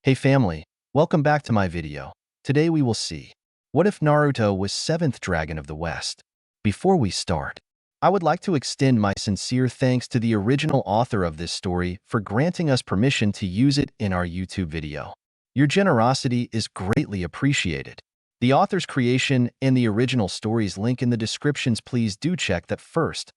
Hey family, welcome back to my video. Today we will see, what if Naruto was 7th Dragon of the West? Before we start, I would like to extend my sincere thanks to the original author of this story for granting us permission to use it in our YouTube video. Your generosity is greatly appreciated. The author's creation and the original story's link in the descriptions, please do check that first.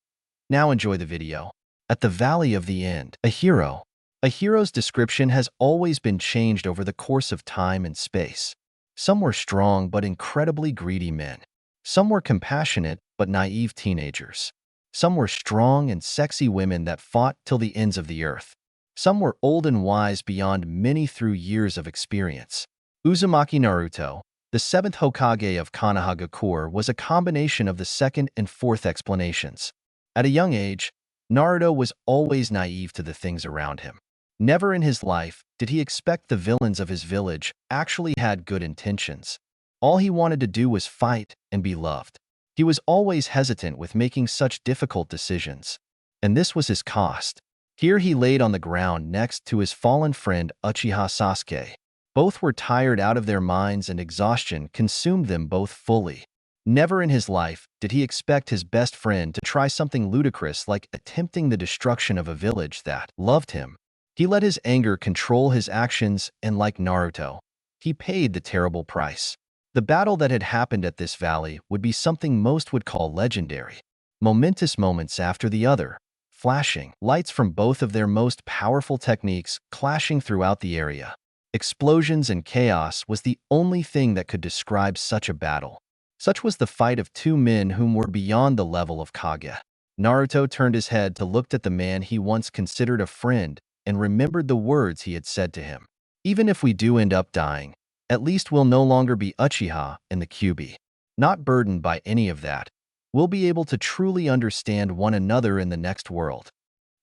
Now enjoy the video. At the Valley of the End, a hero. A hero's description has always been changed over the course of time and space. Some were strong but incredibly greedy men. Some were compassionate but naive teenagers. Some were strong and sexy women that fought till the ends of the earth. Some were old and wise beyond many through years of experience. Uzumaki Naruto, the 7th Hokage of Konohagakure, was a combination of the second and fourth explanations. At a young age, Naruto was always naive to the things around him. Never in his life did he expect the villains of his village actually had good intentions. All he wanted to do was fight and be loved. He was always hesitant with making such difficult decisions. And this was his cost. Here he laid on the ground next to his fallen friend Uchiha Sasuke. Both were tired out of their minds and exhaustion consumed them both fully. Never in his life did he expect his best friend to try something ludicrous like attempting the destruction of a village that loved him. He let his anger control his actions, and like Naruto, he paid the terrible price. The battle that had happened at this valley would be something most would call legendary. Momentous moments after the other, flashing lights from both of their most powerful techniques clashing throughout the area. Explosions and chaos was the only thing that could describe such a battle. Such was the fight of two men whom were beyond the level of Kage. Naruto turned his head to look at the man he once considered a friend and remembered the words he had said to him. Even if we do end up dying, at least we'll no longer be Uchiha and the Kyuubi. Not burdened by any of that, we'll be able to truly understand one another in the next world.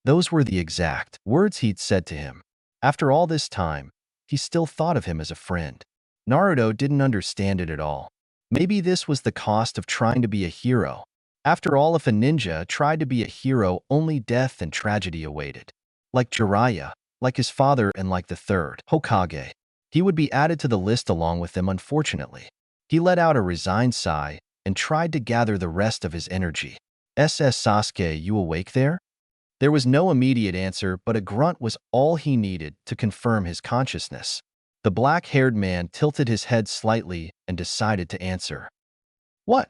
Those were the exact words he'd said to him. After all this time, he still thought of him as a friend. Naruto didn't understand it at all. Maybe this was the cost of trying to be a hero. After all, if a ninja tried to be a hero, only death and tragedy awaited. Like Jiraiya, like his father, and like the 3rd Hokage, he would be added to the list along with them, unfortunately. He let out a resigned sigh and tried to gather the rest of his energy. Sasuke, you awake there? There was no immediate answer, but a grunt was all he needed to confirm his consciousness. The black-haired man tilted his head slightly and decided to answer. What?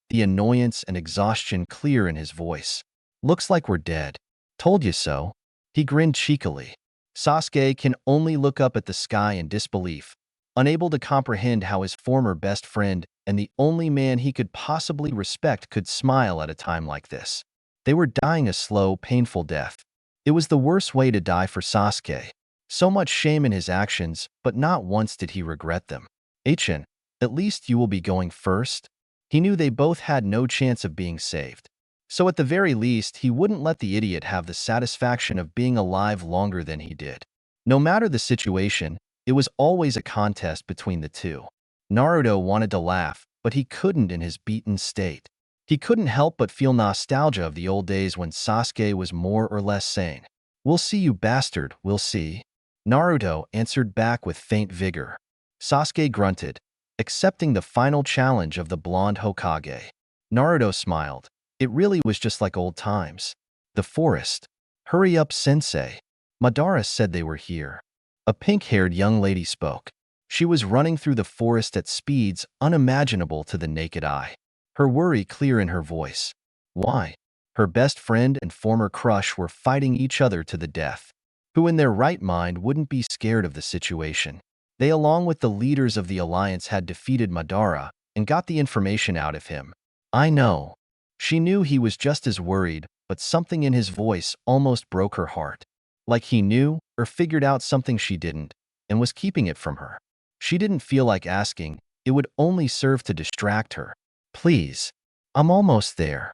The annoyance and exhaustion clear in his voice. Looks like we're dead. Told you so. He grinned cheekily. Sasuke can only look up at the sky in disbelief, unable to comprehend how his former best friend and the only man he could possibly respect could smile at a time like this. They were dying a slow, painful death. It was the worst way to die for Sasuke. So much shame in his actions, but not once did he regret them. Achin, at least you will be going first? He knew they both had no chance of being saved. So at the very least, he wouldn't let the idiot have the satisfaction of being alive longer than he did. No matter the situation, it was always a contest between the two. Naruto wanted to laugh, but he couldn't in his beaten state. He couldn't help but feel nostalgia of the old days when Sasuke was more or less sane. We'll see, you bastard, we'll see. Naruto answered back with faint vigor. Sasuke grunted, accepting the final challenge of the blonde Hokage. Naruto smiled. It really was just like old times. The forest. Hurry up, sensei. Madara said they were here. A pink-haired young lady spoke. She was running through the forest at speeds unimaginable to the naked eye. Her worry clear in her voice. Why? Her best friend and former crush were fighting each other to the death. Who in their right mind wouldn't be scared of the situation? They, along with the leaders of the alliance, had defeated Madara and got the information out of him. I know. She knew he was just as worried, but something in his voice almost broke her heart. Like he knew or figured out something she didn't, and was keeping it from her. She didn't feel like asking. It would only serve to distract her. Please, I'm almost there.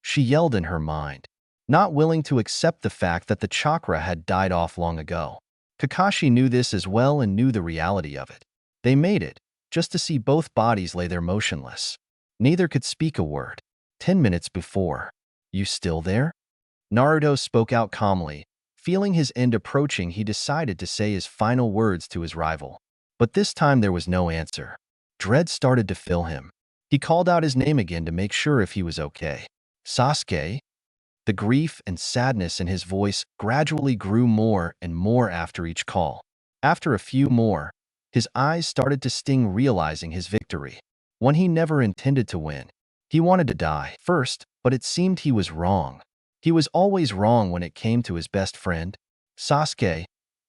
She yelled in her mind, not willing to accept the fact that the chakra had died off long ago. Kakashi knew this as well and knew the reality of it. They made it, just to see both bodies lay there motionless. Neither could speak a word. 10 minutes before. You still there? Naruto spoke out calmly, Feeling his end approaching, he decided to say his final words to his rival. But this time there was no answer. Dread started to fill him. He called out his name again to make sure if he was okay. Sasuke? The grief and sadness in his voice gradually grew more and more after each call. After a few more, his eyes started to sting, realizing his victory. One he never intended to win. He wanted to die first, but it seemed he was wrong. He was always wrong when it came to his best friend. Sasuke,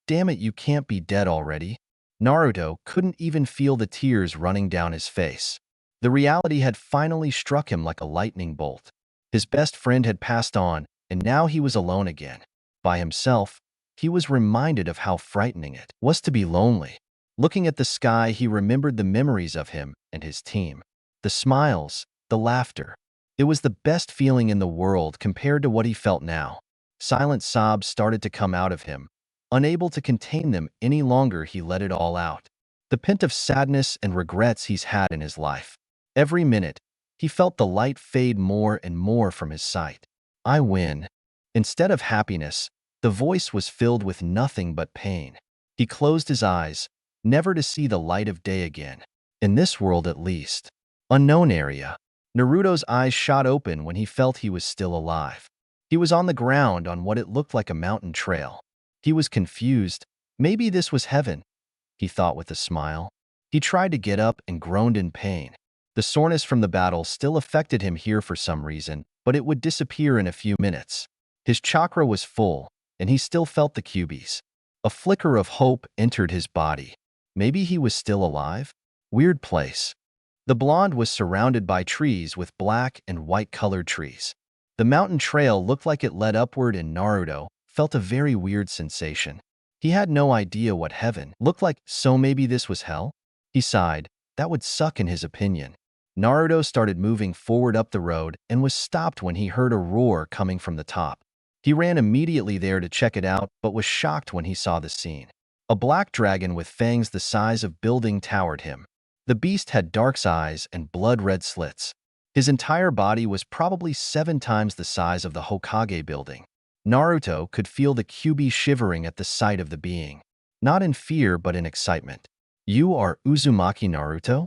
damn it, you can't be dead already. Naruto couldn't even feel the tears running down his face. The reality had finally struck him like a lightning bolt. His best friend had passed on, and now he was alone again. By himself, he was reminded of how frightening it was to be lonely. Looking at the sky, he remembered the memories of him and his team. The smiles, the laughter. It was the best feeling in the world compared to what he felt now. Silent sobs started to come out of him. Unable to contain them any longer, he let it all out. The pent of sadness and regrets he's had in his life. Every minute, he felt the light fade more and more from his sight. I win. Instead of happiness, the voice was filled with nothing but pain. He closed his eyes, never to see the light of day again. In this world at least. Unknown area. Naruto's eyes shot open when he felt he was still alive. He was on the ground on what it looked like a mountain trail. He was confused. Maybe this was heaven, he thought with a smile. He tried to get up and groaned in pain. The soreness from the battle still affected him here for some reason, but it would disappear in a few minutes. His chakra was full, and he still felt the cubies. A flicker of hope entered his body. Maybe he was still alive? Weird place. The blonde was surrounded by trees with black and white-colored trees. The mountain trail looked like it led upward, and Naruto felt a very weird sensation. He had no idea what heaven looked like, so maybe this was hell? He sighed. That would suck in his opinion. Naruto started moving forward up the road and was stopped when he heard a roar coming from the top. He ran immediately there to check it out, but was shocked when he saw the scene. A black dragon with fangs the size of building towered him. The beast had dark eyes and blood-red slits. His entire body was probably 7 times the size of the Hokage building. Naruto could feel the Kyuubi shivering at the sight of the being. Not in fear, but in excitement. You are Uzumaki Naruto?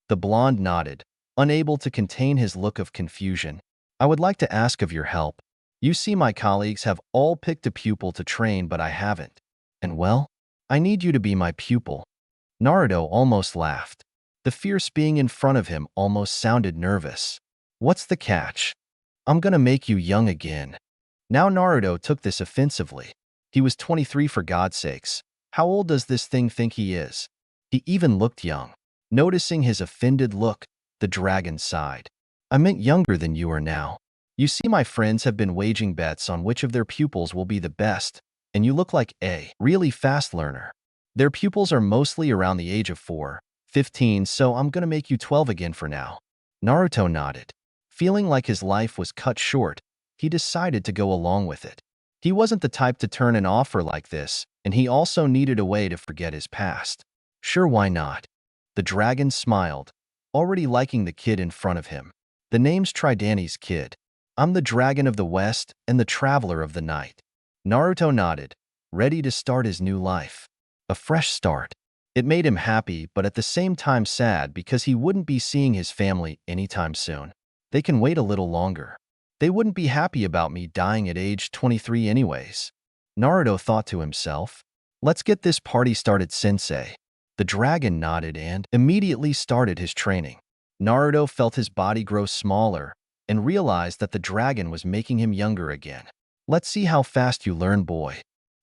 The blonde nodded, unable to contain his look of confusion. I would like to ask of your help. You see, my colleagues have all picked a pupil to train, but I haven't. And well, I need you to be my pupil. Naruto almost laughed. The fierce being in front of him almost sounded nervous. What's the catch? I'm gonna make you young again. Now Naruto took this offensively. He was 23 for God's sakes. How old does this thing think he is? He even looked young. Noticing his offended look, the dragon sighed. I meant younger than you are now. You see, my friends have been waging bets on which of their pupils will be the best, and you look like a really fast learner. Their pupils are mostly around the age of 4, 15, so I'm gonna make you 12 again for now. Naruto nodded. Feeling like his life was cut short, he decided to go along with it. He wasn't the type to turn an offer like this, and he also needed a way to forget his past. Sure, why not? The dragon smiled, already liking the kid in front of him. The name's Tridani's kid. I'm the dragon of the west and the traveler of the night. Naruto nodded, ready to start his new life. A fresh start. It made him happy, but at the same time sad, because he wouldn't be seeing his family anytime soon. They can wait a little longer. They wouldn't be happy about me dying at age 23 anyways. Naruto thought to himself. Let's get this party started, sensei. The dragon nodded and immediately started his training. Naruto felt his body grow smaller and realized that the dragon was making him younger again. Let's see how fast you learn, boy.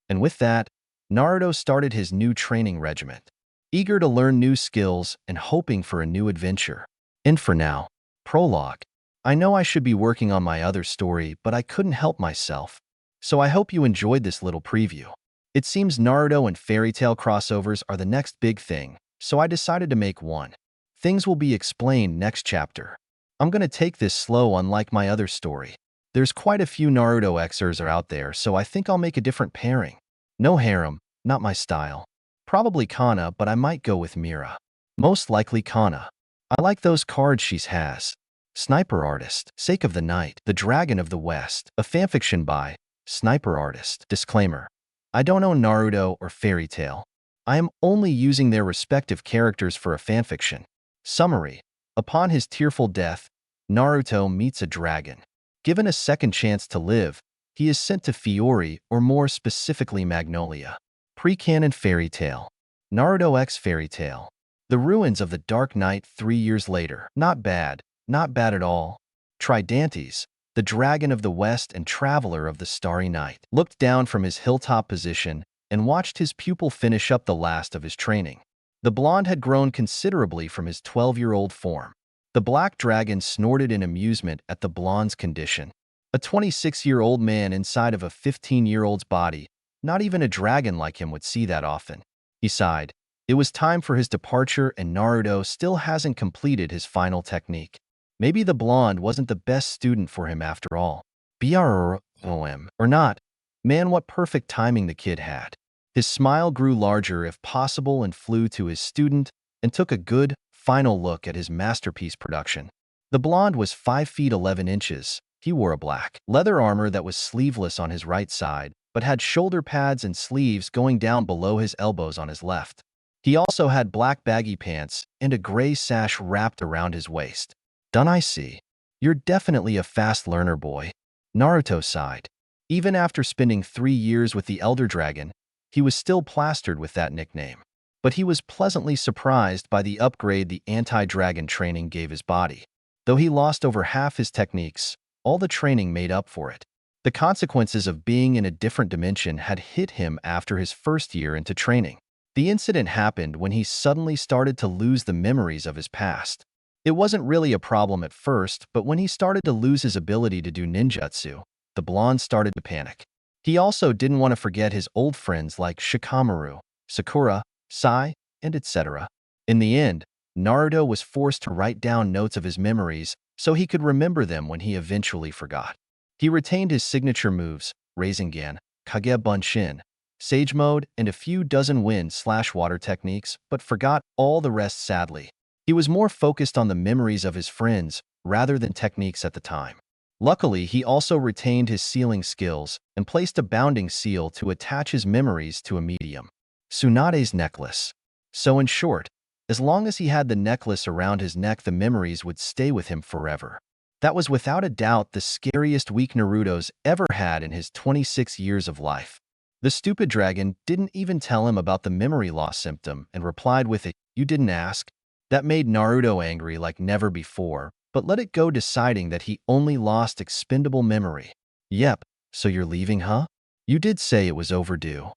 And with that, Naruto started his new training regiment, eager to learn new skills and hoping for a new adventure. And for now, prologue. I know I should be working on my other story, but I couldn't help myself. So I hope you enjoyed this little preview. It seems Naruto and fairy tale crossovers are the next big thing, so I decided to make one. Things will be explained next chapter. I'm gonna take this slow, unlike my other story. There's quite a few Naruto Xers are out there, so I think I'll make a different pairing. No harem, not my style. Probably Kana, but I might go with Mira. Most likely Kana. I like those cards she has. Sniper Artist, Sake of the Night, The Dragon of the West, a fanfiction by Sniper artist. Disclaimer. I don't know Naruto or Fairy Tail. I am only using their respective characters for a fanfiction. Summary. Upon his tearful death, Naruto meets a dragon. Given a second chance to live, he is sent to Fiori, or more specifically Magnolia. Pre-canon Fairy Tail. Naruto x Fairy Tail. The ruins of the Dark Knight 3 years later. Not bad at all. Tridantes, the dragon of the west and traveler of the starry night, looked down from his hilltop position and watched his pupil finish up the last of his training. The blonde had grown considerably from his 12-year-old form. The black dragon snorted in amusement at the blonde's condition. A 26-year-old man inside of a 15-year-old's body. Not even a dragon like him would see that often. He sighed. It was time for his departure, and Naruto still hasn't completed his final technique. Maybe the blonde wasn't the best student for him after all. BROM. Or not. Man, what perfect timing the kid had. His smile grew larger if possible and flew to his student and took a good, final look at his masterpiece production. The blonde was 5 feet 11 inches. He wore a black leather armor that was sleeveless on his right side, but had shoulder pads and sleeves going down below his elbows on his left. He also had black baggy pants and a gray sash wrapped around his waist. Done, I see. You're definitely a fast learner, boy. Naruto sighed. Even after spending 3 years with the Elder Dragon, he was still plastered with that nickname. But he was pleasantly surprised by the upgrade the anti-dragon training gave his body. Though he lost over half his techniques, all the training made up for it. The consequences of being in a different dimension had hit him after his first year into training. The incident happened when he suddenly started to lose the memories of his past. It wasn't really a problem at first, but when he started to lose his ability to do ninjutsu, the blonde started to panic. He also didn't want to forget his old friends like Shikamaru, Sakura, Sai, and etc. In the end, Naruto was forced to write down notes of his memories so he could remember them when he eventually forgot. He retained his signature moves, Rasengan, Kage Bunshin, Sage Mode, and a few dozen wind/water techniques, but forgot all the rest sadly. He was more focused on the memories of his friends rather than techniques at the time. Luckily, he also retained his sealing skills and placed a bounding seal to attach his memories to a medium. Tsunade's necklace. So in short, as long as he had the necklace around his neck, the memories would stay with him forever. That was without a doubt the scariest week Naruto's ever had in his 26 years of life. The stupid dragon didn't even tell him about the memory loss symptom and replied with a, "You didn't ask?" That made Naruto angry like never before, but let it go, deciding that he only lost expendable memory. Yep, so you're leaving, huh? You did say it was overdue.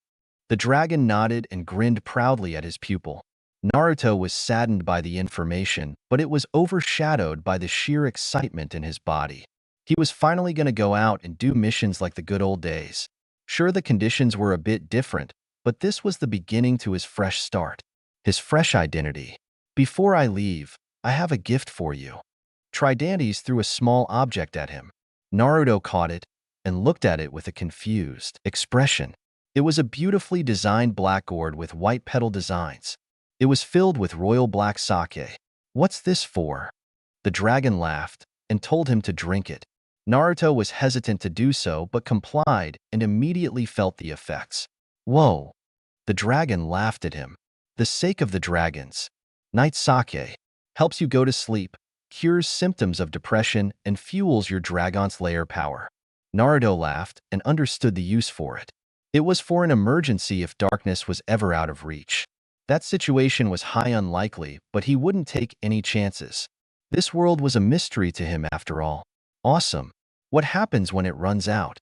The dragon nodded and grinned proudly at his pupil. Naruto was saddened by the information, but it was overshadowed by the sheer excitement in his body. He was finally going to go out and do missions like the good old days. Sure, the conditions were a bit different, but this was the beginning to his fresh start, his fresh identity. Before I leave, I have a gift for you. Tridantes threw a small object at him. Naruto caught it and looked at it with a confused expression. It was a beautifully designed black gourd with white petal designs. It was filled with royal black sake. What's this for? The dragon laughed and told him to drink it. Naruto was hesitant to do so, but complied and immediately felt the effects. Whoa! The dragon laughed at him. The sake of the dragons. Night sake. Helps you go to sleep, cures symptoms of depression, and fuels your dragon's lair power. Naruto laughed and understood the use for it. It was for an emergency if darkness was ever out of reach. That situation was high unlikely, but he wouldn't take any chances. This world was a mystery to him after all. Awesome. What happens when it runs out?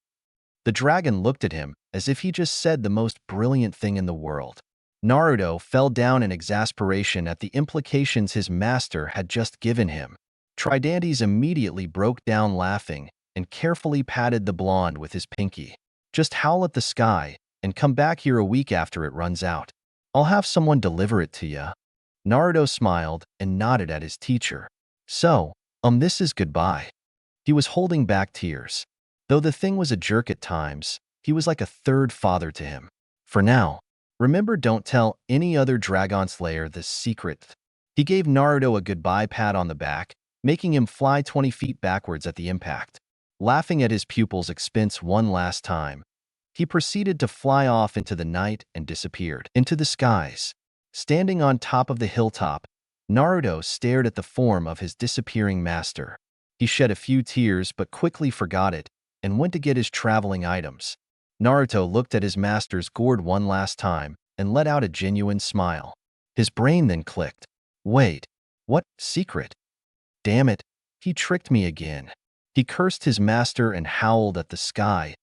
The dragon looked at him as if he just said the most brilliant thing in the world. Naruto fell down in exasperation at the implications his master had just given him. Tridantes immediately broke down laughing and carefully patted the blonde with his pinky. Just howl at the sky and come back here a week after it runs out. I'll have someone deliver it to ya. Naruto smiled and nodded at his teacher. So, this is goodbye. He was holding back tears. Though the thing was a jerk at times, he was like a third father to him. For now, remember, don't tell any other Dragon Slayer this secret. He gave Naruto a goodbye pat on the back, making him fly 20 feet backwards at the impact. Laughing at his pupil's expense one last time, he proceeded to fly off into the night and disappeared into the skies. Standing on top of the hilltop, Naruto stared at the form of his disappearing master. He shed a few tears but quickly forgot it and went to get his traveling items. Naruto looked at his master's gourd one last time and let out a genuine smile. His brain then clicked. Wait, what secret? Damn it, he tricked me again. He cursed his master and howled at the sky,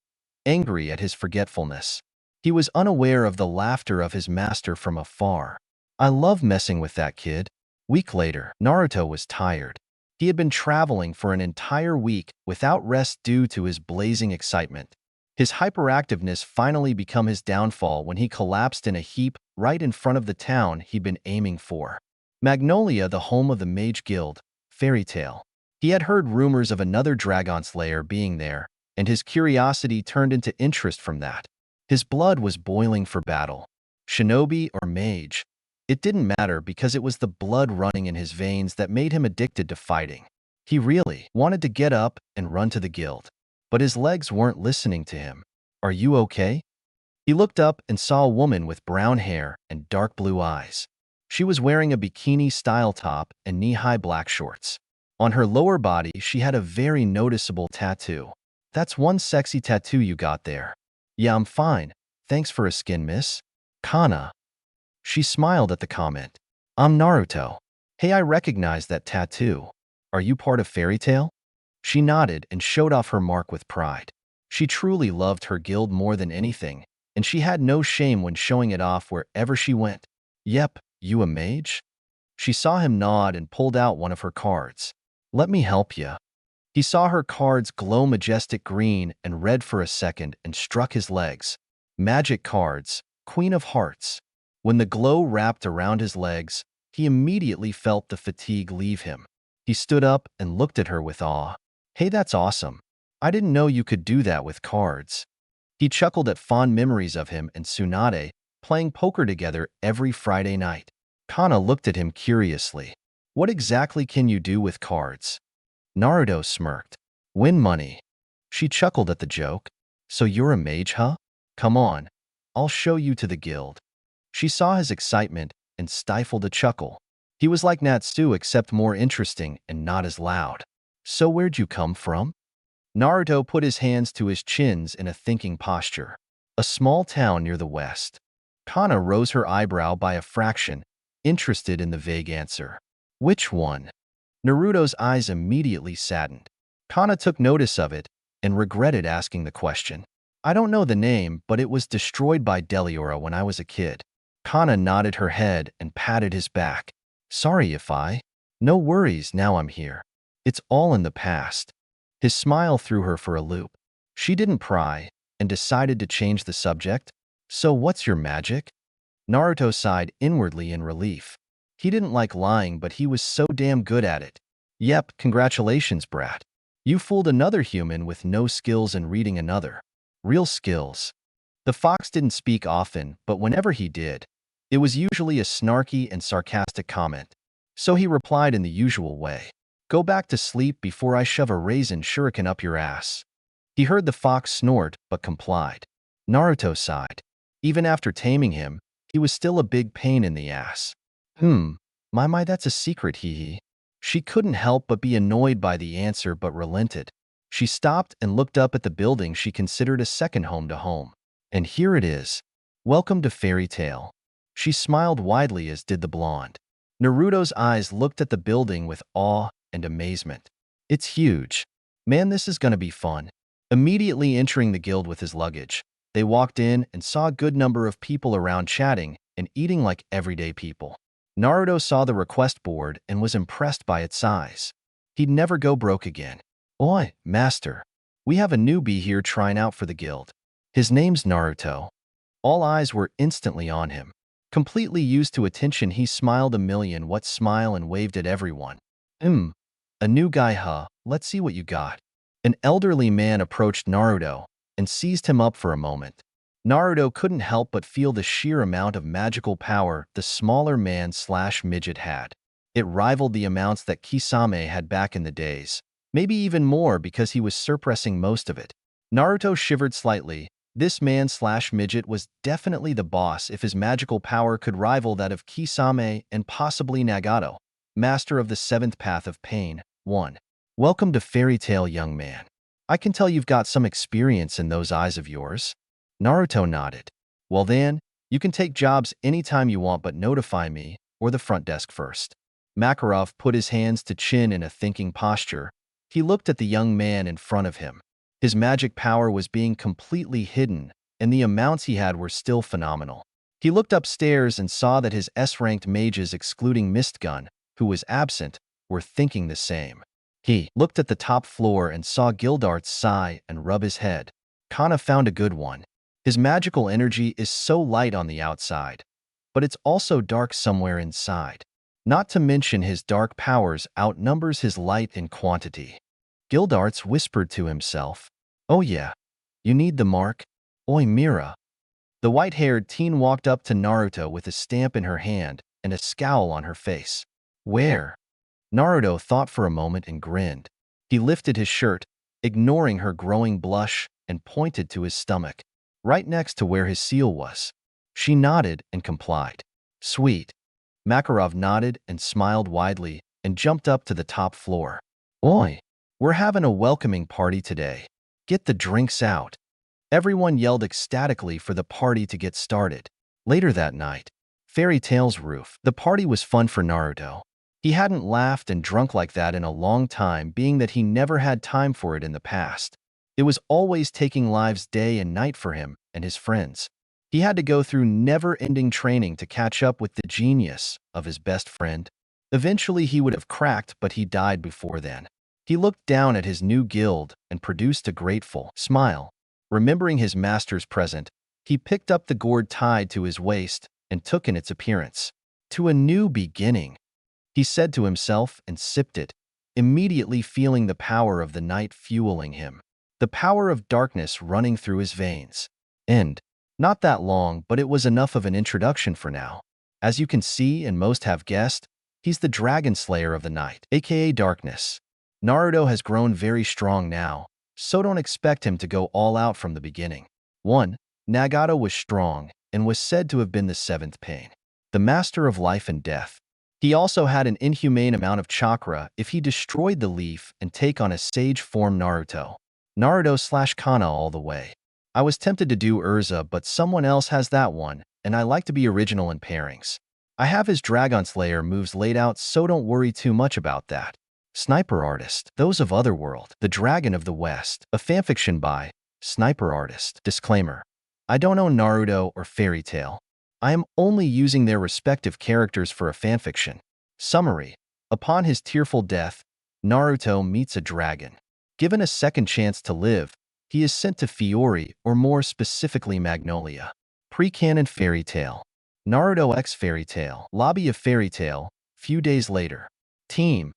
angry at his forgetfulness. He was unaware of the laughter of his master from afar. I love messing with that kid. Week later, Naruto was tired. He had been traveling for an entire week without rest due to his blazing excitement. His hyperactiveness finally became his downfall when he collapsed in a heap right in front of the town he'd been aiming for. Magnolia, the home of the Mage Guild, Fairy Tale. He had heard rumors of another dragon slayer being there, and his curiosity turned into interest from that. His blood was boiling for battle. Shinobi or mage, it didn't matter because it was the blood running in his veins that made him addicted to fighting. He really wanted to get up and run to the guild, but his legs weren't listening to him. Are you okay? He looked up and saw a woman with brown hair and dark blue eyes. She was wearing a bikini-style top and knee-high black shorts. On her lower body, she had a very noticeable tattoo. That's one sexy tattoo you got there. Yeah, I'm fine. Thanks for a skin, miss. Kana. She smiled at the comment. I'm Naruto. Hey, I recognize that tattoo. Are you part of Fairy Tale? She nodded and showed off her mark with pride. She truly loved her guild more than anything, and she had no shame when showing it off wherever she went. Yep, you a mage? She saw him nod and pulled out one of her cards. Let me help you. He saw her cards glow majestic green and red for a second and struck his legs. Magic cards, Queen of Hearts. When the glow wrapped around his legs, he immediately felt the fatigue leave him. He stood up and looked at her with awe. Hey, that's awesome. I didn't know you could do that with cards. He chuckled at fond memories of him and Tsunade playing poker together every Friday night. Kana looked at him curiously. What exactly can you do with cards? Naruto smirked. Win money. She chuckled at the joke. So you're a mage, huh? Come on. I'll show you to the guild. She saw his excitement and stifled a chuckle. He was like Natsu except more interesting and not as loud. So where'd you come from? Naruto put his hands to his chins in a thinking posture. A small town near the west. Kana rose her eyebrow by a fraction, interested in the vague answer. Which one? Naruto's eyes immediately saddened. Kana took notice of it and regretted asking the question. I don't know the name, but it was destroyed by Deliora when I was a kid. Kana nodded her head and patted his back. Sorry if I. No worries, now I'm here. It's all in the past. His smile threw her for a loop. She didn't pry and decided to change the subject. So what's your magic? Naruto sighed inwardly in relief. He didn't like lying, but he was so damn good at it. Yep, congratulations, brat. You fooled another human with no skills and reading another. Real skills. The fox didn't speak often, but whenever he did, it was usually a snarky and sarcastic comment. So he replied in the usual way. Go back to sleep before I shove a raisin shuriken up your ass. He heard the fox snort, but complied. Naruto sighed. Even after taming him, he was still a big pain in the ass. My, that's a secret, hee. She couldn't help but be annoyed by the answer but relented. She stopped and looked up at the building she considered a second home to home. And here it is. Welcome to Fairy Tale. She smiled widely as did the blonde. Naruto's eyes looked at the building with awe and amazement. It's huge. Man, this is gonna be fun. Immediately entering the guild with his luggage, they walked in and saw a good number of people around chatting and eating like everyday people. Naruto saw the request board and was impressed by its size. He'd never go broke again. Oi, master. We have a newbie here trying out for the guild. His name's Naruto. All eyes were instantly on him. Completely used to attention, he smiled a million what smile and waved at everyone. A new guy, huh? Let's see what you got. An elderly man approached Naruto and seized him up for a moment. Naruto couldn't help but feel the sheer amount of magical power the smaller man/midget had. It rivaled the amounts that Kisame had back in the days, Maybe even more because he was suppressing most of it. Naruto shivered slightly. This man/midget was definitely the boss if his magical power could rival that of Kisame and possibly Nagato, master of the seventh path of pain. 1. Welcome to Fairy Tail, young man. I can tell you've got some experience in those eyes of yours. Naruto nodded. Well then, you can take jobs anytime you want, but notify me or the front desk first. Makarov put his hands to chin in a thinking posture. He looked at the young man in front of him. His magic power was being completely hidden, and the amounts he had were still phenomenal. He looked upstairs and saw that his S-ranked mages, excluding Mistgun, who was absent, were thinking the same. He looked at the top floor and saw Gildarts sigh and rub his head. Kana found a good one. His magical energy is so light on the outside, but it's also dark somewhere inside. Not to mention his dark powers outnumbers his light in quantity. Gildarts whispered to himself, "Oh yeah, you need the mark? Oi, Mira." The white-haired teen walked up to Naruto with a stamp in her hand and a scowl on her face. "Where?" Naruto thought for a moment and grinned. He lifted his shirt, ignoring her growing blush, and pointed to his stomach, right next to where his seal was. She nodded and complied. "Sweet." Makarov nodded and smiled widely and jumped up to the top floor. "Oi, we're having a welcoming party today. Get the drinks out." Everyone yelled ecstatically for the party to get started. Later that night, Fairy Tail's roof. The party was fun for Naruto. He hadn't laughed and drunk like that in a long time, being that he never had time for it in the past. It was always taking lives day and night for him and his friends. He had to go through never-ending training to catch up with the genius of his best friend. Eventually he would have cracked, but he died before then. He looked down at his new guild and produced a grateful smile. Remembering his master's present, he picked up the gourd tied to his waist and took in its appearance. "To a new beginning," he said to himself and sipped it, immediately feeling the power of the night fueling him. The power of darkness running through his veins. And not that long, but it was enough of an introduction for now. As you can see, and most have guessed, he's the Dragon Slayer of the Night, aka Darkness. Naruto has grown very strong now, so don't expect him to go all out from the beginning. 1. Nagato was strong and was said to have been the seventh pain, the master of life and death. He also had an inhumane amount of chakra if he destroyed the leaf and take on a sage form. Naruto/Kana all the way. I was tempted to do Urza, but someone else has that one, and I like to be original in pairings. I have his Dragon Slayer moves laid out, so don't worry too much about that. Sniper Artist. Those of Otherworld, the Dragon of the West. A fanfiction by Sniper Artist. Disclaimer: I don't own Naruto or Fairy Tail. I am only using their respective characters for a fanfiction. Summary: upon his tearful death, Naruto meets a dragon. Given a second chance to live, he is sent to Fiori, or more specifically Magnolia. Pre-canon Fairy Tail. Naruto x Fairy Tail. Lobby of Fairy Tail. Few days later. Team.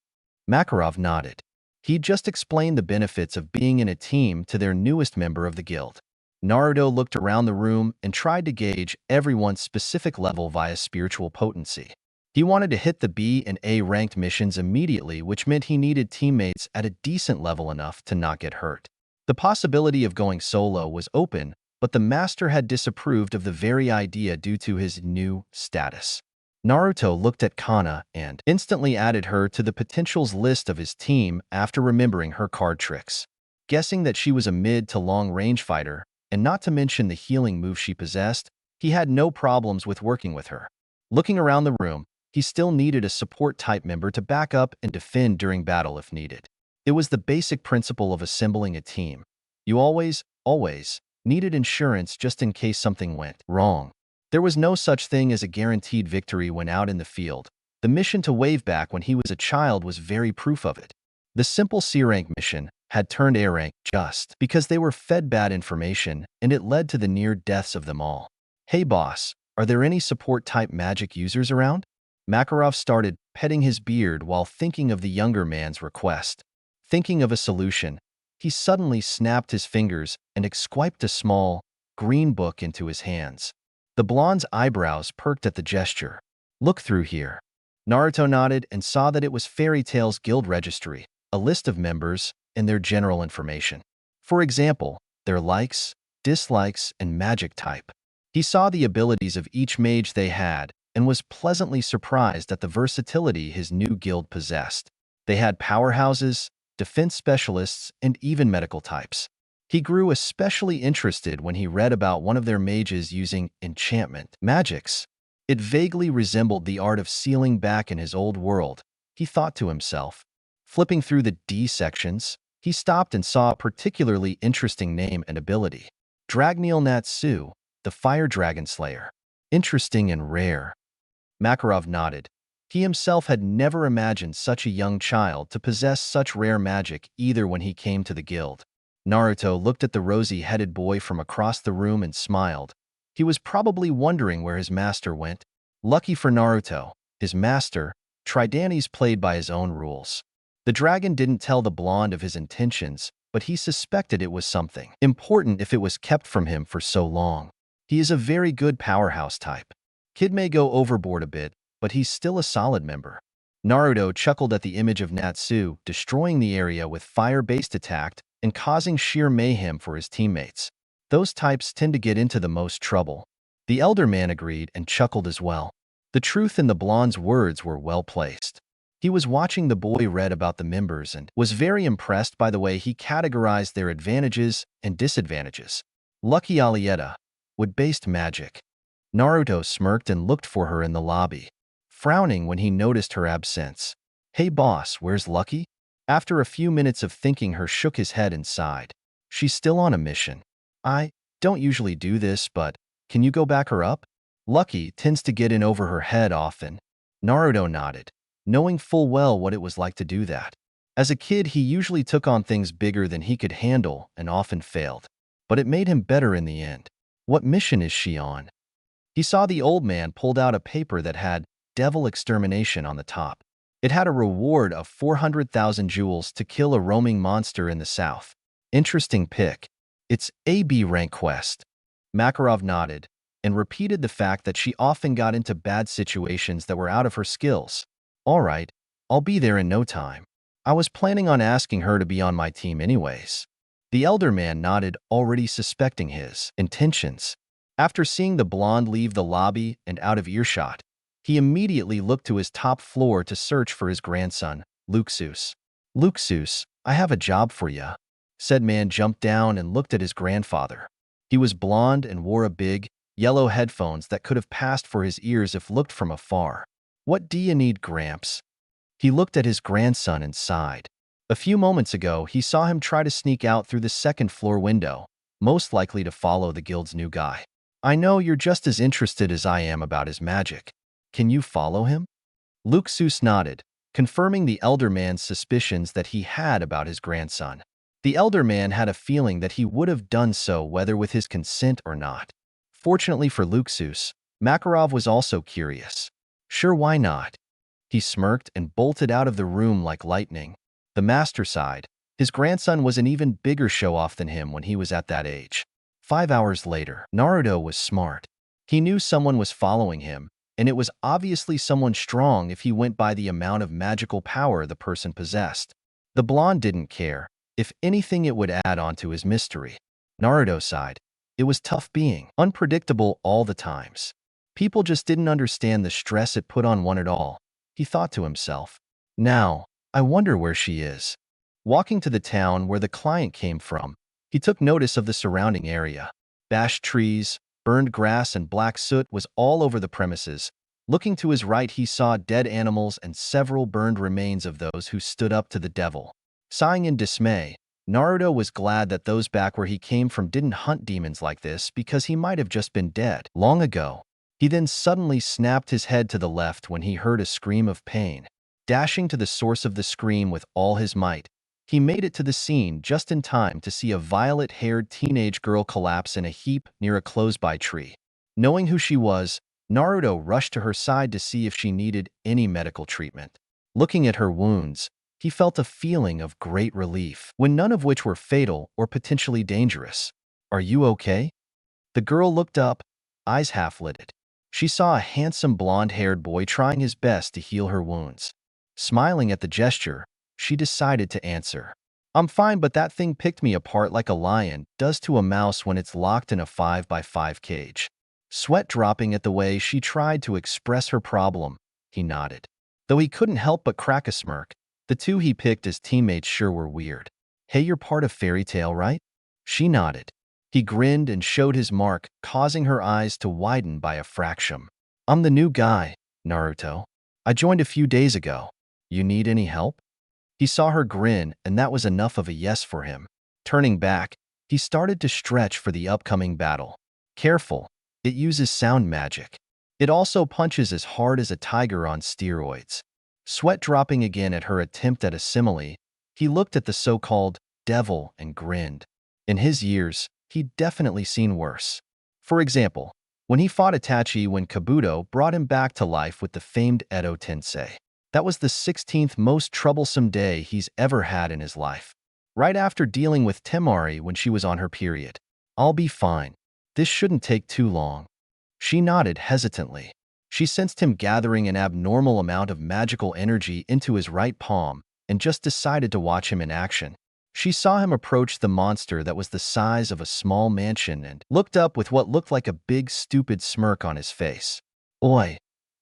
Makarov nodded. He'd just explained the benefits of being in a team to their newest member of the guild. Naruto looked around the room and tried to gauge everyone's specific level via spiritual potency. He wanted to hit the B and A ranked missions immediately, which meant he needed teammates at a decent level enough to not get hurt. The possibility of going solo was open, but the master had disapproved of the very idea due to his new status. Naruto looked at Kana and instantly added her to the potentials list of his team after remembering her card tricks. Guessing that she was a mid to long-range fighter, and not to mention the healing move she possessed, he had no problems with working with her. Looking around the room, he still needed a support-type member to back up and defend during battle if needed. It was the basic principle of assembling a team. You always needed insurance just in case something went wrong. There was no such thing as a guaranteed victory when out in the field. The mission to wave back when he was a child was very proof of it. The simple C-rank mission had turned A-rank just because they were fed bad information, and it led to the near deaths of them all. "Hey boss, are there any support-type magic users around?" Makarov started petting his beard while thinking of the younger man's request. Thinking of a solution, he suddenly snapped his fingers and exquiped a small, green book into his hands. The blonde's eyebrows perked at the gesture. "Look through here." Naruto nodded and saw that it was Fairy Tail's guild registry, a list of members, and their general information. For example, their likes, dislikes, and magic type. He saw the abilities of each mage they had and was pleasantly surprised at the versatility his new guild possessed. They had powerhouses, defense specialists, and even medical types. He grew especially interested when he read about one of their mages using enchantment magics. It vaguely resembled the art of sealing back in his old world, he thought to himself. Flipping through the D sections, he stopped and saw a particularly interesting name and ability. Dragneel Natsu, the Fire Dragon Slayer. Interesting and rare. Makarov nodded. He himself had never imagined such a young child to possess such rare magic either when he came to the guild. Naruto looked at the rosy-headed boy from across the room and smiled. He was probably wondering where his master went. Lucky for Naruto, his master, Tridanes, played by his own rules. The dragon didn't tell the blonde of his intentions, but he suspected it was something important if it was kept from him for so long. He is a very good powerhouse type. Kid may go overboard a bit, but he's still a solid member. Naruto chuckled at the image of Natsu destroying the area with fire-based attack and causing sheer mayhem for his teammates. Those types tend to get into the most trouble. The elder man agreed and chuckled as well. The truth in the blonde's words were well placed. He was watching the boy read about the members and was very impressed by the way he categorized their advantages and disadvantages. Lucky Alietta, wood-based magic. Naruto smirked and looked for her in the lobby, frowning when he noticed her absence. Hey boss, where's Lucky? After a few minutes of thinking, her shook his head and sighed. She's still on a mission. I don't usually do this, but can you go back her up? Lucky tends to get in over her head often. Naruto nodded, knowing full well what it was like to do that. As a kid, he usually took on things bigger than he could handle and often failed. But it made him better in the end. What mission is she on? He saw the old man pulled out a paper that had Devil Extermination on the top. It had a reward of 400,000 jewels to kill a roaming monster in the south. Interesting pick. It's a B rank quest. Makarov nodded and repeated the fact that she often got into bad situations that were out of her skills. All right, I'll be there in no time. I was planning on asking her to be on my team anyways. The elder man nodded, already suspecting his intentions. After seeing the blonde leave the lobby and out of earshot, he immediately looked to his top floor to search for his grandson, Luxus. Luxus, I have a job for ya. Said man jumped down and looked at his grandfather. He was blonde and wore a big, yellow headphones that could have passed for his ears if looked from afar. What do you need, Gramps? He looked at his grandson and sighed. A few moments ago, he saw him try to sneak out through the second-floor window, most likely to follow the guild's new guy. I know you're just as interested as I am about his magic. Can you follow him? Luxus nodded, confirming the elder man's suspicions that he had about his grandson. The elder man had a feeling that he would have done so whether with his consent or not. Fortunately for Luxus, Makarov was also curious. Sure, why not? He smirked and bolted out of the room like lightning. The master sighed. His grandson was an even bigger show-off than him when he was at that age. 5 hours later, Naruto was smart. He knew someone was following him, and it was obviously someone strong if he went by the amount of magical power the person possessed. The blonde didn't care. If anything, it would add on to his mystery. Naruto sighed. It was tough being unpredictable all the times. People just didn't understand the stress it put on one at all, he thought to himself. Now, I wonder where she is. Walking to the town where the client came from, he took notice of the surrounding area. Bashed trees, burned grass, and black soot was all over the premises. Looking to his right, he saw dead animals and several burned remains of those who stood up to the devil. Sighing in dismay, Naruto was glad that those back where he came from didn't hunt demons like this because he might have just been dead long ago. He then suddenly snapped his head to the left when he heard a scream of pain. Dashing to the source of the scream with all his might, he made it to the scene just in time to see a violet-haired teenage girl collapse in a heap near a close-by tree. Knowing who she was, Naruto rushed to her side to see if she needed any medical treatment. Looking at her wounds, he felt a feeling of great relief, when none of which were fatal or potentially dangerous. Are you okay? The girl looked up, eyes half-lidded. She saw a handsome blonde-haired boy trying his best to heal her wounds. Smiling at the gesture, She decided to answer. I'm fine, but that thing picked me apart like a lion does to a mouse when it's locked in a 5 by 5 cage. Sweat dropping at the way she tried to express her problem, he nodded. Though he couldn't help but crack a smirk, the two he picked as teammates sure were weird. Hey, you're part of Fairy Tail, right? She nodded. He grinned and showed his mark, causing her eyes to widen by a fraction. I'm the new guy, Naruto. I joined a few days ago. You need any help? He saw her grin, and that was enough of a yes for him. Turning back, he started to stretch for the upcoming battle. Careful, it uses sound magic. It also punches as hard as a tiger on steroids. Sweat dropping again at her attempt at a simile, he looked at the so-called devil and grinned. In his years, he'd definitely seen worse. For example, when he fought Itachi when Kabuto brought him back to life with the famed Edo Tensei. That was the 16th most troublesome day he's ever had in his life. Right after dealing with Temari when she was on her period. I'll be fine. This shouldn't take too long. She nodded hesitantly. She sensed him gathering an abnormal amount of magical energy into his right palm and just decided to watch him in action. She saw him approach the monster that was the size of a small mansion and looked up with what looked like a big stupid smirk on his face. Oi,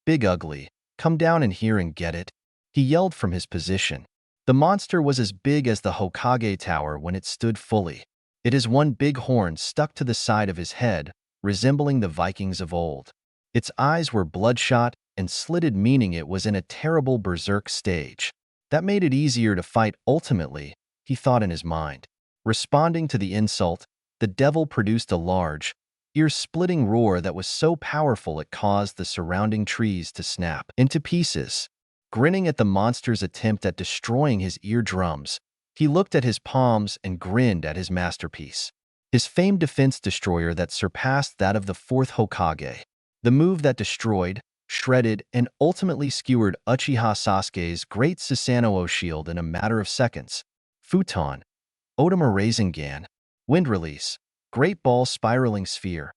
big ugly, come down in here and get it, he yelled from his position. The monster was as big as the Hokage Tower when it stood fully. It has one big horn stuck to the side of his head, resembling the Vikings of old. Its eyes were bloodshot and slitted, meaning it was in a terrible berserk stage. That made it easier to fight ultimately, he thought in his mind. Responding to the insult, the devil produced a large, ear-splitting roar that was so powerful it caused the surrounding trees to snap into pieces. Grinning at the monster's attempt at destroying his eardrums, he looked at his palms and grinned at his masterpiece. His famed defense destroyer that surpassed that of the fourth Hokage. The move that destroyed, shredded, and ultimately skewered Uchiha Sasuke's great Susanoo shield in a matter of seconds. Futon, Otama Rasengan, Wind Release, Great Ball Spiraling Sphere.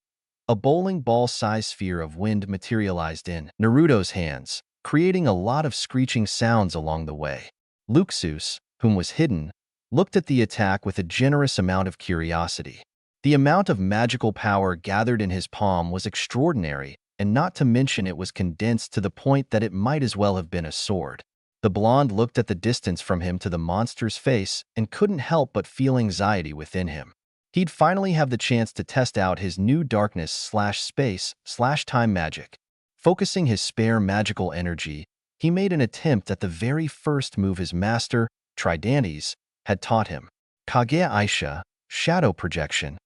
A bowling ball-sized sphere of wind materialized in Naruto's hands, creating a lot of screeching sounds along the way. Luxus, whom was hidden, looked at the attack with a generous amount of curiosity. The amount of magical power gathered in his palm was extraordinary, and not to mention it was condensed to the point that it might as well have been a sword. The blonde looked at the distance from him to the monster's face and couldn't help but feel anxiety within him. He'd finally have the chance to test out his new darkness/space/time magic. Focusing his spare magical energy, he made an attempt at the very first move his master, Tridantes, had taught him. Kage Aisha, shadow projection.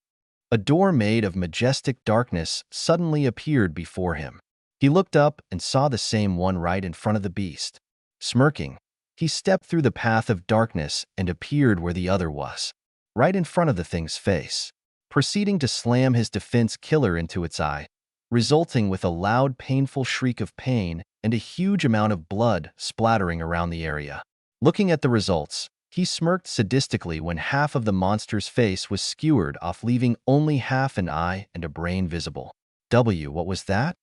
A door made of majestic darkness suddenly appeared before him. He looked up and saw the same one right in front of the beast. Smirking, he stepped through the path of darkness and appeared where the other was, right in front of the thing's face, proceeding to slam his defense killer into its eye, resulting with a loud, painful shriek of pain and a huge amount of blood splattering around the area. Looking at the results, he smirked sadistically when half of the monster's face was skewered off, leaving only half an eye and a brain visible. What was that?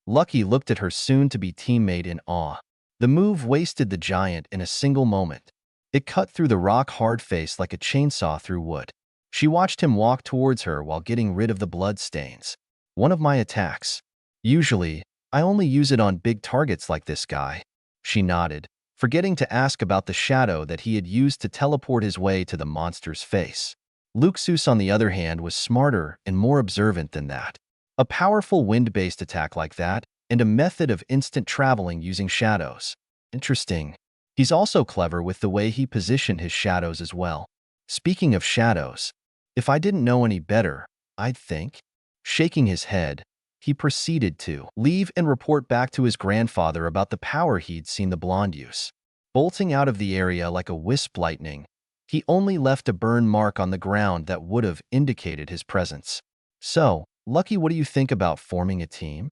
Lucky looked at her soon-to-be teammate in awe. The move wasted the giant in a single moment. It cut through the rock-hard face like a chainsaw through wood. She watched him walk towards her while getting rid of the blood stains. One of my attacks. Usually, I only use it on big targets like this guy. She nodded, forgetting to ask about the shadow that he had used to teleport his way to the monster's face. Luxus, on the other hand, was smarter and more observant than that. A powerful wind-based attack like that, and a method of instant traveling using shadows. Interesting. He's also clever with the way he positioned his shadows as well. Speaking of shadows, if I didn't know any better, I'd think. Shaking his head, he proceeded to leave and report back to his grandfather about the power he'd seen the blonde use. Bolting out of the area like a wisp lightning, he only left a burn mark on the ground that would have indicated his presence. So, Lucky, what do you think about forming a team?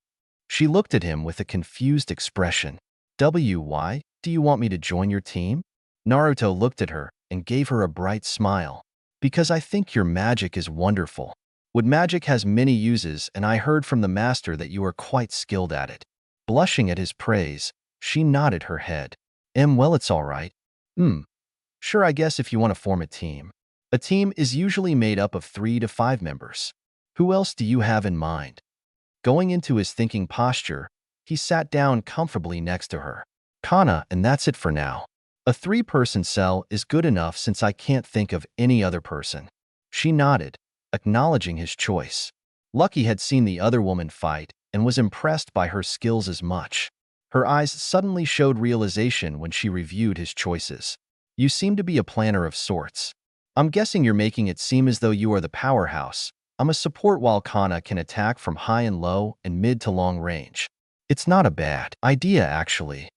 She looked at him with a confused expression. Why do you want me to join your team? Naruto looked at her and gave her a bright smile. Because I think your magic is wonderful. Wood magic has many uses, and I heard from the master that you are quite skilled at it. Blushing at his praise, she nodded her head. Well, it's all right. Sure, I guess if you want to form a team. A team is usually made up of 3 to 5 members. Who else do you have in mind? Going into his thinking posture, he sat down comfortably next to her. Kana, and that's it for now. A 3-person cell is good enough since I can't think of any other person. She nodded, acknowledging his choice. Lucky had seen the other woman fight and was impressed by her skills as much. Her eyes suddenly showed realization when she reviewed his choices. You seem to be a planner of sorts. I'm guessing you're making it seem as though you are the powerhouse. I'm a support while Kana can attack from high and low and mid to long range. It's not a bad idea, actually.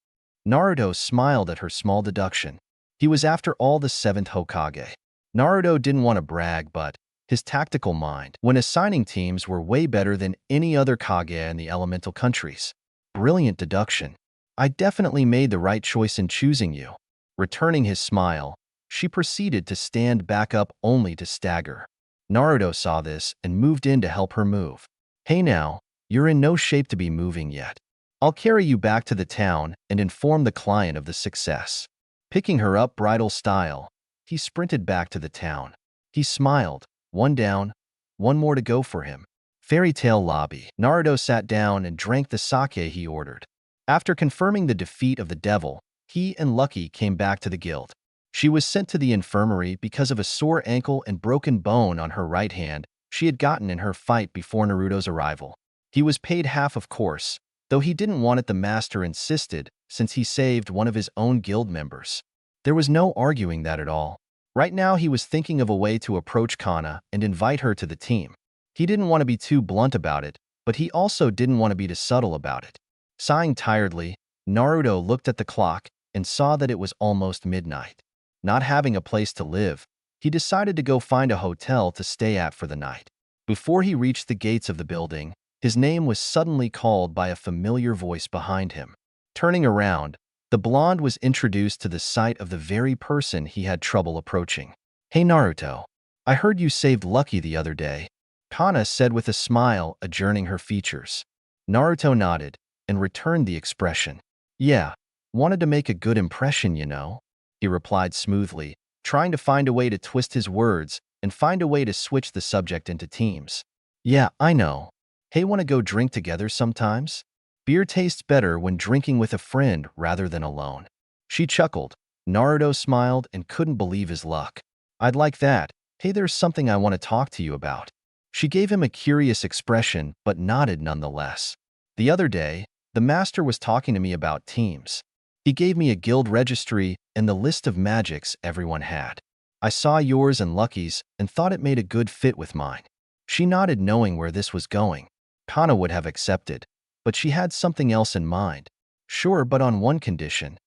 Naruto smiled at her small deduction. He was after all the 7th Hokage. Naruto didn't want to brag, but his tactical mind, when assigning teams, were way better than any other Kage in the elemental countries. Brilliant deduction. I definitely made the right choice in choosing you. Returning his smile, she proceeded to stand back up only to stagger. Naruto saw this and moved in to help her move. Hey now, you're in no shape to be moving yet. I'll carry you back to the town and inform the client of the success. Picking her up bridal style, he sprinted back to the town. He smiled. One down, one more to go for him. Fairy tale lobby. Naruto sat down and drank the sake he ordered. After confirming the defeat of the devil, he and Lucky came back to the guild. She was sent to the infirmary because of a sore ankle and broken bone on her right hand she had gotten in her fight before Naruto's arrival. He was paid half, of course, though he didn't want it. The master insisted, since he saved one of his own guild members. There was no arguing that at all. Right now he was thinking of a way to approach Kana and invite her to the team. He didn't want to be too blunt about it, but he also didn't want to be too subtle about it. Sighing tiredly, Naruto looked at the clock and saw that it was almost midnight. Not having a place to live, he decided to go find a hotel to stay at for the night. Before he reached the gates of the building, his name was suddenly called by a familiar voice behind him. Turning around, the blonde was introduced to the sight of the very person he had trouble approaching. Hey Naruto, I heard you saved Lucky the other day, Kana said with a smile adjourning her features. Naruto nodded and returned the expression. Yeah, wanted to make a good impression, you know, he replied smoothly, trying to find a way to twist his words and find a way to switch the subject into teams. Yeah, I know. Hey, wanna go drink together sometimes? Beer tastes better when drinking with a friend rather than alone. She chuckled. Naruto smiled and couldn't believe his luck. I'd like that. Hey, there's something I want to talk to you about. She gave him a curious expression but nodded nonetheless. The other day, the master was talking to me about teams. He gave me a guild registry and the list of magics everyone had. I saw yours and Lucky's and thought it made a good fit with mine. She nodded, knowing where this was going. Kana would have accepted, but she had something else in mind. Sure, but on one condition.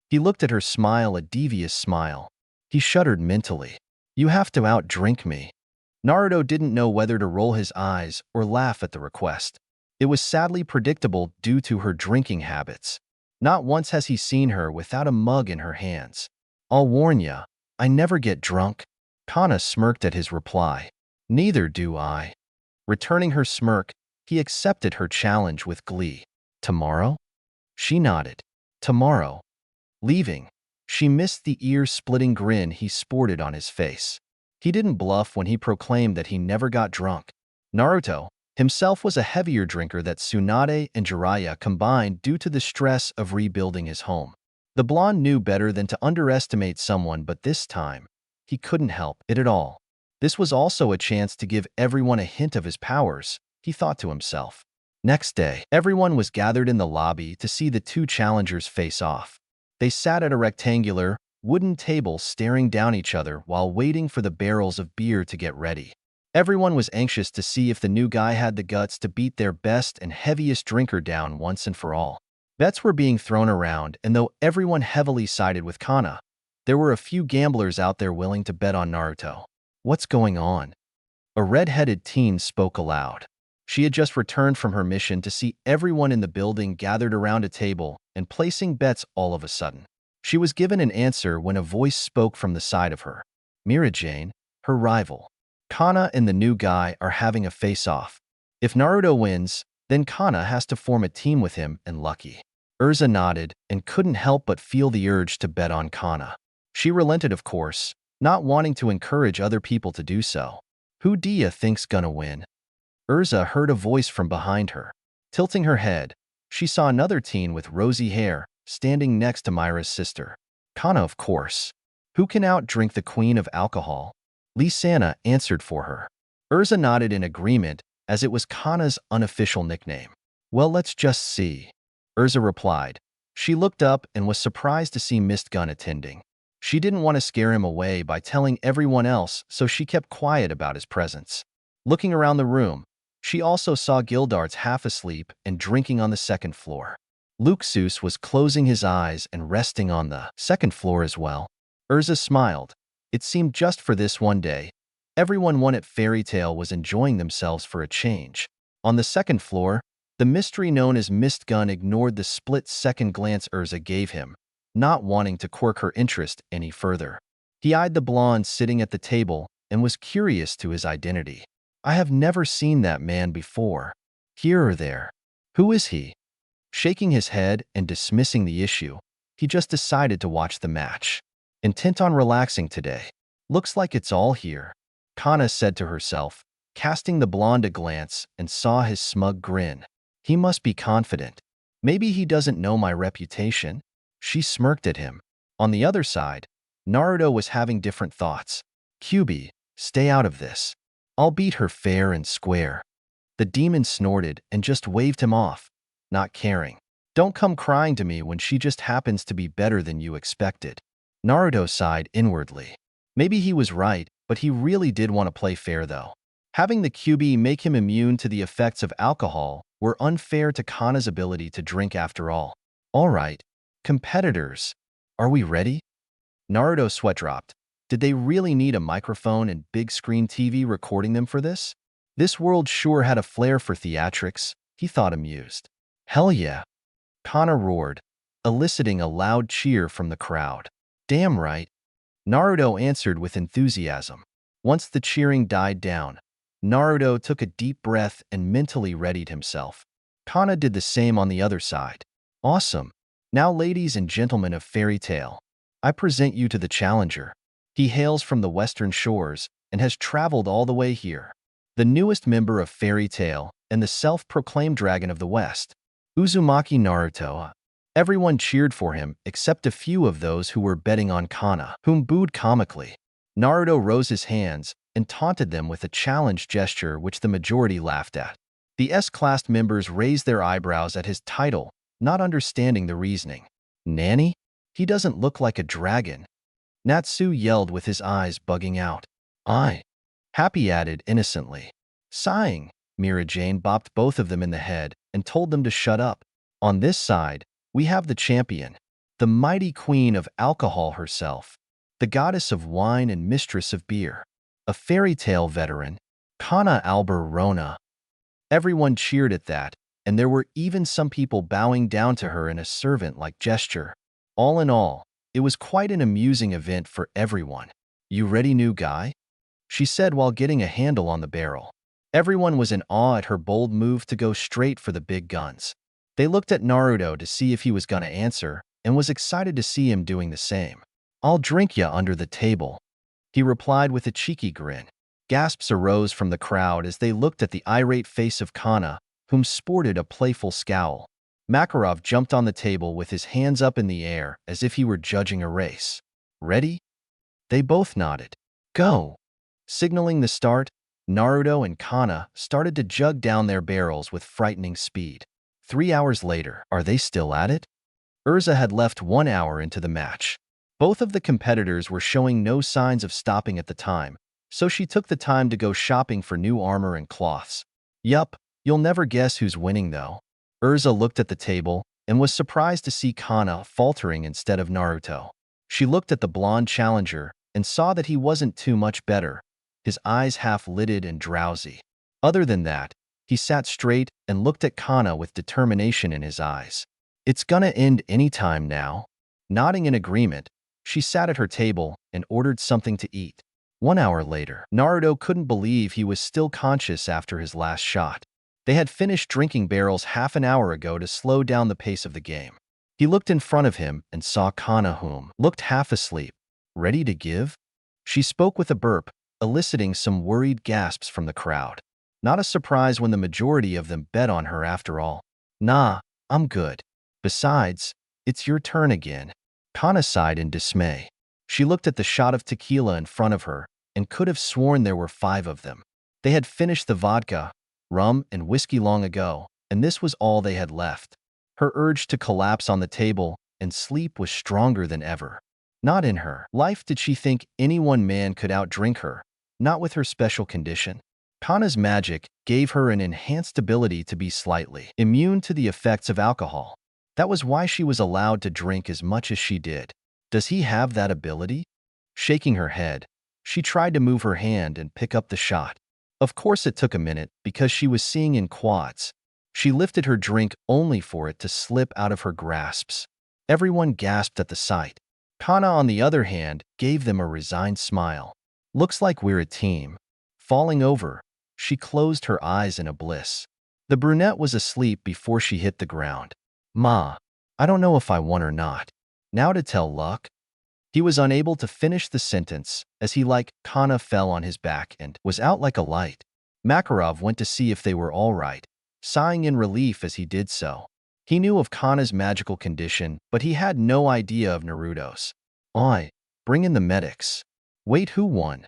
He looked at her smile, a devious smile. He shuddered mentally. You have to outdrink me. Naruto didn't know whether to roll his eyes or laugh at the request. It was sadly predictable due to her drinking habits. Not once has he seen her without a mug in her hands. I'll warn ya, I never get drunk. Kana smirked at his reply. Neither do I. Returning her smirk, he accepted her challenge with glee. Tomorrow? She nodded. Tomorrow. Leaving, she missed the ear-splitting grin he sported on his face. He didn't bluff when he proclaimed that he never got drunk. Naruto himself was a heavier drinker than Tsunade and Jiraiya combined due to the stress of rebuilding his home. The blonde knew better than to underestimate someone, but this time, he couldn't help it at all. This was also a chance to give everyone a hint of his powers, he thought to himself. Next day, everyone was gathered in the lobby to see the two challengers face off. They sat at a rectangular, wooden table staring down each other while waiting for the barrels of beer to get ready. Everyone was anxious to see if the new guy had the guts to beat their best and heaviest drinker down once and for all. Bets were being thrown around, and though everyone heavily sided with Kana, there were a few gamblers out there willing to bet on Naruto. What's going on? A red-headed teen spoke aloud. She had just returned from her mission to see everyone in the building gathered around a table and placing bets all of a sudden. She was given an answer when a voice spoke from the side of her. Mira-Jane, her rival. Kana and the new guy are having a face-off. If Naruto wins, then Kana has to form a team with him and Lucky. Urza nodded and couldn't help but feel the urge to bet on Kana. She relented, of course, not wanting to encourage other people to do so. Who do ya think's gonna win? Urza heard a voice from behind her. Tilting her head, she saw another teen with rosy hair standing next to Myra's sister. Kana, of course. Who can outdrink the queen of alcohol? Lisana answered for her. Urza nodded in agreement, as it was Kana's unofficial nickname. Well, let's just see. Urza replied. She looked up and was surprised to see Mistgun attending. She didn't want to scare him away by telling everyone else, so she kept quiet about his presence. Looking around the room, she also saw Gildarts half asleep and drinking on the second floor. Luxus was closing his eyes and resting on the second floor as well. Urza smiled. It seemed just for this one day, everyone at Fairy Tail was enjoying themselves for a change. On the second floor, the mystery known as Mistgun ignored the split-second glance Urza gave him, not wanting to quirk her interest any further. He eyed the blonde sitting at the table and was curious to his identity. I have never seen that man before. Here or there. Who is he? Shaking his head and dismissing the issue, he just decided to watch the match. Intent on relaxing today. Looks like it's all here, Kana said to herself, casting the blonde a glance and saw his smug grin. He must be confident. Maybe he doesn't know my reputation. She smirked at him. On the other side, Naruto was having different thoughts. Kyubi, stay out of this. I'll beat her fair and square. The demon snorted and just waved him off, not caring. Don't come crying to me when she just happens to be better than you expected. Naruto sighed inwardly. Maybe he was right, but he really did want to play fair though. Having the Kyubi make him immune to the effects of alcohol were unfair to Kana's ability to drink after all. All right, competitors, are we ready? Naruto's sweat dropped. Did they really need a microphone and big screen TV recording them for this? This world sure had a flair for theatrics, he thought, amused. Hell yeah, Kana roared, eliciting a loud cheer from the crowd. Damn right, Naruto answered with enthusiasm. Once the cheering died down, Naruto took a deep breath and mentally readied himself. Kana did the same on the other side. Awesome. Now, ladies and gentlemen of Fairy Tail, I present you to the challenger. He hails from the western shores and has traveled all the way here. The newest member of Fairy Tail and the self-proclaimed dragon of the West, Uzumaki Naruto. Everyone cheered for him except a few of those who were betting on Kana, whom booed comically. Naruto rose his hands and taunted them with a challenge gesture which the majority laughed at. The S-class members raised their eyebrows at his title, not understanding the reasoning. Nanny? He doesn't look like a dragon. Natsu yelled with his eyes bugging out. Happy added innocently. Sighing, Mira Jane bopped both of them in the head and told them to shut up. On this side, we have the champion, the mighty queen of alcohol herself, the goddess of wine and mistress of beer, a Fairy Tail veteran, Kana Alberona. Everyone cheered at that, and there were even some people bowing down to her in a servant-like gesture. All in all, it was quite an amusing event for everyone. You ready, new guy? She said while getting a handle on the barrel. Everyone was in awe at her bold move to go straight for the big guns. They looked at Naruto to see if he was gonna answer, and was excited to see him doing the same. I'll drink ya under the table, he replied with a cheeky grin. Gasps arose from the crowd as they looked at the irate face of Kana, whom sported a playful scowl. Makarov jumped on the table with his hands up in the air as if he were judging a race. Ready? They both nodded. Go! Signaling the start, Naruto and Kana started to jug down their barrels with frightening speed. 3 hours later, are they still at it? Urza had left 1 hour into the match. Both of the competitors were showing no signs of stopping at the time, so she took the time to go shopping for new armor and cloths. Yup, you'll never guess who's winning though. Urza looked at the table and was surprised to see Kana faltering instead of Naruto. She looked at the blonde challenger and saw that he wasn't too much better, his eyes half-lidded and drowsy. Other than that, he sat straight and looked at Kana with determination in his eyes. It's gonna end any time now. Nodding in agreement, she sat at her table and ordered something to eat. 1 hour later, Naruto couldn't believe he was still conscious after his last shot. They had finished drinking barrels half an hour ago to slow down the pace of the game. He looked in front of him and saw Kana, whom looked half asleep, Ready to give? She spoke with a burp, eliciting some worried gasps from the crowd. Not a surprise when the majority of them bet on her after all. Nah, I'm good. Besides, it's your turn again. Kana sighed in dismay. She looked at the shot of tequila in front of her and could have sworn there were 5 of them. They had finished the vodka, rum, and whiskey long ago, and this was all they had left. Her urge to collapse on the table and sleep was stronger than ever. Not in her life did she think any one man could outdrink her, not with her special condition. Kana's magic gave her an enhanced ability to be slightly immune to the effects of alcohol. That was why she was allowed to drink as much as she did. Does he have that ability? Shaking her head, she tried to move her hand and pick up the shot. Of course it took a minute because she was seeing in quads. She lifted her drink only for it to slip out of her grasps. Everyone gasped at the sight. Kana, on the other hand, gave them a resigned smile. Looks like we're a team. Falling over, she closed her eyes in a bliss. The brunette was asleep before she hit the ground. Ma, I don't know if I won or not. Now to tell Luck. He was unable to finish the sentence as he, like Kana, fell on his back and was out like a light. Makarov went to see if they were all right, sighing in relief as he did so. He knew of Kana's magical condition, but he had no idea of Naruto's. Oi, bring in the medics. Wait, who won?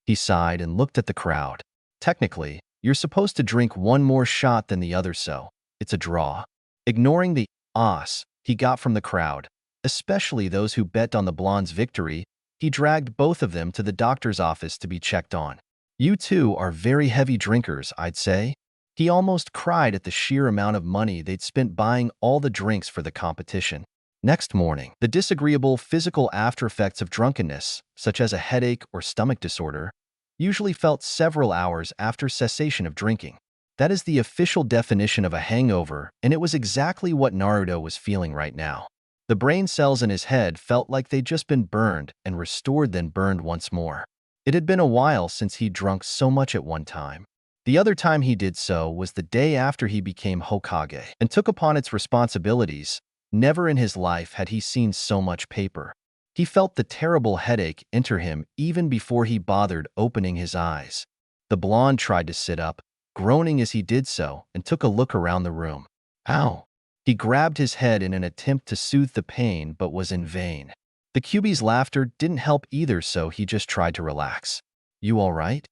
He sighed and looked at the crowd. Technically, you're supposed to drink one more shot than the other, so it's a draw. Ignoring the ahs he got from the crowd, especially those who bet on the blonde's victory, he dragged both of them to the doctor's office to be checked on. You two are very heavy drinkers, I'd say. He almost cried at the sheer amount of money they'd spent buying all the drinks for the competition. Next morning, the disagreeable physical after-effects of drunkenness, such as a headache or stomach disorder, usually felt several hours after cessation of drinking. That is the official definition of a hangover, and it was exactly what Naruto was feeling right now. The brain cells in his head felt like they'd just been burned and restored, then burned once more. It had been a while since he'd drunk so much at one time. The other time he did so was the day after he became Hokage and took upon its responsibilities. Never in his life had he seen so much paper. He felt the terrible headache enter him even before he bothered opening his eyes. The blonde tried to sit up, groaning as he did so, and took a look around the room. Ow! He grabbed his head in an attempt to soothe the pain, but was in vain. The Kyuubi's laughter didn't help either, so he just tried to relax. You all right?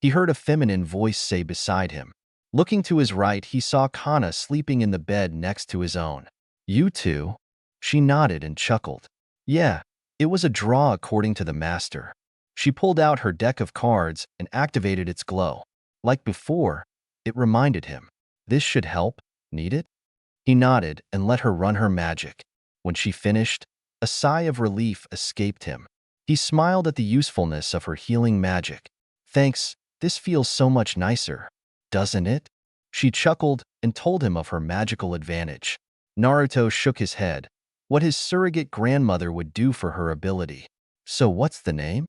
He heard a feminine voice say beside him. Looking to his right, he saw Kana sleeping in the bed next to his own. You two? She nodded and chuckled. Yeah, it was a draw according to the master. She pulled out her deck of cards and activated its glow. Like before, it reminded him. This should help. Need it? He nodded and let her run her magic. When she finished, a sigh of relief escaped him. He smiled at the usefulness of her healing magic. Thanks, this feels so much nicer. Doesn't it? She chuckled and told him of her magical advantage. Naruto shook his head. What his surrogate grandmother would do for her ability. So what's the name?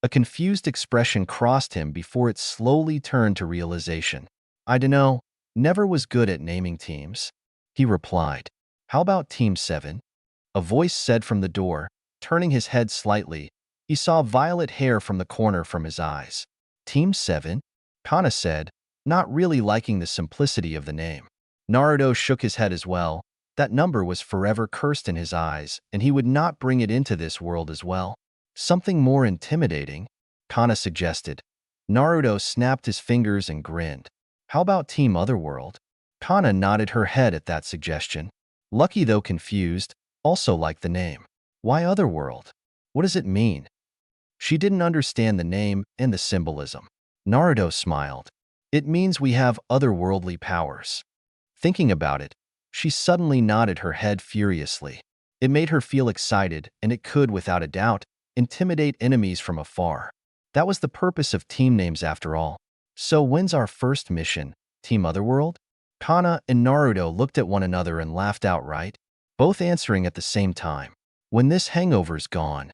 A confused expression crossed him before it slowly turned to realization. I dunno, never was good at naming teams. He replied. How about Team 7? A voice said from the door. Turning his head slightly, he saw violet hair from the corner from his eyes. Team 7? Kana said, not really liking the simplicity of the name. Naruto shook his head as well. That number was forever cursed in his eyes, and he would not bring it into this world as well. Something more intimidating, Kana suggested. Naruto snapped his fingers and grinned. How about Team Otherworld? Kana nodded her head at that suggestion. Lucky, though confused, also liked the name. Why Otherworld? What does it mean? She didn't understand the name and the symbolism. Naruto smiled. It means we have otherworldly powers. Thinking about it, she suddenly nodded her head furiously. It made her feel excited, and it could, without a doubt, intimidate enemies from afar. That was the purpose of team names after all. So when's our first mission, Team Otherworld? Kana and Naruto looked at one another and laughed outright, both answering at the same time. When this hangover's gone.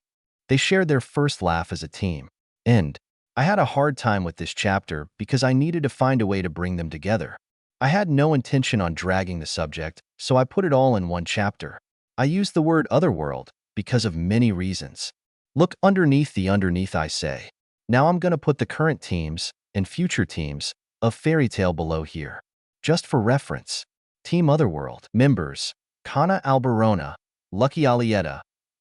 They shared their first laugh as a team. End. I had a hard time with this chapter because I needed to find a way to bring them together. I had no intention on dragging the subject, so I put it all in one chapter. I used the word Otherworld because of many reasons. Look underneath I say. Now I'm gonna put the current teams and future teams of Fairy Tail below here. Just for reference. Team Otherworld members: Kana Alberona, Lucky Alietta,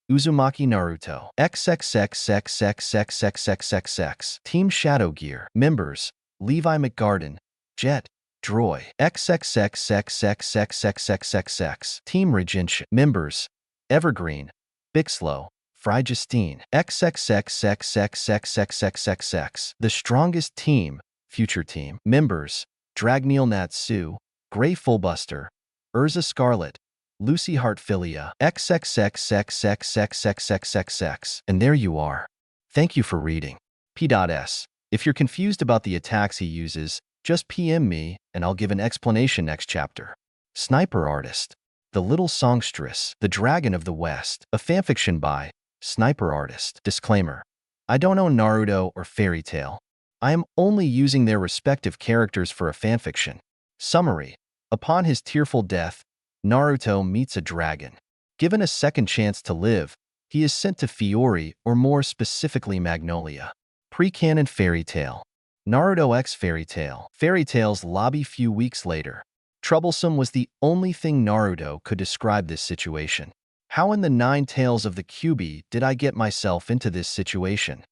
Uzumaki Naruto. XXXXXXXXXX. Team Shadow Gear members: Levi McGarden, Jet, Droy. XXXXXXXXXX. Team Regention members: Evergreen, Bixlow, Frygistine. XXXXXXXXXX. The Strongest Team, Future Team members: Dragneel Natsu, Grey Fullbuster, Urza Scarlet, Lucy Heartfilia. XXXXXXXXXX. And there you are. Thank you for reading. P.S. If you're confused about the attacks he uses, just PM me and I'll give an explanation next chapter. Sniper Artist. The Little Songstress, The Dragon of the West. A fanfiction by Sniper Artist. Disclaimer: I don't own Naruto or Fairy Tail. I am only using their respective characters for a fanfiction. Summary: upon his tearful death, Naruto meets a dragon. Given a second chance to live, he is sent to Fiori, or more specifically Magnolia. Pre-canon Fairy Tail. Naruto x Fairy Tail. Fairy Tail's lobby few weeks later. Troublesome was the only thing Naruto could describe this situation. How in the 9 tails of the Kyuubi did I get myself into this situation?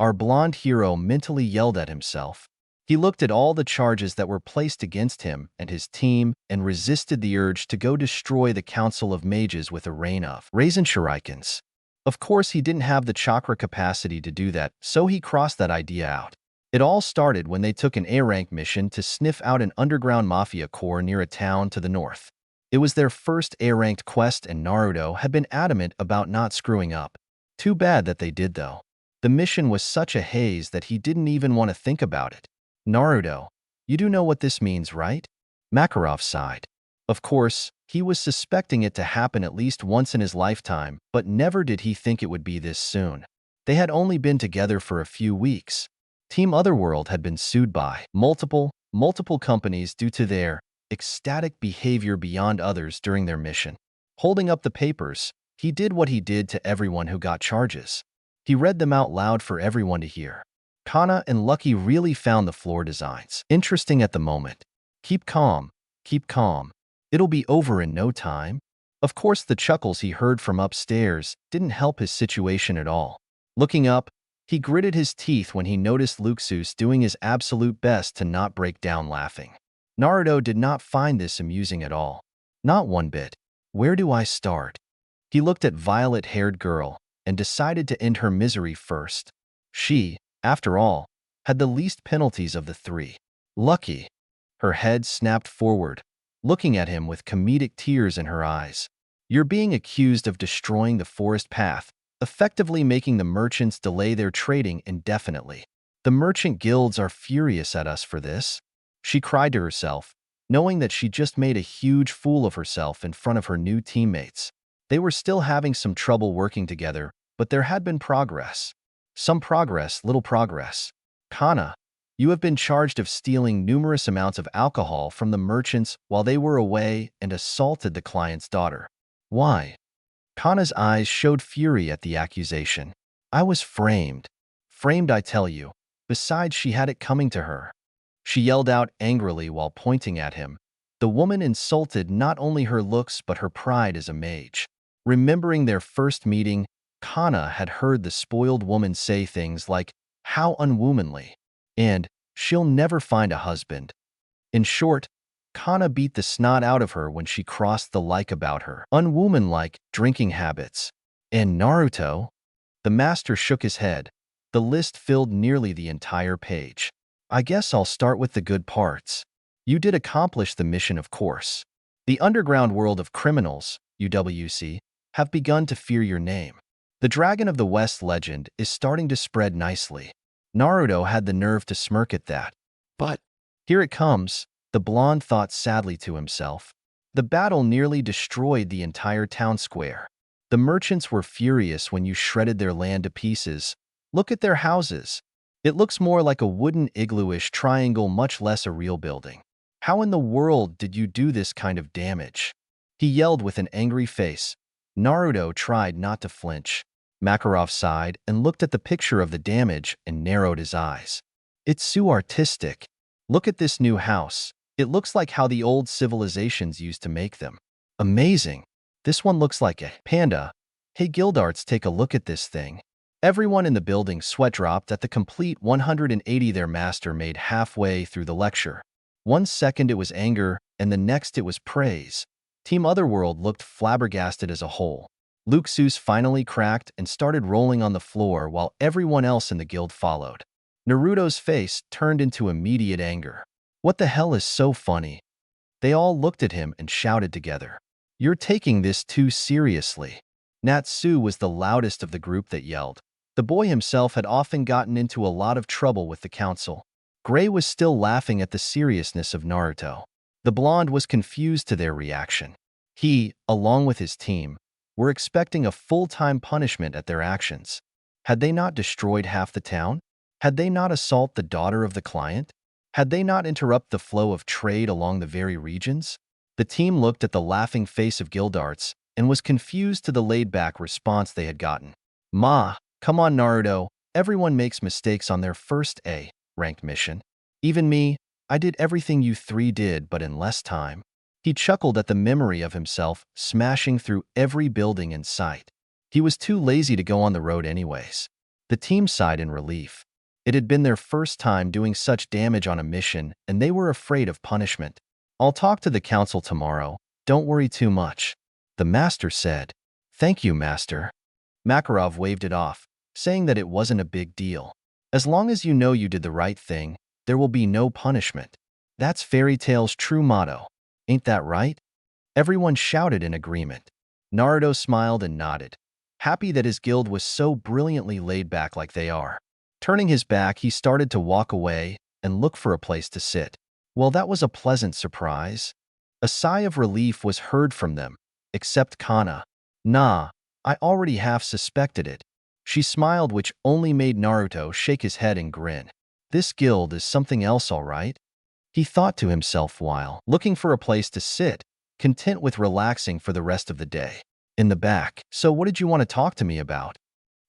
Our blonde hero mentally yelled at himself. He looked at all the charges that were placed against him and his team and resisted the urge to go destroy the Council of Mages with a rain of Raisin Shurikens. Of course, he didn't have the chakra capacity to do that, so he crossed that idea out. It all started when they took an A-rank mission to sniff out an underground mafia core near a town to the north. It was their first A-ranked quest and Naruto had been adamant about not screwing up. Too bad that they did though. The mission was such a haze that he didn't even want to think about it. Naruto, you do know what this means, right? Makarov sighed. Of course, he was suspecting it to happen at least once in his lifetime, but never did he think it would be this soon. They had only been together for a few weeks. Team Otherworld had been sued by multiple companies due to their ecstatic behavior beyond others during their mission. Holding up the papers, he did what he did to everyone who got charges. He read them out loud for everyone to hear. Kana and Lucky really found the floor designs interesting at the moment. Keep calm, keep calm. It'll be over in no time. Of course, the chuckles he heard from upstairs didn't help his situation at all. Looking up, he gritted his teeth when he noticed Luxus doing his absolute best to not break down laughing. Naruto did not find this amusing at all. Not one bit. Where do I start? He looked at violet-haired girl and decided to end her misery first. She, after all, had the least penalties of the 3. Lucky. Her head snapped forward, looking at him with comedic tears in her eyes. You're being accused of destroying the forest path, effectively making the merchants delay their trading indefinitely. The merchant guilds are furious at us for this. She cried to herself, knowing that she just made a huge fool of herself in front of her new teammates. They were still having some trouble working together, but there had been progress. Some progress, little progress. Kana, you have been charged of stealing numerous amounts of alcohol from the merchants while they were away and assaulted the client's daughter. Why? Kana's eyes showed fury at the accusation. I was framed. Framed, I tell you. Besides, she had it coming to her. She yelled out angrily while pointing at him. The woman insulted not only her looks but her pride as a mage. Remembering their first meeting, Kana had heard the spoiled woman say things like, "How unwomanly," and "She'll never find a husband." In short, Kana beat the snot out of her when she crossed the like about her unwomanlike drinking habits. And Naruto? The master shook his head. The list filled nearly the entire page. I guess I'll start with the good parts. You did accomplish the mission, of course. The underground world of criminals, UWC, have begun to fear your name. The Dragon of the West legend is starting to spread nicely. Naruto had the nerve to smirk at that. But here it comes, the blonde thought sadly to himself. The battle nearly destroyed the entire town square. The merchants were furious when you shredded their land to pieces. Look at their houses. It looks more like a wooden igloo-ish triangle, much less a real building. How in the world did you do this kind of damage? He yelled with an angry face. Naruto tried not to flinch. Makarov sighed and looked at the picture of the damage and narrowed his eyes. It's so artistic. Look at this new house. It looks like how the old civilizations used to make them. Amazing. This one looks like a panda. Hey Gildarts, take a look at this thing. Everyone in the building sweat dropped at the complete 180 their master made halfway through the lecture. 1 second it was anger, and the next it was praise. Team Otherworld looked flabbergasted as a whole. Luxus finally cracked and started rolling on the floor while everyone else in the guild followed. Naruto's face turned into immediate anger. What the hell is so funny? They all looked at him and shouted together. You're taking this too seriously. Natsu was the loudest of the group that yelled. The boy himself had often gotten into a lot of trouble with the council. Gray was still laughing at the seriousness of Naruto. The blonde was confused to their reaction. He, along with his team, were expecting a full-time punishment at their actions. Had they not destroyed half the town? Had they not assaulted the daughter of the client? Had they not interrupted the flow of trade along the very regions? The team looked at the laughing face of Gildarts and was confused to the laid-back response they had gotten. Come on Naruto, everyone makes mistakes on their first A-ranked mission. Even me, I did everything you three did but in less time. He chuckled at the memory of himself smashing through every building in sight. He was too lazy to go on the road anyways. The team sighed in relief. It had been their first time doing such damage on a mission and they were afraid of punishment. I'll talk to the council tomorrow, don't worry too much. The master said. Thank you, master. Makarov waved it off, saying that it wasn't a big deal. As long as you know you did the right thing, there will be no punishment. That's Fairy Tail's true motto. Ain't that right? Everyone shouted in agreement. Naruto smiled and nodded, happy that his guild was so brilliantly laid back like they are. Turning his back, he started to walk away and look for a place to sit. Well, that was a pleasant surprise. A sigh of relief was heard from them, except Kana. Nah, I already half suspected it. She smiled, which only made Naruto shake his head and grin. This guild is something else, all right? He thought to himself while looking for a place to sit, content with relaxing for the rest of the day. In the back, so what did you want to talk to me about?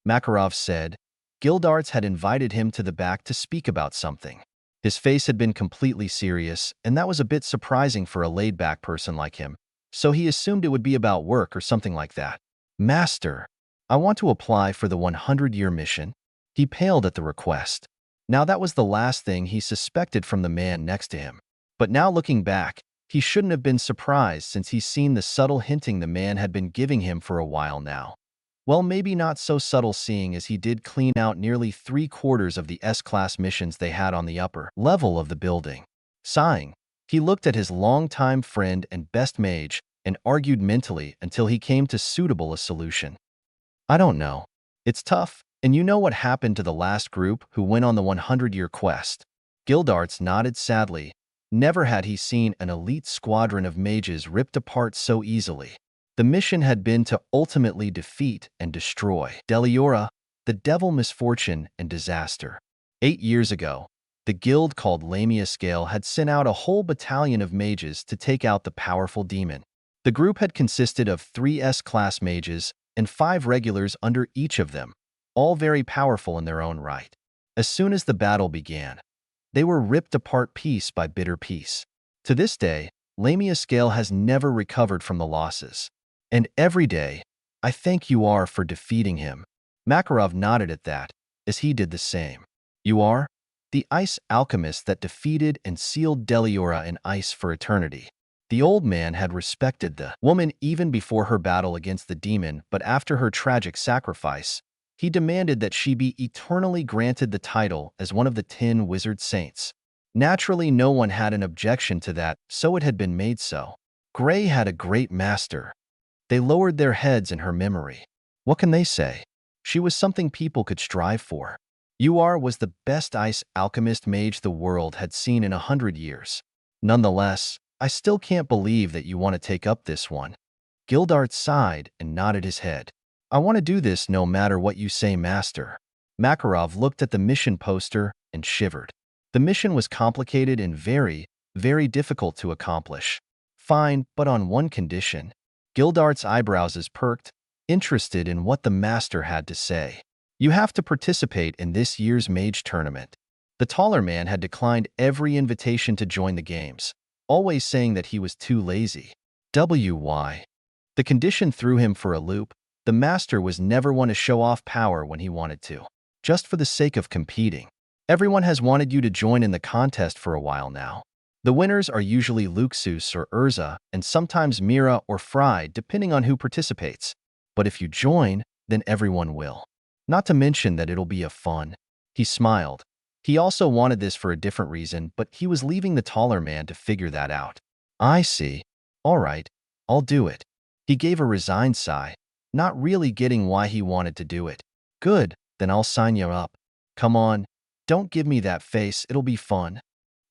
Makarov said. Gildarts had invited him to the back to speak about something. His face had been completely serious, and that was a bit surprising for a laid-back person like him, so he assumed it would be about work or something like that. Master, I want to apply for the 100-year mission. He paled at the request. Now that was the last thing he suspected from the man next to him. But now looking back, he shouldn't have been surprised since he's seen the subtle hinting the man had been giving him for a while now. Well, maybe not so subtle seeing as he did clean out nearly 3/4 of the S-class missions they had on the upper level of the building. Sighing, he looked at his longtime friend and best mage and argued mentally until he came to suitable a solution. I don't know. It's tough, and you know what happened to the last group who went on the 100-year quest. Gildarts nodded sadly. Never had he seen an elite squadron of mages ripped apart so easily. The mission had been to ultimately defeat and destroy Deliora, the devil misfortune and disaster. 8 years ago, the guild called Lamia Scale had sent out a whole battalion of mages to take out the powerful demon. The group had consisted of 3 S-class mages and 5 regulars under each of them, all very powerful in their own right. As soon as the battle began, they were ripped apart piece by bitter piece. To this day, Lamia Scale has never recovered from the losses. And every day, I thank you are for defeating him. Makarov nodded at that, as he did the same. You are? The ice alchemist that defeated and sealed Deliora in ice for eternity. The old man had respected the woman even before her battle against the demon, but after her tragic sacrifice, he demanded that she be eternally granted the title as one of the 10 wizard saints. Naturally, no one had an objection to that, so it had been made so. Gray had a great master. They lowered their heads in her memory. What can they say? She was something people could strive for. UR was the best ice alchemist mage the world had seen in 100 years. Nonetheless, I still can't believe that you want to take up this one. Gildarts sighed and nodded his head. I want to do this no matter what you say, master. Makarov looked at the mission poster and shivered. The mission was complicated and very, very difficult to accomplish. Fine, but on one condition. Gildarts' eyebrows perked. interested in what the master had to say. You have to participate in this year's mage tournament. The taller man had declined every invitation to join the games, always saying that he was too lazy. Why? The condition threw him for a loop. The master was never one to show off power when he wanted to, just for the sake of competing. Everyone has wanted you to join in the contest for a while now. The winners are usually Luxus or Urza, and sometimes Mira or Fry, depending on who participates. But if you join, then everyone will. Not to mention that it'll be a fun. He smiled. He also wanted this for a different reason, but he was leaving the taller man to figure that out. I see. All right, I'll do it. He gave a resigned sigh, not really getting why he wanted to do it. Good, then I'll sign you up. Come on, don't give me that face, it'll be fun.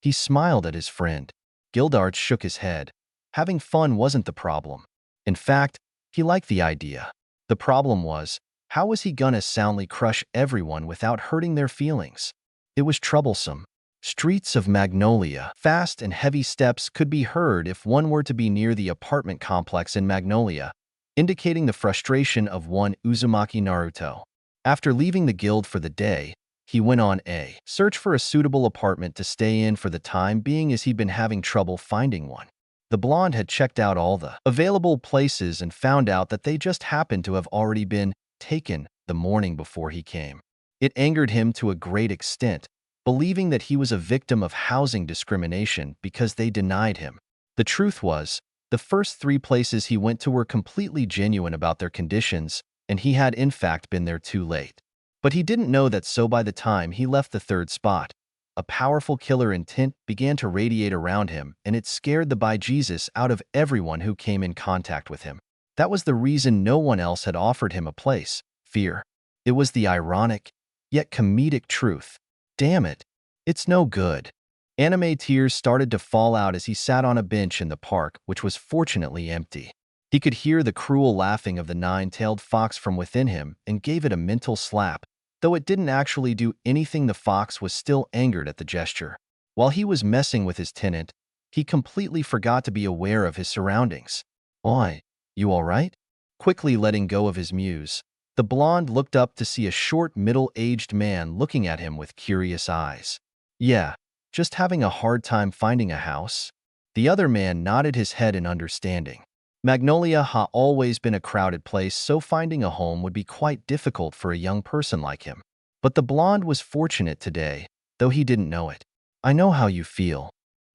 He smiled at his friend. Gildart shook his head. Having fun wasn't the problem. In fact, he liked the idea. The problem was, how was he gonna soundly crush everyone without hurting their feelings? It was troublesome. Streets of Magnolia. Fast and heavy steps could be heard if one were to be near the apartment complex in Magnolia, indicating the frustration of one Uzumaki Naruto. After leaving the guild for the day, he went on a search for a suitable apartment to stay in for the time being, as he'd been having trouble finding one. The blonde had checked out all the available places and found out that they just happened to have already been taken the morning before he came. It angered him to a great extent, believing that he was a victim of housing discrimination because they denied him. The truth was, the first 3 places he went to were completely genuine about their conditions, and he had in fact been there too late. But he didn't know that, so by the time he left the 3rd spot, a powerful killer intent began to radiate around him, and it scared the bejesus out of everyone who came in contact with him. That was the reason no one else had offered him a place: fear. It was the ironic, yet comedic truth. Damn it, it's no good. Anime tears started to fall out as he sat on a bench in the park, which was fortunately empty. He could hear the cruel laughing of the 9-tailed fox from within him and gave it a mental slap. Though it didn't actually do anything, the fox was still angered at the gesture. While he was messing with his tenant, he completely forgot to be aware of his surroundings. Oi, you all right? Quickly letting go of his muse, the blonde looked up to see a short, middle-aged man looking at him with curious eyes. Yeah, just having a hard time finding a house? The other man nodded his head in understanding. Magnolia ha always been a crowded place, so finding a home would be quite difficult for a young person like him. But the blonde was fortunate today, though he didn't know it. I know how you feel.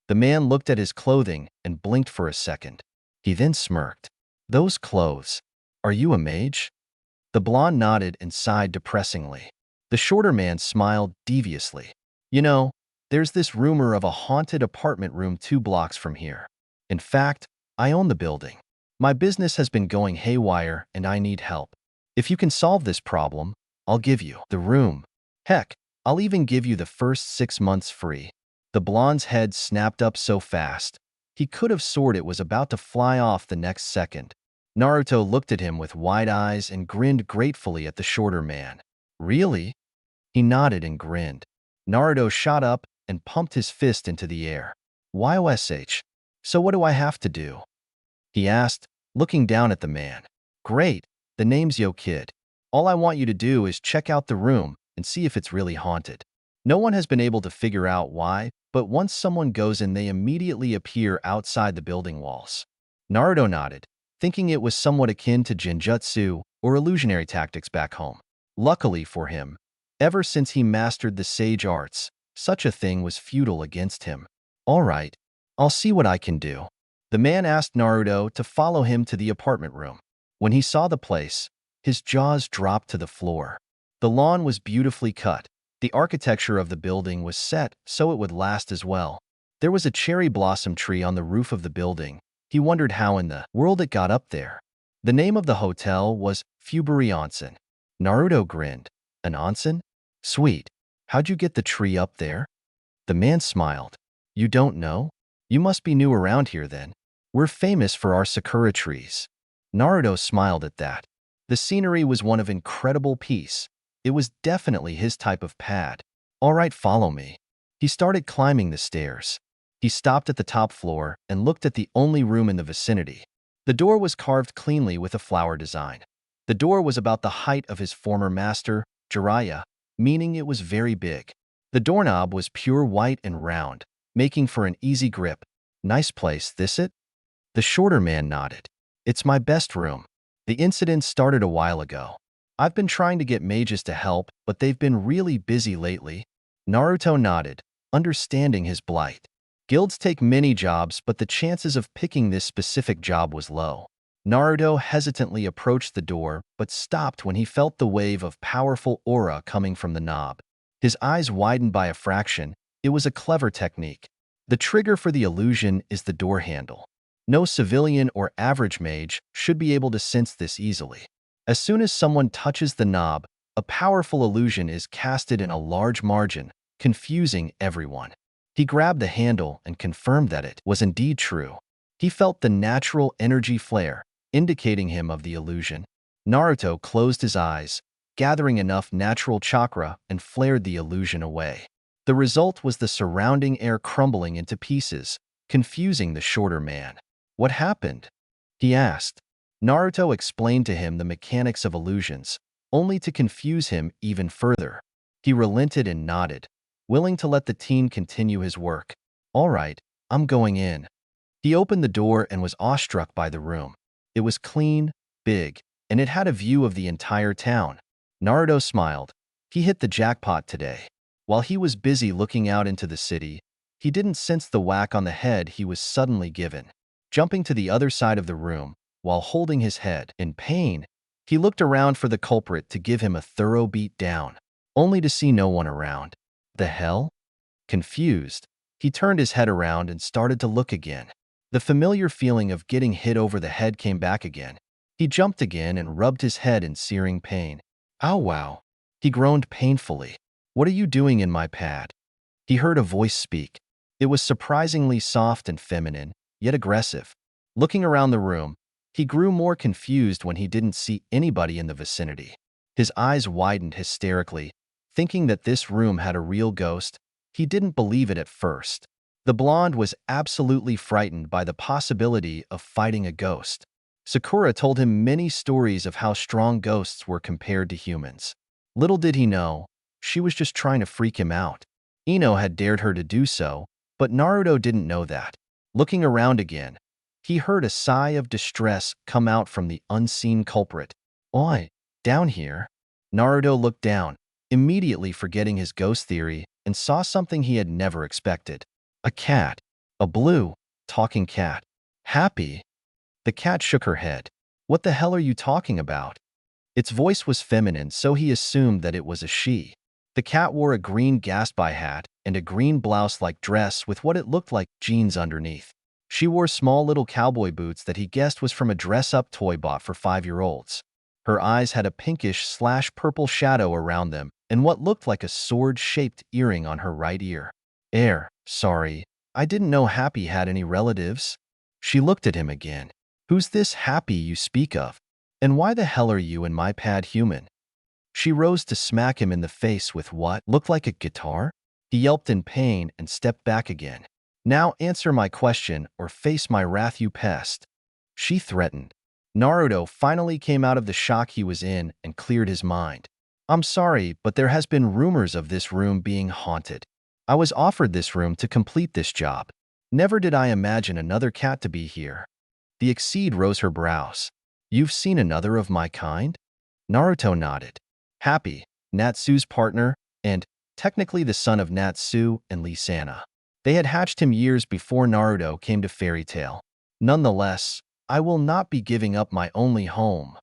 The man looked at his clothing and blinked for a second. He then smirked. Those clothes. Are you a mage? The blonde nodded and sighed depressingly. The shorter man smiled deviously. You know, there's this rumor of a haunted apartment room 2 blocks from here. In fact, I own the building. My business has been going haywire and I need help. If you can solve this problem, I'll give you the room. Heck, I'll even give you the first 6 months free. The blonde's head snapped up so fast, he could have sworn it was about to fly off the next second. Naruto looked at him with wide eyes and grinned gratefully at the shorter man. Really? He nodded and grinned. Naruto shot up and pumped his fist into the air. YOSH. So what do I have to do? He asked, looking down at the man. Great, the name's Yo Kid. All I want you to do is check out the room and see if it's really haunted. No one has been able to figure out why, but once someone goes in, they immediately appear outside the building walls. Naruto nodded, thinking it was somewhat akin to Genjutsu or illusionary tactics back home. Luckily for him, ever since he mastered the sage arts, such a thing was futile against him. All right, I'll see what I can do. The man asked Naruto to follow him to the apartment room. When he saw the place, his jaws dropped to the floor. The lawn was beautifully cut. The architecture of the building was set so it would last as well. There was a cherry blossom tree on the roof of the building. He wondered how in the world it got up there. The name of the hotel was Fuburi Onsen. Naruto grinned. An onsen? Sweet. How'd you get the tree up there? The man smiled. You don't know? You must be new around here then. We're famous for our sakura trees. Naruto smiled at that. The scenery was one of incredible peace. It was definitely his type of pad. All right, follow me. He started climbing the stairs. He stopped at the top floor and looked at the only room in the vicinity. The door was carved cleanly with a flower design. The door was about the height of his former master, Jiraiya, meaning it was very big. The doorknob was pure white and round, making for an easy grip. Nice place, this it? The shorter man nodded. It's my best room. The incident started a while ago. I've been trying to get mages to help, but they've been really busy lately. Naruto nodded, understanding his plight. Guilds take many jobs, but the chances of picking this specific job was low. Naruto hesitantly approached the door, but stopped when he felt the wave of powerful aura coming from the knob. His eyes widened by a fraction. It was a clever technique. The trigger for the illusion is the door handle. No civilian or average mage should be able to sense this easily. As soon as someone touches the knob, a powerful illusion is casted in a large margin, confusing everyone. He grabbed the handle and confirmed that it was indeed true. He felt the natural energy flare, indicating him of the illusion. Naruto closed his eyes, gathering enough natural chakra, and flared the illusion away. The result was the surrounding air crumbling into pieces, confusing the shorter man. What happened? He asked. Naruto explained to him the mechanics of illusions, only to confuse him even further. He relented and nodded, willing to let the teen continue his work. All right, I'm going in. He opened the door and was awestruck by the room. It was clean, big, and it had a view of the entire town. Naruto smiled. He hit the jackpot today. While he was busy looking out into the city, he didn't sense the whack on the head he was suddenly given. Jumping to the other side of the room, while holding his head in pain, he looked around for the culprit to give him a thorough beat down, only to see no one around. The hell? Confused, he turned his head around and started to look again. The familiar feeling of getting hit over the head came back again. He jumped again and rubbed his head in searing pain. Ow wow. He groaned painfully. What are you doing in my pad? He heard a voice speak. It was surprisingly soft and feminine, yet aggressive. Looking around the room, he grew more confused when he didn't see anybody in the vicinity. His eyes widened hysterically, thinking that this room had a real ghost. He didn't believe it at first. The blonde was absolutely frightened by the possibility of fighting a ghost. Sakura told him many stories of how strong ghosts were compared to humans. Little did he know, she was just trying to freak him out. Ino had dared her to do so, but Naruto didn't know that. Looking around again, he heard a sigh of distress come out from the unseen culprit. Oi, down here. Naruto looked down, immediately forgetting his ghost theory, and saw something he had never expected. A cat. A blue, talking cat. Happy. The cat shook her head. What the hell are you talking about? Its voice was feminine, so he assumed that it was a she. The cat wore a green Gatsby hat and a green blouse-like dress with what it looked like jeans underneath. She wore small little cowboy boots that he guessed was from a dress-up toy bought for 5-year-olds. Her eyes had a pinkish/purple shadow around them and what looked like a sword-shaped earring on her right ear. Sorry, I didn't know Happy had any relatives. She looked at him again. Who's this Happy you speak of? And why the hell are you in my pad, human? She rose to smack him in the face with what looked like a guitar. He yelped in pain and stepped back again. Now answer my question or face my wrath, you pest. She threatened. Naruto finally came out of the shock he was in and cleared his mind. I'm sorry, but there has been rumors of this room being haunted. I was offered this room to complete this job. Never did I imagine another cat to be here. The Exceed rose her brows. You've seen another of my kind? Naruto nodded. Happy, Natsu's partner, and technically the son of Natsu and Lisana. They had hatched him years before Naruto came to Fairy Tail. Nonetheless, I will not be giving up my only home.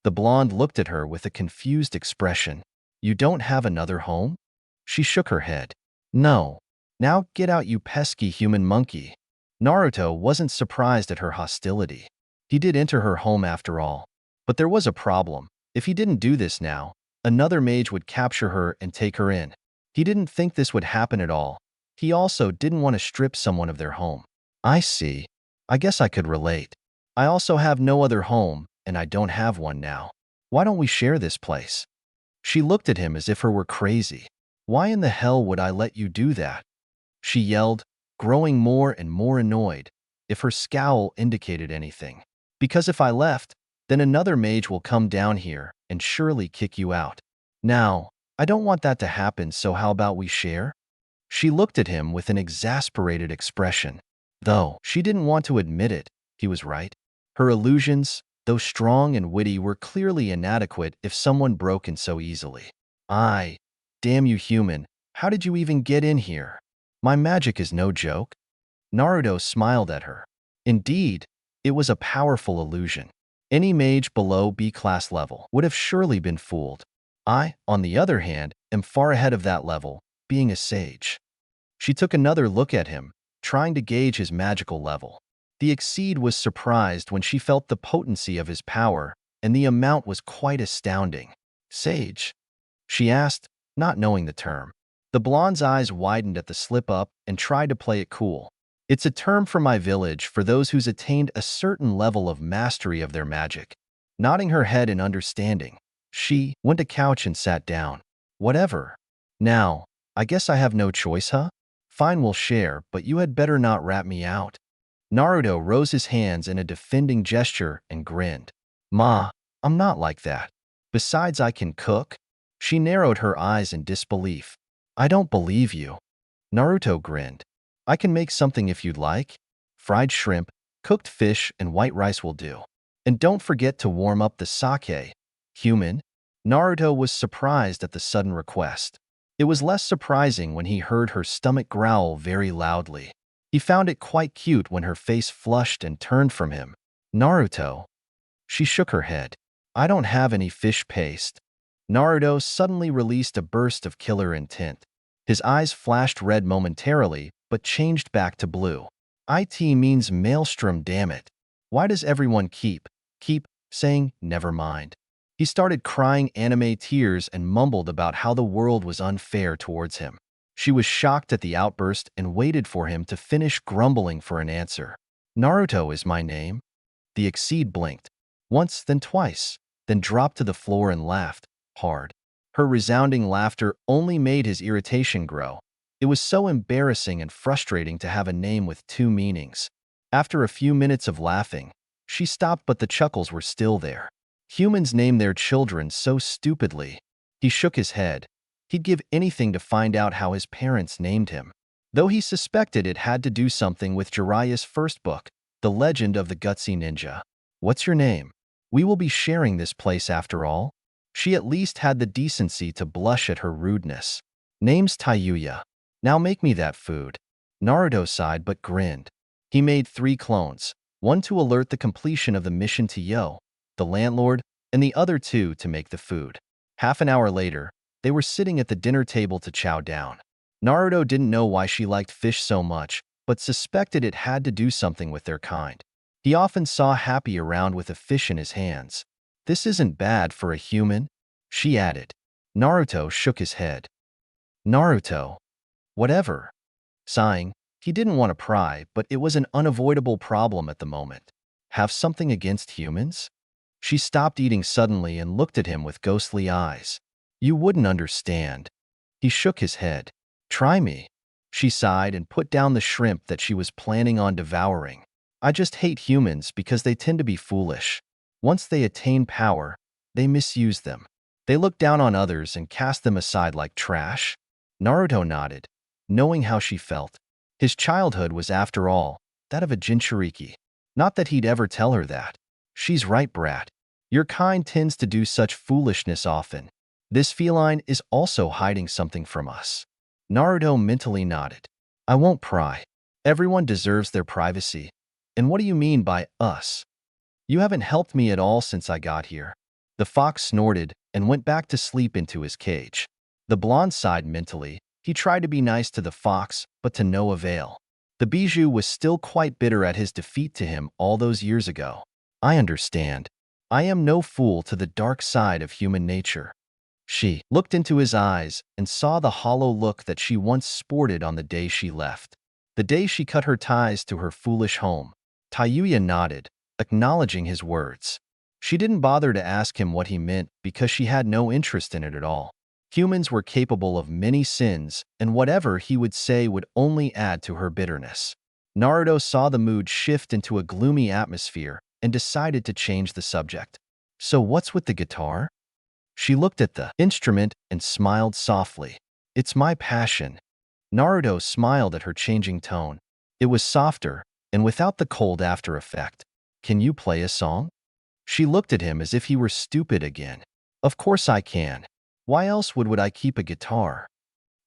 The blonde looked at her with a confused expression. You don't have another home? She shook her head. No. Now get out, you pesky human monkey. Naruto wasn't surprised at her hostility. He did enter her home after all. But there was a problem. If he didn't do this now, another mage would capture her and take her in. He didn't think this would happen at all. He also didn't want to strip someone of their home. I see. I guess I could relate. I also have no other home, and I don't have one now. Why don't we share this place? She looked at him as if her were crazy. Why in the hell would I let you do that? She yelled, growing more and more annoyed, if her scowl indicated anything. Because if I left, then another mage will come down here and surely kick you out. Now, I don't want that to happen, so how about we share? She looked at him with an exasperated expression. Though she didn't want to admit it, he was right. Her illusions, though strong and witty, were clearly inadequate if someone broke in so easily. Damn you, human, how did you even get in here? My magic is no joke. Naruto smiled at her. Indeed, it was a powerful illusion. Any mage below B-class level would have surely been fooled. I, on the other hand, am far ahead of that level, being a sage. She took another look at him, trying to gauge his magical level. The Exceed was surprised when she felt the potency of his power, and the amount was quite astounding. Sage? She asked, not knowing the term. The blonde's eyes widened at the slip-up and tried to play it cool. It's a term from my village for those who's attained a certain level of mastery of their magic. Nodding her head in understanding, she went to couch and sat down. Whatever. Now, I guess I have no choice, huh? Fine, we'll share, but you had better not rat me out. Naruto rose his hands in a defending gesture and grinned. Ma, I'm not like that. Besides, I can cook. She narrowed her eyes in disbelief. I don't believe you. Naruto grinned. I can make something if you'd like. Fried shrimp, cooked fish, and white rice will do. And don't forget to warm up the sake. Human? Naruto was surprised at the sudden request. It was less surprising when he heard her stomach growl very loudly. He found it quite cute when her face flushed and turned from him. Naruto. She shook her head. I don't have any fish paste. Naruto suddenly released a burst of killer intent. His eyes flashed red momentarily, but changed back to blue. It means maelstrom, damn it. Why does everyone keep saying, never mind? He started crying anime tears and mumbled about how the world was unfair towards him. She was shocked at the outburst and waited for him to finish grumbling for an answer. Naruto is my name. The Exceed blinked. Once, then twice, then dropped to the floor and laughed hard. Her resounding laughter only made his irritation grow. It was so embarrassing and frustrating to have a name with two meanings. After a few minutes of laughing, she stopped, but the chuckles were still there. Humans name their children so stupidly. He shook his head. He'd give anything to find out how his parents named him. Though he suspected it had to do something with Jiraiya's first book, The Legend of the Gutsy Ninja. What's your name? We will be sharing this place after all. She at least had the decency to blush at her rudeness. Name's Touya. Now make me that food. Naruto sighed but grinned. He made 3 clones, one to alert the completion of the mission to Yo, the landlord, and the other 2 to make the food. Half an hour later, they were sitting at the dinner table to chow down. Naruto didn't know why she liked fish so much, but suspected it had to do something with their kind. He often saw Happy around with a fish in his hands. This isn't bad for a human, she added. Naruto shook his head. Naruto. Whatever. Sighing, he didn't want to pry, but it was an unavoidable problem at the moment. Have something against humans? She stopped eating suddenly and looked at him with ghostly eyes. You wouldn't understand. He shook his head. Try me. She sighed and put down the shrimp that she was planning on devouring. I just hate humans because they tend to be foolish. Once they attain power, they misuse them. They look down on others and cast them aside like trash. Naruto nodded, knowing how she felt. His childhood was, after all, that of a Jinchuriki. Not that he'd ever tell her that. She's right, brat. Your kind tends to do such foolishness often. This feline is also hiding something from us. Naruto mentally nodded. I won't pry. Everyone deserves their privacy. And what do you mean by us? You haven't helped me at all since I got here. The fox snorted and went back to sleep into his cage. The blonde sighed mentally. He tried to be nice to the fox, but to no avail. The bijou was still quite bitter at his defeat to him all those years ago. I understand. I am no fool to the dark side of human nature. She looked into his eyes and saw the hollow look that she once sported on the day she left. The day she cut her ties to her foolish home. Touya nodded, acknowledging his words. She didn't bother to ask him what he meant because she had no interest in it at all. Humans were capable of many sins, and whatever he would say would only add to her bitterness. Naruto saw the mood shift into a gloomy atmosphere and decided to change the subject. So what's with the guitar? She looked at the instrument and smiled softly. It's my passion. Naruto smiled at her changing tone. It was softer and without the cold after effect. Can you play a song? She looked at him as if he were stupid again. Of course I can. Why else would I keep a guitar?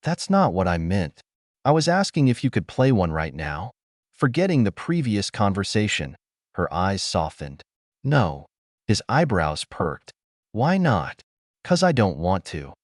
That's not what I meant. I was asking if you could play one right now. Forgetting the previous conversation, her eyes softened. No. His eyebrows perked. Why not? 'Cause I don't want to.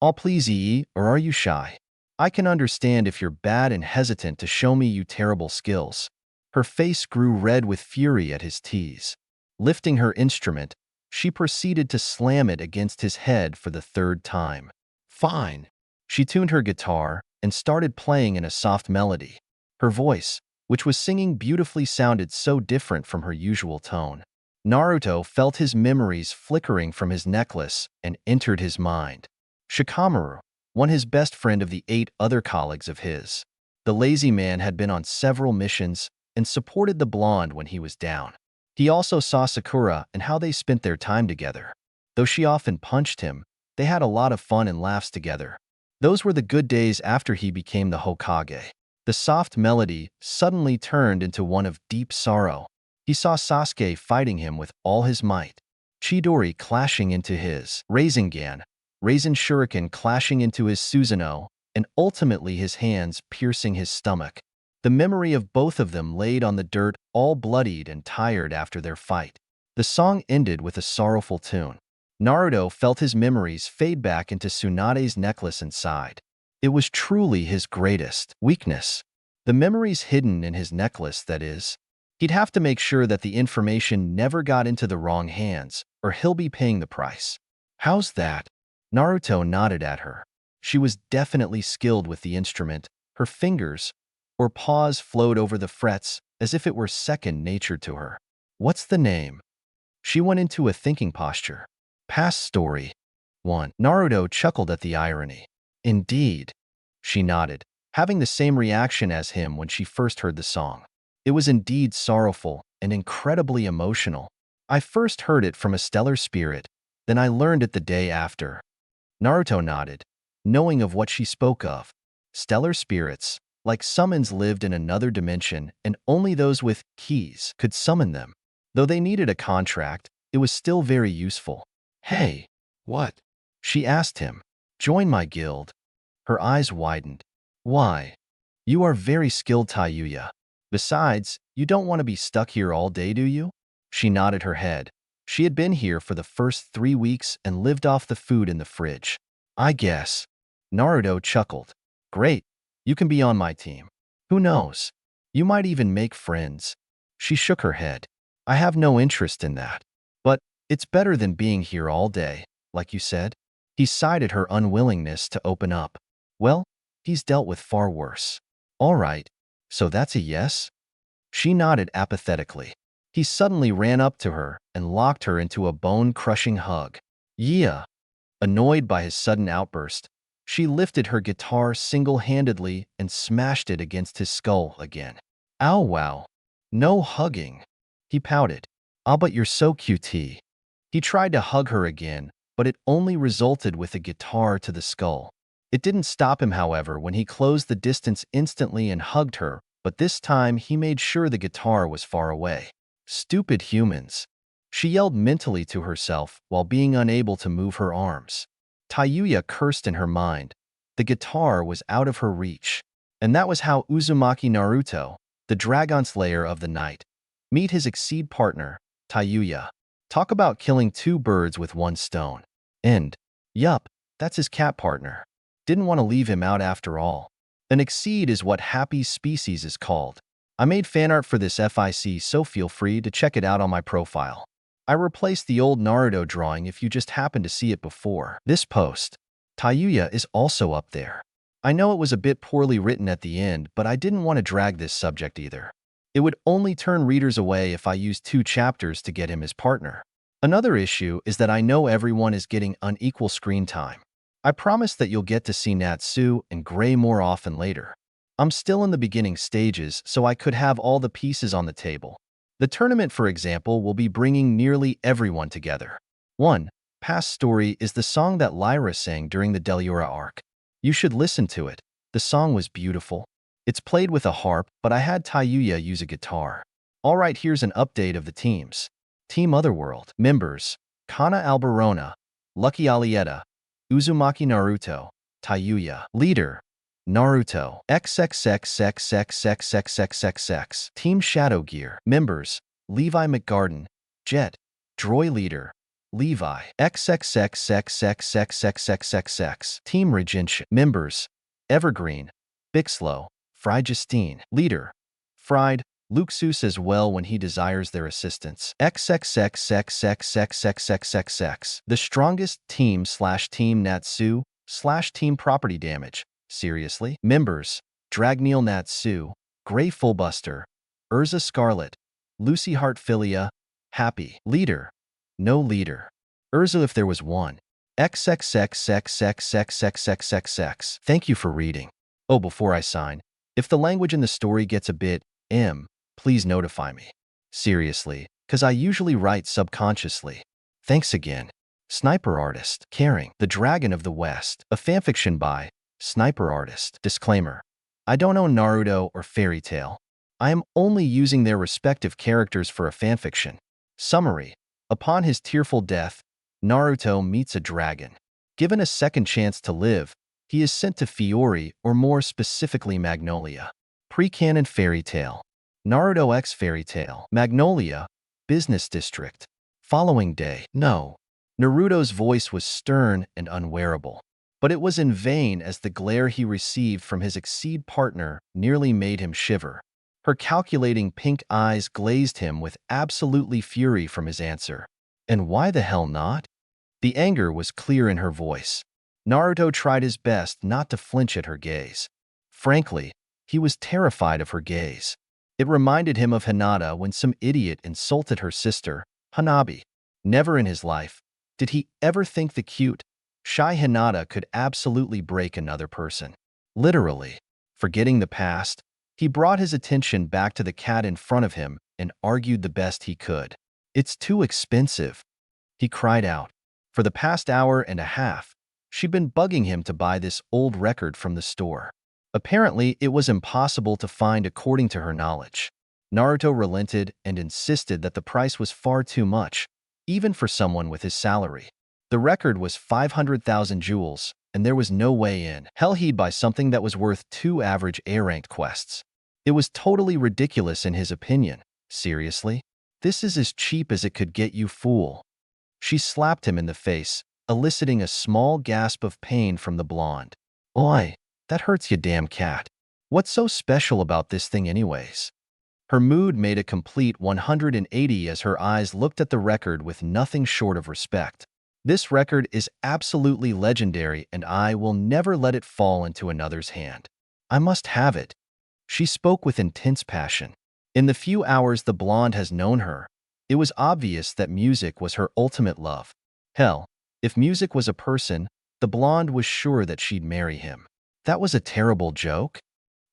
I'll please Yi, or are you shy? I can understand if you're bad and hesitant to show me you terrible skills. Her face grew red with fury at his tease. Lifting her instrument, she proceeded to slam it against his head for the third time. Fine. She tuned her guitar and started playing in a soft melody. Her voice, which was singing beautifully, sounded so different from her usual tone. Naruto felt his memories flickering from his necklace and entered his mind. Shikamaru, his best friend of the 8 other colleagues of his. The lazy man had been on several missions and supported the blonde when he was down. He also saw Sakura and how they spent their time together. Though she often punched him, they had a lot of fun and laughs together. Those were the good days after he became the Hokage. The soft melody suddenly turned into one of deep sorrow. He saw Sasuke fighting him with all his might. Chidori clashing into his Rasengan, Raisin Shuriken clashing into his Susanoo, and ultimately his hands piercing his stomach. The memory of both of them laid on the dirt, all bloodied and tired after their fight. The song ended with a sorrowful tune. Naruto felt his memories fade back into Tsunade's necklace and sighed. It was truly his greatest weakness. The memories hidden in his necklace, that is. He'd have to make sure that the information never got into the wrong hands, or he'll be paying the price. How's that? Naruto nodded at her. She was definitely skilled with the instrument. Her fingers or paws flowed over the frets as if it were second nature to her. What's the name? She went into a thinking posture. Past story. 1. Naruto chuckled at the irony. Indeed. She nodded, having the same reaction as him when she first heard the song. It was indeed sorrowful and incredibly emotional. I first heard it from a stellar spirit, then I learned it the day after. Naruto nodded, knowing of what she spoke of. Stellar spirits, like summons, lived in another dimension, and only those with keys could summon them. Though they needed a contract, it was still very useful. Hey, what? She asked him. Join my guild. Her eyes widened. Why? You are very skilled, Touya. Besides, you don't want to be stuck here all day, do you? She nodded her head. She had been here for the first 3 weeks and lived off the food in the fridge. I guess. Naruto chuckled. Great. You can be on my team. Who knows? You might even make friends. She shook her head. I have no interest in that. But it's better than being here all day, like you said. He sighed at her unwillingness to open up. Well, he's dealt with far worse. All right. So that's a yes? She nodded apathetically. He suddenly ran up to her and locked her into a bone-crushing hug. Yeah. Annoyed by his sudden outburst, she lifted her guitar single-handedly and smashed it against his skull again. Ow, wow. No hugging. He pouted. Ah, but you're so cute. He tried to hug her again, but it only resulted with a guitar to the skull. It didn't stop him, however, when he closed the distance instantly and hugged her, but this time he made sure the guitar was far away. Stupid humans. She yelled mentally to herself while being unable to move her arms. Touya cursed in her mind. The guitar was out of her reach. And that was how Uzumaki Naruto, the Dragon Slayer of the night, meet his exceed partner, Touya. Talk about killing 2 birds with 1 stone. And, yup, that's his cat partner. Didn't want to leave him out after all. An exceed is what happy species is called. I made fan art for this FIC, so feel free to check it out on my profile. I replaced the old Naruto drawing if you just happened to see it before this post. Touya is also up there. I know it was a bit poorly written at the end, but I didn't want to drag this subject either. It would only turn readers away if I used 2 chapters to get him as partner. Another issue is that I know everyone is getting unequal screen time. I promise that you'll get to see Natsu and Gray more often later. I'm still in the beginning stages, so I could have all the pieces on the table. The tournament, for example, will be bringing nearly everyone together. 1. Past Story is the song that Lyra sang during the Deliura arc. You should listen to it. The song was beautiful. It's played with a harp, but I had Touya use a guitar. Alright, here's an update of the teams. Team Otherworld. Members: Kana Alberona, Lucky Alietta, Uzumaki Naruto, Touya. Leader: Naruto. XXXXXXXXXX. Team Shadow Gear. Members: Levi McGarden, Jet. Droid Leader: Levi. XXXXXXXXXX. Team Regention. Members: Evergreen, Bixlow, Fried Justine. Leader: Fried, Luxus as well when he desires their assistance. XXXXXXXXXX. The strongest team/team Natsu/team property damage. Seriously? Members: Dragneel Natsu, Grey Fullbuster, Urza Scarlet, Lucy Heartfilia, Happy. Leader: No leader. Urza if there was one. XXXXXXXXXX. Thank you for reading. Oh, before I sign, if the language in the story gets a bit please notify me. Seriously, cause I usually write subconsciously. Thanks again. Sniper Artist. Caring. The Dragon of the West. A fanfiction by Sniper Artist. Disclaimer: I don't own Naruto or Fairy Tail. I am only using their respective characters for a fanfiction. Summary: upon his tearful death, Naruto meets a dragon. Given a second chance to live, he is sent to Fiori, or more specifically Magnolia. Pre-canon Fairy Tail. Naruto X Fairy Tail. Magnolia, Business District. Following day. No. Naruto's voice was stern and unwearable. But it was in vain, as the glare he received from his Exceed partner nearly made him shiver. Her calculating pink eyes glazed him with absolutely fury from his answer. And why the hell not? The anger was clear in her voice. Naruto tried his best not to flinch at her gaze. Frankly, he was terrified of her gaze. It reminded him of Hinata when some idiot insulted her sister, Hanabi. Never in his life did he ever think the cute, shy Hinata could absolutely break another person. Literally. Forgetting the past, he brought his attention back to the cat in front of him and argued the best he could. It's too expensive, he cried out. For the past hour and a half, she'd been bugging him to buy this old record from the store. Apparently, it was impossible to find according to her knowledge. Naruto relented and insisted that the price was far too much, even for someone with his salary. The record was 500,000 jewels, and there was no way in hell he'd buy something that was worth 2 average A-ranked quests. It was totally ridiculous in his opinion. Seriously? This is as cheap as it could get, you fool. She slapped him in the face, eliciting a small gasp of pain from the blonde. Oi, that hurts, you damn cat. What's so special about this thing anyways? Her mood made a complete 180 as her eyes looked at the record with nothing short of respect. This record is absolutely legendary, and I will never let it fall into another's hand. I must have it. She spoke with intense passion. In the few hours the blonde has known her, it was obvious that music was her ultimate love. Hell, if music was a person, the blonde was sure that she'd marry him. That was a terrible joke?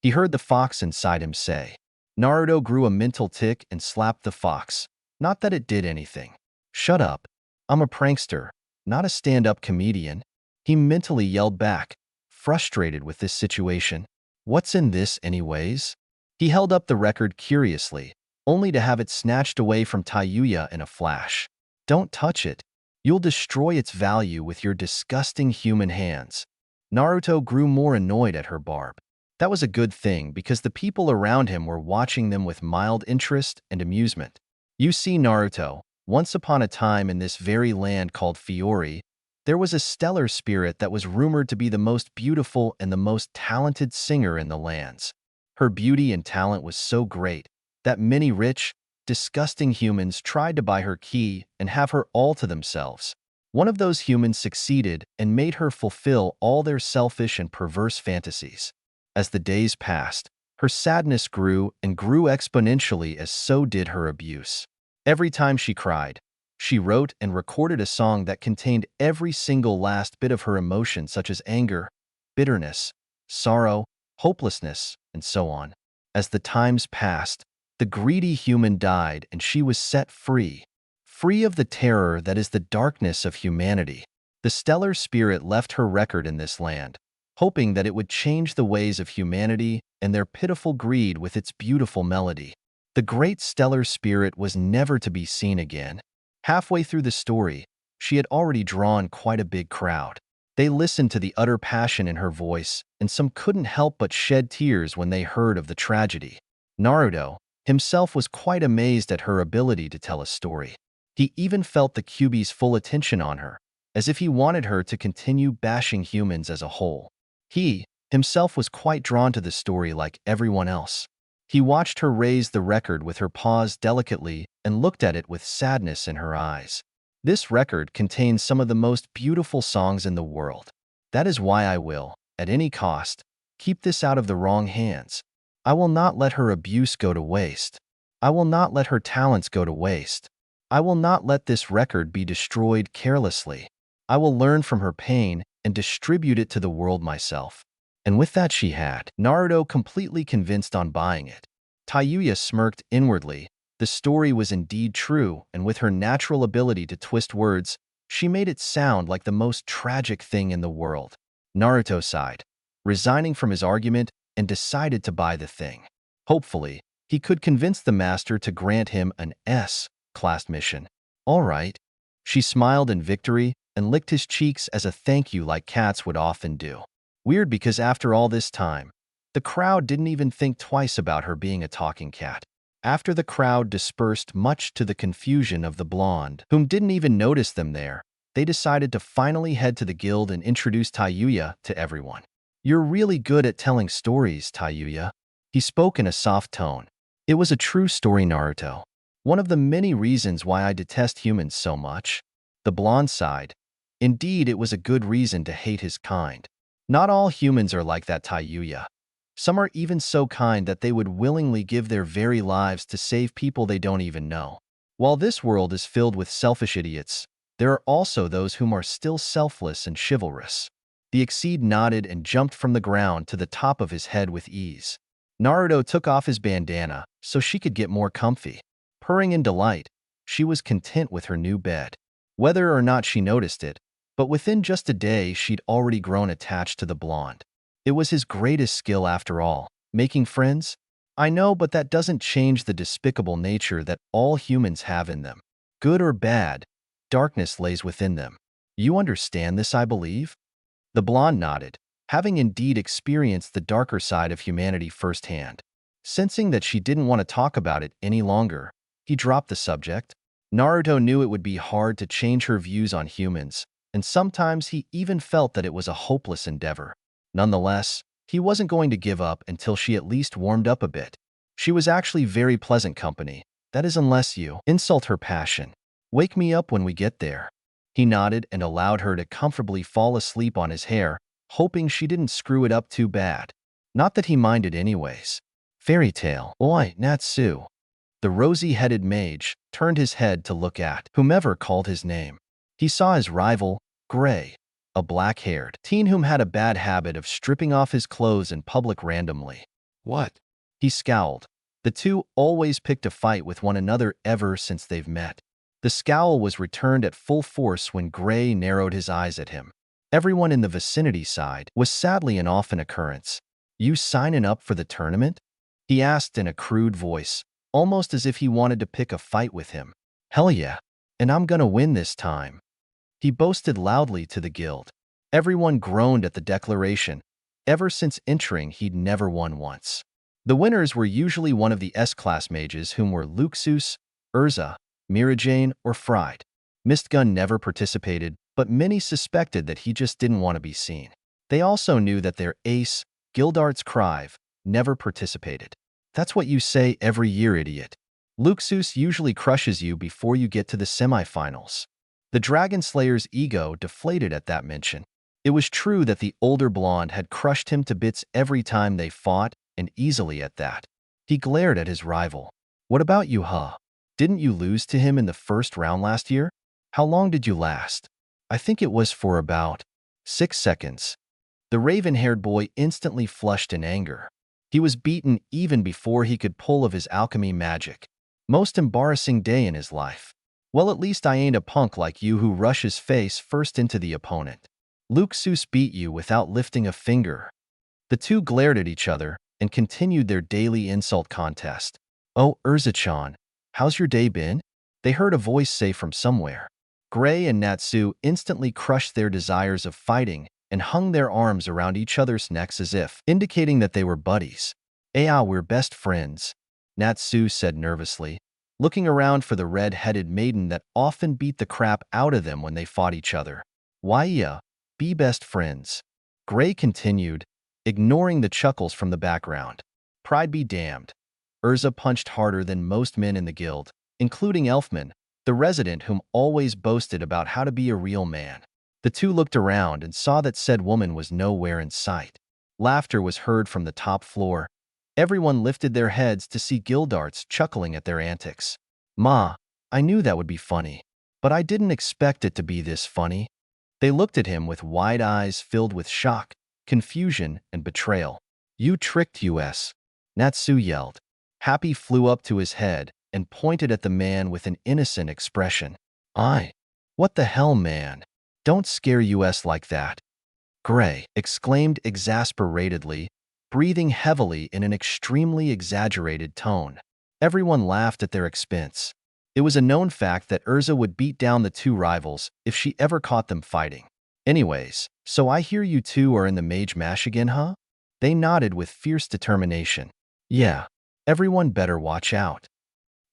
He heard the fox inside him say. Naruto grew a mental tic and slapped the fox. Not that it did anything. Shut up. I'm a prankster, not a stand-up comedian. He mentally yelled back, frustrated with this situation. What's in this anyways? He held up the record curiously, only to have it snatched away from Touya in a flash. Don't touch it. You'll destroy its value with your disgusting human hands. Naruto grew more annoyed at her barb. That was a good thing, because the people around him were watching them with mild interest and amusement. You see, Naruto, once upon a time in this very land called Fiori, there was a stellar spirit that was rumored to be the most beautiful and the most talented singer in the lands. Her beauty and talent was so great that many rich, disgusting humans tried to buy her key and have her all to themselves. One of those humans succeeded and made her fulfill all their selfish and perverse fantasies. As the days passed, her sadness grew and grew exponentially, as so did her abuse. Every time she cried, she wrote and recorded a song that contained every single last bit of her emotion, such as anger, bitterness, sorrow, hopelessness, and so on. As the times passed, the greedy human died and she was set free. free of the terror that is the darkness of humanity. The stellar spirit left her record in this land, hoping that it would change the ways of humanity and their pitiful greed with its beautiful melody. The great stellar spirit was never to be seen again. Halfway through the story, she had already drawn quite a big crowd. They listened to the utter passion in her voice, and some couldn't help but shed tears when they heard of the tragedy. Naruto himself was quite amazed at her ability to tell a story. He even felt the Kyuubi's full attention on her, as if he wanted her to continue bashing humans as a whole. He himself was quite drawn to the story like everyone else. He watched her raise the record with her paws delicately and looked at it with sadness in her eyes. This record contains some of the most beautiful songs in the world. That is why I will, at any cost, keep this out of the wrong hands. I will not let her abuse go to waste. I will not let her talents go to waste. I will not let this record be destroyed carelessly. I will learn from her pain and distribute it to the world myself. And with that she had Naruto completely convinced on buying it. Touya smirked inwardly. The story was indeed true, and with her natural ability to twist words, she made it sound like the most tragic thing in the world. Naruto sighed, resigning from his argument, and decided to buy the thing. Hopefully, he could convince the master to grant him an S-class mission. All right. She smiled in victory and licked his cheeks as a thank you like cats would often do. Weird because after all this time, the crowd didn't even think twice about her being a talking cat. After the crowd dispersed much to the confusion of the blonde, whom didn't even notice them there, they decided to finally head to the guild and introduce Touya to everyone. You're really good at telling stories, Touya. He spoke in a soft tone. It was a true story, Naruto. One of the many reasons why I detest humans so much. The blonde sighed. Indeed, it was a good reason to hate his kind. Not all humans are like that, Touya. Some are even so kind that they would willingly give their very lives to save people they don't even know. While this world is filled with selfish idiots, there are also those whom are still selfless and chivalrous. The Exceed nodded and jumped from the ground to the top of his head with ease. Naruto took off his bandana so she could get more comfy. Purring in delight, she was content with her new bed. Whether or not she noticed it, but within just a day she'd already grown attached to the blonde. It was his greatest skill after all, making friends. I know, but that doesn't change the despicable nature that all humans have in them. Good or bad, darkness lays within them. You understand this, I believe? The blonde nodded, having indeed experienced the darker side of humanity firsthand. Sensing that she didn't want to talk about it any longer, he dropped the subject. Naruto knew it would be hard to change her views on humans, and sometimes he even felt that it was a hopeless endeavor. Nonetheless, he wasn't going to give up until she at least warmed up a bit. She was actually very pleasant company, that is unless you insult her passion. Wake me up when we get there. He nodded and allowed her to comfortably fall asleep on his hair, hoping she didn't screw it up too bad. Not that he minded anyways. Fairy tale. Oi, Natsu. The rosy-headed mage turned his head to look at whomever called his name. He saw his rival, Gray, a black-haired teen whom had a bad habit of stripping off his clothes in public randomly. What? He scowled. The two always picked a fight with one another ever since they've met. The scowl was returned at full force when Gray narrowed his eyes at him. Everyone in the vicinity sighed. Was sadly an often occurrence. You signing up for the tournament? He asked in a crude voice, almost as if he wanted to pick a fight with him. Hell yeah, and I'm gonna win this time. He boasted loudly to the guild. Everyone groaned at the declaration. Ever since entering, he'd never won once. The winners were usually one of the S-class mages whom were Luxus, Urza, Mirajane, or Fried. Mistgun never participated, but many suspected that he just didn't want to be seen. They also knew that their ace, Gildarts Crive, never participated. That's what you say every year, idiot. Luxus usually crushes you before you get to the semifinals. The Dragon Slayer's ego deflated at that mention. It was true that the older blonde had crushed him to bits every time they fought, and easily at that. He glared at his rival. What about you, huh? Didn't you lose to him in the first round last year? How long did you last? I think it was for about 6 seconds. The raven-haired boy instantly flushed in anger. He was beaten even before he could pull of his alchemy magic. Most embarrassing day in his life. Well, at least I ain't a punk like you who rushes face first into the opponent. Luxus beat you without lifting a finger. The two glared at each other and continued their daily insult contest. Oh, Urza-chan, how's your day been? They heard a voice say from somewhere. Gray and Natsu instantly crushed their desires of fighting and hung their arms around each other's necks as if indicating that they were buddies. We're best friends, Natsu said nervously, looking around for the red-headed maiden that often beat the crap out of them when they fought each other. Why, yeah, be best friends. Gray continued, ignoring the chuckles from the background. Pride be damned. Urza punched harder than most men in the guild, including Elfman, the resident whom always boasted about how to be a real man. The two looked around and saw that said woman was nowhere in sight. Laughter was heard from the top floor. Everyone lifted their heads to see Gildarts chuckling at their antics. Ma, I knew that would be funny, but I didn't expect it to be this funny. They looked at him with wide eyes filled with shock, confusion, and betrayal. You tricked us, Natsu yelled. Happy flew up to his head and pointed at the man with an innocent expression. What the hell, man? Don't scare us like that. Gray exclaimed exasperatedly, breathing heavily in an extremely exaggerated tone. Everyone laughed at their expense. It was a known fact that Urza would beat down the two rivals if she ever caught them fighting. Anyways, so I hear you two are in the Mage Mash again, huh? They nodded with fierce determination. Yeah, everyone better watch out.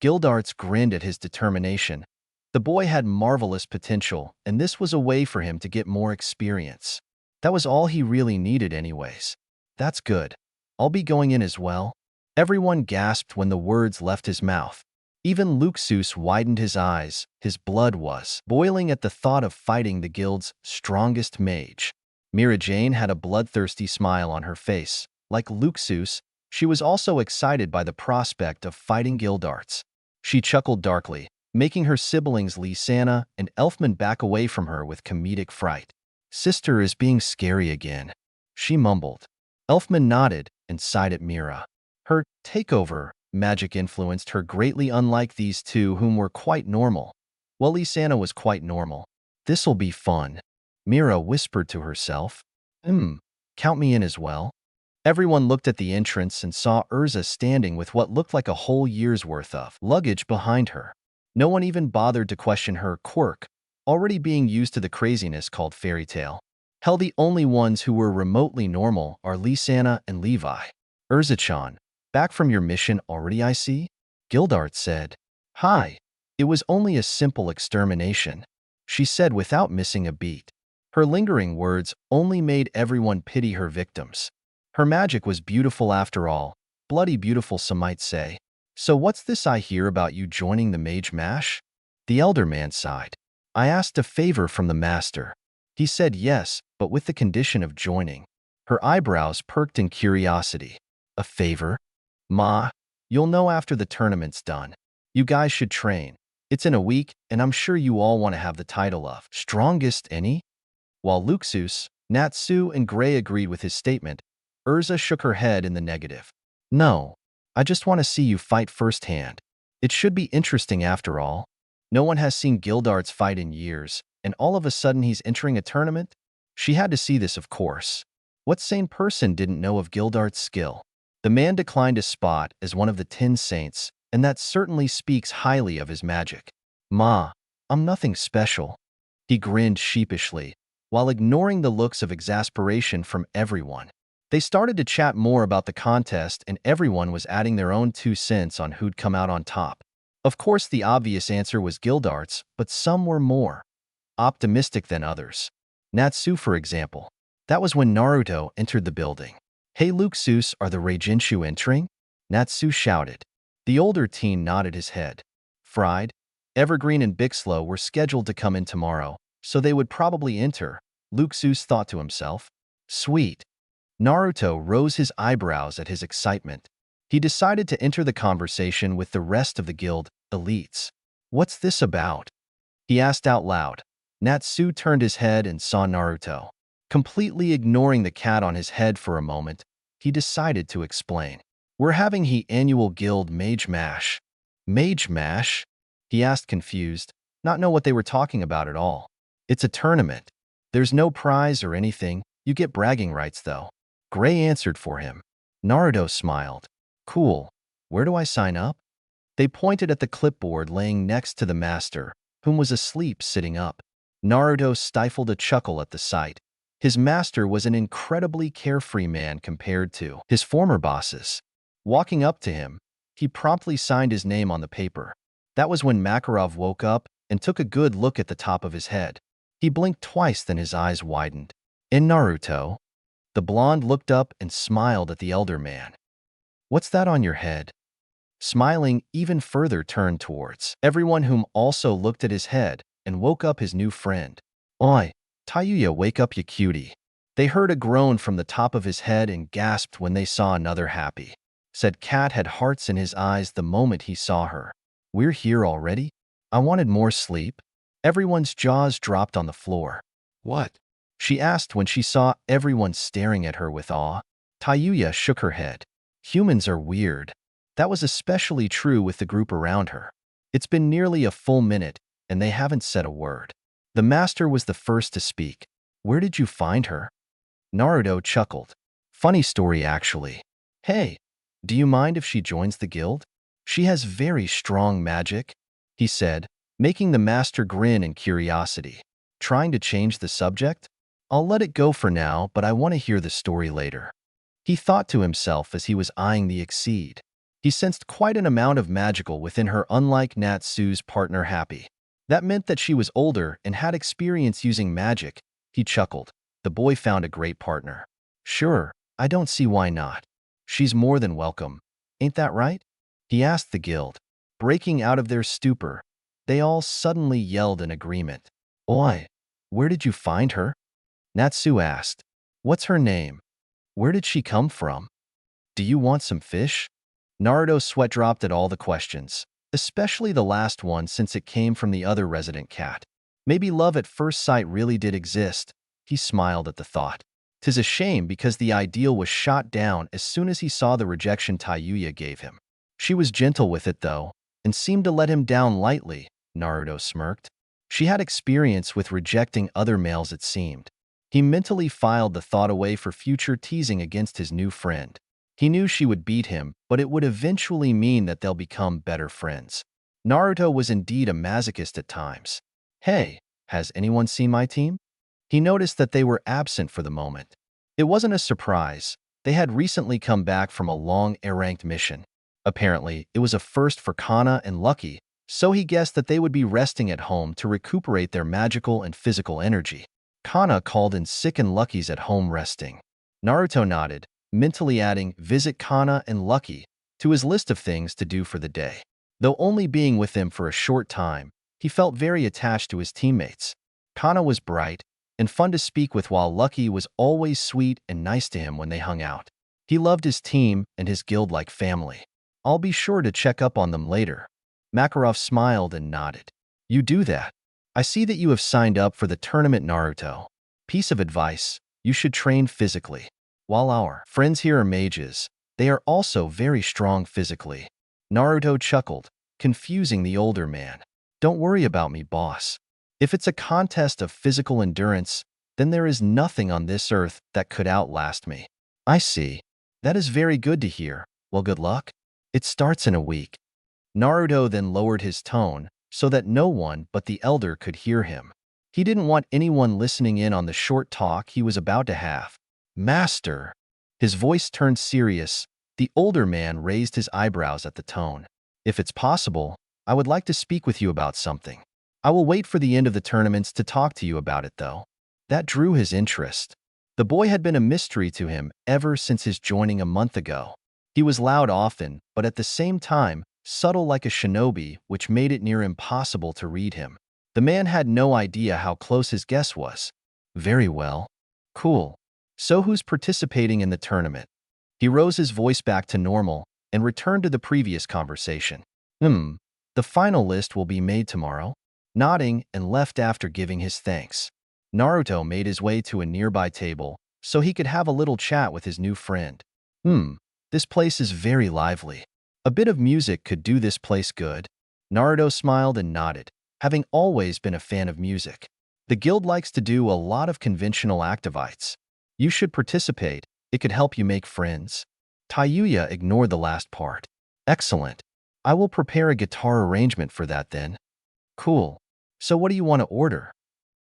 Gildarts grinned at his determination. The boy had marvelous potential, and this was a way for him to get more experience. That was all he really needed anyways. That's good. I'll be going in as well. Everyone gasped when the words left his mouth. Even Luxus widened his eyes. His blood was boiling at the thought of fighting the guild's strongest mage. Mira Jane had a bloodthirsty smile on her face. Like Luxus, she was also excited by the prospect of fighting Gildarts. She chuckled darkly, making her siblings Lysana and Elfman back away from her with comedic fright. Sister is being scary again, she mumbled. Elfman nodded and sighed at Mira. Her takeover magic influenced her greatly, unlike these two whom were quite normal. Well, Lysana was quite normal. This'll be fun, Mira whispered to herself. Count me in as well. Everyone looked at the entrance and saw Urza standing with what looked like a whole year's worth of luggage behind her. No one even bothered to question her quirk, already being used to the craziness called fairy tale. Hell, the only ones who were remotely normal are Lysana and Levi. Urza-chan, back from your mission already, I see? Gildart said. Hi. It was only a simple extermination, she said without missing a beat. Her lingering words only made everyone pity her victims. Her magic was beautiful after all, bloody beautiful some might say. So what's this I hear about you joining the Mage Mash? The elder man sighed. I asked a favor from the master. He said yes, but with the condition of joining. Her eyebrows perked in curiosity. A favor? Ma, you'll know after the tournament's done. You guys should train. It's in a week, and I'm sure you all want to have the title of strongest any? While Luxus, Natsu, and Gray agreed with his statement, Urza shook her head in the negative. No, I just want to see you fight firsthand. It should be interesting after all. No one has seen Gildarts fight in years, and all of a sudden he's entering a tournament? She had to see this, of course. What sane person didn't know of Gildart's skill? The man declined a spot as one of the 10 saints, and that certainly speaks highly of his magic. Ma, I'm nothing special. He grinned sheepishly, while ignoring the looks of exasperation from everyone. They started to chat more about the contest, and everyone was adding their own 2 cents on who'd come out on top. Of course, the obvious answer was Gildarts, but some were more optimistic than others. Natsu, for example. That was when Naruto entered the building. Hey Luxus, are the Reijinchu entering? Natsu shouted. The older teen nodded his head. Fried, Evergreen and Bixlow were scheduled to come in tomorrow, so they would probably enter, Luxus thought to himself. Sweet. Naruto rose his eyebrows at his excitement. He decided to enter the conversation with the rest of the guild elites. What's this about? He asked out loud. Natsu turned his head and saw Naruto. Completely ignoring the cat on his head for a moment, he decided to explain. We're having the annual guild Mage Mash. Mage Mash? He asked confused. not know what they were talking about at all. It's a tournament. There's no prize or anything. You get bragging rights, though. Gray answered for him. Naruto smiled. Cool. Where do I sign up? They pointed at the clipboard laying next to the master, whom was asleep sitting up. Naruto stifled a chuckle at the sight. His master was an incredibly carefree man compared to his former bosses. Walking up to him, he promptly signed his name on the paper. That was when Makarov woke up and took a good look at the top of his head. He blinked twice, then his eyes widened. In Naruto, the blonde looked up and smiled at the elder man. What's that on your head? Smiling even further turned towards everyone, whom also looked at his head and woke up his new friend. Oi, Touya, wake up, you cutie. They heard a groan from the top of his head and gasped when they saw another happy. Said cat had hearts in his eyes the moment he saw her. We're here already? I wanted more sleep. Everyone's jaws dropped on the floor. What? She asked when she saw everyone staring at her with awe. Touya shook her head. Humans are weird. That was especially true with the group around her. It's been nearly a full minute, and they haven't said a word. The master was the first to speak. Where did you find her? Naruto chuckled. Funny story, actually. Hey, do you mind if she joins the guild? She has very strong magic, he said, making the master grin in curiosity. Trying to change the subject? I'll let it go for now, but I want to hear the story later. He thought to himself as he was eyeing the exceed. He sensed quite an amount of magical within her, unlike Natsu's partner Happy. That meant that she was older and had experience using magic. He chuckled. The boy found a great partner. Sure, I don't see why not. She's more than welcome. Ain't that right? He asked the guild. Breaking out of their stupor, they all suddenly yelled in agreement. Oi, where did you find her? Natsu asked. What's her name? Where did she come from? Do you want some fish? Naruto's sweat dropped at all the questions, especially the last one since it came from the other resident cat. Maybe love at first sight really did exist. He smiled at the thought. 'Tis a shame because the ideal was shot down as soon as he saw the rejection Touya gave him. She was gentle with it, though, and seemed to let him down lightly, Naruto smirked. She had experience with rejecting other males, it seemed. He mentally filed the thought away for future teasing against his new friend. He knew she would beat him, but it would eventually mean that they'll become better friends. Naruto was indeed a masochist at times. Hey, has anyone seen my team? He noticed that they were absent for the moment. It wasn't a surprise. They had recently come back from a long A-ranked mission. Apparently, it was a first for Kana and Lucky, so he guessed that they would be resting at home to recuperate their magical and physical energy. Kana called in sick and Lucky's at home resting. Naruto nodded, mentally adding visit Kana and Lucky to his list of things to do for the day. Though only being with them for a short time, he felt very attached to his teammates. Kana was bright and fun to speak with, while Lucky was always sweet and nice to him when they hung out. He loved his team and his guild like family. I'll be sure to check up on them later. Makarov smiled and nodded. You do that. I see that you have signed up for the tournament, Naruto. Piece of advice, you should train physically. While our friends here are mages, they are also very strong physically. Naruto chuckled, confusing the older man. Don't worry about me, boss. If it's a contest of physical endurance, then there is nothing on this earth that could outlast me. I see. That is very good to hear. Well, good luck. It starts in a week. Naruto then lowered his tone so that no one but the elder could hear him. He didn't want anyone listening in on the short talk he was about to have. Master. His voice turned serious. The older man raised his eyebrows at the tone. If it's possible, I would like to speak with you about something. I will wait for the end of the tournaments to talk to you about it, though. That drew his interest. The boy had been a mystery to him ever since his joining a month ago. He was loud often, but at the same time, subtle like a shinobi, which made it near impossible to read him. The man had no idea how close his guess was. Very well. Cool. So who's participating in the tournament? He rose his voice back to normal and returned to the previous conversation. The final list will be made tomorrow. Nodding and left after giving his thanks. Naruto made his way to a nearby table so he could have a little chat with his new friend. This place is very lively. A bit of music could do this place good. Naruto smiled and nodded. having always been a fan of music. The guild likes to do a lot of conventional activities. You should participate. It could help you make friends. Touya ignored the last part. Excellent. I will prepare a guitar arrangement for that then. Cool. So what do you want to order?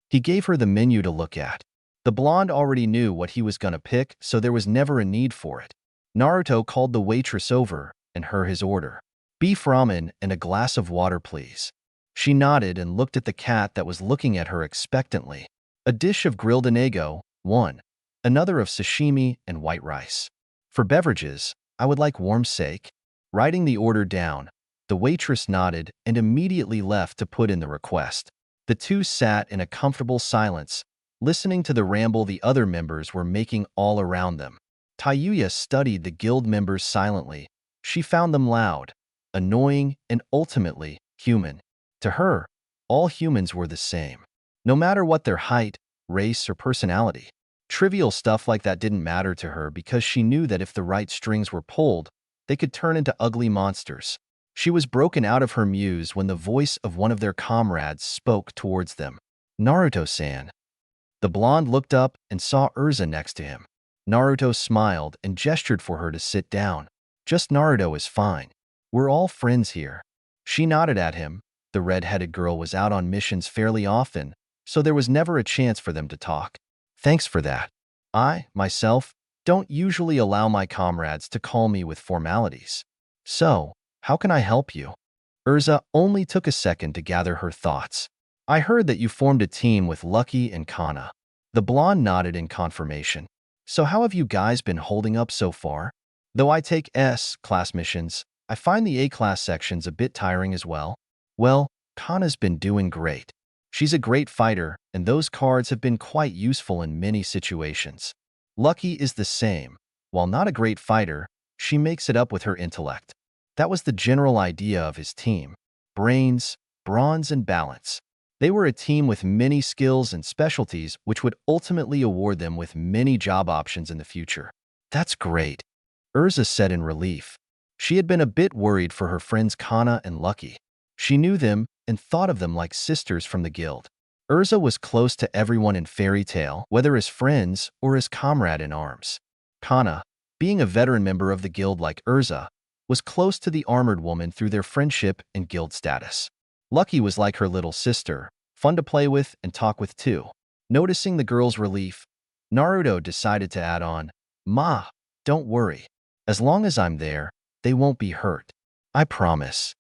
He gave her the menu to look at. The blonde already knew what he was gonna pick, so there was never a need for it. Naruto called the waitress over and heard his order. Beef ramen and a glass of water, please. She nodded and looked at the cat that was looking at her expectantly. A dish of grilled inigo, one. Another of sashimi and white rice. For beverages, I would like warm sake. Writing the order down, the waitress nodded and immediately left to put in the request. The two sat in a comfortable silence, listening to the ramble the other members were making all around them. Touya studied the guild members silently. She found them loud, annoying, and ultimately human. To her, all humans were the same, no matter what their height, race, or personality. Trivial stuff like that didn't matter to her because she knew that if the right strings were pulled, they could turn into ugly monsters. She was broken out of her muse when the voice of one of their comrades spoke towards them. Naruto-san. The blonde looked up and saw Urza next to him. Naruto smiled and gestured for her to sit down. Just Naruto is fine. We're all friends here. She nodded at him. The red-headed girl was out on missions fairly often, so there was never a chance for them to talk. Thanks for that. I, myself, don't usually allow my comrades to call me with formalities. So, how can I help you? Urza only took a second to gather her thoughts. I heard that you formed a team with Lucky and Kana. The blonde nodded in confirmation. So how have you guys been holding up so far? Though I take S-class missions, I find the A-class sections a bit tiring as well. Well, Kana's been doing great. She's a great fighter, and those cards have been quite useful in many situations. Lucky is the same. While not a great fighter, she makes it up with her intellect. That was the general idea of his team. Brains, bronze, and balance. They were a team with many skills and specialties which would ultimately award them with many job options in the future. That's great, Urza said in relief. She had been a bit worried for her friends Kana and Lucky. She knew them and thought of them like sisters from the guild. Urza was close to everyone in Fairy Tail, whether as friends or as comrade in arms. Kana, being a veteran member of the guild like Urza, was close to the armored woman through their friendship and guild status. Lucky was like her little sister, fun to play with and talk with too. Noticing the girl's relief, Naruto decided to add on, "Ma, don't worry. As long as I'm there, they won't be hurt. I promise."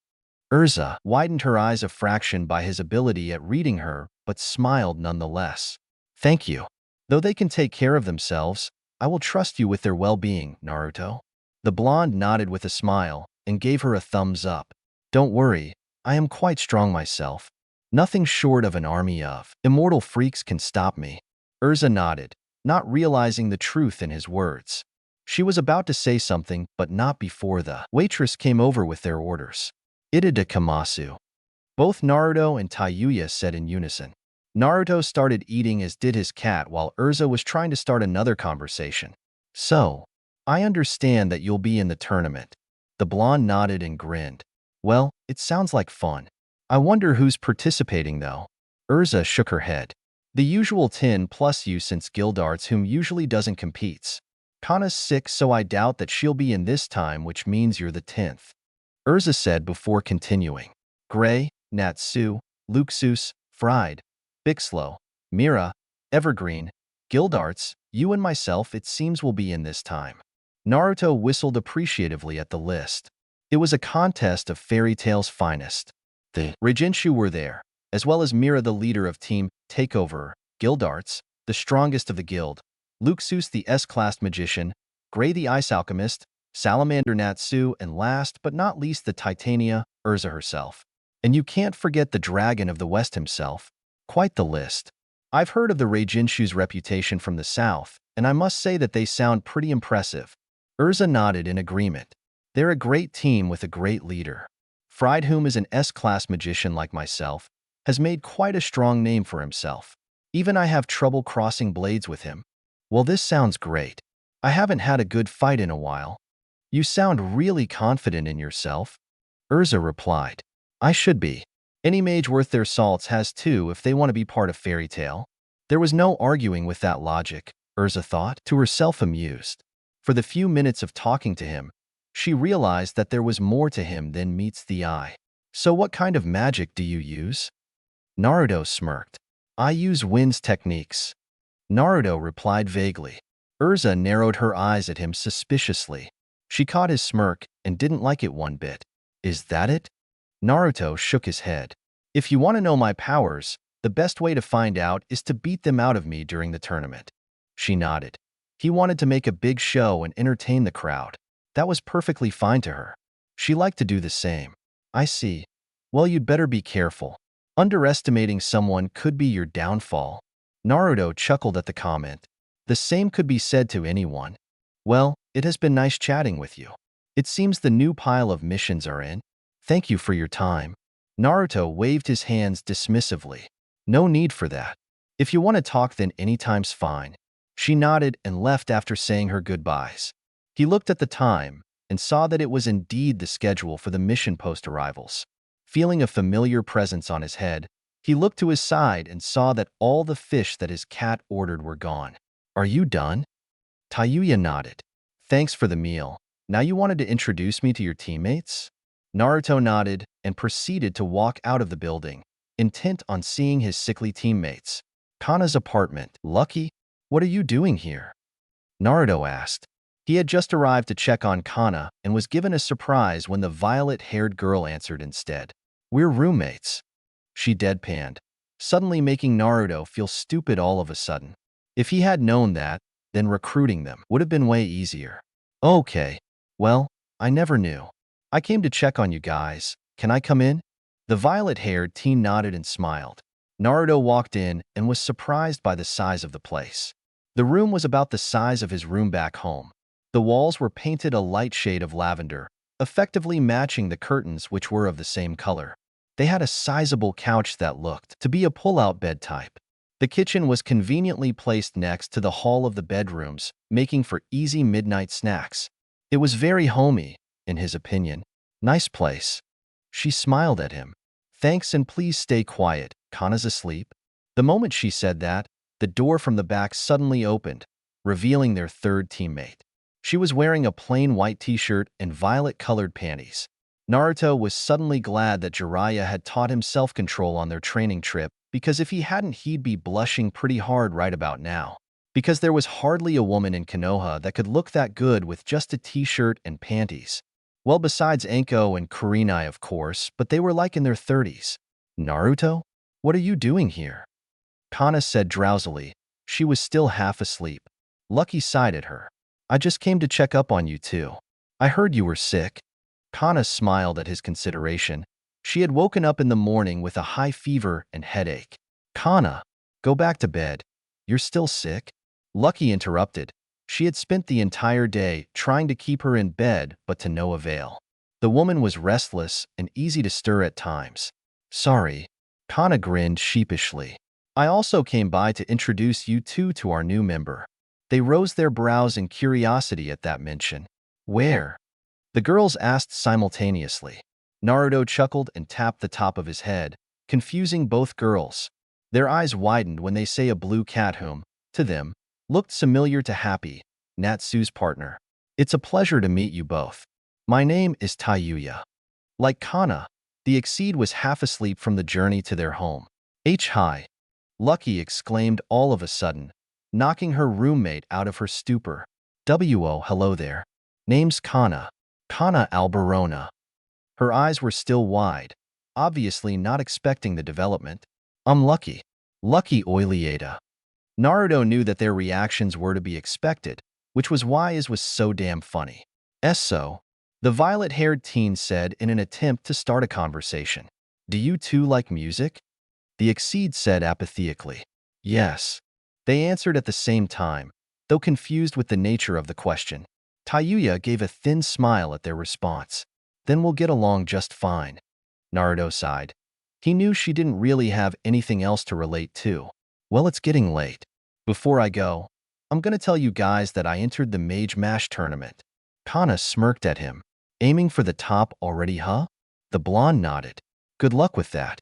Urza widened her eyes a fraction by his ability at reading her, but smiled nonetheless. "Thank you. Though they can take care of themselves, I will trust you with their well-being, Naruto." The blonde nodded with a smile and gave her a thumbs up. "Don't worry, I am quite strong myself. Nothing short of an army of immortal freaks can stop me." Urza nodded, not realizing the truth in his words. She was about to say something, but not before the waitress came over with their orders. "Ida Kamasu." Both Naruto and Touya said in unison. Naruto started eating as did his cat while Urza was trying to start another conversation. "So, I understand that you'll be in the tournament." The blonde nodded and grinned. "Well, it sounds like fun. I wonder who's participating though." Urza shook her head. "The usual 10 plus you since Guildarts whom usually doesn't competes. Kana's sick so I doubt that she'll be in this time which means you're the 10th. Urza said before continuing. "Gray, Natsu, Luxus, Fried, Bixlow, Mira, Evergreen, Guildarts, you and myself it seems will be in this time." Naruto whistled appreciatively at the list. It was a contest of Fairy Tail's finest. The Reijenshu were there, as well as Mira the leader of Team Takeover, Guildarts, the strongest of the guild, Luxus the S-class magician, Gray the ice alchemist, Salamander Natsu, and last but not least the Titania, Urza herself. And you can't forget the Dragon of the West himself. Quite the list. I've heard of the Reijenshu's reputation from the south, and I must say that they sound pretty impressive. Urza nodded in agreement. They're a great team with a great leader. Fried, whom is an S-class magician like myself, has made quite a strong name for himself. Even I have trouble crossing blades with him. Well, this sounds great. I haven't had a good fight in a while. You sound really confident in yourself. Urza replied. I should be. Any mage worth their salts has two if they want to be part of fairy tale. There was no arguing with that logic, Urza thought, to herself amused. For the few minutes of talking to him, she realized that there was more to him than meets the eye. So what kind of magic do you use? Naruto smirked. I use wind's techniques. Naruto replied vaguely. Urza narrowed her eyes at him suspiciously. She caught his smirk and didn't like it one bit. Is that it? Naruto shook his head. If you want to know my powers, the best way to find out is to beat them out of me during the tournament. She nodded. He wanted to make a big show and entertain the crowd. That was perfectly fine to her. She liked to do the same. I see. Well, you'd better be careful. Underestimating someone could be your downfall. Naruto chuckled at the comment. The same could be said to anyone. Well, it has been nice chatting with you. It seems the new pile of missions are in. Thank you for your time. Naruto waved his hands dismissively. No need for that. If you want to talk, then anytime's fine. She nodded and left after saying her goodbyes. He looked at the time and saw that it was indeed the schedule for the mission post arrivals. Feeling a familiar presence on his head, he looked to his side and saw that all the fish that his cat ordered were gone. Are you done? Touya nodded. Thanks for the meal. Now you wanted to introduce me to your teammates? Naruto nodded and proceeded to walk out of the building, intent on seeing his sickly teammates. Kana's apartment. Lucky? What are you doing here? Naruto asked. He had just arrived to check on Kana and was given a surprise when the violet-haired girl answered instead. We're roommates. She deadpanned, suddenly making Naruto feel stupid all of a sudden. If he had known that, then recruiting them would have been way easier. Okay. Well, I never knew. I came to check on you guys. Can I come in? The violet-haired teen nodded and smiled. Naruto walked in and was surprised by the size of the place. The room was about the size of his room back home. The walls were painted a light shade of lavender, effectively matching the curtains which were of the same color. They had a sizable couch that looked to be a pull-out bed type. The kitchen was conveniently placed next to the hall of the bedrooms, making for easy midnight snacks. It was very homey, in his opinion. Nice place. She smiled at him. Thanks, and please stay quiet. Kana's asleep. The moment she said that, the door from the back suddenly opened, revealing their third teammate. She was wearing a plain white t-shirt and violet-colored panties. Naruto was suddenly glad that Jiraiya had taught him self-control on their training trip, because if he hadn't, he'd be blushing pretty hard right about now. Because there was hardly a woman in Konoha that could look that good with just a t-shirt and panties. Well, besides Anko and Kurenai, of course, but they were like in their 30s. Naruto? What are you doing here? Kana said drowsily. She was still half asleep. Lucky sighed at her. I just came to check up on you too. I heard you were sick. Kana smiled at his consideration. She had woken up in the morning with a high fever and headache. Kana, go back to bed. You're still sick? Lucky interrupted. She had spent the entire day trying to keep her in bed, but to no avail. The woman was restless and easy to stir at times. Sorry. Kana grinned sheepishly. I also came by to introduce you two to our new member. They rose their brows in curiosity at that mention. Where? The girls asked simultaneously. Naruto chuckled and tapped the top of his head, confusing both girls. Their eyes widened when they say a blue cat whom, to them, looked familiar to Happy, Natsu's partner. It's a pleasure to meet you both. My name is Touya. Like Kana, the Exceed was half asleep from the journey to their home. Hi. Lucky exclaimed all of a sudden, knocking her roommate out of her stupor. Hello there. Name's Kana. Kana Alberona. Her eyes were still wide, obviously not expecting the development. I'm Lucky. Lucky Oilieta. Naruto knew that their reactions were to be expected, which was why it was so damn funny. So, the violet-haired teen said in an attempt to start a conversation. Do you two like music? The Exceed said apathetically. Yes. They answered at the same time, though confused with the nature of the question. Touya gave a thin smile at their response. Then we'll get along just fine. Naruto sighed. He knew she didn't really have anything else to relate to. Well, it's getting late. Before I go, I'm gonna tell you guys that I entered the Mage Mash tournament. Kana smirked at him. Aiming for the top already, huh? The blonde nodded. Good luck with that.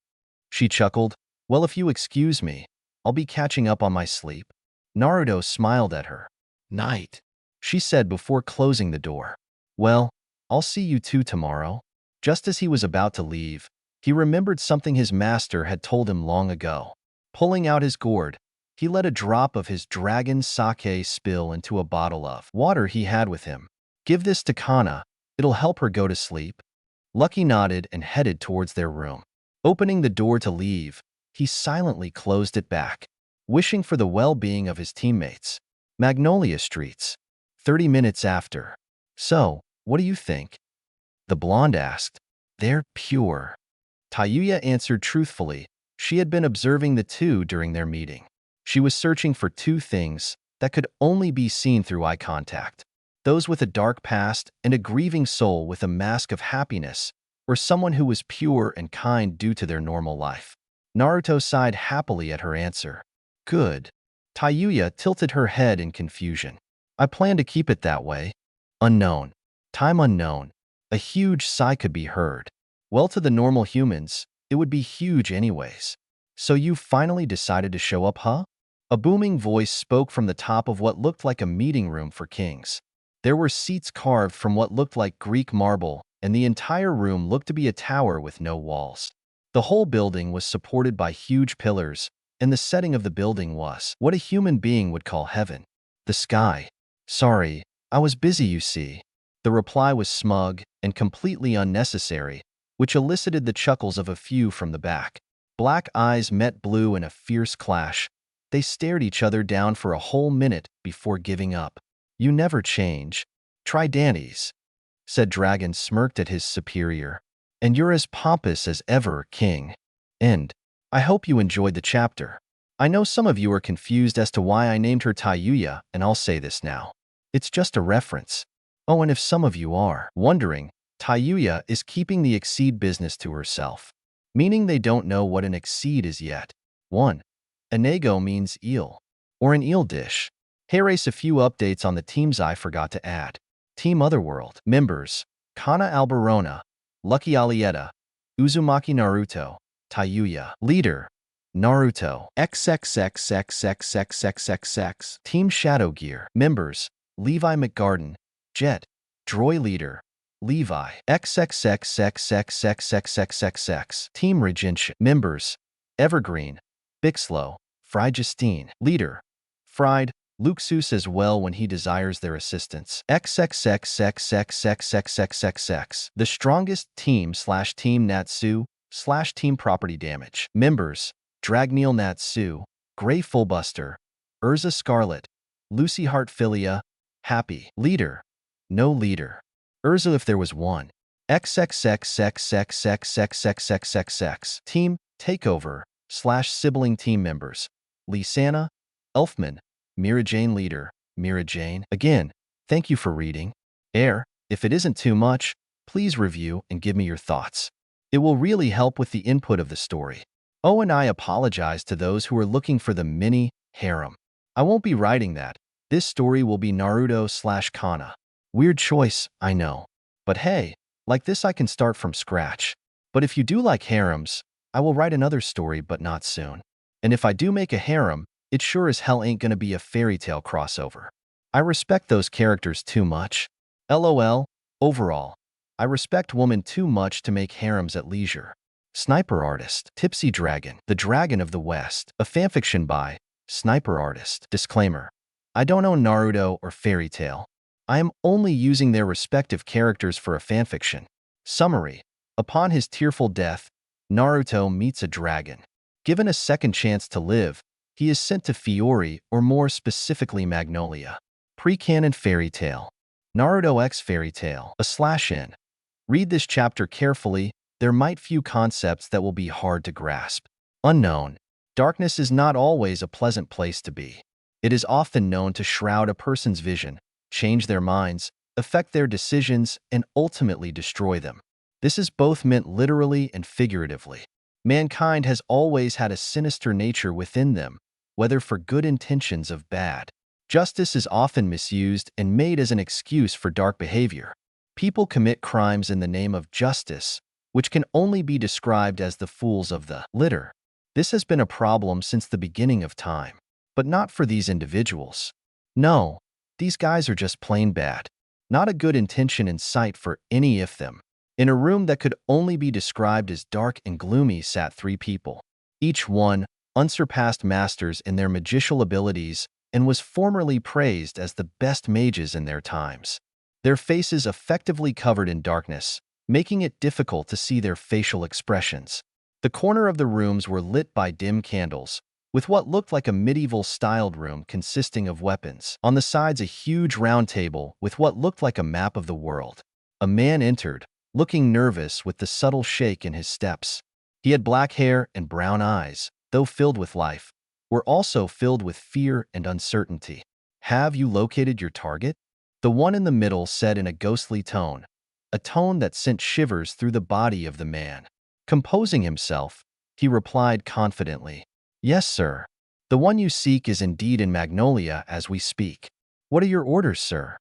She chuckled. Well, if you excuse me, I'll be catching up on my sleep. Naruto smiled at her. Night, she said before closing the door. Well, I'll see you two tomorrow. Just as he was about to leave, he remembered something his master had told him long ago. Pulling out his gourd, he let a drop of his dragon sake spill into a bottle of water he had with him. Give this to Kana. It'll help her go to sleep. Lucky nodded and headed towards their room. Opening the door to leave, he silently closed it back, wishing for the well-being of his teammates. Magnolia Streets. 30 minutes after. So, what do you think? The blonde asked. They're pure. Touya answered truthfully. She had been observing the two during their meeting. She was searching for two things that could only be seen through eye contact. Those with a dark past and a grieving soul with a mask of happiness, or someone who was pure and kind due to their normal life. Naruto sighed happily at her answer. Good. Touya tilted her head in confusion. I plan to keep it that way. Unknown. Time unknown. A huge sigh could be heard. Well, to the normal humans, it would be huge anyways. So you finally decided to show up, huh? A booming voice spoke from the top of what looked like a meeting room for kings. There were seats carved from what looked like Greek marble, and the entire room looked to be a tower with no walls. The whole building was supported by huge pillars, and the setting of the building was what a human being would call heaven. The sky. Sorry, I was busy, you see. The reply was smug and completely unnecessary, which elicited the chuckles of a few from the back. Black eyes met blue in a fierce clash. They stared each other down for a whole minute before giving up. You never change. Try Danny's, said Dragon, smirked at his superior. And you're as pompous as ever, King. End. I hope you enjoyed the chapter. I know some of you are confused as to why I named her Touya, and I'll say this now. It's just a reference. Oh, and if some of you are wondering, Touya is keeping the exceed business to herself, meaning they don't know what an exceed is yet. 1. Anego means eel, or an eel dish. Here's a few updates on the teams I forgot to add. Team Otherworld members: Kana Alberona, Lucky Alieta, Uzumaki Naruto, Touya. Leader: Naruto. XXXXXXXXX. Team Shadow Gear members: Levi McGarden, Jet. Droy Leader: Levi. XXXXXXXXXX. Team Regentia members: Evergreen, Bixlow, Fried Justine. Leader: Fried. Luxus as well when he desires their assistance. XXXXXXXXXX. The strongest team/team Natsu/team property damage. Members: Dragneel Natsu, Grey Fullbuster, Urza Scarlet, Lucy Heartfilia, Happy. Leader: No leader. Urza if there was one. XXXXXXXXXXX. Team Takeover/sibling team members: Lisana, Elfman, Mira Jane. Leader: Mira Jane. Again, thank you for reading. If it isn't too much, please review and give me your thoughts. It will really help with the input of the story. Oh, and I apologize to those who are looking for the mini harem. I won't be writing that. This story will be Naruto/Kana. Weird choice, I know. But hey, like this I can start from scratch. But if you do like harems, I will write another story, but not soon. And if I do make a harem, it sure as hell ain't gonna be a fairy tale crossover. I respect those characters too much. LOL. Overall, I respect women too much to make harems at leisure. Sniper Artist. Tipsy Dragon, the Dragon of the West. A fanfiction by Sniper Artist. Disclaimer: I don't own Naruto or Fairy Tail. I am only using their respective characters for a fanfiction. Summary: upon his tearful death, Naruto meets a dragon. Given a second chance to live, he is sent to Fiori, or more specifically Magnolia. Pre-canon Fairy Tail. Naruto X Fairy Tail. /in. Read this chapter carefully. There might few concepts that will be hard to grasp. Unknown. Darkness is not always a pleasant place to be. It is often known to shroud a person's vision, change their minds, affect their decisions, and ultimately destroy them. This is both meant literally and figuratively. Mankind has always had a sinister nature within them, whether for good intentions or bad. Justice is often misused and made as an excuse for dark behavior. People commit crimes in the name of justice, which can only be described as the fools of the litter. This has been a problem since the beginning of time, but not for these individuals. No, these guys are just plain bad. Not a good intention in sight for any of them. In a room that could only be described as dark and gloomy sat 3 people, each one unsurpassed masters in their magical abilities and was formerly praised as the best mages in their times. Their faces effectively covered in darkness, making it difficult to see their facial expressions. The corner of the rooms were lit by dim candles, with what looked like a medieval-styled room consisting of weapons. On the sides, a huge round table with what looked like a map of the world. A man entered, looking nervous with the subtle shake in his steps. He had black hair and brown eyes, though filled with life, were also filled with fear and uncertainty. "Have you located your target?" The one in the middle said in a ghostly tone, a tone that sent shivers through the body of the man. Composing himself, he replied confidently, "Yes, sir. The one you seek is indeed in Magnolia as we speak." "What are your orders, sir?"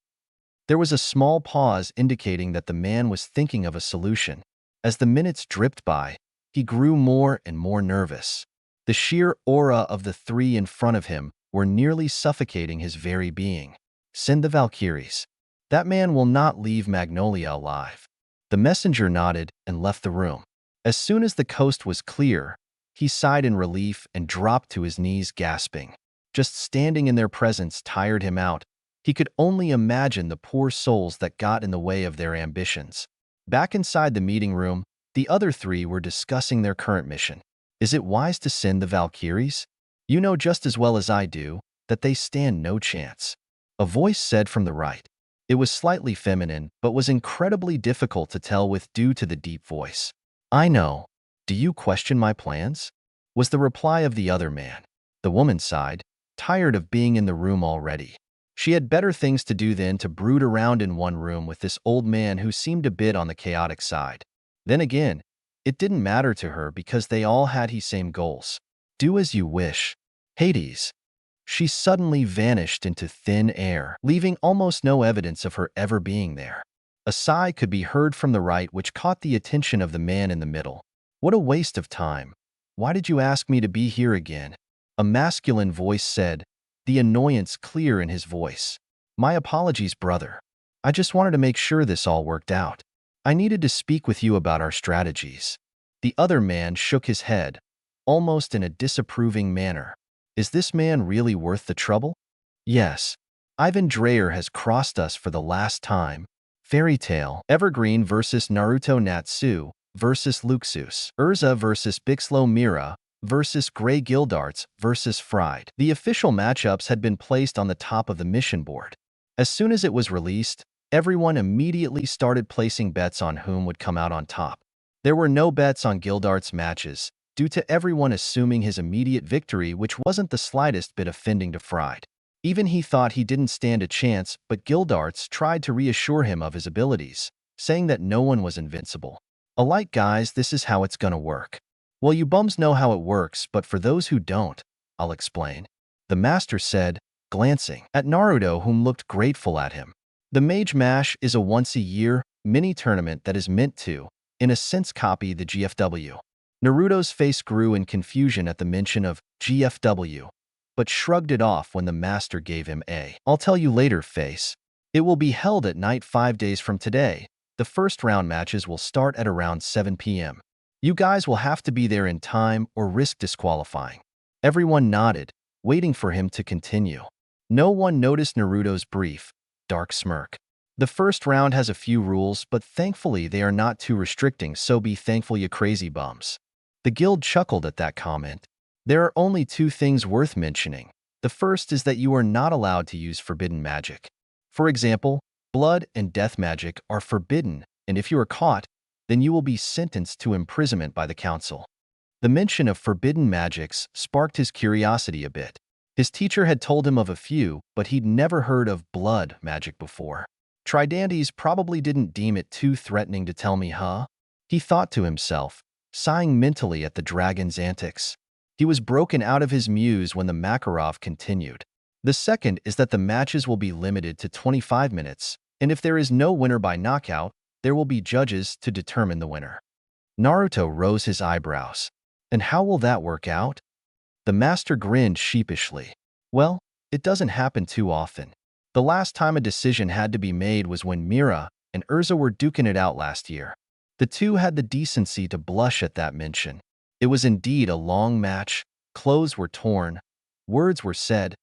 There was a small pause indicating that the man was thinking of a solution. As the minutes dripped by, he grew more and more nervous. The sheer aura of the 3 in front of him were nearly suffocating his very being. "Send the Valkyries. That man will not leave Magnolia alive." The messenger nodded and left the room. As soon as the coast was clear, he sighed in relief and dropped to his knees, gasping. Just standing in their presence tired him out. He could only imagine the poor souls that got in the way of their ambitions. Back inside the meeting room, the other 3 were discussing their current mission. "Is it wise to send the Valkyries? You know just as well as I do that they stand no chance," a voice said from the right. It was slightly feminine, but was incredibly difficult to tell with due to the deep voice. "I know. Do you question my plans?" was the reply of the other man. The woman sighed, tired of being in the room already. She had better things to do than to brood around in one room with this old man who seemed a bit on the chaotic side. Then again, it didn't matter to her because they all had the same goals. "Do as you wish, Hades." She suddenly vanished into thin air, leaving almost no evidence of her ever being there. A sigh could be heard from the right which caught the attention of the man in the middle. "What a waste of time. Why did you ask me to be here again?" A masculine voice said, the annoyance clear in his voice. "My apologies, brother. I just wanted to make sure this all worked out. I needed to speak with you about our strategies." The other man shook his head, almost in a disapproving manner. "Is this man really worth the trouble?" "Yes. Ivan Drayer has crossed us for the last time." Fairy Tale Evergreen versus Naruto Natsu versus Luxus. Urza versus Bixlo Mira versus Grey Gildarts versus Fried. The official matchups had been placed on the top of the mission board. As soon as it was released, everyone immediately started placing bets on whom would come out on top. There were no bets on Gildart's matches, due to everyone assuming his immediate victory, which wasn't the slightest bit offending to Fried. Even he thought he didn't stand a chance, but Gildarts tried to reassure him of his abilities, saying that no one was invincible. "Alright guys, this is how it's gonna work. Well, you bums know how it works, but for those who don't, I'll explain," the master said, glancing at Naruto, whom looked grateful at him. The Mage Mash is a once-a-year mini-tournament that is meant to, in a sense, copy the GFW. Naruto's face grew in confusion at the mention of GFW, but shrugged it off when the master gave him a "I'll tell you later" face. It will be held at night 5 days from today. The first round matches will start at around 7 p.m. You guys will have to be there in time or risk disqualifying. Everyone nodded, waiting for him to continue. No one noticed Naruto's brief, dark smirk. "The first round has a few rules, but thankfully they are not too restricting, so be thankful, you crazy bums." The guild chuckled at that comment. "There are only 2 things worth mentioning. The first is that you are not allowed to use forbidden magic. For example, blood and death magic are forbidden, and if you are caught, then you will be sentenced to imprisonment by the council." The mention of forbidden magics sparked his curiosity a bit. His teacher had told him of a few, but he'd never heard of blood magic before. "Tridantes probably didn't deem it too threatening to tell me, huh?" he thought to himself, sighing mentally at the dragon's antics. He was broken out of his muse when the Makarov continued. "The second is that the matches will be limited to 25 minutes, and if there is no winner by knockout, there will be judges to determine the winner. Naruto rose his eyebrows. And how will that work out? The master grinned sheepishly. Well, it doesn't happen too often. The last time a decision had to be made was when Mira and Urza were duking it out last year. The two had the decency to blush at that mention. It was indeed a long match. Clothes were torn, words were said,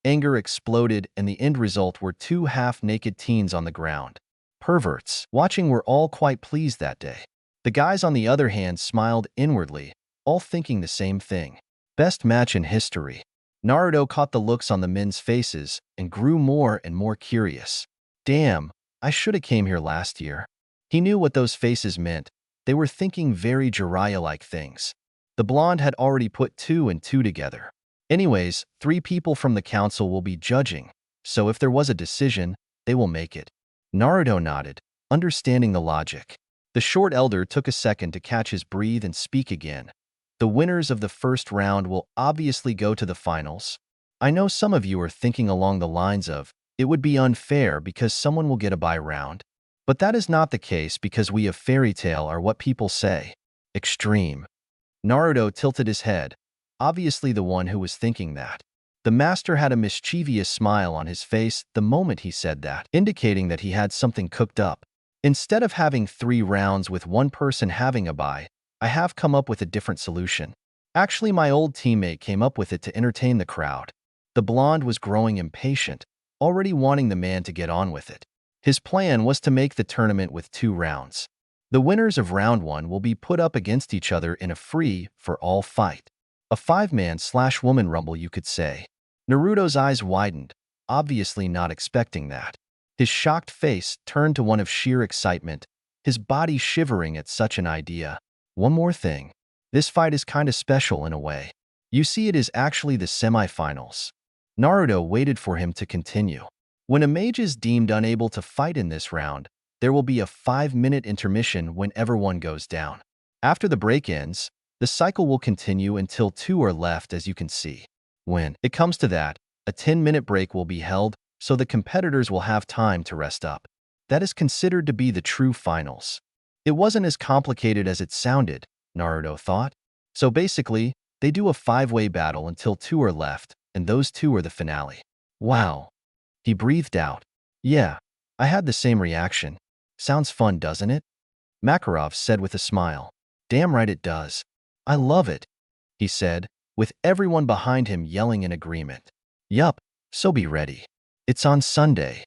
anger exploded, and the end result were two half-naked teens on the ground. Perverts watching were all quite pleased that day. The guys, on the other hand, smiled inwardly, all thinking the same thing. Best match in history. Naruto caught the looks on the men's faces and grew more and more curious. Damn, I should have came here last year. He knew what those faces meant. They were thinking very Jiraiya-like things. The blonde had already put 2 and 2 together. Anyways, 3 people from the council will be judging, so if there was a decision, they will make it. Naruto nodded, understanding the logic. The short elder took a second to catch his breath and speak again. The winners of the first round will obviously go to the finals. I know some of you are thinking along the lines of, it would be unfair because someone will get a bye round. But that is not the case because we of Fairy Tail are what people say. Extreme. Naruto tilted his head, obviously the one who was thinking that. The master had a mischievous smile on his face the moment he said that, indicating that he had something cooked up. Instead of having 3 rounds with one person having a bye, I have come up with a different solution. Actually, my old teammate came up with it to entertain the crowd. The blonde was growing impatient, already wanting the man to get on with it. His plan was to make the tournament with 2 rounds. The winners of round 1 will be put up against each other in a free-for-all fight. A 5-man/woman rumble, you could say. Naruto's eyes widened, obviously not expecting that. His shocked face turned to one of sheer excitement, his body shivering at such an idea. One more thing. This fight is kinda special in a way. You see, it is actually the semi-finals. Naruto waited for him to continue. When a mage is deemed unable to fight in this round, there will be a 5-minute intermission whenever one goes down. After the break ends, the cycle will continue until 2 are left, as you can see. When it comes to that, a 10-minute break will be held, so the competitors will have time to rest up. That is considered to be the true finals. It wasn't as complicated as it sounded, Naruto thought. So basically, they do a 5-way battle until 2 are left, and those 2 are the finale. Wow. He breathed out. Yeah, I had the same reaction. Sounds fun, doesn't it? Makarov said with a smile. Damn right it does. I love it, he said, with everyone behind him yelling in agreement. Yup, so be ready. It's on Sunday.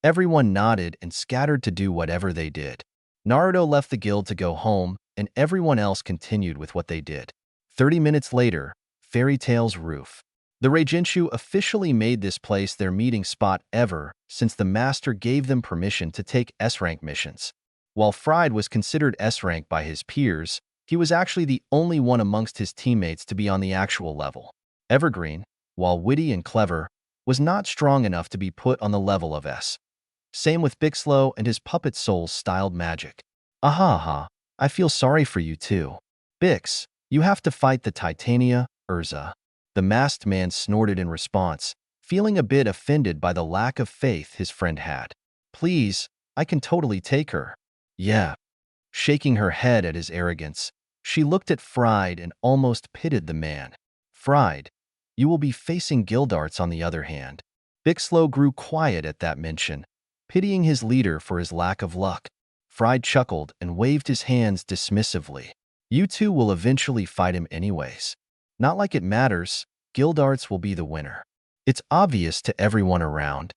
Everyone nodded and scattered to do whatever they did. Naruto left the guild to go home, and everyone else continued with what they did. 30 minutes later, Fairy Tail's roof. The Reijenshu officially made this place their meeting spot ever since the master gave them permission to take S-rank missions. While Fried was considered S-rank by his peers, he was actually the only one amongst his teammates to be on the actual level. Evergreen, while witty and clever, was not strong enough to be put on the level of S. Same with Bixlow and his puppet souls-styled magic. Aha, I feel sorry for you too. Bix, you have to fight the Titania, Urza. The masked man snorted in response, feeling a bit offended by the lack of faith his friend had. Please, I can totally take her. Yeah. Shaking her head at his arrogance, she looked at Fried and almost pitied the man. Fried, you will be facing Gildarts on the other hand. Bixlow grew quiet at that mention, pitying his leader for his lack of luck. Fried chuckled and waved his hands dismissively. You two will eventually fight him anyways. Not like it matters, Gildarts will be the winner. It's obvious to everyone around,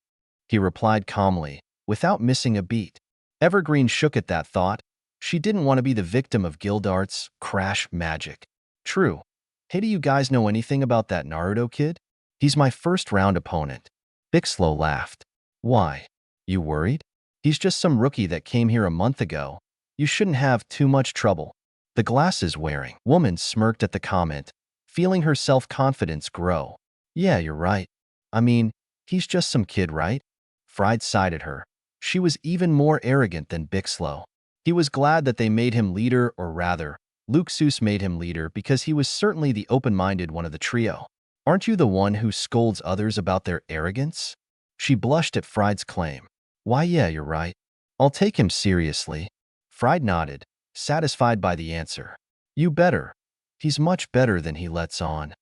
he replied calmly, without missing a beat. Evergreen shook at that thought. She didn't want to be the victim of Gildarts' crash magic. True. Hey, do you guys know anything about that Naruto kid? He's my first round opponent. Bixlow laughed. Why? You worried? He's just some rookie that came here a month ago. You shouldn't have too much trouble. The glasses-wearing woman smirked at the comment, feeling her self-confidence grow. Yeah, you're right. I mean, he's just some kid, right? Fried sighed at her. She was even more arrogant than Bixlow. He was glad that they made him leader, or rather, Luxus made him leader because he was certainly the open-minded one of the trio. Aren't you the one who scolds others about their arrogance? She blushed at Fried's claim. Why, yeah, you're right. I'll take him seriously. Fried nodded, satisfied by the answer. You better. He's much better than he lets on.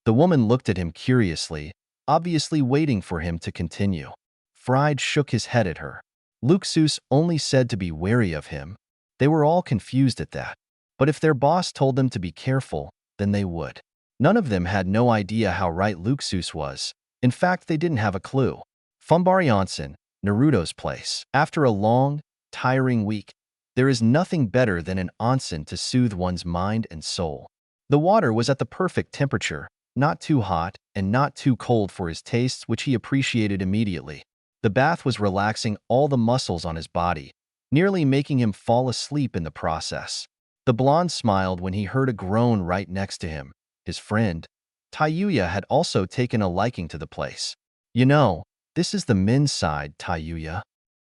The woman looked at him curiously, obviously waiting for him to continue. Fried shook his head at her. Luxus only said to be wary of him. They were all confused at that. But if their boss told them to be careful, then they would. None of them had no idea how right Luxus was. In fact, they didn't have a clue. Fumbari Onsen, Naruto's place. After a long, tiring week, there is nothing better than an onsen to soothe one's mind and soul. The water was at the perfect temperature, not too hot and not too cold for his tastes, which he appreciated immediately. The bath was relaxing all the muscles on his body, nearly making him fall asleep in the process. The blonde smiled when he heard a groan right next to him. His friend, Touya, had also taken a liking to the place. You know, this is the men's side, Touya.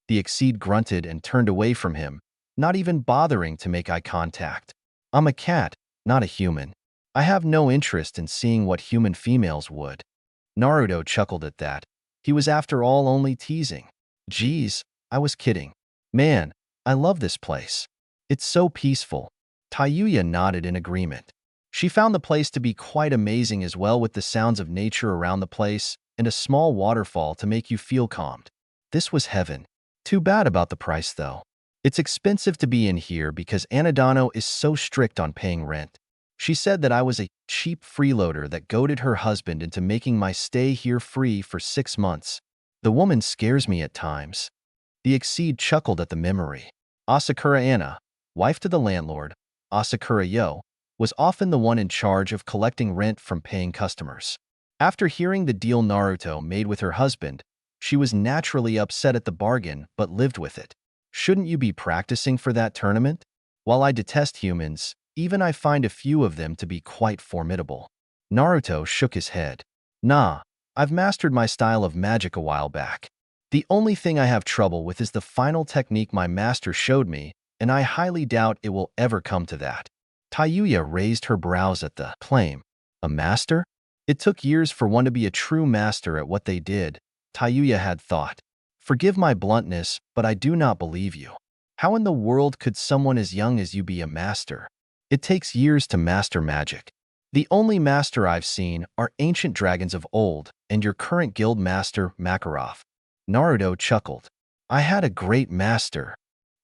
The Exceed grunted and turned away from him, not even bothering to make eye contact. I'm a cat, not a human. I have no interest in seeing what human females would. Naruto chuckled at that. He was after all only teasing. Geez, I was kidding. Man, I love this place. It's so peaceful. Touya nodded in agreement. She found the place to be quite amazing as well, with the sounds of nature around the place and a small waterfall to make you feel calmed. This was heaven. Too bad about the price though. It's expensive to be in here because Anadano is so strict on paying rent. She said that I was a cheap freeloader that goaded her husband into making my stay here free for 6 months. The woman scares me at times. The Exceed chuckled at the memory. Asakura Anna, wife to the landlord, Asakura Yo, was often the one in charge of collecting rent from paying customers. After hearing the deal Naruto made with her husband, she was naturally upset at the bargain but lived with it. Shouldn't you be practicing for that tournament? While I detest humans, even I find a few of them to be quite formidable. Naruto shook his head. Nah, I've mastered my style of magic a while back. The only thing I have trouble with is the final technique my master showed me, and I highly doubt it will ever come to that. Touya raised her brows at the claim. A master? It took years for one to be a true master at what they did, Touya had thought. Forgive my bluntness, but I do not believe you. How in the world could someone as young as you be a master? It takes years to master magic. The only master I've seen are ancient dragons of old and your current guild master, Makarov. Naruto chuckled. I had a great master.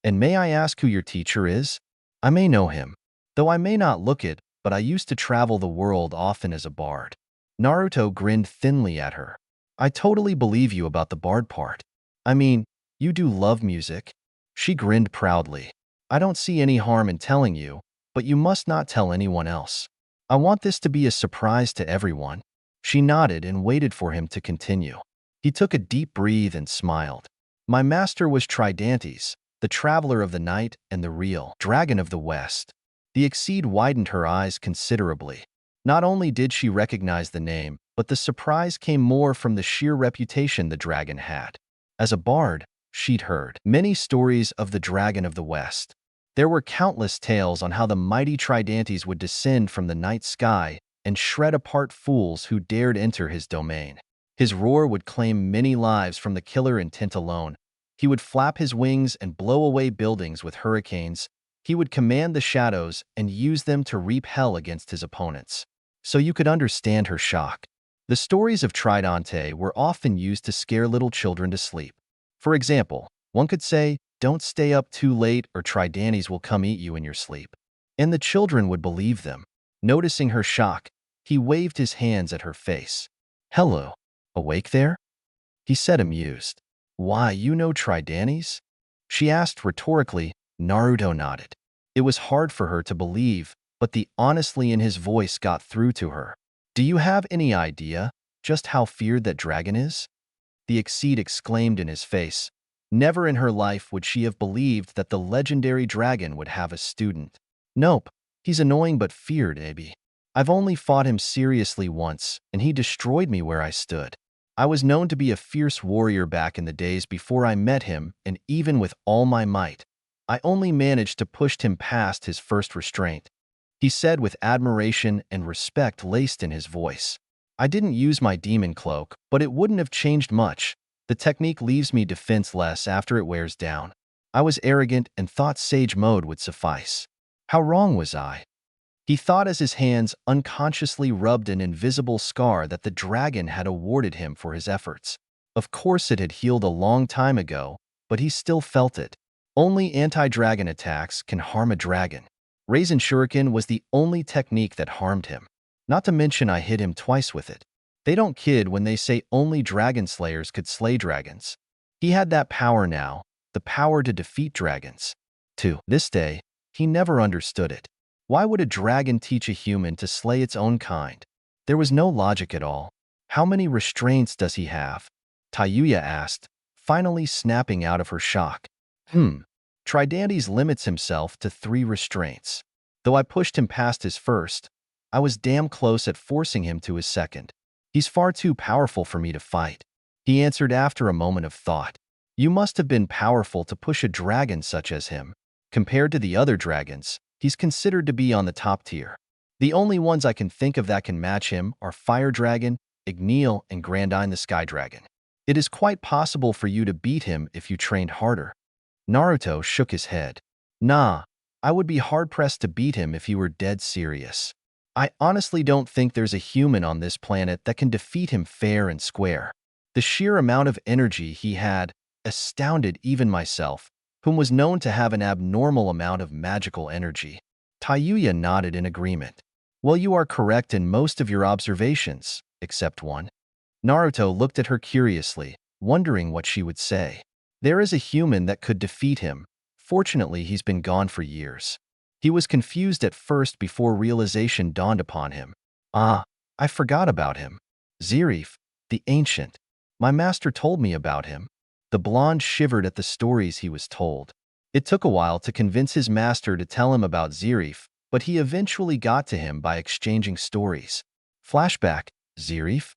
And may I ask who your teacher is? I may know him. Though I may not look it, but I used to travel the world often as a bard. Naruto grinned thinly at her. I totally believe you about the bard part. I mean, you do love music. She grinned proudly. I don't see any harm in telling you, but you must not tell anyone else. I want this to be a surprise to everyone. She nodded and waited for him to continue. He took a deep breath and smiled. My master was Tridantes, the traveler of the night and the real dragon of the west. The Exceed widened her eyes considerably. Not only did she recognize the name, but the surprise came more from the sheer reputation the dragon had. As a bard, she'd heard many stories of the dragon of the west. There were countless tales on how the mighty Tridantes would descend from the night sky and shred apart fools who dared enter his domain. His roar would claim many lives from the killer intent alone. He would flap his wings and blow away buildings with hurricanes. He would command the shadows and use them to reap hell against his opponents. So you could understand her shock. The stories of Tridente were often used to scare little children to sleep. For example, one could say, don't stay up too late or Tridantes will come eat you in your sleep. And the children would believe them. Noticing her shock, he waved his hands at her face. Hello, awake there? He said amused. Why, you know Tridantes? She asked rhetorically. Naruto nodded. It was hard for her to believe, but the honesty in his voice got through to her. Do you have any idea just how feared that dragon is? The Exceed exclaimed in his face. Never in her life would she have believed that the legendary dragon would have a student. Nope, he's annoying but feared, Abi. I've only fought him seriously once, and he destroyed me where I stood. I was known to be a fierce warrior back in the days before I met him, and even with all my might, I only managed to push him past his first restraint. He said with admiration and respect laced in his voice. I didn't use my demon cloak, but it wouldn't have changed much. The technique leaves me defenseless after it wears down. I was arrogant and thought sage mode would suffice. How wrong was I? He thought as his hands unconsciously rubbed an invisible scar that the dragon had awarded him for his efforts. Of course it had healed a long time ago, but he still felt it. Only anti-dragon attacks can harm a dragon. Raisin Shuriken was the only technique that harmed him. Not to mention I hit him twice with it. They don't kid when they say only dragon slayers could slay dragons. He had that power now, the power to defeat dragons. To this day, he never understood it. Why would a dragon teach a human to slay its own kind? There was no logic at all. How many restraints does he have? Touya asked, finally snapping out of her shock. Tridantes limits himself to 3 restraints. Though I pushed him past his first, I was damn close at forcing him to his second. He's far too powerful for me to fight. He answered after a moment of thought. You must have been powerful to push a dragon such as him. Compared to the other dragons, he's considered to be on the top tier. The only ones I can think of that can match him are Fire Dragon, Igneel, and Grandine the Sky Dragon. It is quite possible for you to beat him if you trained harder. Naruto shook his head. Nah, I would be hard-pressed to beat him if he were dead serious. I honestly don't think there's a human on this planet that can defeat him fair and square. The sheer amount of energy he had astounded even myself, whom was known to have an abnormal amount of magical energy. Touya nodded in agreement. Well, you are correct in most of your observations, except one. Naruto looked at her curiously, wondering what she would say. There is a human that could defeat him. Fortunately, he's been gone for years. He was confused at first before realization dawned upon him. Ah, I forgot about him. Zerif, the Ancient. My master told me about him. The blonde shivered at the stories he was told. It took a while to convince his master to tell him about Zerif, but he eventually got to him by exchanging stories. Flashback, Zerif?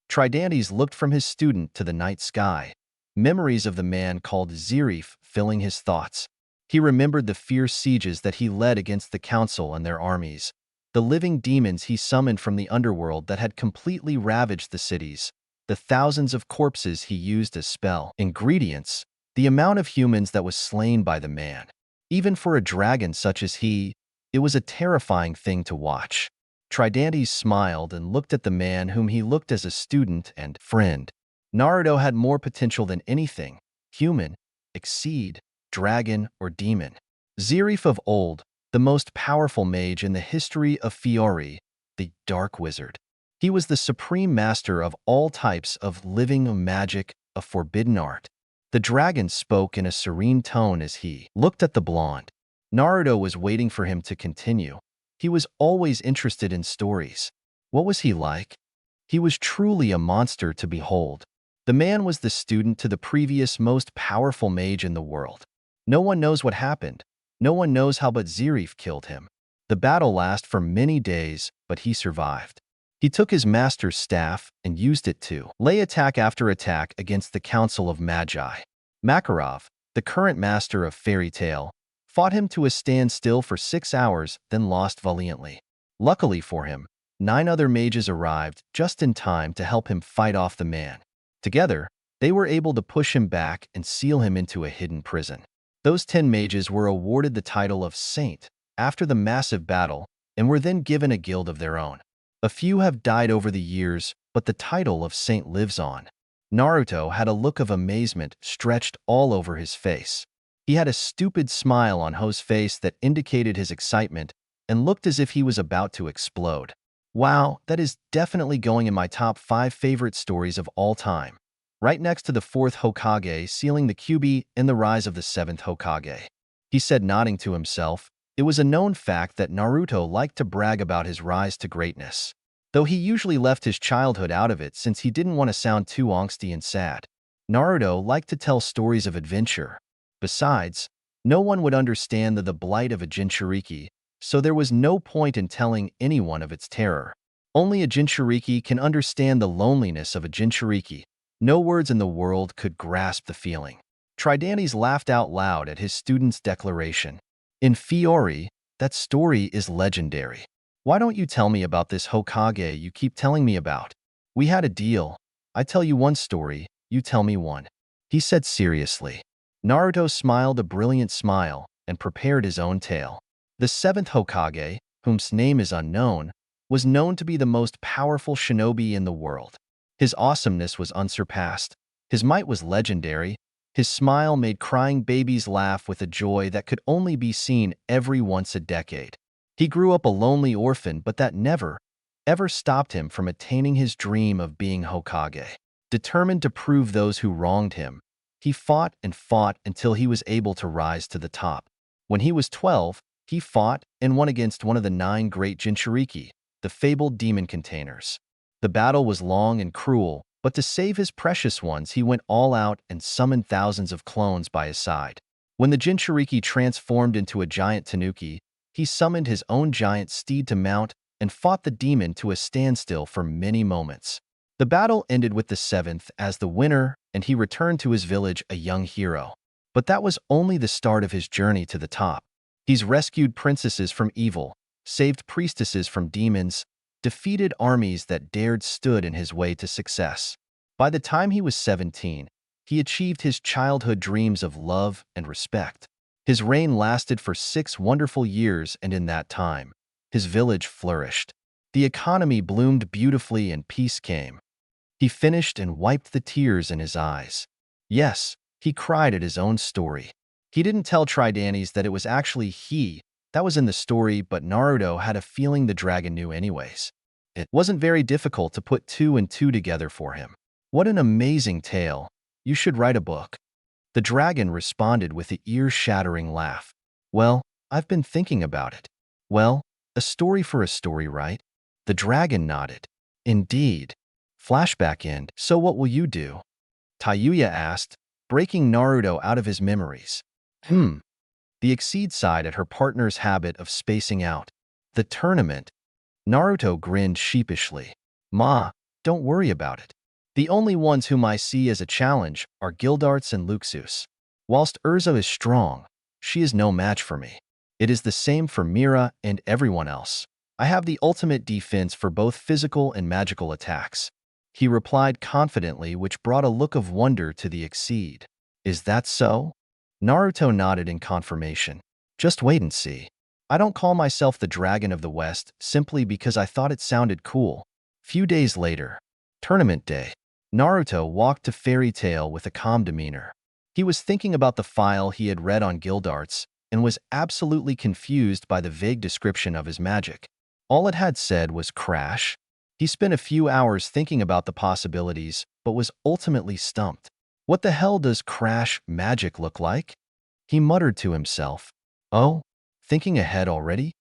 Tridantes looked from his student to the night sky. Memories of the man called Zerif filling his thoughts. He remembered the fierce sieges that he led against the council and their armies, the living demons he summoned from the underworld that had completely ravaged the cities, the thousands of corpses he used as spell ingredients, the amount of humans that was slain by the man. Even for a dragon such as he, it was a terrifying thing to watch. Tridantes smiled and looked at the man whom he looked as a student and friend. Naruto had more potential than anything, human, exceed, dragon, or demon. Zerif of old, the most powerful mage in the history of Fiori, the Dark Wizard. He was the supreme master of all types of living magic, of forbidden art. The dragon spoke in a serene tone as he looked at the blonde. Naruto was waiting for him to continue. He was always interested in stories. What was he like? He was truly a monster to behold. The man was the student to the previous most powerful mage in the world. No one knows what happened. No one knows how, but Zerif killed him. The battle lasted for many days, but he survived. He took his master's staff and used it to lay attack after attack against the Council of Magi. Makarov, the current master of Fairy Tail, fought him to a standstill for 6 hours, then lost valiantly. Luckily for him, 9 other mages arrived just in time to help him fight off the man. Together, they were able to push him back and seal him into a hidden prison. Those 10 mages were awarded the title of Saint after the massive battle and were then given a guild of their own. A few have died over the years, but the title of Saint lives on. Naruto had a look of amazement stretched all over his face. He had a stupid smile on Ho's face that indicated his excitement and looked as if he was about to explode. Wow, that is definitely going in my top 5 favorite stories of all time. Right next to the 4th Hokage sealing the Kyuubi and the rise of the 7th Hokage. He said, nodding to himself. It was a known fact that Naruto liked to brag about his rise to greatness, though he usually left his childhood out of it since he didn't want to sound too angsty and sad. Naruto liked to tell stories of adventure. Besides, no one would understand the blight of a Jinchuriki, so there was no point in telling anyone of its terror. Only a Jinchuriki can understand the loneliness of a Jinchuriki. No words in the world could grasp the feeling. Tridantes laughed out loud at his student's declaration. In Fiori, that story is legendary. Why don't you tell me about this Hokage you keep telling me about? We had a deal. I tell you one story, you tell me one. He said seriously. Naruto smiled a brilliant smile and prepared his own tale. The seventh Hokage, whose name is unknown, was known to be the most powerful shinobi in the world. His awesomeness was unsurpassed. His might was legendary. His smile made crying babies laugh with a joy that could only be seen every once a decade. He grew up a lonely orphan, but that never, ever stopped him from attaining his dream of being Hokage. Determined to prove those who wronged him, he fought and fought until he was able to rise to the top. When he was 12, he fought and won against one of the 9 great Jinchuriki, the fabled demon containers. The battle was long and cruel, but to save his precious ones, he went all out and summoned thousands of clones by his side. When the Jinchuriki transformed into a giant tanuki, he summoned his own giant steed to mount and fought the demon to a standstill for many moments. The battle ended with the seventh as the winner, and he returned to his village a young hero. But that was only the start of his journey to the top. He's rescued princesses from evil, saved priestesses from demons, defeated armies that dared stood in his way to success. By the time he was 17, he achieved his childhood dreams of love and respect. His reign lasted for 6 wonderful years, and in that time, his village flourished. The economy bloomed beautifully and peace came. He finished and wiped the tears in his eyes. Yes, he cried at his own story. He didn't tell Tridanes that it was actually he that was in the story, but Naruto had a feeling the dragon knew anyways. It wasn't very difficult to put 2 and 2 together for him. What an amazing tale. You should write a book. The dragon responded with an ear-shattering laugh. Well, I've been thinking about it. Well, a story for a story, right? The dragon nodded. Indeed. Flashback end. So what will you do? Touya asked, breaking Naruto out of his memories. The Exceed sighed at her partner's habit of spacing out. The tournament. Naruto grinned sheepishly. Ma, don't worry about it. The only ones whom I see as a challenge are Gildarts and Luxus. Whilst Urza is strong, she is no match for me. It is the same for Mira and everyone else. I have the ultimate defense for both physical and magical attacks. He replied confidently, which brought a look of wonder to the Exceed. Is that so? Naruto nodded in confirmation. Just wait and see. I don't call myself the Dragon of the West simply because I thought it sounded cool. Few days later, tournament day. Naruto walked to Fairy Tail with a calm demeanor. He was thinking about the file he had read on Gildarts and was absolutely confused by the vague description of his magic. All it had said was crash. He spent a few hours thinking about the possibilities, but was ultimately stumped. What the hell does crash magic look like? He muttered to himself. Oh, thinking ahead already?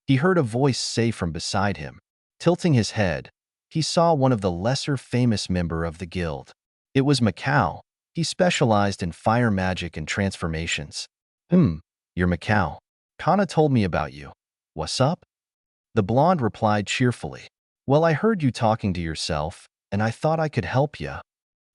He heard a voice say from beside him. Tilting his head, he saw one of the lesser famous member of the guild. It was Macau. He specialized in fire magic and transformations. You're Macau. Kana told me about you. What's up? The blonde replied cheerfully. Well, I heard you talking to yourself, and I thought I could help ya.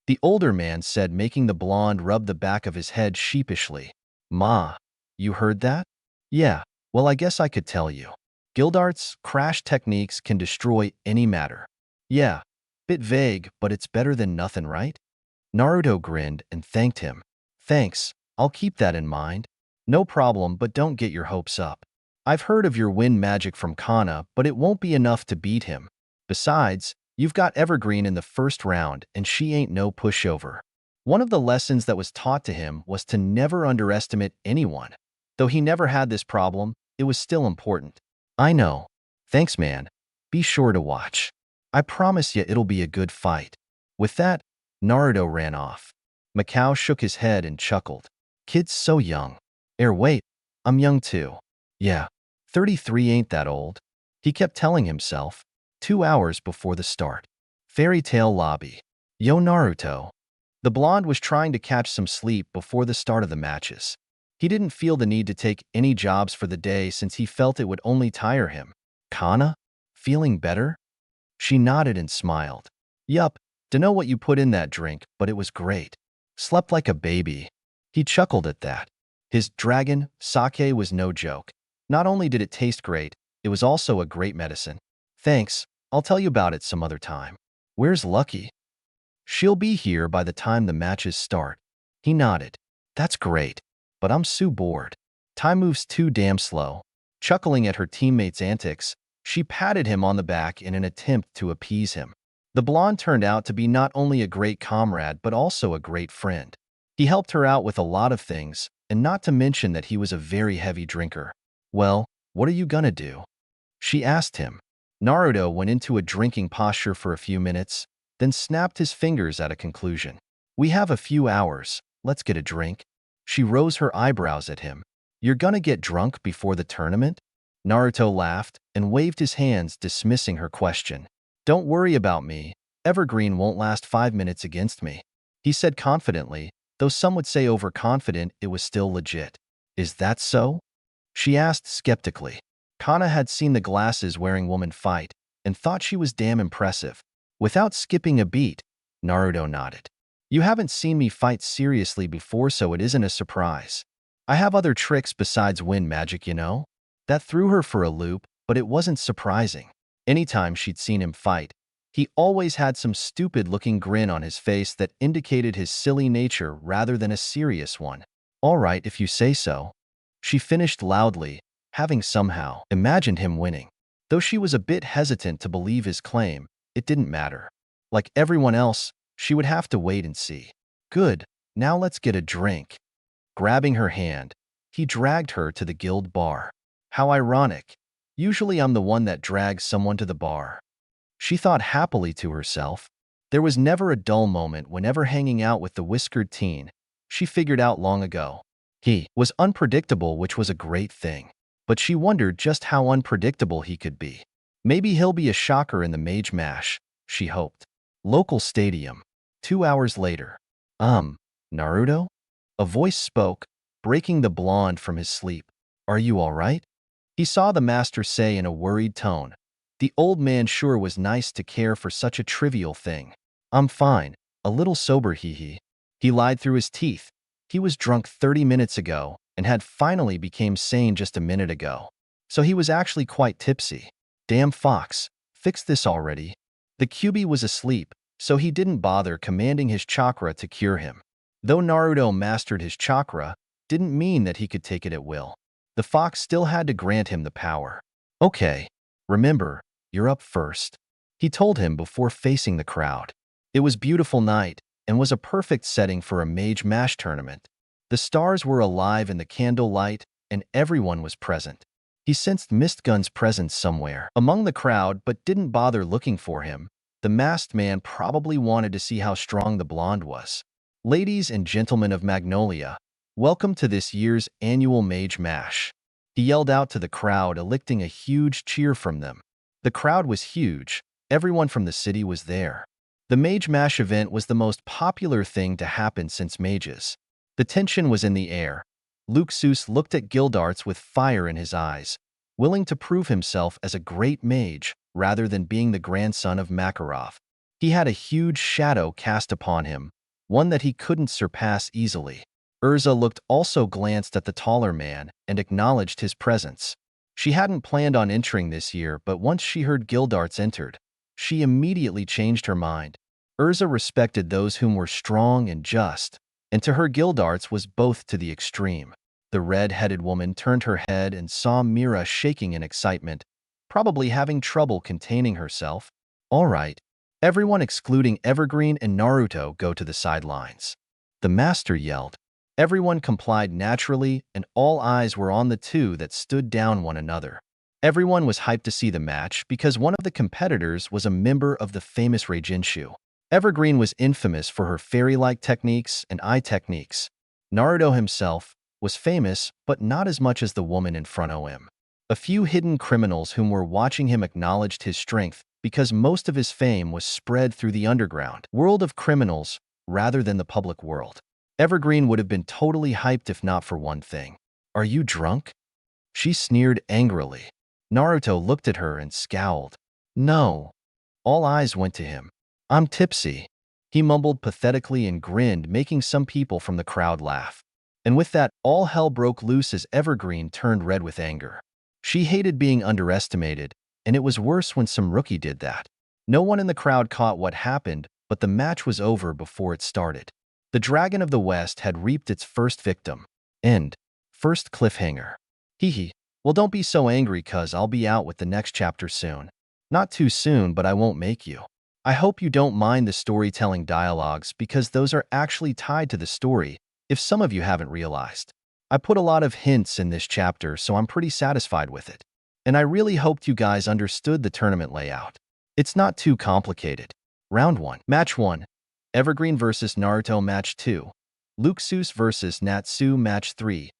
The older man said, making the blonde rub the back of his head sheepishly. Ma, you heard that? Yeah, well, I guess I could tell you. Gildart's crash techniques can destroy any matter. Yeah, bit vague, but it's better than nothing, right? Naruto grinned and thanked him. Thanks, I'll keep that in mind. No problem, but don't get your hopes up. I've heard of your wind magic from Kana, but it won't be enough to beat him. Besides, you've got Evergreen in the first round, and she ain't no pushover. One of the lessons that was taught to him was to never underestimate anyone. Though he never had this problem, it was still important. I know. Thanks, man. Be sure to watch. I promise you it'll be a good fight. With that, Naruto ran off. Macau shook his head and chuckled. Kid's so young. Wait, I'm young too. Yeah, 33 ain't that old. He kept telling himself. 2 hours before the start. Fairy Tail lobby. Yo, Naruto. The blonde was trying to catch some sleep before the start of the matches. He didn't feel the need to take any jobs for the day since he felt it would only tire him. Kana? Feeling better? She nodded and smiled. Yup, dunno what you put in that drink, but it was great. Slept like a baby. He chuckled at that. His dragon, sake, was no joke. Not only did it taste great, it was also a great medicine. Thanks, I'll tell you about it some other time. Where's Lucky? She'll be here by the time the matches start. He nodded. That's great, but I'm so bored. Time moves too damn slow. Chuckling at her teammate's antics, she patted him on the back in an attempt to appease him. The blonde turned out to be not only a great comrade but also a great friend. He helped her out with a lot of things, and not to mention that he was a very heavy drinker. "Well, what are you gonna do?" she asked him. Naruto went into a drinking posture for a few minutes, then snapped his fingers at a conclusion. "We have a few hours, let's get a drink." She rose her eyebrows at him. "You're gonna get drunk before the tournament?" Naruto laughed and waved his hands, dismissing her question. "Don't worry about me, Evergreen won't last 5 minutes against me," he said confidently, though some would say overconfident. It was still legit. "Is that so?" she asked skeptically. Kana had seen the glasses-wearing woman fight and thought she was damn impressive. Without skipping a beat, Naruto nodded. "You haven't seen me fight seriously before, so it isn't a surprise. I have other tricks besides wind magic, you know?" That threw her for a loop, but it wasn't surprising. Anytime she'd seen him fight, he always had some stupid-looking grin on his face that indicated his silly nature rather than a serious one. "All right, if you say so," she finished loudly, having somehow imagined him winning. Though she was a bit hesitant to believe his claim, it didn't matter. Like everyone else, she would have to wait and see. "Good, now let's get a drink." Grabbing her hand, he dragged her to the guild bar. How ironic. Usually I'm the one that drags someone to the bar. She thought happily to herself. There was never a dull moment whenever hanging out with the whiskered teen. She figured out long ago. He was unpredictable, which was a great thing. But she wondered just how unpredictable he could be. Maybe he'll be a shocker in the Mage Mash, she hoped. Local stadium. 2 hours later. Naruto?" A voice spoke, breaking the blonde from his sleep. "Are you all right?" He saw the master say in a worried tone. The old man sure was nice to care for such a trivial thing. "I'm fine, a little sober, hee." He lied through his teeth. He was drunk 30 minutes ago and had finally became sane just a minute ago. So he was actually quite tipsy. Damn fox, fix this already. The QB was asleep, so he didn't bother commanding his chakra to cure him. Though Naruto mastered his chakra, didn't mean that he could take it at will. The fox still had to grant him the power. "Okay, remember, you're up first," he told him before facing the crowd. It was a beautiful night and was a perfect setting for a Mage Mash tournament. The stars were alive in the candlelight, and everyone was present. He sensed Mistgun's presence somewhere among the crowd but didn't bother looking for him. The masked man probably wanted to see how strong the blonde was. "Ladies and gentlemen of Magnolia, welcome to this year's annual Mage Mash," he yelled out to the crowd, eliciting a huge cheer from them. The crowd was huge. Everyone from the city was there. The Mage Mash event was the most popular thing to happen since mages. The tension was in the air. Luxus looked at Gildarts with fire in his eyes, willing to prove himself as a great mage rather than being the grandson of Makarov. He had a huge shadow cast upon him, one that he couldn't surpass easily. Urza also glanced at the taller man and acknowledged his presence. She hadn't planned on entering this year, but once she heard Gildarts entered, she immediately changed her mind. Urza respected those whom were strong and just, and to her Gildarts was both to the extreme. The red-headed woman turned her head and saw Mira shaking in excitement, probably having trouble containing herself. "All right, everyone excluding Evergreen and Naruto go to the sidelines," the master yelled. Everyone complied naturally, and all eyes were on the two that stood down one another. Everyone was hyped to see the match because one of the competitors was a member of the famous Reijinshu. Evergreen was infamous for her fairy-like techniques and eye techniques. Naruto himself was famous, but not as much as the woman in front of him. A few hidden criminals whom were watching him acknowledged his strength because most of his fame was spread through the underground world of criminals rather than the public world. Evergreen would have been totally hyped if not for one thing. "Are you drunk?" she sneered angrily. Naruto looked at her and scowled. "No." All eyes went to him. "I'm tipsy," he mumbled pathetically and grinned, making some people from the crowd laugh. And with that, all hell broke loose as Evergreen turned red with anger. She hated being underestimated, and it was worse when some rookie did that. No one in the crowd caught what happened, but the match was over before it started. The Dragon of the West had reaped its first victim. End. First cliffhanger. Hee hee. Well, don't be so angry cuz I'll be out with the next chapter soon. Not too soon, but I won't make you. I hope you don't mind the storytelling dialogues because those are actually tied to the story, if some of you haven't realized. I put a lot of hints in this chapter, so I'm pretty satisfied with it. And I really hoped you guys understood the tournament layout. It's not too complicated. Round 1. Match 1. Evergreen vs. Naruto Match 2. Luxus vs. Natsu Match 3.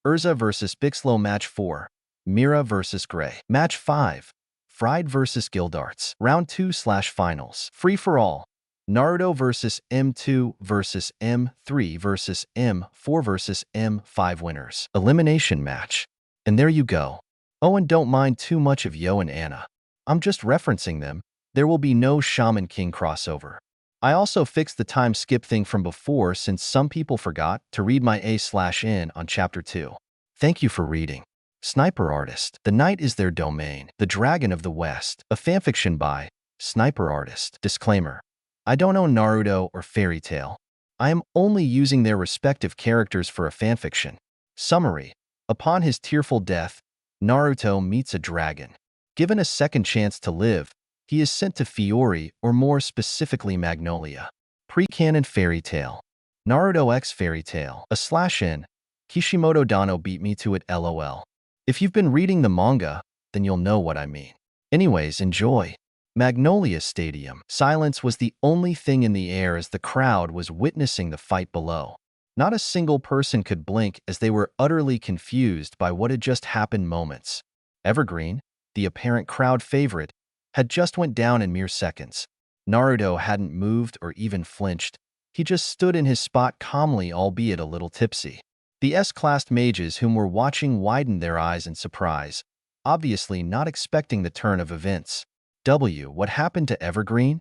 Urza vs. Bixlo Match 4. Mira vs. Gray. Match 5. Fried vs. Gildarts. Round 2/finals. Free for all. Naruto vs. M2 vs. M3 vs. M4 vs. M5 winners. Elimination match. And there you go. Oh, and don't mind too much of Yo and Anna. I'm just referencing them. There will be no Shaman King crossover. I also fixed the time skip thing from before since some people forgot to read my A/N on Chapter 2. Thank you for reading. Sniper Artist. The Night is Their Domain. The Dragon of the West. A fanfiction by Sniper Artist. Disclaimer. I don't own Naruto or Fairy Tail. I am only using their respective characters for a fanfiction. Summary. Upon his tearful death, Naruto meets a dragon. Given a second chance to live, he is sent to Fiori, or more specifically Magnolia. Pre-canon Fairy Tail. Naruto x Fairy Tail. /N. Kishimoto Dano beat me to it lol. If you've been reading the manga, then you'll know what I mean. Anyways, enjoy. Magnolia Stadium. Silence was the only thing in the air as the crowd was witnessing the fight below. Not a single person could blink as they were utterly confused by what had just happened moments. Evergreen, the apparent crowd favorite, had just went down in mere seconds. Naruto hadn't moved or even flinched. He just stood in his spot calmly, albeit a little tipsy. The S-classed mages whom were watching widened their eyes in surprise, obviously not expecting the turn of events. What happened to Evergreen?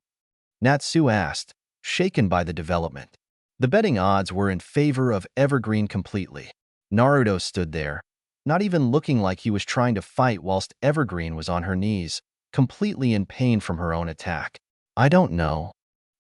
Natsu asked, shaken by the development. The betting odds were in favor of Evergreen completely. Naruto stood there, not even looking like he was trying to fight whilst Evergreen was on her knees, completely in pain from her own attack. I don't know.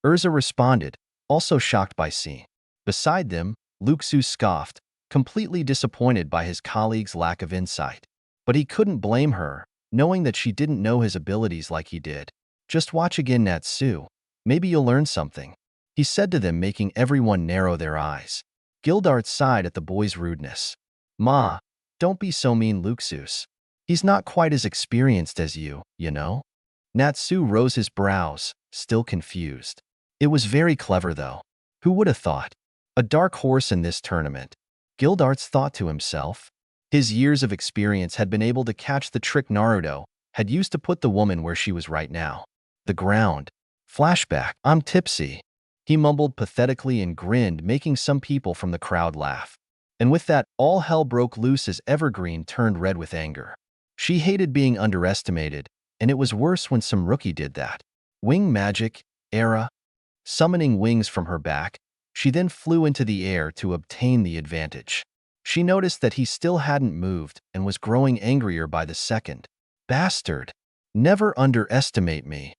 Urza responded, also shocked by seeing. Beside them, Luxus scoffed, completely disappointed by his colleague's lack of insight. But he couldn't blame her, knowing that she didn't know his abilities like he did. Just watch again, Natsu. Maybe you'll learn something, he said to them, making everyone narrow their eyes. Gildart sighed at the boy's rudeness. Ma, don't be so mean, Luxus. He's not quite as experienced as you know? Natsu rose his brows, still confused. It was very clever, though. Who would have thought? A dark horse in this tournament. Gildarts thought to himself. His years of experience had been able to catch the trick Naruto had used to put the woman where she was right now. The ground. Flashback. I'm tipsy. He mumbled pathetically and grinned, making some people from the crowd laugh. And with that, all hell broke loose as Evergreen turned red with anger. She hated being underestimated, and it was worse when some rookie did that. Wing magic, era. Summoning wings from her back, she then flew into the air to obtain the advantage. She noticed that he still hadn't moved and was growing angrier by the second. Bastard! Never underestimate me.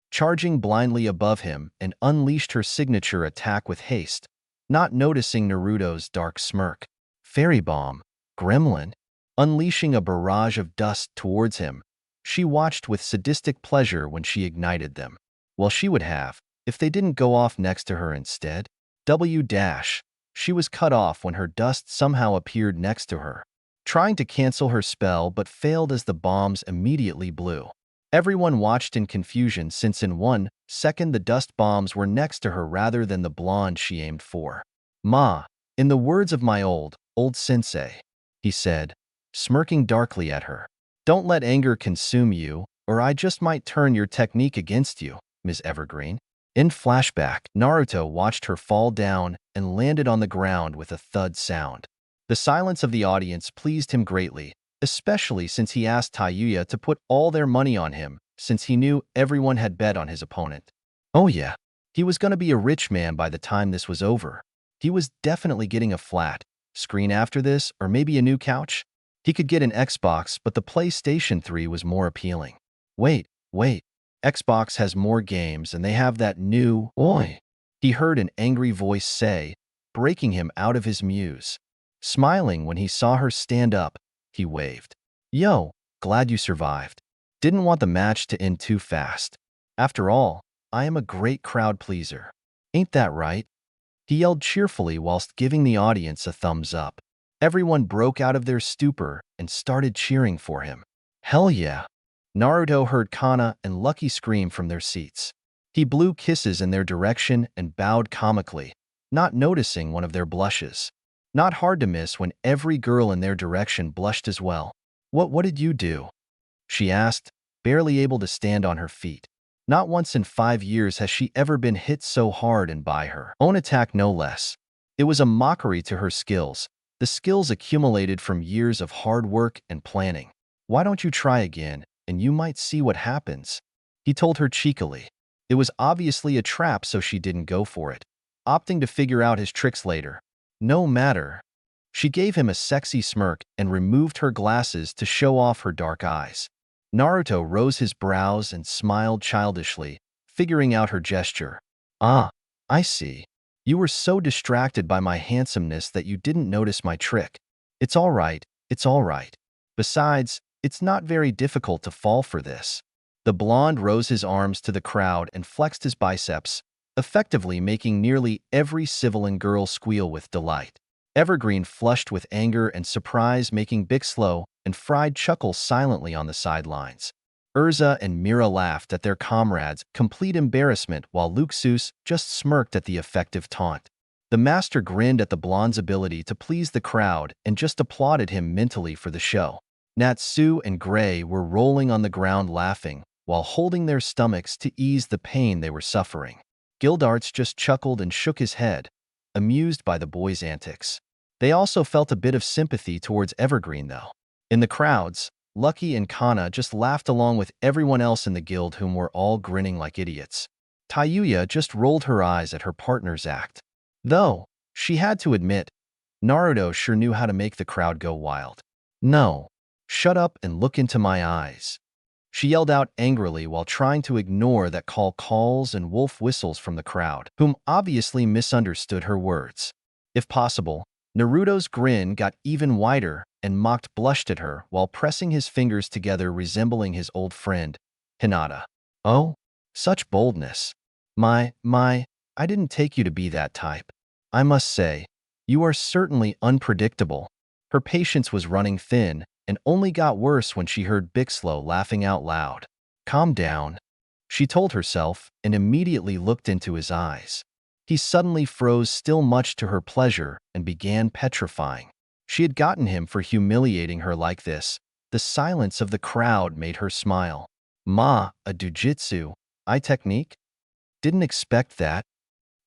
Charging blindly above him and unleashed her signature attack with haste, not noticing Naruto's dark smirk. Fairy Bomb. Gremlin. Unleashing a barrage of dust towards him, she watched with sadistic pleasure when she ignited them. Well, she would have, if they didn't go off next to her instead. She was cut off when her dust somehow appeared next to her, trying to cancel her spell but failed as the bombs immediately blew. Everyone watched in confusion since in 1 second the dust bombs were next to her rather than the blonde she aimed for. Ma, in the words of my old sensei, he said, smirking darkly at her. Don't let anger consume you, or I just might turn your technique against you, Ms. Evergreen. In flashback, Naruto watched her fall down and landed on the ground with a thud sound. The silence of the audience pleased him greatly, especially since he asked Touya to put all their money on him, since he knew everyone had bet on his opponent. Oh yeah, he was going to be a rich man by the time this was over. He was definitely getting a flat screen after this, or maybe a new couch. He could get an Xbox, but the PlayStation 3 was more appealing. Wait. Xbox has more games and they have that new Oi, he heard an angry voice say, breaking him out of his muse. Smiling when he saw her stand up, he waved. Yo, glad you survived. Didn't want the match to end too fast. After all, I am a great crowd pleaser. Ain't that right? He yelled cheerfully whilst giving the audience a thumbs up. Everyone broke out of their stupor and started cheering for him. Hell yeah! Naruto heard Kana and Lucky scream from their seats. He blew kisses in their direction and bowed comically, not noticing one of their blushes. Not hard to miss when every girl in their direction blushed as well. What did you do? She asked, barely able to stand on her feet. Not once in 5 years has she ever been hit so hard and by her own attack no less. It was a mockery to her skills, the skills accumulated from years of hard work and planning. Why don't you try again, and you might see what happens, he told her cheekily. It was obviously a trap, so she didn't go for it, opting to figure out his tricks later. No matter. She gave him a sexy smirk and removed her glasses to show off her dark eyes. Naruto rose his brows and smiled childishly, figuring out her gesture. Ah, I see. You were so distracted by my handsomeness that you didn't notice my trick. It's all right, it's all right. Besides, it's not very difficult to fall for this. The blonde rose his arms to the crowd and flexed his biceps, effectively making nearly every civilian girl squeal with delight. Evergreen flushed with anger and surprise, making Bixlow and Fried chuckle silently on the sidelines. Urza and Mira laughed at their comrades' complete embarrassment, while Luxus just smirked at the effective taunt. The master grinned at the blonde's ability to please the crowd and just applauded him mentally for the show. Natsu and Gray were rolling on the ground laughing, while holding their stomachs to ease the pain they were suffering. Gildarts just chuckled and shook his head, amused by the boys' antics. They also felt a bit of sympathy towards Evergreen, though. In the crowds, Lucky and Kana just laughed along with everyone else in the guild, whom were all grinning like idiots. Touya just rolled her eyes at her partner's act. Though, she had to admit, Naruto sure knew how to make the crowd go wild. No, shut up and look into my eyes, she yelled out angrily while trying to ignore that calls and wolf whistles from the crowd, whom obviously misunderstood her words. If possible, Naruto's grin got even wider and mocked blushed at her while pressing his fingers together, resembling his old friend, Hinata. Oh, such boldness. I didn't take you to be that type. I must say, you are certainly unpredictable. Her patience was running thin and only got worse when she heard Bixlow laughing out loud. Calm down, she told herself, and immediately looked into his eyes. He suddenly froze still, much to her pleasure, and began petrifying. She had gotten him for humiliating her like this. The silence of the crowd made her smile. A jujitsu, technique? Didn't expect that.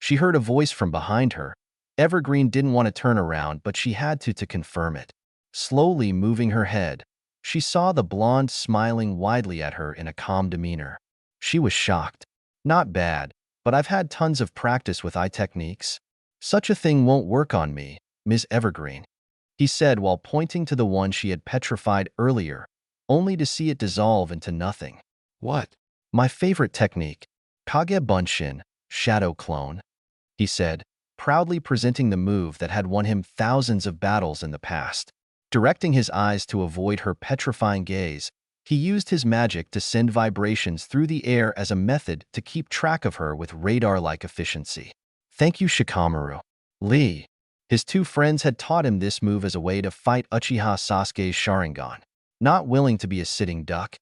She heard a voice from behind her. Evergreen didn't want to turn around, but she had to confirm it. Slowly moving her head, she saw the blonde smiling widely at her in a calm demeanor. She was shocked. Not bad, but I've had tons of practice with eye techniques. Such a thing won't work on me, Ms. Evergreen, he said while pointing to the one she had petrified earlier, only to see it dissolve into nothing. What? My favorite technique, Kage Bunshin, Shadow Clone, he said, proudly presenting the move that had won him thousands of battles in the past. Directing his eyes to avoid her petrifying gaze, he used his magic to send vibrations through the air as a method to keep track of her with radar-like efficiency. Thank you, Shikamaru. Lee. His two friends had taught him this move as a way to fight Uchiha Sasuke's Sharingan. Not willing to be a sitting duck,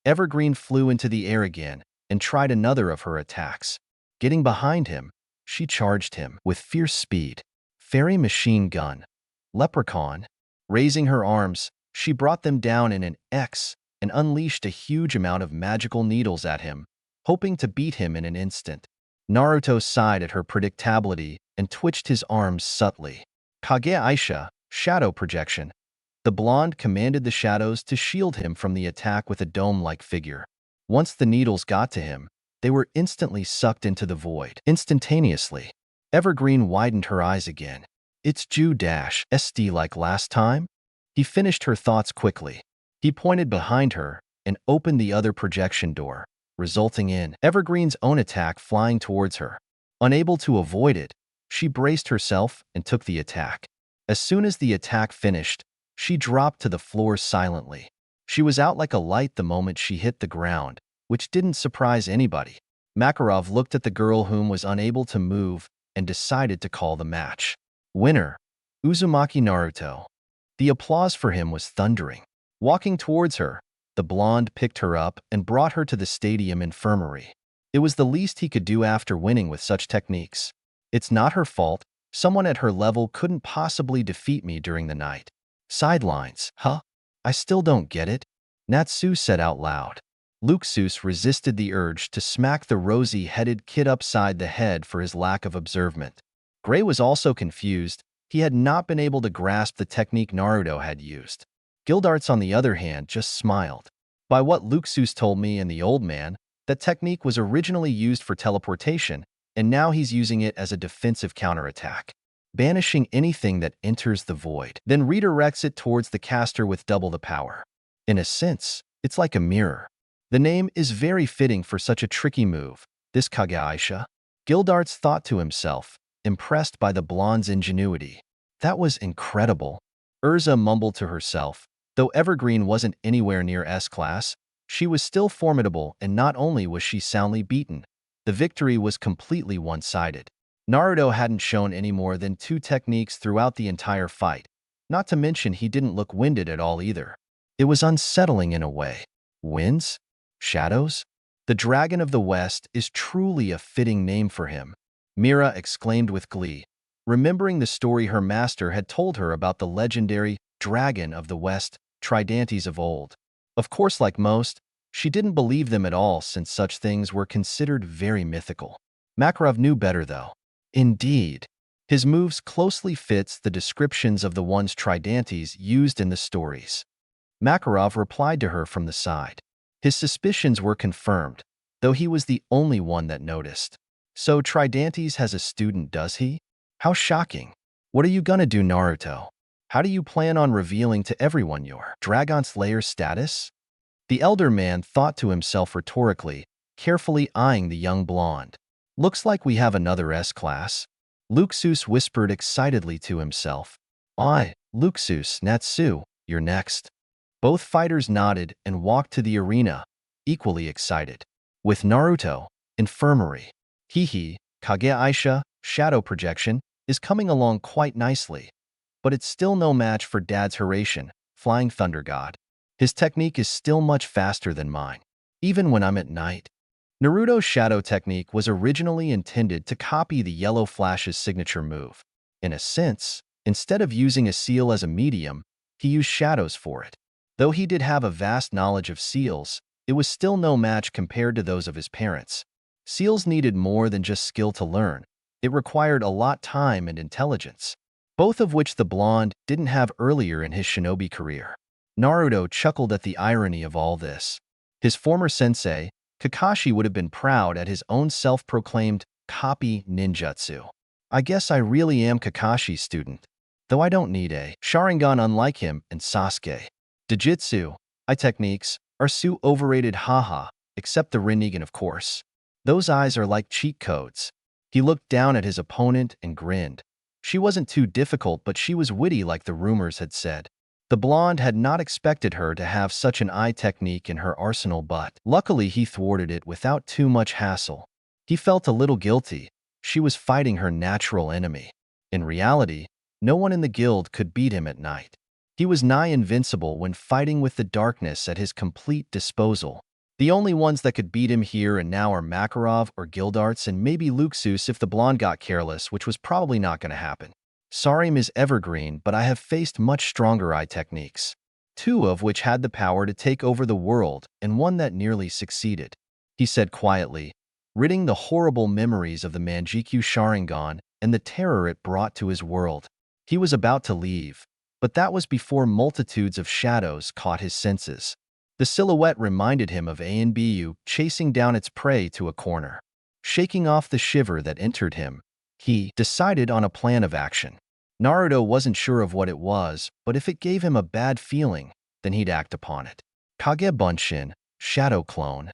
Evergreen flew into the air again and tried another of her attacks. Getting behind him, she charged him with fierce speed. Fairy machine gun. Leprechaun. Raising her arms, she brought them down in an X and unleashed a huge amount of magical needles at him, hoping to beat him in an instant. Naruto sighed at her predictability and twitched his arms subtly. Kage Aisha, shadow projection. The blonde commanded the shadows to shield him from the attack with a dome-like figure. Once the needles got to him, they were instantly sucked into the void. Instantaneously, Evergreen widened her eyes again. It's Ju-SD like last time? He finished her thoughts quickly. He pointed behind her and opened the other projection door, resulting in Evergreen's own attack flying towards her. Unable to avoid it, she braced herself and took the attack. As soon as the attack finished, she dropped to the floor silently. She was out like a light the moment she hit the ground, which didn't surprise anybody. Makarov looked at the girl whom was unable to move and decided to call the match. Winner, Uzumaki Naruto. The applause for him was thundering. Walking towards her, the blonde picked her up and brought her to the stadium infirmary. It was the least he could do after winning with such techniques. It's not her fault. Someone at her level couldn't possibly defeat me during the night. Sidelines, huh? I still don't get it, Natsu said out loud. Luxus resisted the urge to smack the rosy-headed kid upside the head for his lack of observant. Gray was also confused. He had not been able to grasp the technique Naruto had used. Gildarts, on the other hand, just smiled. By what Luxus told me and the old man, that technique was originally used for teleportation, and now he's using it as a defensive counterattack, banishing anything that enters the void, then redirects it towards the caster with double the power. In a sense, it's like a mirror. The name is very fitting for such a tricky move, this Kage Aisha. Gildarts thought to himself, impressed by the blonde's ingenuity. That was incredible. Urza mumbled to herself. Though Evergreen wasn't anywhere near S-class, she was still formidable, and not only was she soundly beaten, the victory was completely one-sided. Naruto hadn't shown any more than 2 techniques throughout the entire fight, not to mention he didn't look winded at all either. It was unsettling in a way. Winds? Shadows? The Dragon of the West is truly a fitting name for him, Mira exclaimed with glee, remembering the story her master had told her about the legendary Dragon of the West, Tridantes of old. Of course, like most, she didn't believe them at all since such things were considered very mythical. Makarov knew better, though. Indeed, his moves closely fits the descriptions of the ones Tridantes used in the stories. Makarov replied to her from the side. His suspicions were confirmed, though he was the only one that noticed. So Tridantes has a student, does he? How shocking. What are you gonna do, Naruto? How do you plan on revealing to everyone your Dragon Slayer status? The elder man thought to himself rhetorically, carefully eyeing the young blonde. Looks like we have another S-class. Luxus whispered excitedly to himself. Aye, Luxus, Natsu, you're next. Both fighters nodded and walked to the arena, equally excited. With Naruto, infirmary. Kage Aisha, shadow projection, is coming along quite nicely. But it's still no match for Dad's Hiraishin, Flying Thunder God. His technique is still much faster than mine, even when I'm at night. Naruto's shadow technique was originally intended to copy the Yellow Flash's signature move. In a sense, instead of using a seal as a medium, he used shadows for it. Though he did have a vast knowledge of seals, it was still no match compared to those of his parents. Seals needed more than just skill to learn. It required a lot time and intelligence, both of which the blonde didn't have earlier in his shinobi career. Naruto chuckled at the irony of all this. His former sensei, Kakashi, would have been proud at his own self-proclaimed copy ninjutsu. I guess I really am Kakashi's student, though I don't need a Sharingan unlike him and Sasuke. Dojutsu, techniques, are so overrated, haha, except the Rinnegan, of course. Those eyes are like cheat codes. He looked down at his opponent and grinned. She wasn't too difficult, but she was witty like the rumors had said. The blonde had not expected her to have such an eye technique in her arsenal, but luckily he thwarted it without too much hassle. He felt a little guilty. She was fighting her natural enemy. In reality, no one in the guild could beat him at night. He was nigh invincible when fighting with the darkness at his complete disposal. The only ones that could beat him here and now are Makarov or Gildarts and maybe Luxus if the blonde got careless, which was probably not going to happen. Sorry, Ms. Evergreen, but I have faced much stronger eye techniques, 2 of which had the power to take over the world and one that nearly succeeded, he said quietly, ridding the horrible memories of the Manjikyu Sharingan and the terror it brought to his world. He was about to leave, but that was before multitudes of shadows caught his senses. The silhouette reminded him of Anbu chasing down its prey to a corner. Shaking off the shiver that entered him, he decided on a plan of action. Naruto wasn't sure of what it was, but if it gave him a bad feeling, then he'd act upon it. Kage Bunshin, shadow clone.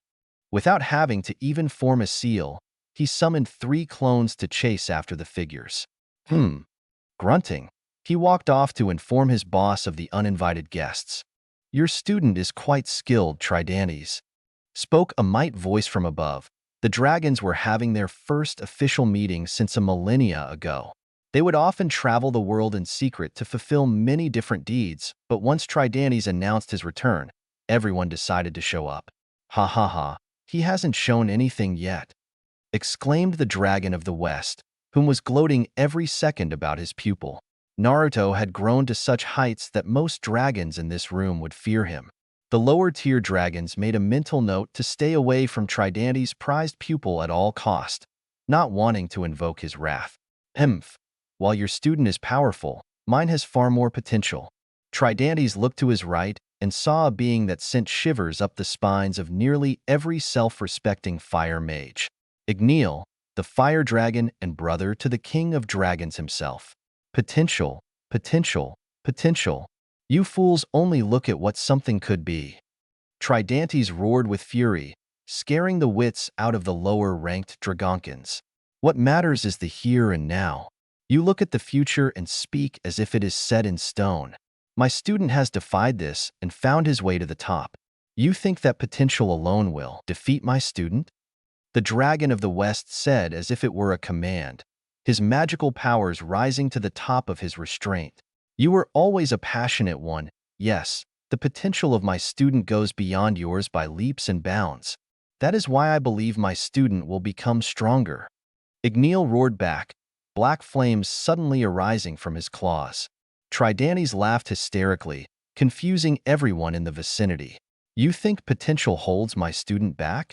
Without having to even form a seal, he summoned 3 clones to chase after the figures. Grunting, he walked off to inform his boss of the uninvited guests. Your student is quite skilled, Tridantes, spoke a might voice from above. The dragons were having their first official meeting since a millennia ago. They would often travel the world in secret to fulfill many different deeds, but once Tridantes announced his return, everyone decided to show up. Ha ha ha, he hasn't shown anything yet, exclaimed the dragon of the West, whom was gloating every second about his pupil. Naruto had grown to such heights that most dragons in this room would fear him. The lower-tier dragons made a mental note to stay away from Tridantes' prized pupil at all cost, not wanting to invoke his wrath. Humph. While your student is powerful, mine has far more potential. Tridantes looked to his right and saw a being that sent shivers up the spines of nearly every self-respecting fire mage. Igneel, the fire dragon and brother to the king of dragons himself. Potential, potential, potential. You fools only look at what something could be. Tridantes roared with fury, scaring the wits out of the lower-ranked Dragonkins. What matters is the here and now. You look at the future and speak as if it is set in stone. My student has defied this and found his way to the top. You think that potential alone will defeat my student? The dragon of the West said as if it were a command, his magical powers rising to the top of his restraint. You were always a passionate one. Yes, the potential of my student goes beyond yours by leaps and bounds. That is why I believe my student will become stronger. Igneel roared back, black flames suddenly arising from his claws. Tridantes laughed hysterically, confusing everyone in the vicinity. You think potential holds my student back?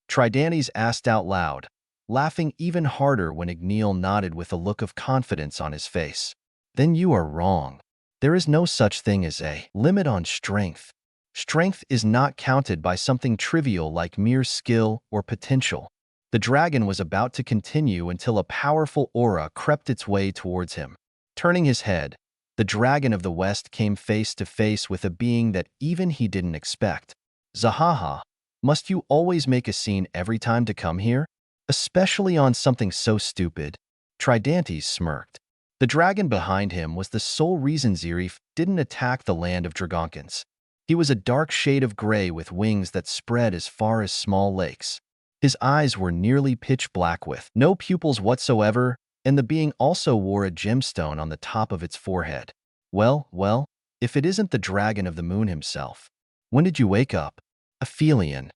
Tridantes asked out loud, laughing even harder when Igneel nodded with a look of confidence on his face. Then you are wrong. There is no such thing as a limit on strength. Strength is not counted by something trivial like mere skill or potential. The dragon was about to continue until a powerful aura crept its way towards him. Turning his head, the dragon of the West came face to face with a being that even he didn't expect. Zahaha, must you always make a scene every time to come here? Especially on something so stupid? Tridantes smirked. The dragon behind him was the sole reason Zerif didn't attack the land of Dragonkins. He was a dark shade of gray with wings that spread as far as small lakes. His eyes were nearly pitch black with no pupils whatsoever, and the being also wore a gemstone on the top of its forehead. Well, if it isn't the dragon of the moon himself. When did you wake up? Aphelion.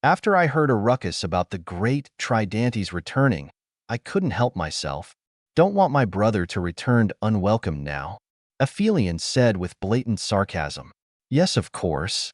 After I heard a ruckus about the great Tridantes returning, I couldn't help myself. Don't want my brother to return unwelcome now, Aphelion said with blatant sarcasm. Yes, of course.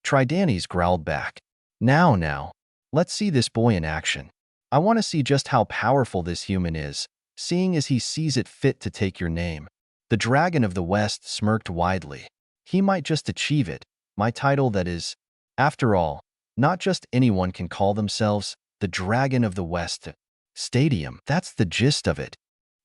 Tridantes growled back. Now, let's see this boy in action. I want to see just how powerful this human is, seeing as he sees it fit to take your name. The dragon of the West smirked widely. He might just achieve it, my title that is. After all, not just anyone can call themselves the Dragon of the West. Stadium, that's the gist of it.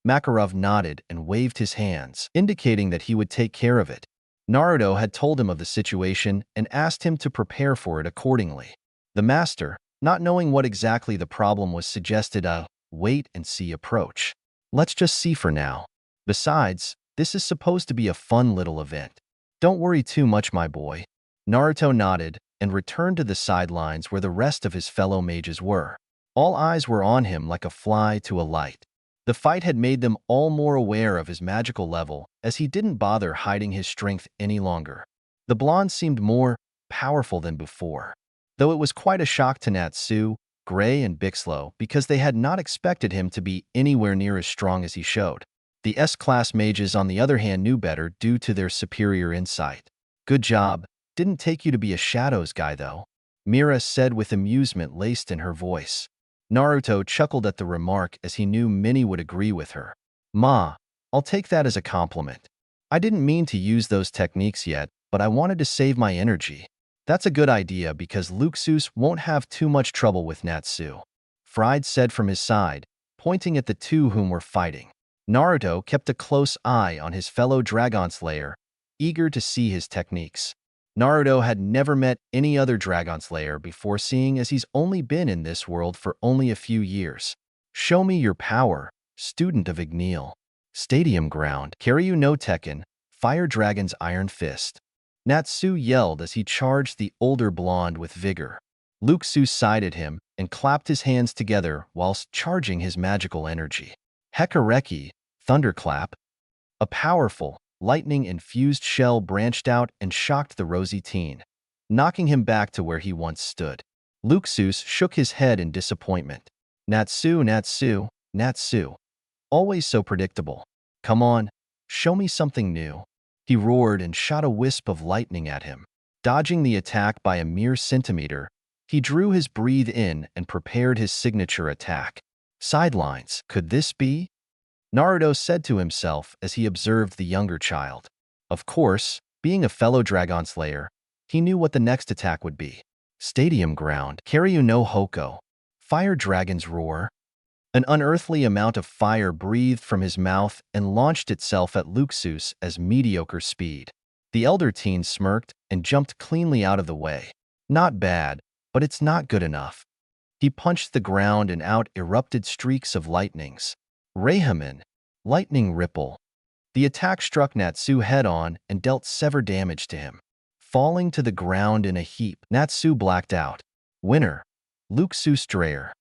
Makarov nodded and waved his hands, indicating that he would take care of it. Naruto had told him of the situation and asked him to prepare for it accordingly. The master, not knowing what exactly the problem was, suggested a wait-and-see approach. Let's just see for now. Besides, this is supposed to be a fun little event. Don't worry too much, my boy. Naruto nodded and returned to the sidelines where the rest of his fellow mages were. All eyes were on him like a fly to a light. The fight had made them all more aware of his magical level, as he didn't bother hiding his strength any longer. The blonde seemed more powerful than before, though it was quite a shock to Natsu, Gray, and Bixlow because they had not expected him to be anywhere near as strong as he showed. The S-class mages, on the other hand, knew better due to their superior insight. Good job. Didn't take you to be a shadows guy, though, Mira said with amusement laced in her voice. Naruto chuckled at the remark as he knew many would agree with her. Ma, I'll take that as a compliment. I didn't mean to use those techniques yet, but I wanted to save my energy. That's a good idea because Luxus won't have too much trouble with Natsu, Fried said from his side, pointing at the two whom were fighting. Naruto kept a close eye on his fellow Dragon Slayer, eager to see his techniques. Naruto had never met any other Dragon Slayer before, seeing as he's only been in this world for only a few years. Show me your power, student of Igneel. Stadium ground. Karyu no Tekken, Fire Dragon's Iron Fist. Natsu yelled as he charged the older blonde with vigor. Luxu sided him and clapped his hands together whilst charging his magical energy. Hekareki, thunderclap. A powerful, lightning-infused shell branched out and shocked the rosy teen, knocking him back to where he once stood. Luxus shook his head in disappointment. Natsu, Natsu, Natsu. Always so predictable. Come on, show me something new. He roared and shot a wisp of lightning at him. Dodging the attack by a mere centimeter, he drew his breath in and prepared his signature attack. Sidelines, could this be? Naruto said to himself as he observed the younger child. Of course, being a fellow Dragon Slayer, he knew what the next attack would be. Stadium ground, Karyu no Hoko. Fire Dragon's roar. An unearthly amount of fire breathed from his mouth and launched itself at Luxus as mediocre speed. The elder teen smirked and jumped cleanly out of the way. Not bad, but it's not good enough. He punched the ground and out erupted streaks of lightnings. Reihaman, lightning ripple. The attack struck Natsu head-on and dealt severe damage to him. Falling to the ground in a heap, Natsu blacked out. Winner, Luxus Dreyer.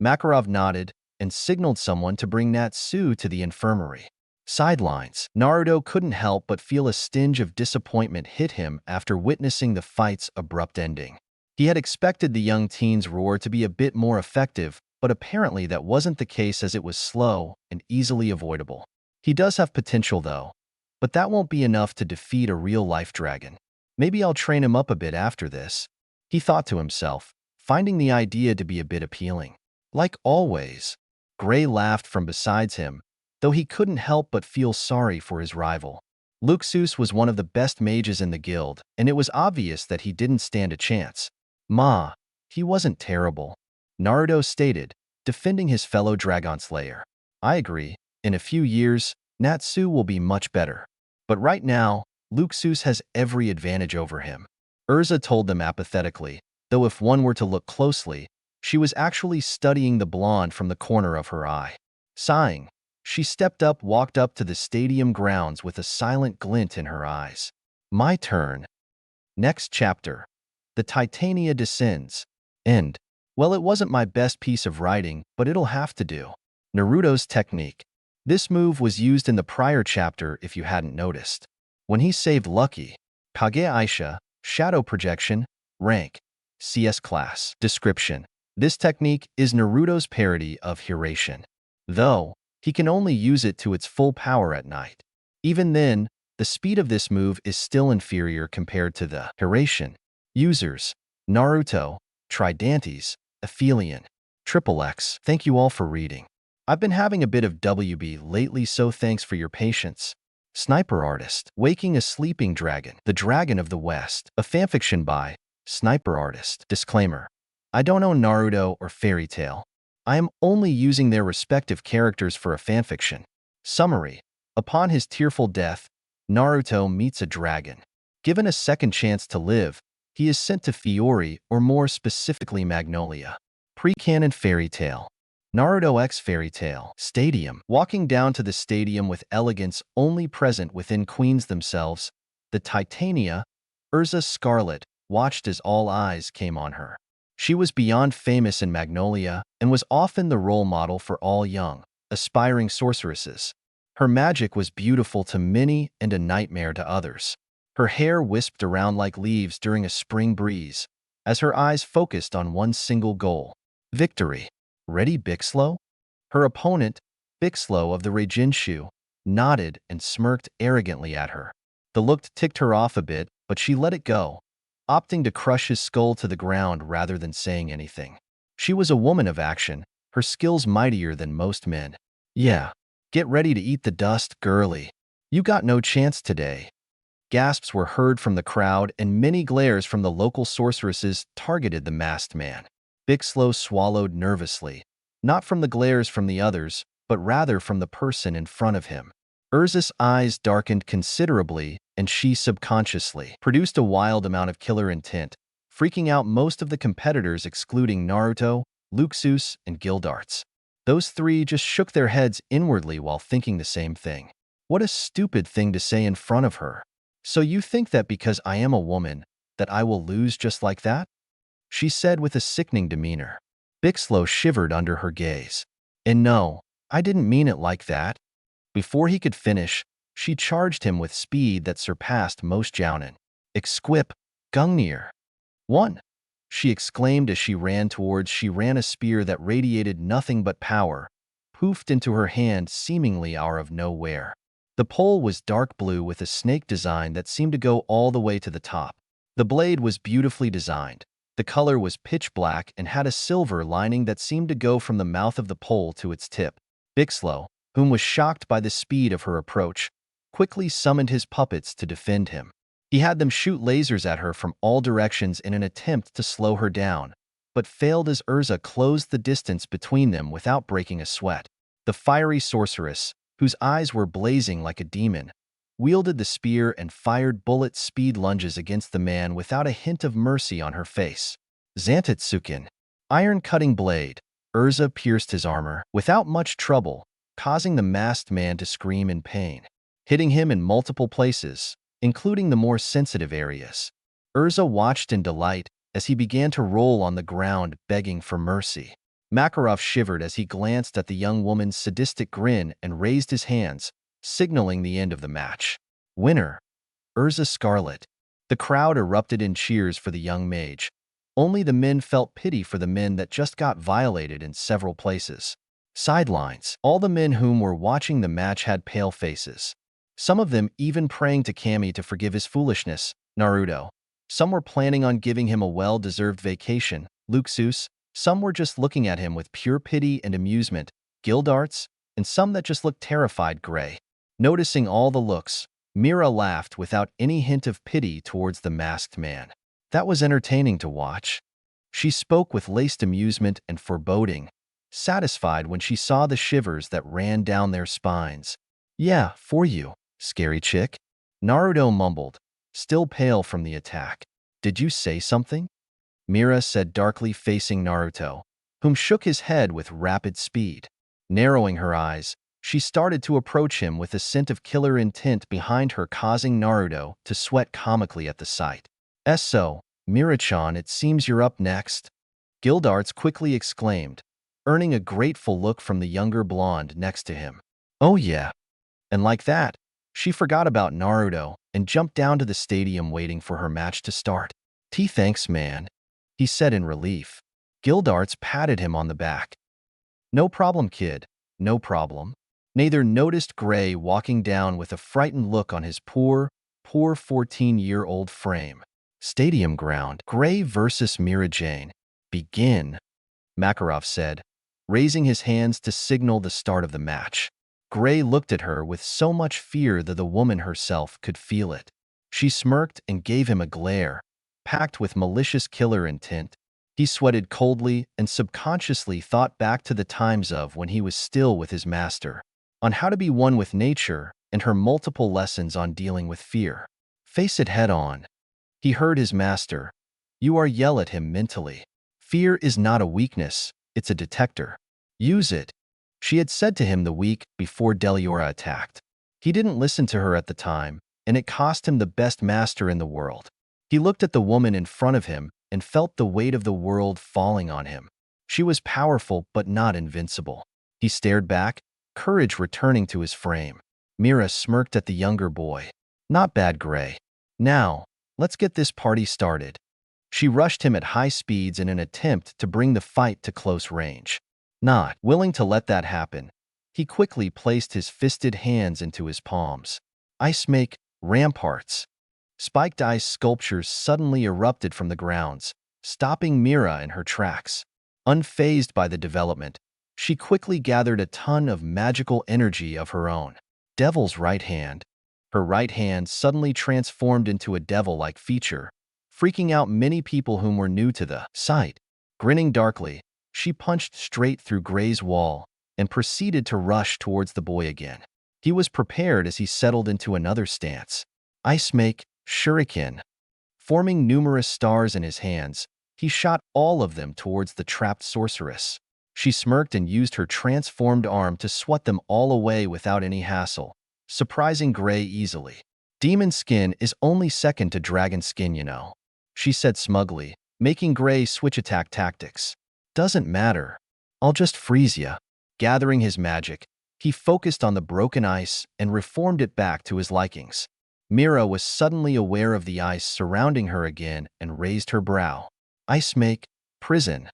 Makarov nodded and signaled someone to bring Natsu to the infirmary. Sidelines, Naruto couldn't help but feel a stinge of disappointment hit him after witnessing the fight's abrupt ending. He had expected the young teen's roar to be a bit more effective, but apparently that wasn't the case as it was slow and easily avoidable. He does have potential though, but that won't be enough to defeat a real-life dragon. Maybe I'll train him up a bit after this, he thought to himself, finding the idea to be a bit appealing. Like always, Gray laughed from beside him, though he couldn't help but feel sorry for his rival. Luxus was one of the best mages in the guild, and it was obvious that he didn't stand a chance. He wasn't terrible, Naruto stated, defending his fellow Dragon Slayer. I agree, in a few years, Natsu will be much better. But right now, Luxus has every advantage over him. Urza told them apathetically, though if one were to look closely, she was actually studying the blonde from the corner of her eye. Sighing, she walked up to the stadium grounds with a silent glint in her eyes. My turn. Next chapter. The Titania descends. End. Well, it wasn't my best piece of writing, but it'll have to do. Naruto's technique. This move was used in the prior chapter if you hadn't noticed. When he saved Lucky, Kage Aisha, shadow projection, rank, CS class. Description. This technique is Naruto's parody of Hiraishin. Though, he can only use it to its full power at night. Even then, the speed of this move is still inferior compared to the Hiraishin. Users, Naruto, Tridantes, Aphelion, XXX. Thank you all for reading. I've been having a bit of WB lately, so thanks for your patience. Sniper Artist, Waking a Sleeping Dragon, The Dragon of the West, a fanfiction by Sniper Artist. Disclaimer. I don't know Naruto or Fairy Tail. I am only using their respective characters for a fanfiction. Summary. Upon his tearful death, Naruto meets a dragon. Given a second chance to live, he is sent to Fiori, or more specifically Magnolia. Pre-canon Fairy Tail. Naruto X Fairy Tail. Stadium. Walking down to the stadium with elegance only present within queens themselves, the Titania, Urza Scarlet, watched as all eyes came on her. She was beyond famous in Magnolia and was often the role model for all young, aspiring sorceresses. Her magic was beautiful to many and a nightmare to others. Her hair wisped around like leaves during a spring breeze, as her eyes focused on one single goal: victory. Ready, Bixlow? Her opponent, Bixlow of the Reijinshu, nodded and smirked arrogantly at her. The look ticked her off a bit, but she let it go, opting to crush his skull to the ground rather than saying anything. She was a woman of action, her skills mightier than most men. Yeah, get ready to eat the dust, girly. You got no chance today. Gasps were heard from the crowd and many glares from the local sorceresses targeted the masked man. Bixlow swallowed nervously, not from the glares from the others, but rather from the person in front of him. Urza's eyes darkened considerably, and she subconsciously produced a wild amount of killer intent, freaking out most of the competitors excluding Naruto, Luxus, and Gildarts. Those three just shook their heads inwardly while thinking the same thing. What a stupid thing to say in front of her. So you think that because I am a woman, that I will lose just like that? She said with a sickening demeanor. Bixlow shivered under her gaze. And no, I didn't mean it like that. Before he could finish, she charged him with speed that surpassed most jounen. Exquip, Gungnir. One, she exclaimed as she ran a spear that radiated nothing but power, poofed into her hand seemingly out of nowhere. The pole was dark blue with a snake design that seemed to go all the way to the top. The blade was beautifully designed. The color was pitch black and had a silver lining that seemed to go from the mouth of the pole to its tip. Bixlow, whom was shocked by the speed of her approach, quickly summoned his puppets to defend him. He had them shoot lasers at her from all directions in an attempt to slow her down, but failed as Urza closed the distance between them without breaking a sweat. The fiery sorceress, whose eyes were blazing like a demon, wielded the spear and fired bullet speed lunges against the man without a hint of mercy on her face. Zantetsuken, iron-cutting blade. Urza pierced his armor without much trouble, causing the masked man to scream in pain, hitting him in multiple places, including the more sensitive areas. Urza watched in delight as he began to roll on the ground begging for mercy. Makarov shivered as he glanced at the young woman's sadistic grin and raised his hands, signaling the end of the match. Winner, Urza Scarlet. The crowd erupted in cheers for the young mage. Only the men felt pity for the men that just got violated in several places. Sidelines. All the men whom were watching the match had pale faces. Some of them even praying to Kami to forgive his foolishness, Naruto. Some were planning on giving him a well-deserved vacation, Luxus. Some were just looking at him with pure pity and amusement, Gildarts, and some that just looked terrified, Gray. Noticing all the looks, Mira laughed without any hint of pity towards the masked man. That was entertaining to watch. She spoke with laced amusement and foreboding, satisfied when she saw the shivers that ran down their spines. Yeah, for you, scary chick. Naruto mumbled, still pale from the attack. Did you say something? Mira said darkly facing Naruto, whom shook his head with rapid speed. Narrowing her eyes, she started to approach him with a scent of killer intent behind her, causing Naruto to sweat comically at the sight. So, Mira-chan, it seems you're up next. Gildarts quickly exclaimed, earning a grateful look from the younger blonde next to him. Oh yeah. And like that, she forgot about Naruto and jumped down to the stadium waiting for her match to start. Thanks, man, he said in relief. Gildarts patted him on the back. No problem, kid, no problem. Neither noticed Gray walking down with a frightened look on his poor 14-year-old frame. Stadium ground. Gray versus Mira Jane. Begin, Makarov said, raising his hands to signal the start of the match. Gray looked at her with so much fear that the woman herself could feel it. She smirked and gave him a glare, packed with malicious killer intent. He sweated coldly and subconsciously thought back to the times of when he was still with his master, on how to be one with nature and her multiple lessons on dealing with fear. Face it head on. He heard his master. You are yell at him mentally. Fear is not a weakness, it's a detector. Use it. She had said to him the week before Deliora attacked. He didn't listen to her at the time, and it cost him the best master in the world. He looked at the woman in front of him and felt the weight of the world falling on him. She was powerful but not invincible. He stared back, courage returning to his frame. Mira smirked at the younger boy. Not bad, Gray. Now, let's get this party started. She rushed him at high speeds in an attempt to bring the fight to close range. Not willing to let that happen, he quickly placed his fisted hands into his palms. Ice make ramparts. Spiked ice sculptures suddenly erupted from the grounds, stopping Mira in her tracks. Unfazed by the development, she quickly gathered a ton of magical energy of her own. Devil's right hand. Her right hand suddenly transformed into a devil-like feature, freaking out many people whom were new to the sight. Grinning darkly, she punched straight through Gray's wall and proceeded to rush towards the boy again. He was prepared as he settled into another stance. Ice make shuriken. Forming numerous stars in his hands, he shot all of them towards the trapped sorceress. She smirked and used her transformed arm to swat them all away without any hassle, surprising Gray easily. Demon skin is only second to dragon skin, you know, she said smugly, making Gray switch attack tactics. Doesn't matter. I'll just freeze ya. Gathering his magic, he focused on the broken ice and reformed it back to his likings. Mira was suddenly aware of the ice surrounding her again and raised her brow. Ice make prison.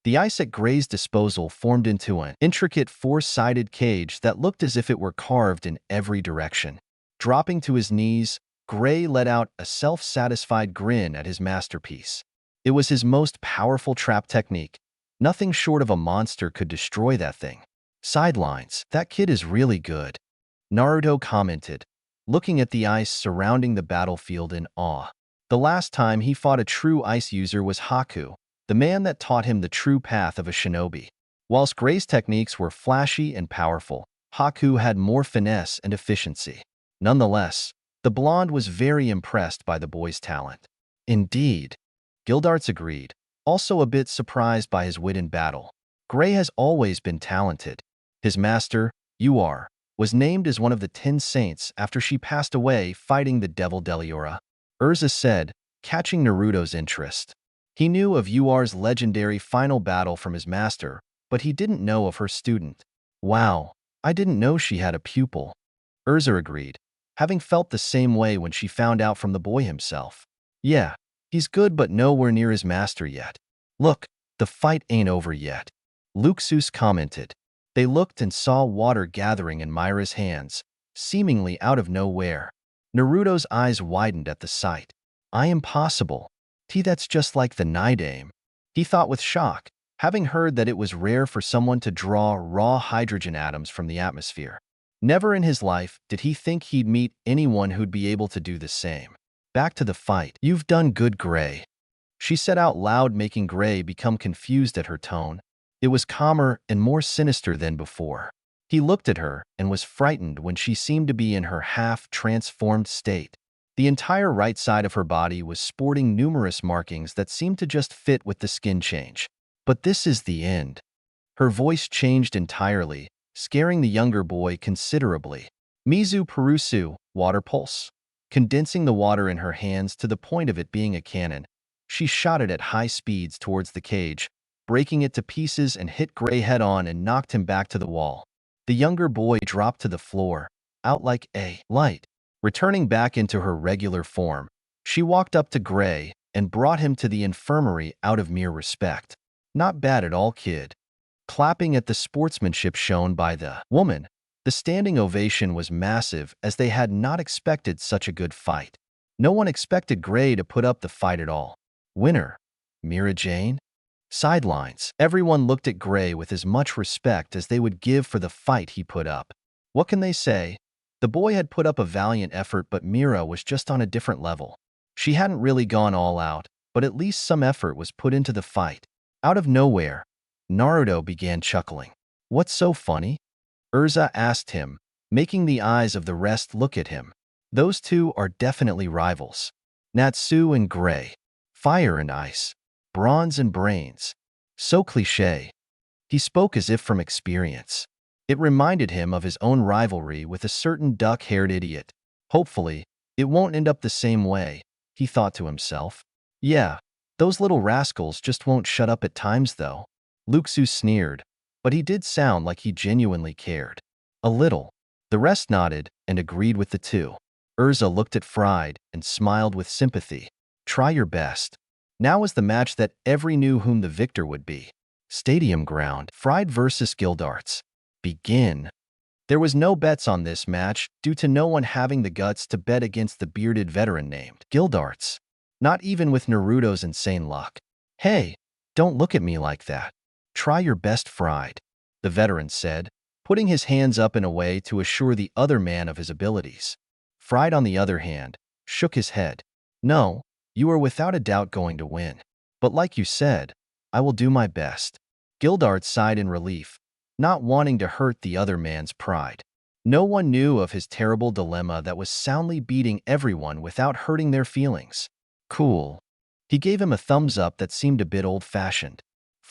The ice at Gray's disposal formed into an intricate four-sided cage that looked as if it were carved in every direction. Dropping to his knees, Gray let out a self-satisfied grin at his masterpiece. It was his most powerful trap technique. Nothing short of a monster could destroy that thing. Sidelines, that kid is really good, Naruto commented, looking at the ice surrounding the battlefield in awe. The last time he fought a true ice user was Haku, the man that taught him the true path of a shinobi. Whilst Gray's techniques were flashy and powerful, Haku had more finesse and efficiency. Nonetheless, the blonde was very impressed by the boy's talent. Indeed, Gildarts agreed, also a bit surprised by his wit in battle. Gray has always been talented. His master, Uar, was named as one of the 10 saints after she passed away fighting the devil Deliora. Urza said, catching Naruto's interest. He knew of Uar's legendary final battle from his master, but he didn't know of her student. Wow, I didn't know she had a pupil. Urza agreed, having felt the same way when she found out from the boy himself. Yeah, he's good but nowhere near his master yet. Look, the fight ain't over yet, Luxus commented. They looked and saw water gathering in Myra's hands, seemingly out of nowhere. Naruto's eyes widened at the sight. I am possible. That's just like the Nidame, he thought with shock, having heard that it was rare for someone to draw raw hydrogen atoms from the atmosphere. Never in his life did he think he'd meet anyone who'd be able to do the same. Back to the fight. You've done good, Gray, she said out loud, making Gray become confused at her tone. It was calmer and more sinister than before. He looked at her and was frightened when she seemed to be in her half-transformed state. The entire right side of her body was sporting numerous markings that seemed to just fit with the skin change. But this is the end. Her voice changed entirely, scaring the younger boy considerably. Mizu Perusu, water pulse. Condensing the water in her hands to the point of it being a cannon, she shot it at high speeds towards the cage, breaking it to pieces and hit Gray head-on and knocked him back to the wall. The younger boy dropped to the floor, out like a light. Returning back into her regular form, she walked up to Gray and brought him to the infirmary out of mere respect. Not bad at all, kid. Clapping at the sportsmanship shown by the woman, the standing ovation was massive as they had not expected such a good fight. No one expected Gray to put up the fight at all. Winner, Mira Jane? Sidelines. Everyone looked at Gray with as much respect as they would give for the fight he put up. What can they say? The boy had put up a valiant effort, but Mira was just on a different level. She hadn't really gone all out, but at least some effort was put into the fight. Out of nowhere, Naruto began chuckling. What's so funny? Urza asked him, making the eyes of the rest look at him. Those two are definitely rivals. Natsu and Gray. Fire and ice. Bronze and brains. So cliché. He spoke as if from experience. It reminded him of his own rivalry with a certain duck-haired idiot. Hopefully, it won't end up the same way, he thought to himself. Yeah, those little rascals just won't shut up at times though. Luxu sneered, but he did sound like he genuinely cared. A little. The rest nodded and agreed with the two. Urza looked at Fried and smiled with sympathy. Try your best. Now was the match that everyone knew whom the victor would be. Stadium ground. Fried versus Gildarts. Begin. There was no bets on this match due to no one having the guts to bet against the bearded veteran named Gildarts. Not even with Naruto's insane luck. Hey, don't look at me like that. Try your best, Fried, the veteran said, putting his hands up in a way to assure the other man of his abilities. Fried, on the other hand, shook his head. No, you are without a doubt going to win. But like you said, I will do my best. Gildarts sighed in relief, not wanting to hurt the other man's pride. No one knew of his terrible dilemma that was soundly beating everyone without hurting their feelings. Cool. He gave him a thumbs up that seemed a bit old-fashioned.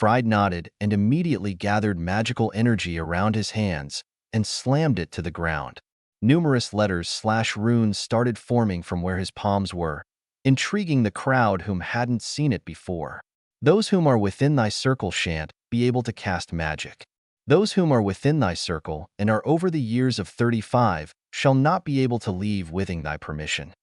Fried nodded and immediately gathered magical energy around his hands and slammed it to the ground. Numerous letters/runes started forming from where his palms were, intriguing the crowd whom hadn't seen it before. Those whom are within thy circle shan't be able to cast magic. Those whom are within thy circle and are over the years of 35 shall not be able to leave within thy permission.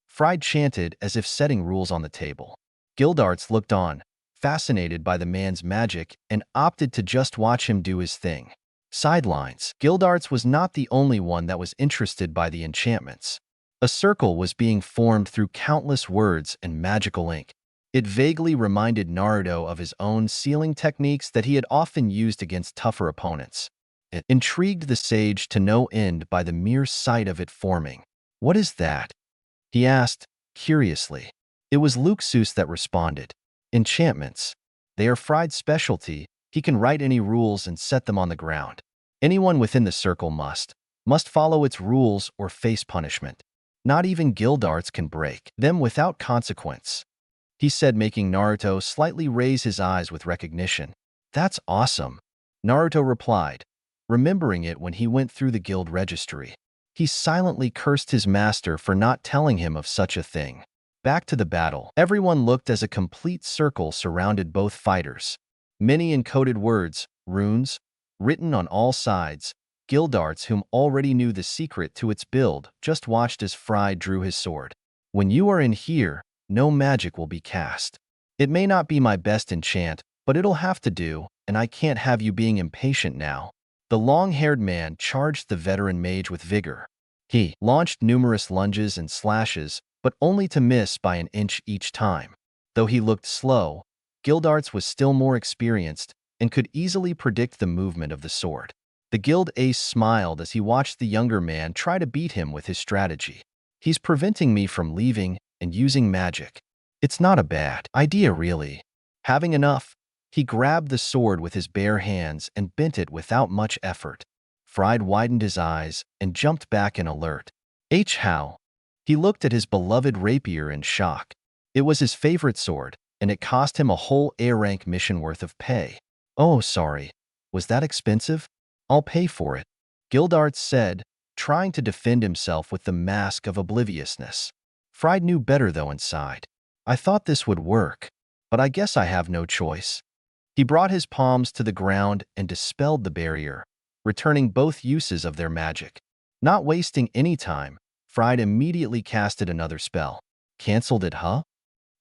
Fried chanted as if setting rules on the table. Gildarts looked on, fascinated by the man's magic, and opted to just watch him do his thing. Sidelines. Gildarts was not the only one that was interested by the enchantments. A circle was being formed through countless words and magical ink. It vaguely reminded Naruto of his own sealing techniques that he had often used against tougher opponents. It intrigued the sage to no end by the mere sight of it forming. "What is that?" he asked, curiously. It was Luxus that responded. "Enchantments. They are Fried's specialty. He can write any rules and set them on the ground. Anyone within the circle must follow its rules or face punishment. Not even Gildarts can break them without consequence," he said, making Naruto slightly raise his eyes with recognition. "That's awesome," Naruto replied, remembering it when he went through the guild registry. He silently cursed his master for not telling him of such a thing. Back to the battle. Everyone looked as a complete circle surrounded both fighters. Many encoded words, runes, written on all sides. Gildarts, whom already knew the secret to its build, just watched as Fried drew his sword. "When you are in here, no magic will be cast. It may not be my best enchant, but it'll have to do, and I can't have you being impatient now." The long-haired man charged the veteran mage with vigor. He launched numerous lunges and slashes, but only to miss by an inch each time. Though he looked slow, Gildarts was still more experienced and could easily predict the movement of the sword. The guild ace smiled as he watched the younger man try to beat him with his strategy. "He's preventing me from leaving and using magic. It's not a bad idea, really." Having enough, he grabbed the sword with his bare hands and bent it without much effort. Fried widened his eyes and jumped back in alert. How? He looked at his beloved rapier in shock. It was his favorite sword, and it cost him a whole A-rank mission worth of pay. "Oh, sorry. Was that expensive? I'll pay for it," Gildarts said, trying to defend himself with the mask of obliviousness. Fried knew better though inside. "I thought this would work, but I guess I have no choice." He brought his palms to the ground and dispelled the barrier, returning both uses of their magic. Not wasting any time, Fried immediately casted another spell. "Cancelled it, huh?"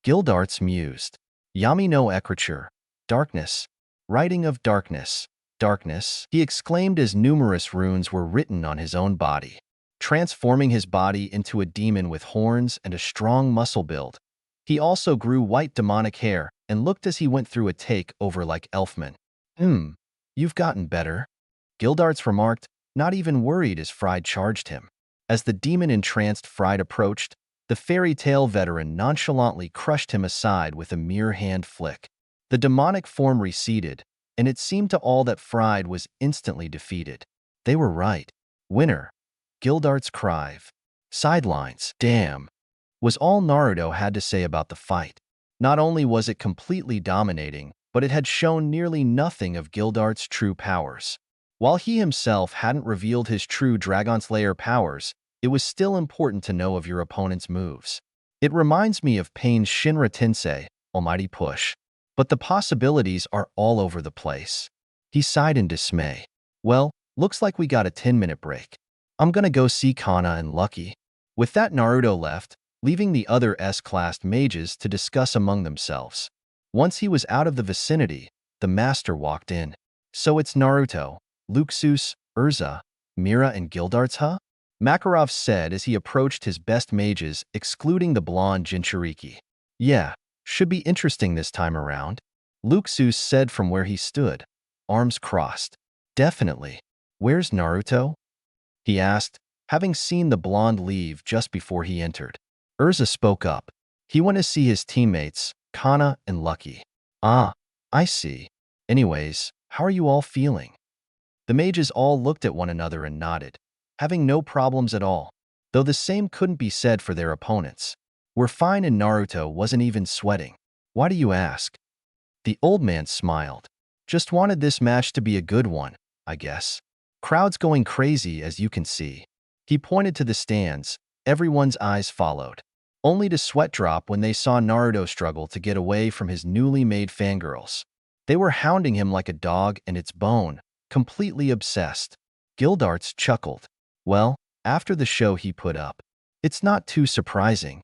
Gildarts mused. "Yami no Ekriture. Darkness. Writing of darkness. Darkness," he exclaimed as numerous runes were written on his own body, transforming his body into a demon with horns and a strong muscle build. He also grew white demonic hair and looked as he went through a takeover like Elfman. You've gotten better," Gildarts remarked, not even worried as Fried charged him. As the demon-entranced Fried approached, the fairy tale veteran nonchalantly crushed him aside with a mere hand flick. The demonic form receded, and it seemed to all that Fried was instantly defeated. They were right. "Winner," Gildarts cried. Sidelines. "Damn," was all Naruto had to say about the fight. Not only was it completely dominating, but it had shown nearly nothing of Gildarts' true powers. While he himself hadn't revealed his true Dragon Slayer powers, it was still important to know of your opponent's moves. It reminds me of Pain's Shinra Tensei, Almighty Push. But the possibilities are all over the place. He sighed in dismay. "Well, looks like we got a 10-minute break. I'm gonna go see Kana and Lucky." With that, Naruto left, leaving the other S-classed mages to discuss among themselves. Once he was out of the vicinity, the master walked in. "So it's Naruto, Luxus, Urza, Mira, and Gildarts, huh?" Makarov said as he approached his best mages, excluding the blonde Jinchuriki. "Yeah, should be interesting this time around," Luxus said from where he stood, arms crossed. "Definitely. Where's Naruto?" he asked, having seen the blonde leave just before he entered. Urza spoke up. "He went to see his teammates, Kana and Lucky." "Ah, I see. Anyways, how are you all feeling?" The mages all looked at one another and nodded, having no problems at all, though the same couldn't be said for their opponents. "We're fine," and Naruto wasn't even sweating. "Why do you ask?" The old man smiled. "Just wanted this match to be a good one, I guess. Crowd's going crazy as you can see." He pointed to the stands. Everyone's eyes followed, only to sweat drop when they saw Naruto struggle to get away from his newly made fangirls. They were hounding him like a dog and its bone, completely obsessed. Gildarts chuckled. Well, after the show he put up, it's not too surprising.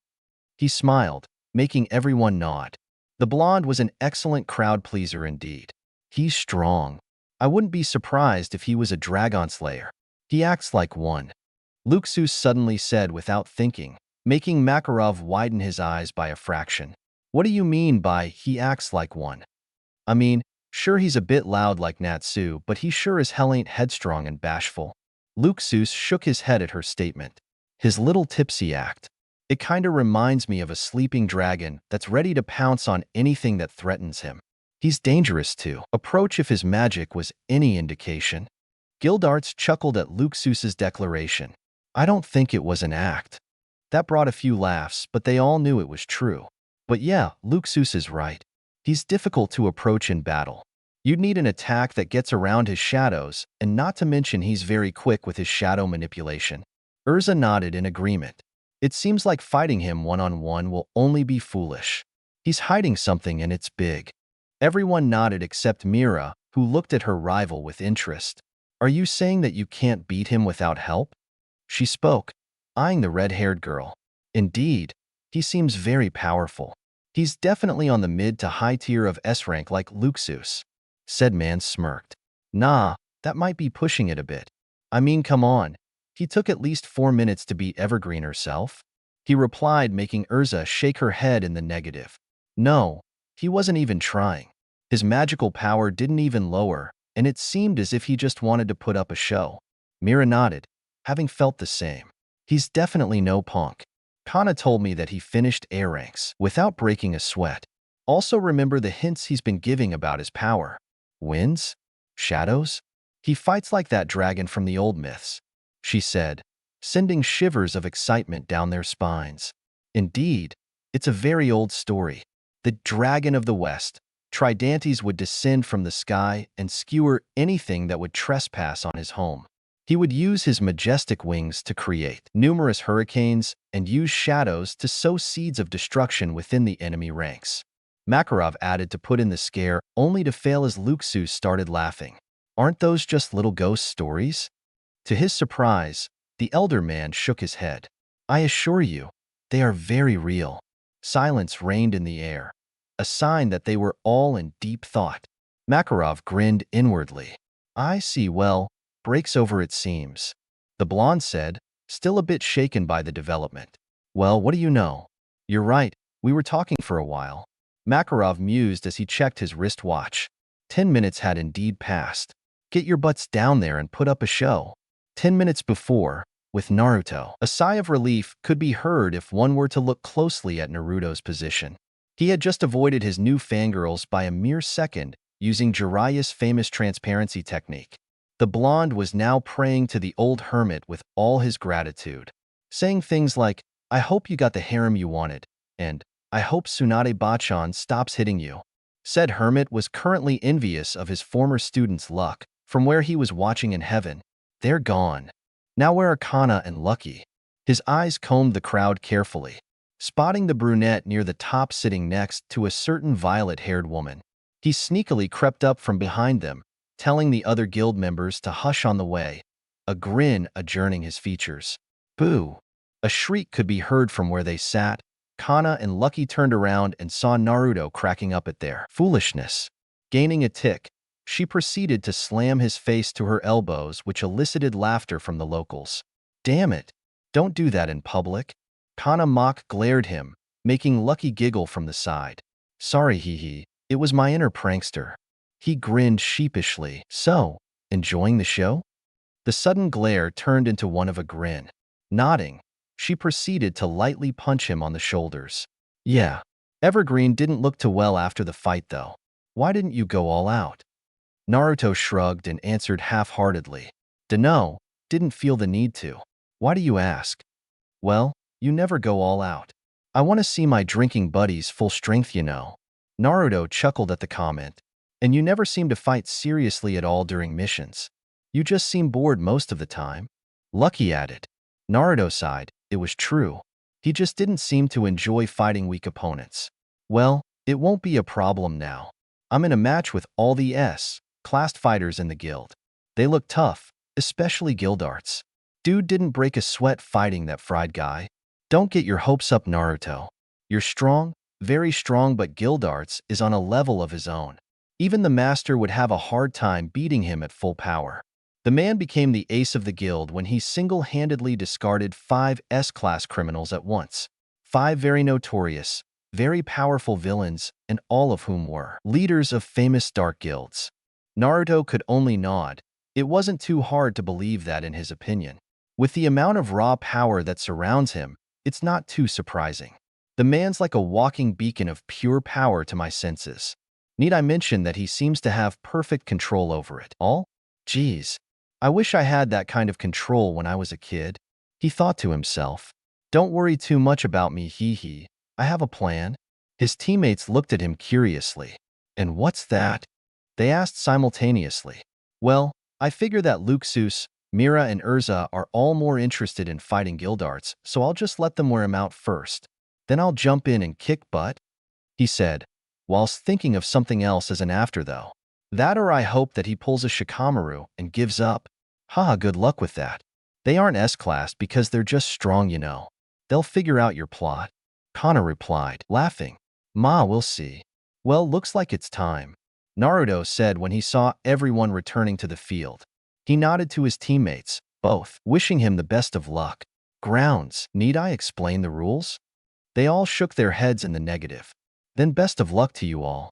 He smiled, making everyone nod. The blonde was an excellent crowd pleaser indeed. He's strong. I wouldn't be surprised if he was a dragon slayer. He acts like one. Luxus suddenly said without thinking, making Makarov widen his eyes by a fraction. What do you mean by he acts like one? I mean, sure he's a bit loud like Natsu, but he sure as hell ain't headstrong and bashful. Luxus shook his head at her statement. His little tipsy act. It kinda reminds me of a sleeping dragon that's ready to pounce on anything that threatens him. He's dangerous to approach if his magic was any indication. Gildarts chuckled at Luxus's declaration. I don't think it was an act. That brought a few laughs, but they all knew it was true. But yeah, Luxus is right. He's difficult to approach in battle. You'd need an attack that gets around his shadows, and not to mention he's very quick with his shadow manipulation. Urza nodded in agreement. It seems like fighting him one-on-one will only be foolish. He's hiding something and it's big. Everyone nodded except Mira, who looked at her rival with interest. Are you saying that you can't beat him without help? She spoke, eyeing the red-haired girl. Indeed, he seems very powerful. He's definitely on the mid to high tier of S rank like Luxus. Said man smirked. Nah, that might be pushing it a bit. I mean, come on. He took at least 4 minutes to beat Evergreen herself. He replied, making Urza shake her head in the negative. No, he wasn't even trying. His magical power didn't even lower, and it seemed as if he just wanted to put up a show. Mira nodded, having felt the same. He's definitely no punk. Kana told me that he finished A ranks without breaking a sweat. Also remember the hints he's been giving about his power. Winds? Shadows? He fights like that dragon from the old myths, she said, sending shivers of excitement down their spines. Indeed, it's a very old story. The dragon of the west, Tridantes, would descend from the sky and skewer anything that would trespass on his home. He would use his majestic wings to create numerous hurricanes and use shadows to sow seeds of destruction within the enemy ranks. Makarov added to put in the scare, only to fail as Luxus started laughing. Aren't those just little ghost stories? To his surprise, the elder man shook his head. I assure you, they are very real. Silence reigned in the air, a sign that they were all in deep thought. Makarov grinned inwardly. I see, well, breaks over it seems. The blonde said, still a bit shaken by the development. Well, what do you know? You're right, we were talking for a while. Makarov mused as he checked his wristwatch. 10 minutes had indeed passed. Get your butts down there and put up a show. 10 minutes before, with Naruto, a sigh of relief could be heard if one were to look closely at Naruto's position. He had just avoided his new fangirls by a mere second using Jiraiya's famous transparency technique. The blonde was now praying to the old hermit with all his gratitude, saying things like, I hope you got the harem you wanted, and I hope Tsunade Bachan stops hitting you. Said hermit was currently envious of his former student's luck from where he was watching in heaven. They're gone. Now where are Kana and Lucky? His eyes combed the crowd carefully, spotting the brunette near the top sitting next to a certain violet-haired woman. He sneakily crept up from behind them, telling the other guild members to hush on the way, a grin adjourning his features. Boo! A shriek could be heard from where they sat. Kana and Lucky turned around and saw Naruto cracking up at their foolishness. Gaining a tick, she proceeded to slam his face to her elbows, which elicited laughter from the locals. Damn it! Don't do that in public. Kana mock glared him, making Lucky giggle from the side. Sorry, hee. It was my inner prankster. He grinned sheepishly. So, enjoying the show? The sudden glare turned into one of a grin. Nodding, she proceeded to lightly punch him on the shoulders. Yeah. Evergreen didn't look too well after the fight, though. Why didn't you go all out? Naruto shrugged and answered half-heartedly. Dunno, didn't feel the need to. Why do you ask? Well, you never go all out. I want to see my drinking buddies full strength, you know. Naruto chuckled at the comment. And you never seem to fight seriously at all during missions. You just seem bored most of the time. Lucky added. Naruto sighed. It was true. He just didn't seem to enjoy fighting weak opponents. Well, it won't be a problem now. I'm in a match with all the S-classed fighters in the guild. They look tough, especially Gildarts. Dude didn't break a sweat fighting that fried guy. Don't get your hopes up, Naruto. You're strong, very strong, but Gildarts is on a level of his own. Even the master would have a hard time beating him at full power. The man became the ace of the guild when he single-handedly discarded 5 S-class criminals at once. 5 very notorious, very powerful villains, and all of whom were leaders of famous dark guilds. Naruto could only nod. It wasn't too hard to believe that in his opinion. With the amount of raw power that surrounds him, it's not too surprising. The man's like a walking beacon of pure power to my senses. Need I mention that he seems to have perfect control over it all? Geez, I wish I had that kind of control when I was a kid. He thought to himself. Don't worry too much about me, hee. I have a plan. His teammates looked at him curiously. And what's that? They asked simultaneously. Well, I figure that Luxus, Mira, and Urza are all more interested in fighting Gildarts, so I'll just let them wear him out first. Then I'll jump in and kick butt, he said, whilst thinking of something else as an afterthought. That or I hope that he pulls a Shikamaru and gives up. Haha, good luck with that. They aren't S-class because they're just strong, you know. They'll figure out your plot. Kana replied, laughing. Ma, we'll see. Well, looks like it's time, Naruto said when he saw everyone returning to the field. He nodded to his teammates, both wishing him the best of luck. Grounds, need I explain the rules? They all shook their heads in the negative. Then best of luck to you all,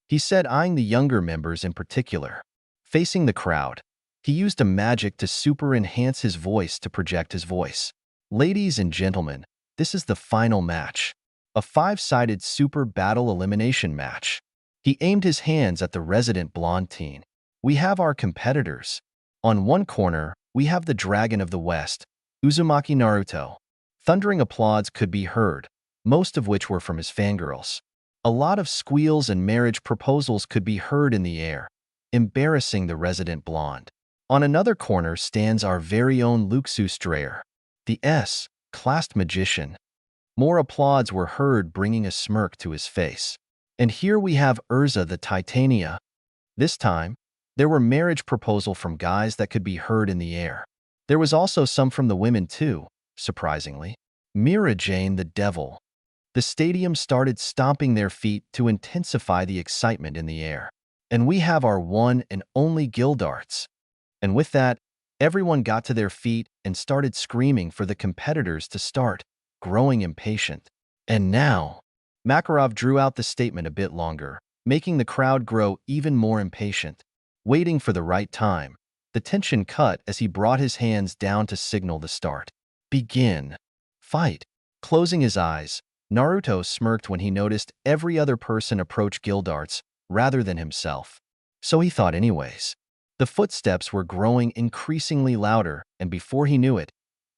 he said, eyeing the younger members in particular. Facing the crowd, he used a magic to super-enhance his voice to project his voice. Ladies and gentlemen, this is the final match. A 5-sided super battle elimination match. He aimed his hands at the resident blonde teen. We have our competitors. On one corner, we have the Dragon of the West, Uzumaki Naruto. Thundering applause could be heard, most of which were from his fangirls. A lot of squeals and marriage proposals could be heard in the air, embarrassing the resident blonde. On another corner stands our very own Luxus Dreyer, the S-classed magician. More applause were heard, bringing a smirk to his face. And here we have Urza the Titania. This time, there were marriage proposals from guys that could be heard in the air. There was also some from the women too, surprisingly. Mira Jane the Devil. The stadium started stomping their feet to intensify the excitement in the air. And we have our one and only Gildarts. And with that, everyone got to their feet and started screaming for the competitors to start, growing impatient. And now, Makarov drew out the statement a bit longer, making the crowd grow even more impatient. Waiting for the right time, the tension cut as he brought his hands down to signal the start. Begin. Fight. Closing his eyes, Naruto smirked when he noticed every other person approach Gildarts rather than himself. So he thought anyways. The footsteps were growing increasingly louder, and before he knew it,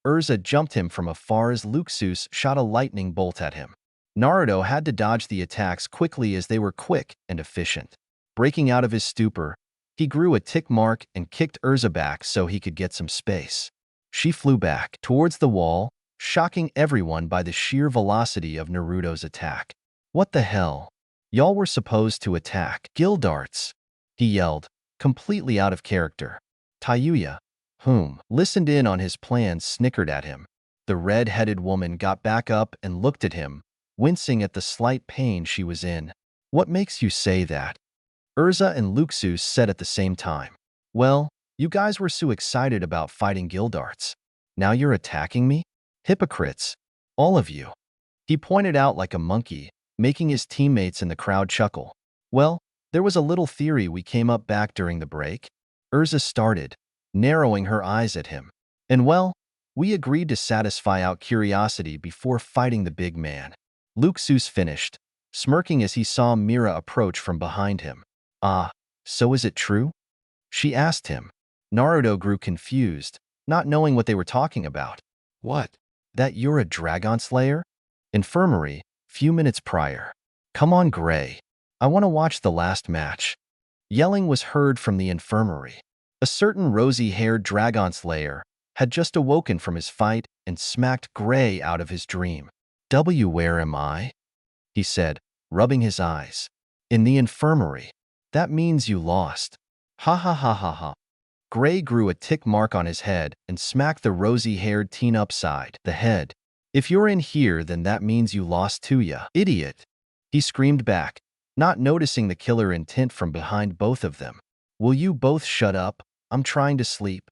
Urza jumped him from afar as Luxus shot a lightning bolt at him. Naruto had to dodge the attacks quickly as they were quick and efficient. Breaking out of his stupor, he grew a tick mark and kicked Urza back so he could get some space. She flew back towards the wall, shocking everyone by the sheer velocity of Naruto's attack. What the hell? Y'all were supposed to attack Gildarts, he yelled, completely out of character. Touya, whom listened in on his plans, snickered at him. The red-headed woman got back up and looked at him, wincing at the slight pain she was in. What makes you say that? Urza and Luxus said at the same time. Well, you guys were so excited about fighting Gildarts. Now you're attacking me? Hypocrites. All of you. He pointed out like a monkey, making his teammates in the crowd chuckle. Well, there was a little theory we came up back during the break. Urza started, narrowing her eyes at him. And well, we agreed to satisfy our curiosity before fighting the big man. Luxus finished, smirking as he saw Mira approach from behind him. Ah, so is it true? She asked him. Naruto grew confused, not knowing what they were talking about. What? That you're a Dragon Slayer? Infirmary, few minutes prior. Come on, Gray. I want to watch the last match. Yelling was heard from the infirmary. A certain rosy-haired Dragon Slayer, had just awoken from his fight and smacked Gray out of his dream. Where am I? He said, rubbing his eyes. In the infirmary. That means you lost. Ha ha ha ha ha. Gray grew a tick mark on his head and smacked the rosy-haired teen upside the head. If you're in here, then that means you lost Touya. Idiot. He screamed back, not noticing the killer intent from behind both of them. Will you both shut up? I'm trying to sleep.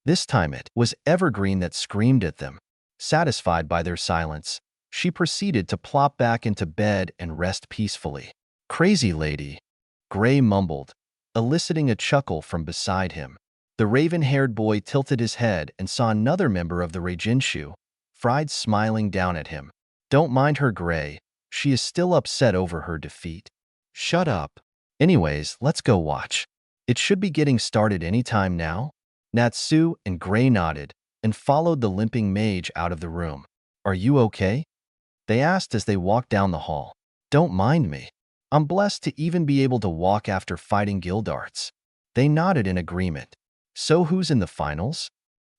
This time it was Evergreen that screamed at them. Satisfied by their silence, she proceeded to plop back into bed and rest peacefully. Crazy lady, Gray mumbled, eliciting a chuckle from beside him. The raven-haired boy tilted his head and saw another member of the Reijinshu, Fried, smiling down at him. Don't mind her, Gray. She is still upset over her defeat. Shut up. Anyways, let's go watch. It should be getting started any time now. Natsu and Gray nodded and followed the limping mage out of the room. Are you okay? They asked as they walked down the hall. Don't mind me. I'm blessed to even be able to walk after fighting Gildarts. They nodded in agreement. So who's in the finals?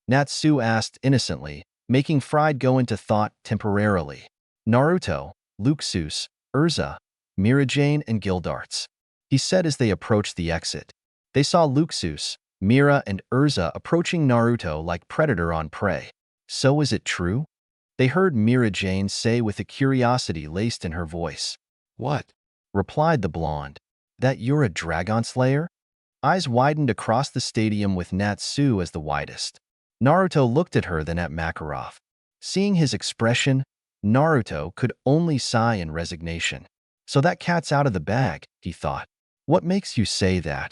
Natsu asked innocently, making Fried go into thought temporarily. Naruto, Luxus, Urza, Mirajane, and Gildarts. He said as they approached the exit. They saw Luxus, Mira, and Urza approaching Naruto like predator on prey. So is it true? They heard Mirajane say with a curiosity laced in her voice. What? Replied the blonde. That you're a dragon slayer? Eyes widened across the stadium with Natsu as the widest. Naruto looked at her, then at Makarov. Seeing his expression, Naruto could only sigh in resignation. So that cat's out of the bag, he thought. What makes you say that?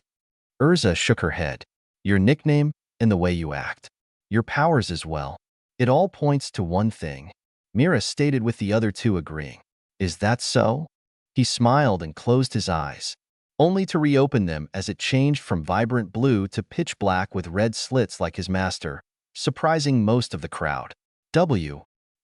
Urza shook her head. Your nickname and the way you act. Your powers as well. It all points to one thing. Mira stated with the other two agreeing. Is that so? He smiled and closed his eyes, only to reopen them as it changed from vibrant blue to pitch black with red slits like his master, surprising most of the crowd.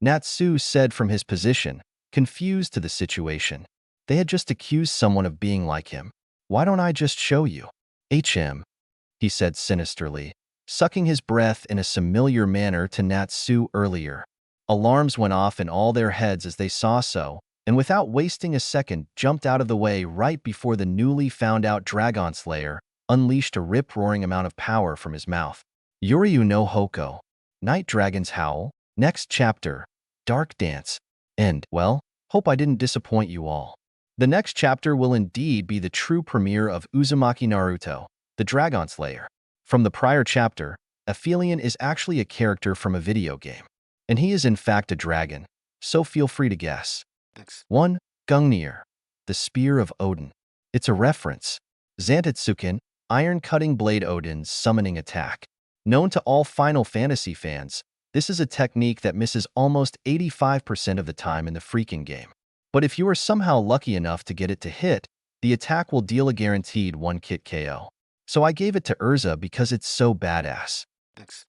Natsu said from his position, confused to the situation. They had just accused someone of being like him. Why don't I just show you? He said sinisterly, sucking his breath in a familiar manner to Natsu earlier. Alarms went off in all their heads as they saw so, and without wasting a second jumped out of the way right before the newly found-out Dragon Slayer unleashed a rip-roaring amount of power from his mouth. Yoryu no Hoko. Night Dragon's Howl. Next chapter. Dark Dance. End. Well, hope I didn't disappoint you all. The next chapter will indeed be the true premiere of Uzumaki Naruto, the Dragon Slayer. From the prior chapter, Aphelion is actually a character from a video game. And he is in fact a dragon, so feel free to guess. 1. Gungnir, the Spear of Odin. It's a reference. Zantetsuken, Iron-Cutting Blade Odin's summoning attack. Known to all Final Fantasy fans, this is a technique that misses almost 85% of the time in the freaking game. But if you are somehow lucky enough to get it to hit, the attack will deal a guaranteed 1-hit KO. So I gave it to Urza because it's so badass.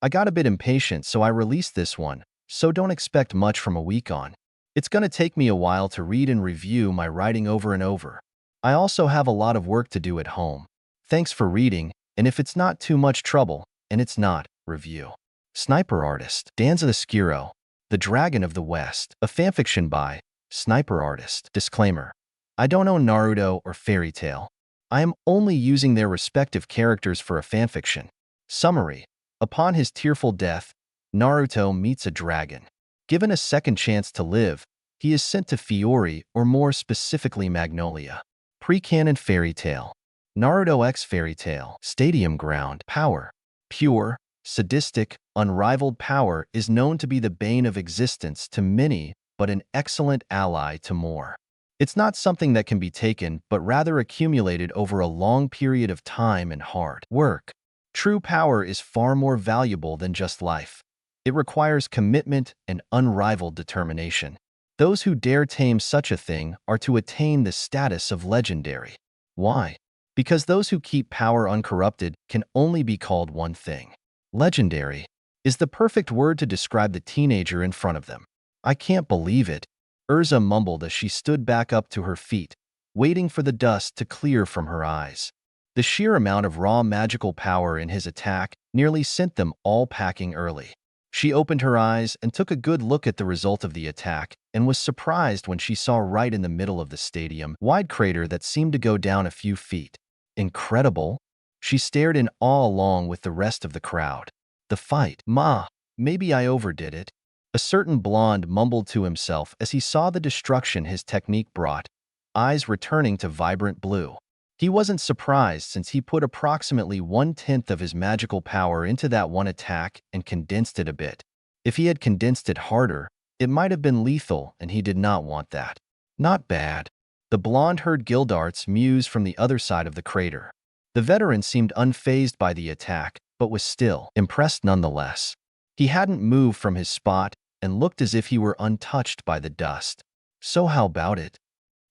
I got a bit impatient, so I released this one, so don't expect much from a week on. It's gonna take me a while to read and review my writing over and over. I also have a lot of work to do at home. Thanks for reading, and if it's not too much trouble, and it's not, review. Sniper Artist. Danza the Skiro, The Dragon of the West. A fanfiction by Sniper Artist. Disclaimer. I don't own Naruto or Fairy Tail. I am only using their respective characters for a fanfiction. Summary. Upon his tearful death, Naruto meets a dragon. Given a second chance to live, he is sent to Fiori, or more specifically Magnolia. Pre-canon Fairy Tail. Naruto X Fairy Tail. Stadium Ground. Power. Pure, sadistic, unrivaled power is known to be the bane of existence to many, but an excellent ally to more. It's not something that can be taken, but rather accumulated over a long period of time and hard work. True power is far more valuable than just life. It requires commitment and unrivaled determination. Those who dare tame such a thing are to attain the status of legendary. Why? Because those who keep power uncorrupted can only be called one thing. Legendary is the perfect word to describe the teenager in front of them. I can't believe it, Urza mumbled as she stood back up to her feet, waiting for the dust to clear from her eyes. The sheer amount of raw magical power in his attack nearly sent them all packing early. She opened her eyes and took a good look at the result of the attack and was surprised when she saw right in the middle of the stadium-wide crater that seemed to go down a few feet. Incredible! She stared in awe along with the rest of the crowd. The fight. Maybe I overdid it. A certain blonde mumbled to himself as he saw the destruction his technique brought, eyes returning to vibrant blue. He wasn't surprised since he put approximately 1/10 of his magical power into that one attack and condensed it a bit. If he had condensed it harder, it might have been lethal, and he did not want that. Not bad. The blonde heard Gildart's muse from the other side of the crater. The veteran seemed unfazed by the attack, but was still impressed nonetheless. He hadn't moved from his spot and looked as if he were untouched by the dust. So how about it?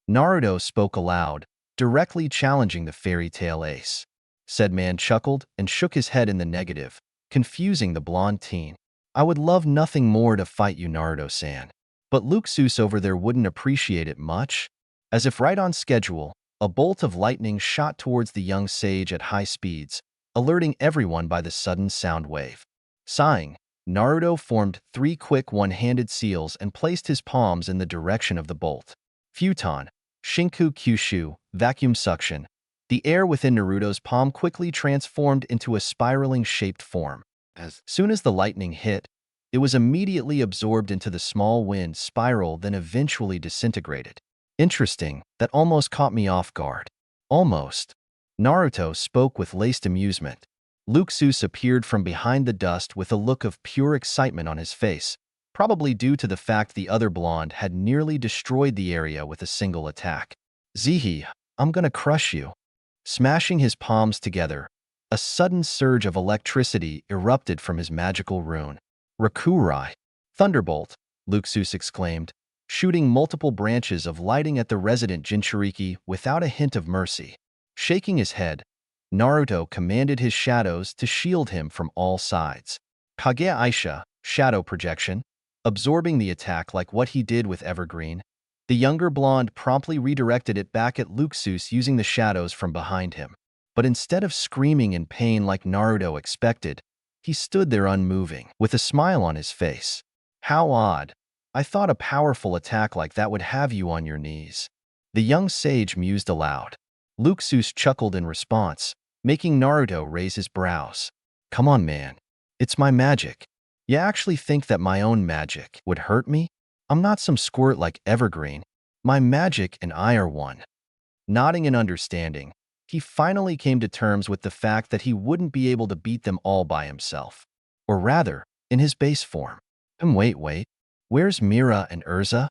Naruto spoke aloud, directly challenging the fairy tale ace. Said man chuckled and shook his head in the negative, confusing the blonde teen. I would love nothing more to fight you, Naruto-san. But Luxus over there wouldn't appreciate it much. As if right on schedule, a bolt of lightning shot towards the young sage at high speeds, alerting everyone by the sudden sound wave. Sighing, Naruto formed 3 quick one-handed seals and placed his palms in the direction of the bolt. Futon, Shinku Kyushu, vacuum suction. The air within Naruto's palm quickly transformed into a spiraling-shaped form. As soon as the lightning hit, it was immediately absorbed into the small wind spiral, then eventually disintegrated. Interesting, that almost caught me off guard. Almost. Naruto spoke with laced amusement. Luxus appeared from behind the dust with a look of pure excitement on his face, probably due to the fact the other blonde had nearly destroyed the area with a single attack. Zihi, I'm gonna crush you. Smashing his palms together, a sudden surge of electricity erupted from his magical rune. Rakurai. Thunderbolt, Luxus exclaimed, shooting multiple branches of lightning at the resident Jinchuriki without a hint of mercy. Shaking his head, Naruto commanded his shadows to shield him from all sides. Kage Aisha, shadow projection, absorbing the attack like what he did with Evergreen. The younger blonde promptly redirected it back at Luxus using the shadows from behind him. But instead of screaming in pain like Naruto expected, he stood there unmoving, with a smile on his face. How odd. I thought a powerful attack like that would have you on your knees. The young sage mused aloud. Luxus chuckled in response, making Naruto raise his brows. Come on, man. It's my magic. You actually think that my own magic would hurt me? I'm not some squirt like Evergreen. My magic and I are one. Nodding in understanding, he finally came to terms with the fact that he wouldn't be able to beat them all by himself. Or rather, in his base form. Wait. Where's Mira and Urza?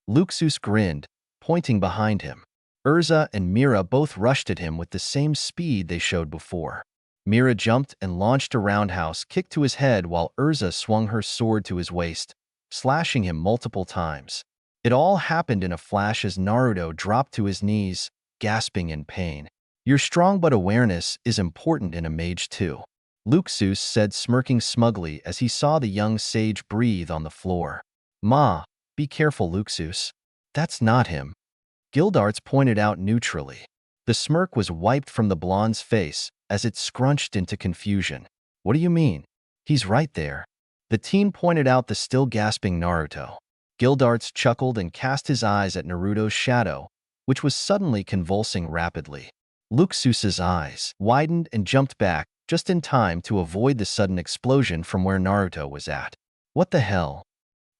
Luxus grinned, pointing behind him. Urza and Mira both rushed at him with the same speed they showed before. Mira jumped and launched a roundhouse kick to his head while Urza swung her sword to his waist, slashing him multiple times. It all happened in a flash as Naruto dropped to his knees, gasping in pain. You're strong, but awareness is important in a mage too, Luxus said, smirking smugly as he saw the young sage breathe on the floor. Be careful, Luxus. That's not him. Gildarts pointed out neutrally. The smirk was wiped from the blonde's face as it scrunched into confusion. What do you mean? He's right there. The teen pointed out the still gasping Naruto. Gildarts chuckled and cast his eyes at Naruto's shadow, which was suddenly convulsing rapidly. Luxus's eyes widened and jumped back just in time to avoid the sudden explosion from where Naruto was at. What the hell?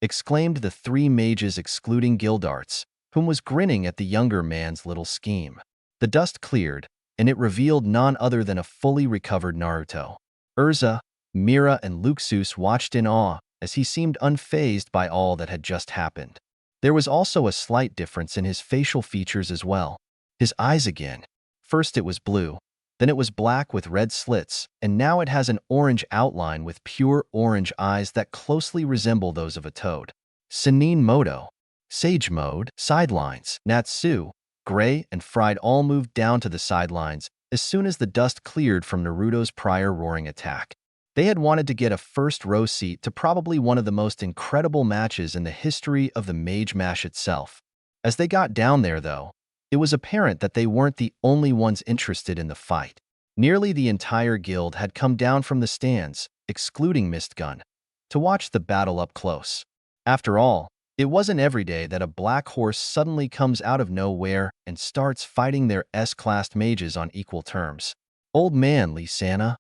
Exclaimed the 3 mages excluding Gildarts, whom was grinning at the younger man's little scheme. The dust cleared, and it revealed none other than a fully recovered Naruto. Urza, Mira, and Luxus watched in awe as he seemed unfazed by all that had just happened. There was also a slight difference in his facial features as well. His eyes again. First it was blue, then it was black with red slits, and now it has an orange outline with pure orange eyes that closely resemble those of a toad. Sennin Moto. Sage Mode, sidelines. Natsu, Gray, and Fried all moved down to the sidelines as soon as the dust cleared from Naruto's prior roaring attack. They had wanted to get a first-row seat to probably one of the most incredible matches in the history of the Mage Mash itself. As they got down there, though, it was apparent that they weren't the only ones interested in the fight. Nearly the entire guild had come down from the stands, excluding Mistgun. to watch the battle up close. After all, it wasn't every day that a black horse suddenly comes out of nowhere and starts fighting their S-class mages on equal terms. "Old man, Lisana,"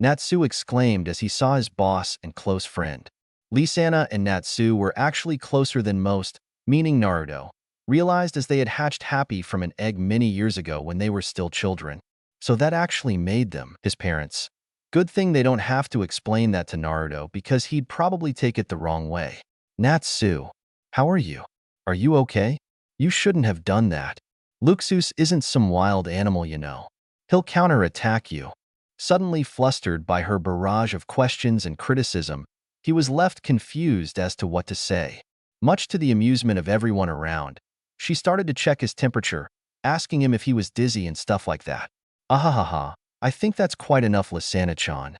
Natsu exclaimed as he saw his boss and close friend. Lisana and Natsu were actually closer than most, meaning Naruto, realized as they had hatched happy from an egg many years ago when they were still children. So that actually made them his parents. Good thing they don't have to explain that to Naruto because he'd probably take it the wrong way. "Natsu, how are you? Are you okay? You shouldn't have done that. Luxus isn't some wild animal, you know. He'll counterattack you." Suddenly flustered by her barrage of questions and criticism, he was left confused as to what to say. Much to the amusement of everyone around, she started to check his temperature, asking him if he was dizzy and stuff like that. "Ahahaha, I think that's quite enough, Lisana-chan,"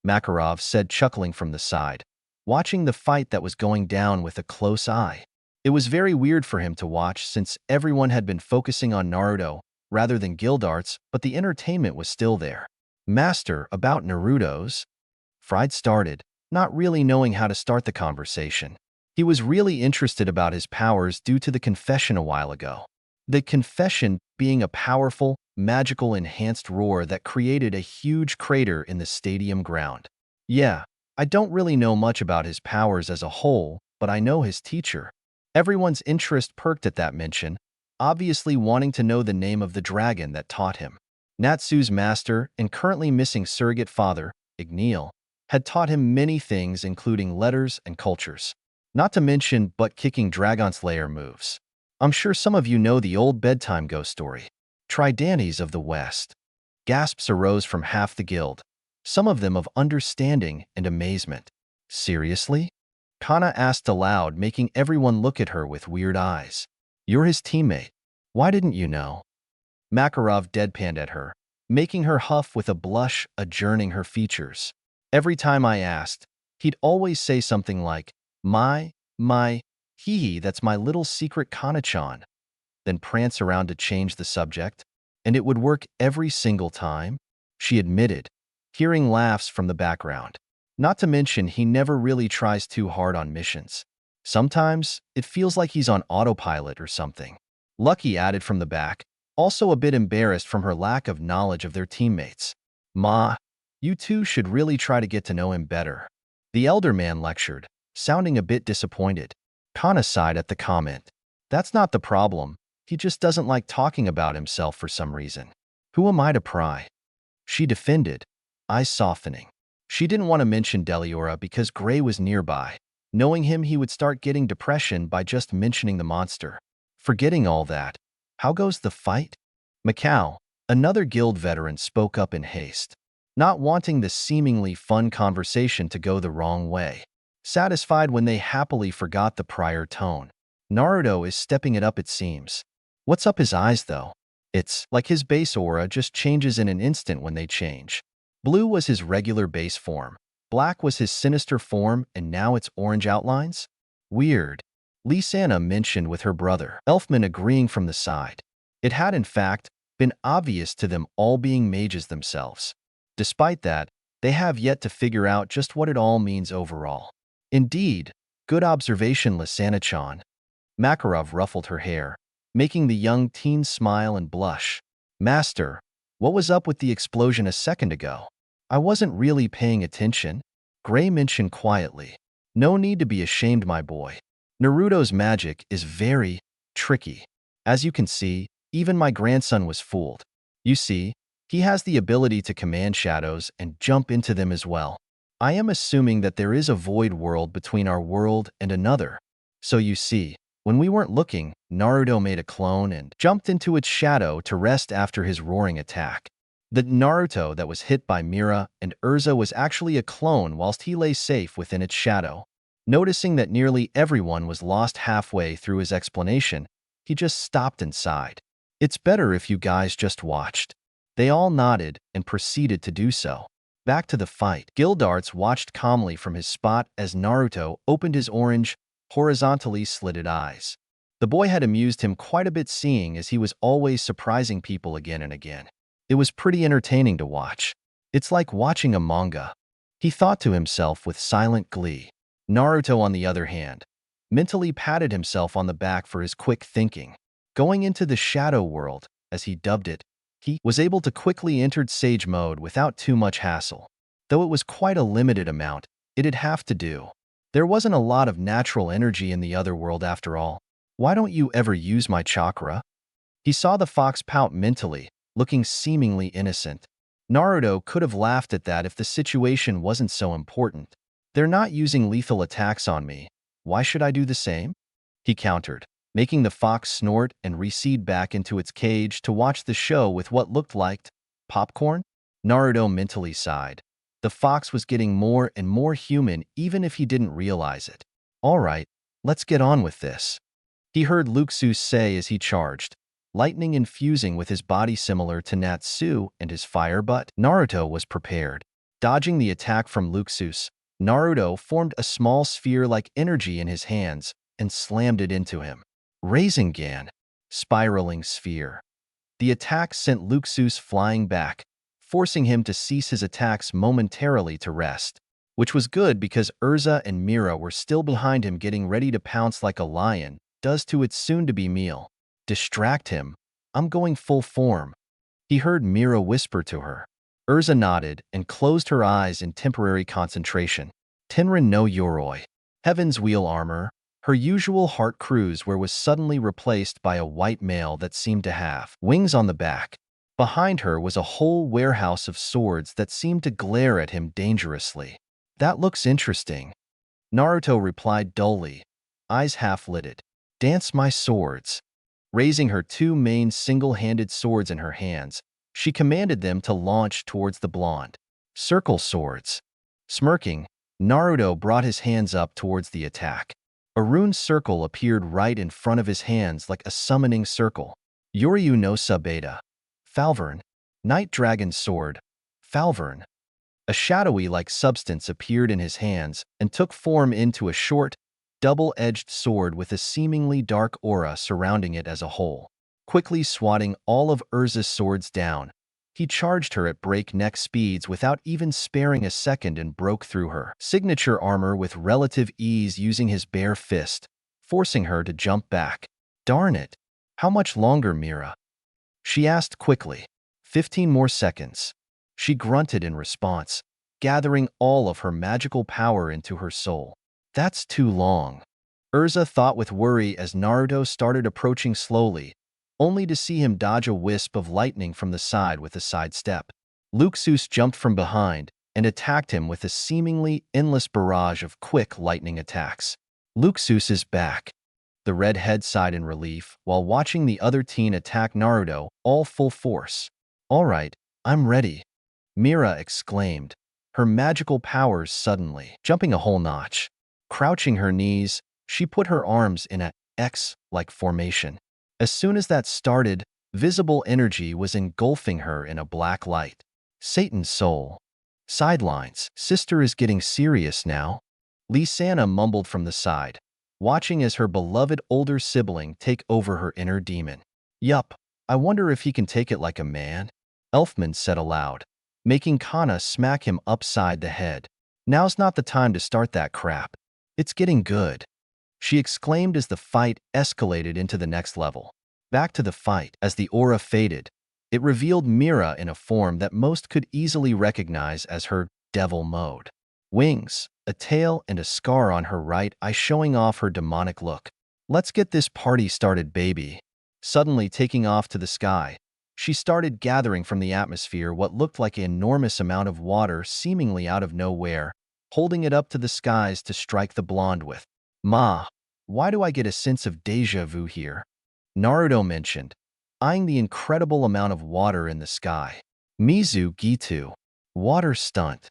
Makarov said, chuckling from the side, watching the fight that was going down with a close eye. It was very weird for him to watch since everyone had been focusing on Naruto rather than Gildarts, but the entertainment was still there. "Master, about Naruto's?" Fried started, not really knowing how to start the conversation. He was really interested about his powers due to the confession a while ago. The confession being a powerful, magical enhanced roar that created a huge crater in the stadium ground. "Yeah, I don't really know much about his powers as a whole, but I know his teacher." Everyone's interest perked at that mention, obviously wanting to know the name of the dragon that taught him. Natsu's master and currently missing surrogate father, Igneel, had taught him many things including letters and cultures. Not to mention butt-kicking Dragon Slayer moves. I'm sure some of you know the old bedtime ghost story. Tridantes of the West. Gasps arose from half the guild, some of them of understanding and amazement. "Seriously?" Kana asked aloud, making everyone look at her with weird eyes. "You're his teammate. Why didn't you know?" Makarov deadpanned at her, making her huff with a blush adjourning her features. "Every time I asked, he'd always say something like, hee, that's my little secret Kana-chan," then prance around to change the subject, and it would work every single time, she admitted, hearing laughs from the background. Not to mention he never really tries too hard on missions. Sometimes, it feels like he's on autopilot or something. Lucky added from the back, also a bit embarrassed from her lack of knowledge of their teammates. "Ma, you two should really try to get to know him better," the elder man lectured, sounding a bit disappointed. Kana sighed at the comment. "That's not the problem. He just doesn't like talking about himself for some reason." "Who am I to pry?" she defended, eyes softening. She didn't want to mention Deliora because Gray was nearby. Knowing him, he would start getting depression by just mentioning the monster. Forgetting all that, how goes the fight? Macau, another guild veteran, spoke up in haste, not wanting the seemingly fun conversation to go the wrong way. Satisfied when they happily forgot the prior tone. "Naruto is stepping it up, it seems. What's up his eyes, though? It's like his base aura just changes in an instant when they change. Blue was his regular base form. Black was his sinister form, and now it's orange outlines? Weird." Lisana mentioned with her brother, Elfman, agreeing from the side. It had, in fact, been obvious to them all, being mages themselves. Despite that, they have yet to figure out just what it all means overall. "Indeed, good observation, Lisana-chan." Makarov ruffled her hair, making the young teen smile and blush. "Master, what was up with the explosion a second ago?" "I wasn't really paying attention," Gray mentioned quietly. "No need to be ashamed, my boy. Naruto's magic is very tricky. As you can see, even my grandson was fooled. You see, he has the ability to command shadows and jump into them as well. I am assuming that there is a void world between our world and another. So you see, when we weren't looking, Naruto made a clone and jumped into its shadow to rest after his roaring attack. The Naruto that was hit by Mira and Urza was actually a clone whilst he lay safe within its shadow." Noticing that nearly everyone was lost halfway through his explanation, he just stopped and sighed. "It's better if you guys just watched." They all nodded and proceeded to do so. Back to the fight. Gildarts watched calmly from his spot as Naruto opened his orange, horizontally slitted eyes. The boy had amused him quite a bit, seeing as he was always surprising people again and again. It was pretty entertaining to watch. It's like watching a manga. he thought to himself with silent glee. Naruto, on the other hand, mentally patted himself on the back for his quick thinking. Going into the shadow world, as he dubbed it, he was able to quickly enter Sage mode without too much hassle. Though it was quite a limited amount, it'd have to do. There wasn't a lot of natural energy in the Otherworld after all. Why don't you ever use my chakra? He saw the fox pout mentally, looking seemingly innocent. Naruto could have laughed at that if the situation wasn't so important. They're not using lethal attacks on me. Why should I do the same? He countered, making the fox snort and recede back into its cage to watch the show with what looked like popcorn. Naruto mentally sighed. The fox was getting more and more human even if he didn't realize it. All right, let's get on with this, he heard Luxus say as he charged, lightning infusing with his body similar to Natsu and his fire butt. Naruto was prepared. Dodging the attack from Luxus, Naruto formed a small sphere-like energy in his hands and slammed it into him. Rasengan, spiraling sphere. The attack sent Luxus flying back, forcing him to cease his attacks momentarily to rest, which was good because Urza and Mira were still behind him getting ready to pounce like a lion does to its soon-to-be meal. Distract him. I'm going full form, he heard Mira whisper to her. Urza nodded and closed her eyes in temporary concentration. Tenrin no Yoroi. Heaven's Wheel armor. Her usual heart cruise was suddenly replaced by a white male that seemed to have wings on the back. Behind her was a whole warehouse of swords that seemed to glare at him dangerously. That looks interesting, Naruto replied dully, eyes half-lidded. Dance my swords. Raising her two main single-handed swords in her hands, she commanded them to launch towards the blonde. Circle swords. Smirking, Naruto brought his hands up towards the attack. A rune circle appeared right in front of his hands like a summoning circle. Yoryu no Sabeta. Falvern. Night Dragon Sword. Falvern. A shadowy-like substance appeared in his hands and took form into a short, double-edged sword with a seemingly dark aura surrounding it as a whole. Quickly swatting all of Urza's swords down, he charged her at breakneck speeds without even sparing a second and broke through her signature armor with relative ease using his bare fist, forcing her to jump back. Darn it! How much longer, Mira? She asked quickly. 15 more seconds. She grunted in response, gathering all of her magical power into her soul. That's too long, Urza thought with worry as Naruto started approaching slowly, only to see him dodge a wisp of lightning from the side with a sidestep. Luxus jumped from behind and attacked him with a seemingly endless barrage of quick lightning attacks. Luxus is back. The redhead sighed in relief while watching the other teen attack Naruto all full force. All right, I'm ready, Mira exclaimed, her magical powers suddenly jumping a whole notch. Crouching her knees, she put her arms in a X-like formation. As soon as that started, visible energy was engulfing her in a black light. Satan's soul. Sidelines. Sister is getting serious now, Lisana mumbled from the side, watching as her beloved older sibling take over her inner demon. Yup, I wonder if he can take it like a man, Elfman said aloud, making Kana smack him upside the head. Now's not the time to start that crap. It's getting good, she exclaimed as the fight escalated into the next level. Back to the fight. As the aura faded, it revealed Mira in a form that most could easily recognize as her devil mode. Wings, a tail, and a scar on her right eye showing off her demonic look. Let's get this party started, baby. Suddenly taking off to the sky, she started gathering from the atmosphere what looked like an enormous amount of water seemingly out of nowhere, holding it up to the skies to strike the blonde with. Ma, why do I get a sense of déjà vu here? Naruto mentioned, eyeing the incredible amount of water in the sky. Mizu Gitu. Water stunt.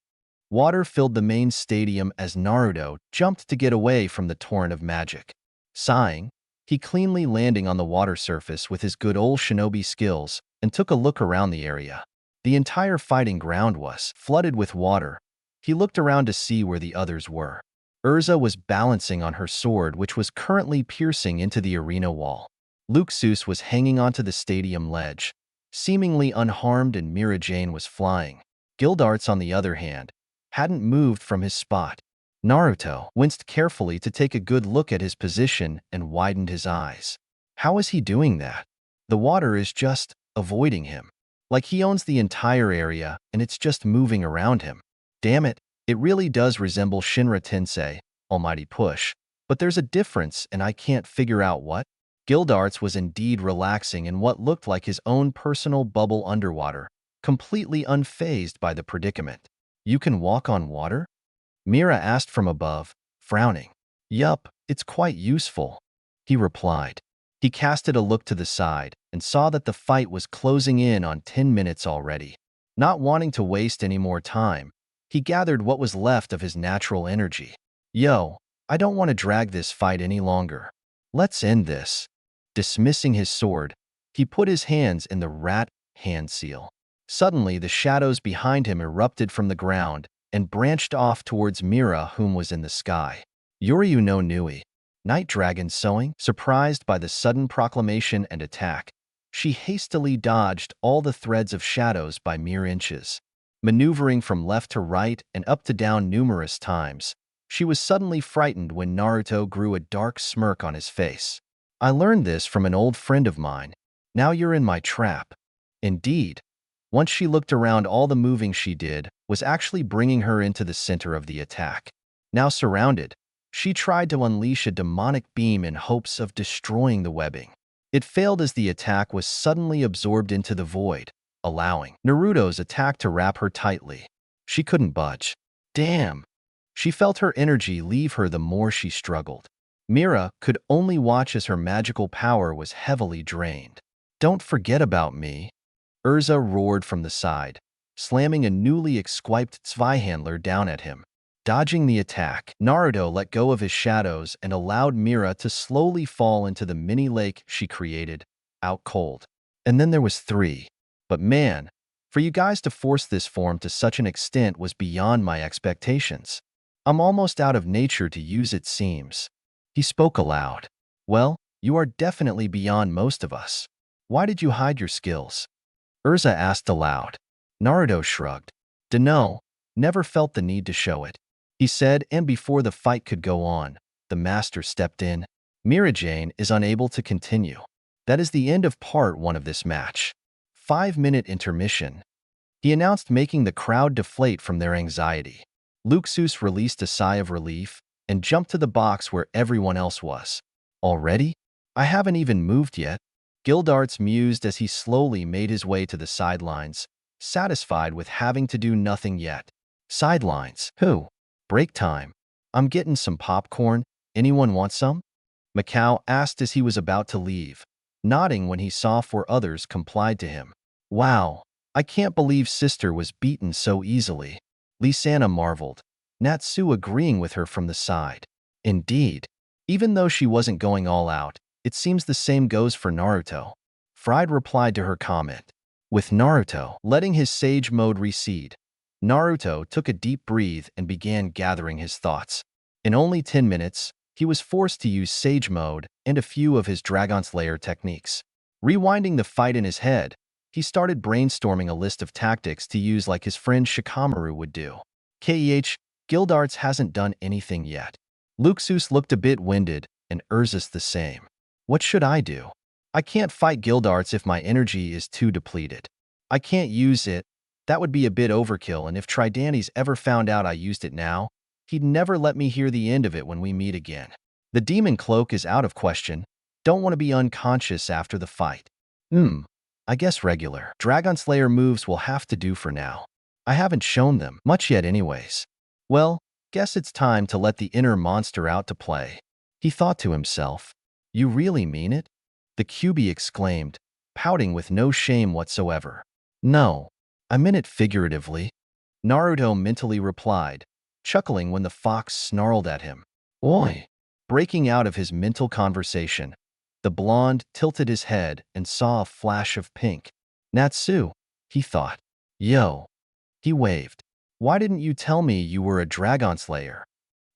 Water filled the main stadium as Naruto jumped to get away from the torrent of magic. Sighing, he cleanly landing on the water surface with his good old shinobi skills and took a look around the area. The entire fighting ground was flooded with water. He looked around to see where the others were. Urza was balancing on her sword, which was currently piercing into the arena wall. Luxus was hanging onto the stadium ledge, seemingly unharmed, and Mira Jane was flying. Gildarts, on the other hand, hadn't moved from his spot. Naruto winced carefully to take a good look at his position and widened his eyes. How is he doing that? The water is just avoiding him. Like he owns the entire area and it's just moving around him. Damn it, it really does resemble Shinra Tensei, Almighty Push. But there's a difference and I can't figure out what. Gildarts was indeed relaxing in what looked like his own personal bubble underwater, completely unfazed by the predicament. You can walk on water? Mira asked from above, frowning. Yup, it's quite useful, he replied. He casted a look to the side and saw that the fight was closing in on 10 minutes already. Not wanting to waste any more time, he gathered what was left of his natural energy. Yo, I don't want to drag this fight any longer. Let's end this. Dismissing his sword, he put his hands in the rat hand seal. Suddenly, the shadows behind him erupted from the ground and branched off towards Mira, whom was in the sky. Yoryu no Nui. Night Dragon sewing, surprised by the sudden proclamation and attack. She hastily dodged all the threads of shadows by mere inches. Maneuvering from left to right and up to down numerous times, she was suddenly frightened when Naruto grew a dark smirk on his face. I learned this from an old friend of mine. Now you're in my trap. Indeed. Once she looked around, all the moving she did was actually bringing her into the center of the attack. Now surrounded, she tried to unleash a demonic beam in hopes of destroying the webbing. It failed as the attack was suddenly absorbed into the void, allowing Naruto's attack to wrap her tightly. She couldn't budge. Damn! She felt her energy leave her the more she struggled. Mira could only watch as her magical power was heavily drained. Don't forget about me, Urza roared from the side, slamming a newly equipped Zweihandler down at him. Dodging the attack, Naruto let go of his shadows and allowed Mira to slowly fall into the mini lake she created, out cold. And then there was 3. But man, for you guys to force this form to such an extent was beyond my expectations. I'm almost out of nature to use, it seems. He spoke aloud. Well, you are definitely beyond most of us. Why did you hide your skills? Urza asked aloud. Naruto shrugged. Dunno, never felt the need to show it, he said, and before the fight could go on, the master stepped in. Mirajane is unable to continue. That is the end of part 1 of this match. 5-minute intermission, he announced, making the crowd deflate from their anxiety. Luxus released a sigh of relief and jumped to the box where everyone else was. Already? I haven't even moved yet. Gildarts mused as he slowly made his way to the sidelines, satisfied with having to do nothing yet. Sidelines? Who? Break time. I'm getting some popcorn. Anyone want some? Macau asked as he was about to leave, nodding when he saw 4 others complied to him. Wow, I can't believe sister was beaten so easily. Lisana marveled, Natsu agreeing with her from the side. Indeed. Even though she wasn't going all out, it seems the same goes for Naruto. Fried replied to her comment. With Naruto letting his sage mode recede, Naruto took a deep breath and began gathering his thoughts. In only 10 minutes, he was forced to use sage mode and a few of his Dragon Slayer techniques. Rewinding the fight in his head, he started brainstorming a list of tactics to use like his friend Shikamaru would do. Keh, Gildarts hasn't done anything yet. Luxus looked a bit winded, and Urzus the same. What should I do? I can't fight Gildarts if my energy is too depleted. I can't use it. That would be a bit overkill, and if Tridani's ever found out I used it now, he'd never let me hear the end of it when we meet again. The demon cloak is out of question. Don't want to be unconscious after the fight. I guess regular Dragon Slayer moves will have to do for now. I haven't shown them much yet anyways. Well, guess it's time to let the inner monster out to play, he thought to himself. You really mean it? The Kyuubi exclaimed, pouting with no shame whatsoever. No, I meant it figuratively, Naruto mentally replied, chuckling when the fox snarled at him. Oi! Breaking out of his mental conversation, the blonde tilted his head and saw a flash of pink. Natsu, he thought. Yo. He waved. Why didn't you tell me you were a Dragon Slayer?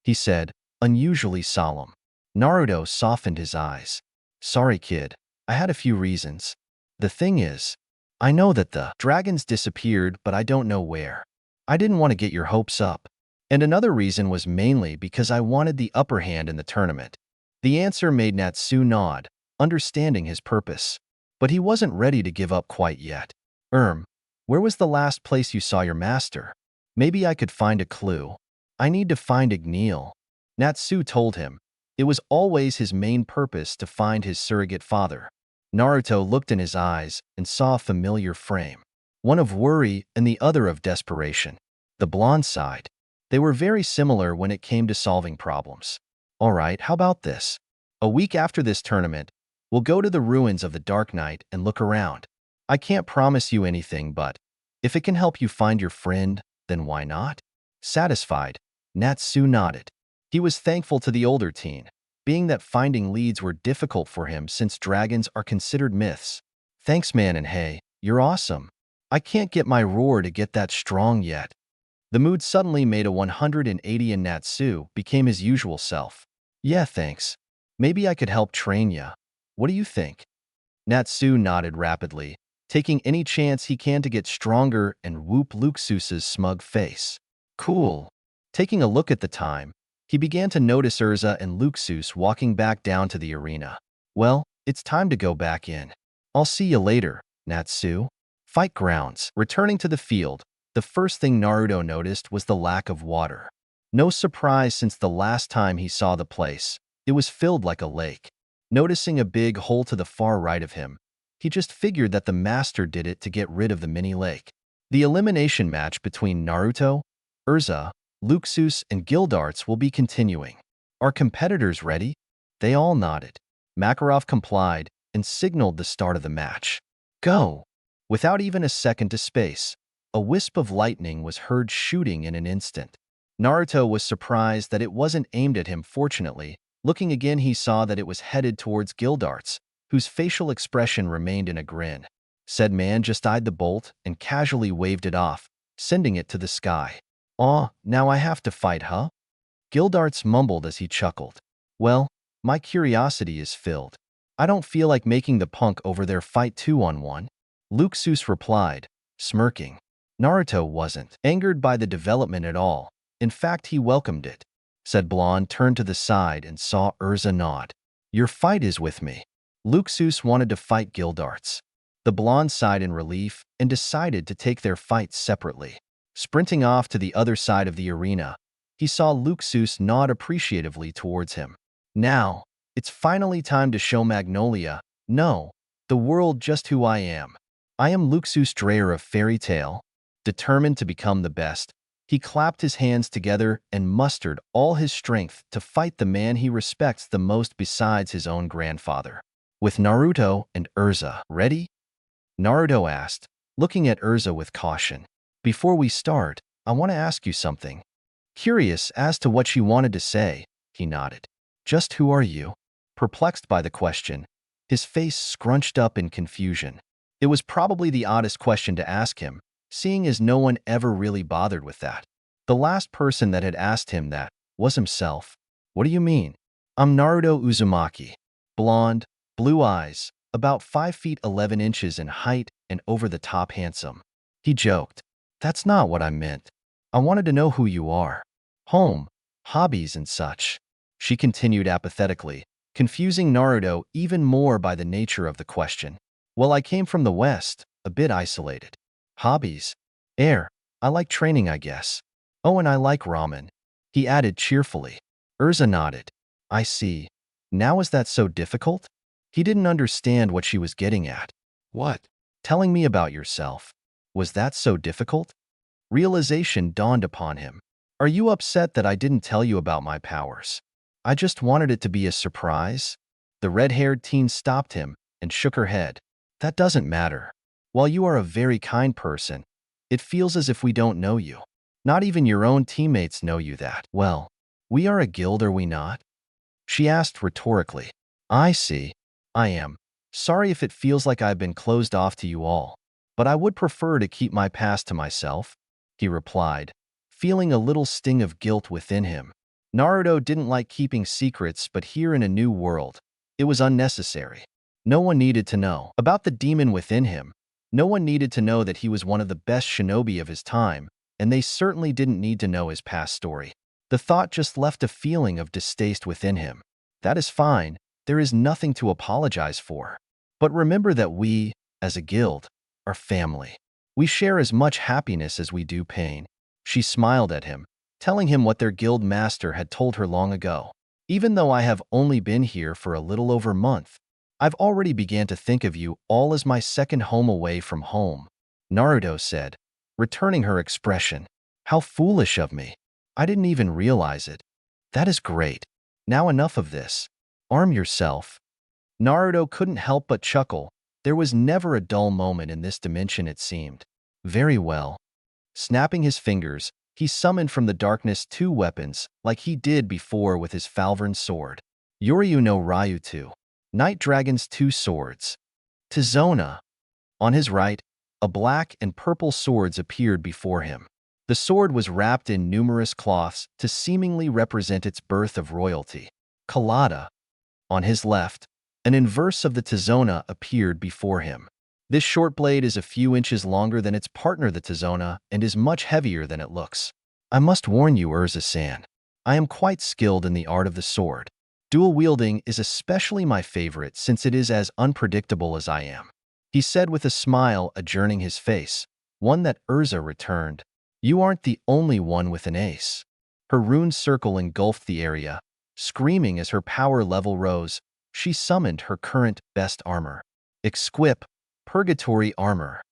He said, unusually solemn. Naruto softened his eyes. Sorry, kid. I had a few reasons. The thing is, I know that the dragons disappeared, but I don't know where. I didn't want to get your hopes up. And another reason was mainly because I wanted the upper hand in the tournament. The answer made Natsu nod, understanding his purpose. But he wasn't ready to give up quite yet. Where was the last place you saw your master? Maybe I could find a clue. I need to find Igneel. Natsu told him. It was always his main purpose to find his surrogate father. Naruto looked in his eyes and saw a familiar frame. One of worry and the other of desperation. The blonde side. They were very similar when it came to solving problems. All right, how about this? A week after this tournament, we'll go to the ruins of the Dark Knight and look around. I can't promise you anything, but if it can help you find your friend, then why not? Satisfied, Natsu nodded. He was thankful to the older teen, being that finding leads were difficult for him since dragons are considered myths. Thanks, man, and hey, you're awesome. I can't get my roar to get that strong yet. The mood suddenly made a 180 and Natsu became his usual self. Yeah, thanks. Maybe I could help train ya. What do you think? Natsu nodded rapidly, taking any chance he can to get stronger and whoop Luxus's smug face. Cool. Taking a look at the time, he began to notice Urza and Luxus walking back down to the arena. Well, it's time to go back in. I'll see you later, Natsu. Fight grounds. Returning to the field, the first thing Naruto noticed was the lack of water. No surprise since the last time he saw the place. It was filled like a lake. Noticing a big hole to the far right of him, he just figured that the master did it to get rid of the mini lake. The elimination match between Naruto, Urza, Luxus, and Gildarts will be continuing. Are competitors ready? They all nodded. Makarov complied and signaled the start of the match. Go! Without even a second to space, a wisp of lightning was heard shooting in an instant. Naruto was surprised that it wasn't aimed at him. Fortunately, looking again, he saw that it was headed towards Gildarts, whose facial expression remained in a grin. Said man just eyed the bolt and casually waved it off, sending it to the sky. Aw, now I have to fight, huh? Gildarts mumbled as he chuckled. Well, my curiosity is filled. I don't feel like making the punk over there fight 2-on-1. Luxus replied, smirking. Naruto wasn't angered by the development at all. In fact, he welcomed it. Said blonde turned to the side and saw Urza nod. Your fight is with me. Luxus wanted to fight Gildarts. The blonde sighed in relief and decided to take their fights separately. Sprinting off to the other side of the arena, he saw Luxus nod appreciatively towards him. Now, it's finally time to show Magnolia, no, the world just who I am. I am Luxus Dreyer of Fairy Tale. Determined to become the best, he clapped his hands together and mustered all his strength to fight the man he respects the most besides his own grandfather. With Naruto and Urza ready? Naruto asked, looking at Urza with caution. Before we start, I want to ask you something. Curious as to what she wanted to say, he nodded. Just who are you? Perplexed by the question, his face scrunched up in confusion. It was probably the oddest question to ask him, seeing as no one ever really bothered with that. The last person that had asked him that was himself. What do you mean? I'm Naruto Uzumaki. Blonde, blue eyes, about 5 feet 11 inches in height and over the top handsome. He joked. That's not what I meant. I wanted to know who you are. Home, hobbies and such. She continued apathetically, confusing Naruto even more by the nature of the question. Well, I came from the West, a bit isolated. Hobbies? I like training, I guess. Oh, and I like ramen. He added cheerfully. Urza nodded. I see. Now is that so difficult? He didn't understand what she was getting at. What? Telling me about yourself. Was that so difficult? Realization dawned upon him. Are you upset that I didn't tell you about my powers? I just wanted it to be a surprise. The red-haired teen stopped him and shook her head. That doesn't matter. While you are a very kind person, it feels as if we don't know you. Not even your own teammates know you that well. We are a guild, are we not? She asked rhetorically. I see. I am. Sorry if it feels like I've been closed off to you all, but I would prefer to keep my past to myself, he replied, feeling a little sting of guilt within him. Naruto didn't like keeping secrets, but here in a new world, it was unnecessary. No one needed to know about the demon within him. No one needed to know that he was one of the best shinobi of his time, and they certainly didn't need to know his past story. The thought just left a feeling of distaste within him. That is fine, there is nothing to apologize for. But remember that we, as a guild, are family. We share as much happiness as we do pain. She smiled at him, telling him what their guild master had told her long ago. Even though I have only been here for a little over a month, I've already began to think of you all as my second home away from home, Naruto said, returning her expression. How foolish of me. I didn't even realize it. That is great. Now enough of this. Arm yourself. Naruto couldn't help but chuckle. There was never a dull moment in this dimension, it seemed. Very well. Snapping his fingers, he summoned from the darkness 2 weapons, like he did before with his Falvern sword. Yoryu no Ryutu. Night Dragon's 2 swords. Tizona. On his right, a black and purple swords appeared before him. The sword was wrapped in numerous cloths to seemingly represent its birth of royalty. Kalada. On his left, an inverse of the Tizona appeared before him. This short blade is a few inches longer than its partner the Tizona and is much heavier than it looks. I must warn you, Urza-san. I am quite skilled in the art of the sword. Dual wielding is especially my favorite since it is as unpredictable as I am, he said with a smile adjourning his face, one that Urza returned. You aren't the only one with an ace. Her rune circle engulfed the area. Screaming as her power level rose, she summoned her current best armor. Exquip, Purgatory Armor.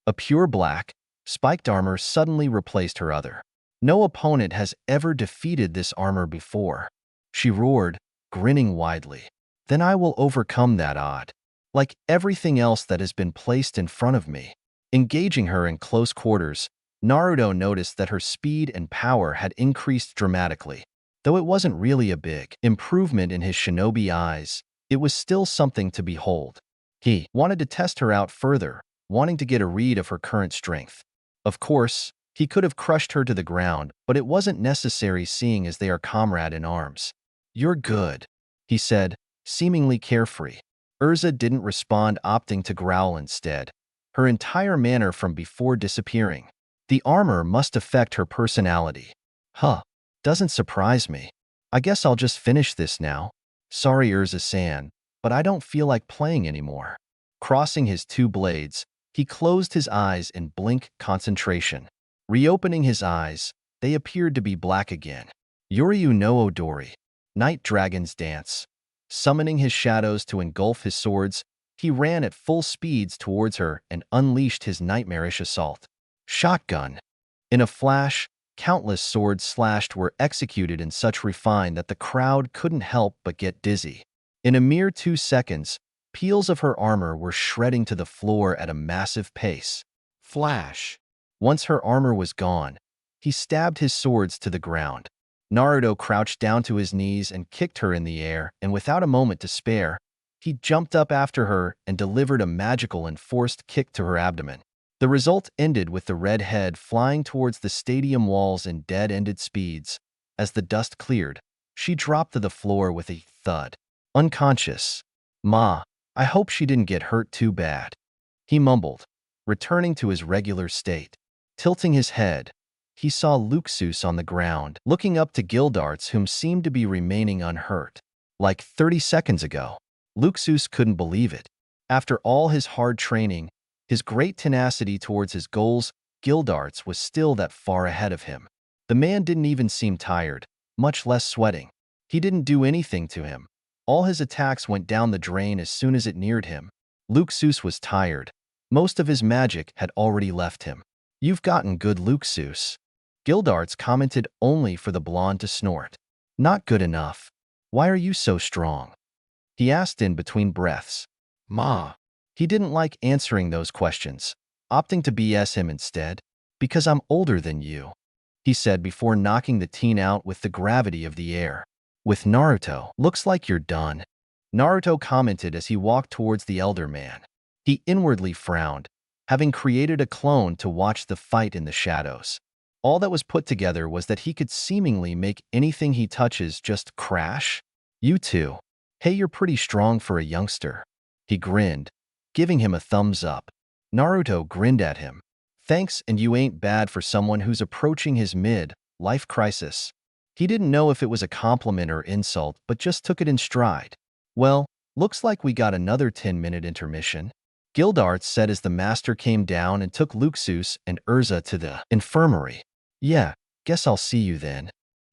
A pure black, spiked armor suddenly replaced her other. No opponent has ever defeated this armor before. She roared, grinning widely. Then I will overcome that odd. Like everything else that has been placed in front of me. Engaging her in close quarters, Naruto noticed that her speed and power had increased dramatically. Though it wasn't really a big improvement in his shinobi eyes, it was still something to behold. He wanted to test her out further, wanting to get a read of her current strength. Of course, he could have crushed her to the ground, but it wasn't necessary seeing as they are comrade in arms. You're good, he said, seemingly carefree. Urza didn't respond, opting to growl instead, her entire manner from before disappearing. The armor must affect her personality. Huh, doesn't surprise me. I guess I'll just finish this now. Sorry, Urza-san, but I don't feel like playing anymore. Crossing his 2 blades, he closed his eyes in blink concentration. Reopening his eyes, they appeared to be black again. Yoryu no Odori. Night Dragon's Dance. Summoning his shadows to engulf his swords, he ran at full speeds towards her and unleashed his nightmarish assault. Shotgun. In a flash, countless sword slashes were executed in such refine that the crowd couldn't help but get dizzy. In a mere 2 seconds, peels of her armor were shredding to the floor at a massive pace. Flash. Once her armor was gone, he stabbed his swords to the ground. Naruto crouched down to his knees and kicked her in the air, and without a moment to spare, he jumped up after her and delivered a magical and forced kick to her abdomen. The result ended with the red head flying towards the stadium walls in dead-ended speeds. As the dust cleared, she dropped to the floor with a thud. Unconscious. Ma, I hope she didn't get hurt too bad, he mumbled, returning to his regular state. Tilting his head, he saw Luxus on the ground, looking up to Gildarts, whom seemed to be remaining unhurt. Like 30 seconds ago, Luxus couldn't believe it. After all his hard training, his great tenacity towards his goals, Gildarts was still that far ahead of him. The man didn't even seem tired, much less sweating. He didn't do anything to him. All his attacks went down the drain as soon as it neared him. Luxus was tired. Most of his magic had already left him. You've gotten good, Luxus. Gildarts commented, only for the blonde to snort. Not good enough. Why are you so strong? He asked in between breaths. Ma. He didn't like answering those questions, opting to BS him instead. Because I'm older than you, he said before knocking the teen out with the gravity of the air. With Naruto, looks like you're done, Naruto commented as he walked towards the elder man. He inwardly frowned, having created a clone to watch the fight in the shadows. All that was put together was that he could seemingly make anything he touches just crash. You too. Hey, you're pretty strong for a youngster. He grinned, giving him a thumbs up. Naruto grinned at him. Thanks, and you ain't bad for someone who's approaching his mid-life crisis. He didn't know if it was a compliment or insult, but just took it in stride. Well, looks like we got another 10-minute intermission. Gildarts said as the master came down and took Luxus and Urza to the infirmary. Yeah, guess I'll see you then.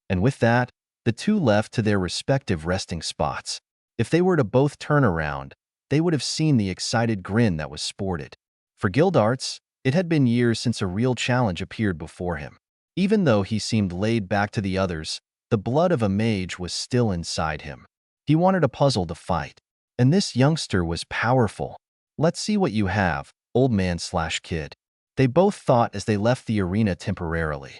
And with that, the two left to their respective resting spots. If they were to both turn around, they would have seen the excited grin that was sported. For Gildarts, it had been years since a real challenge appeared before him. Even though he seemed laid back to the others, the blood of a mage was still inside him. He wanted a puzzle to fight. And this youngster was powerful. Let's see what you have, old man/kid. They both thought as they left the arena temporarily.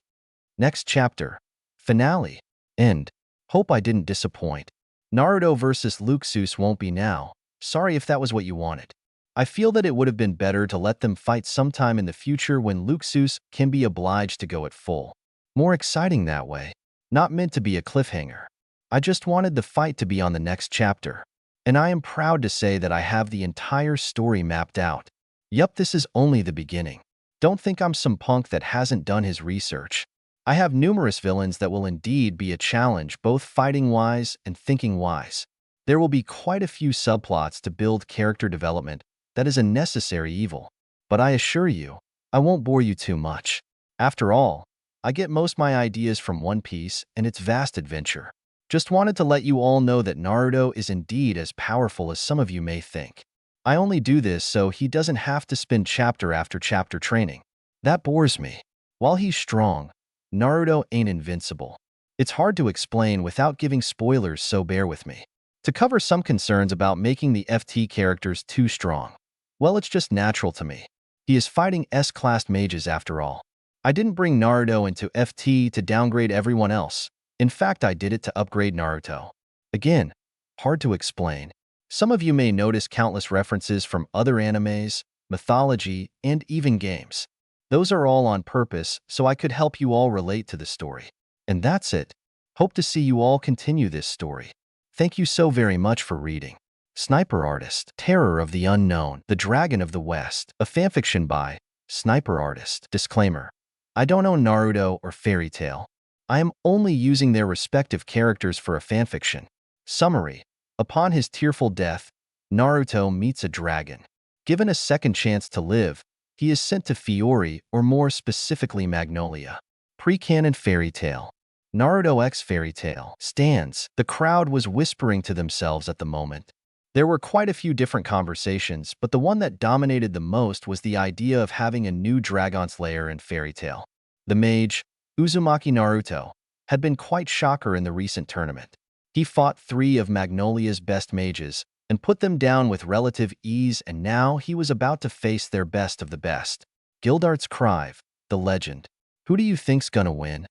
Next chapter. Finale. End. Hope I didn't disappoint. Naruto versus Luxus won't be now. Sorry if that was what you wanted. I feel that it would have been better to let them fight sometime in the future when Luxus can be obliged to go at full. More exciting that way. Not meant to be a cliffhanger. I just wanted the fight to be on the next chapter. And I am proud to say that I have the entire story mapped out. Yup, this is only the beginning. Don't think I'm some punk that hasn't done his research. I have numerous villains that will indeed be a challenge, both fighting-wise and thinking-wise. There will be quite a few subplots to build character development. That is a necessary evil. But I assure you, I won't bore you too much. After all, I get most my ideas from One Piece and its vast adventure. Just wanted to let you all know that Naruto is indeed as powerful as some of you may think. I only do this so he doesn't have to spend chapter after chapter training. That bores me. While he's strong, Naruto ain't invincible. It's hard to explain without giving spoilers, so bear with me. To cover some concerns about making the FT characters too strong. Well, it's just natural to me. He is fighting S-class mages after all. I didn't bring Naruto into FT to downgrade everyone else. In fact, I did it to upgrade Naruto. Again, hard to explain. Some of you may notice countless references from other animes, mythology, and even games. Those are all on purpose so I could help you all relate to the story. And that's it. Hope to see you all continue this story. Thank you so very much for reading. Sniper Artist, Terror of the Unknown, The Dragon of the West, a fanfiction by Sniper Artist. Disclaimer: I don't know Naruto or Fairy Tail. I am only using their respective characters for a fanfiction. Summary: upon his tearful death, Naruto meets a dragon. Given a second chance to live, he is sent to Fiori, or more specifically Magnolia. Pre-canon Fairy Tail. Naruto x Fairy Tail stands. The crowd was whispering to themselves at the moment. There were quite a few different conversations, but the one that dominated the most was the idea of having a new Dragon Slayer in Fairy Tail. The mage, Uzumaki Naruto, had been quite shocker in the recent tournament. He fought 3 of Magnolia's best mages and put them down with relative ease, and now he was about to face their best of the best. Gildarts Crive, the legend. Who do you think's gonna win?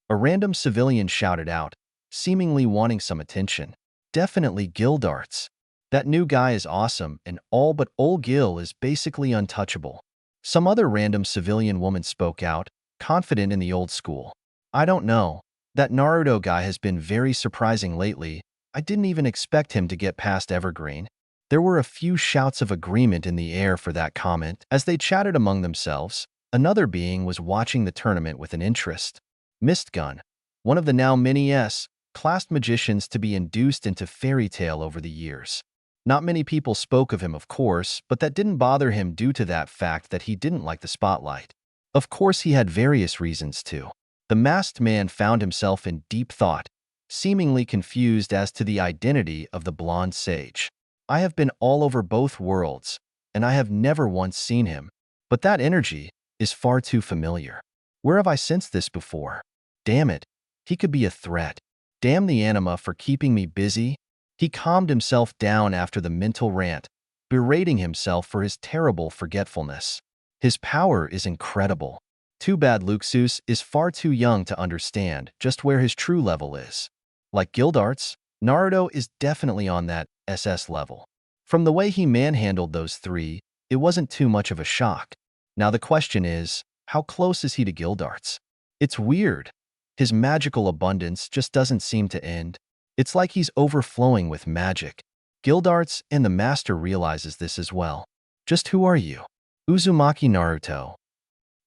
A random civilian shouted out, seemingly wanting some attention. Definitely Gildarts. That new guy is awesome, and all but old Gil is basically untouchable. Some other random civilian woman spoke out, confident in the old school. I don't know. That Naruto guy has been very surprising lately. I didn't even expect him to get past Evergreen. There were a few shouts of agreement in the air for that comment. As they chatted among themselves, another being was watching the tournament with an interest. Mistgun, one of the now many S-class magicians to be induced into Fairy Tail over the years. Not many people spoke of him, of course, but that didn't bother him due to that fact that he didn't like the spotlight. Of course, he had various reasons too. The masked man found himself in deep thought, seemingly confused as to the identity of the blonde sage. I have been all over both worlds, and I have never once seen him, but that energy is far too familiar. Where have I sensed this before? Damn it, he could be a threat. Damn the anima for keeping me busy. He calmed himself down after the mental rant, berating himself for his terrible forgetfulness. His power is incredible. Too bad Luxus is far too young to understand just where his true level is. Like Gildarts, Naruto is definitely on that SS level. From the way he manhandled those 3, it wasn't too much of a shock. Now the question is, how close is he to Gildarts? It's weird. His magical abundance just doesn't seem to end. It's like he's overflowing with magic. Gildarts and the Master realizes this as well. Just who are you? Uzumaki Naruto.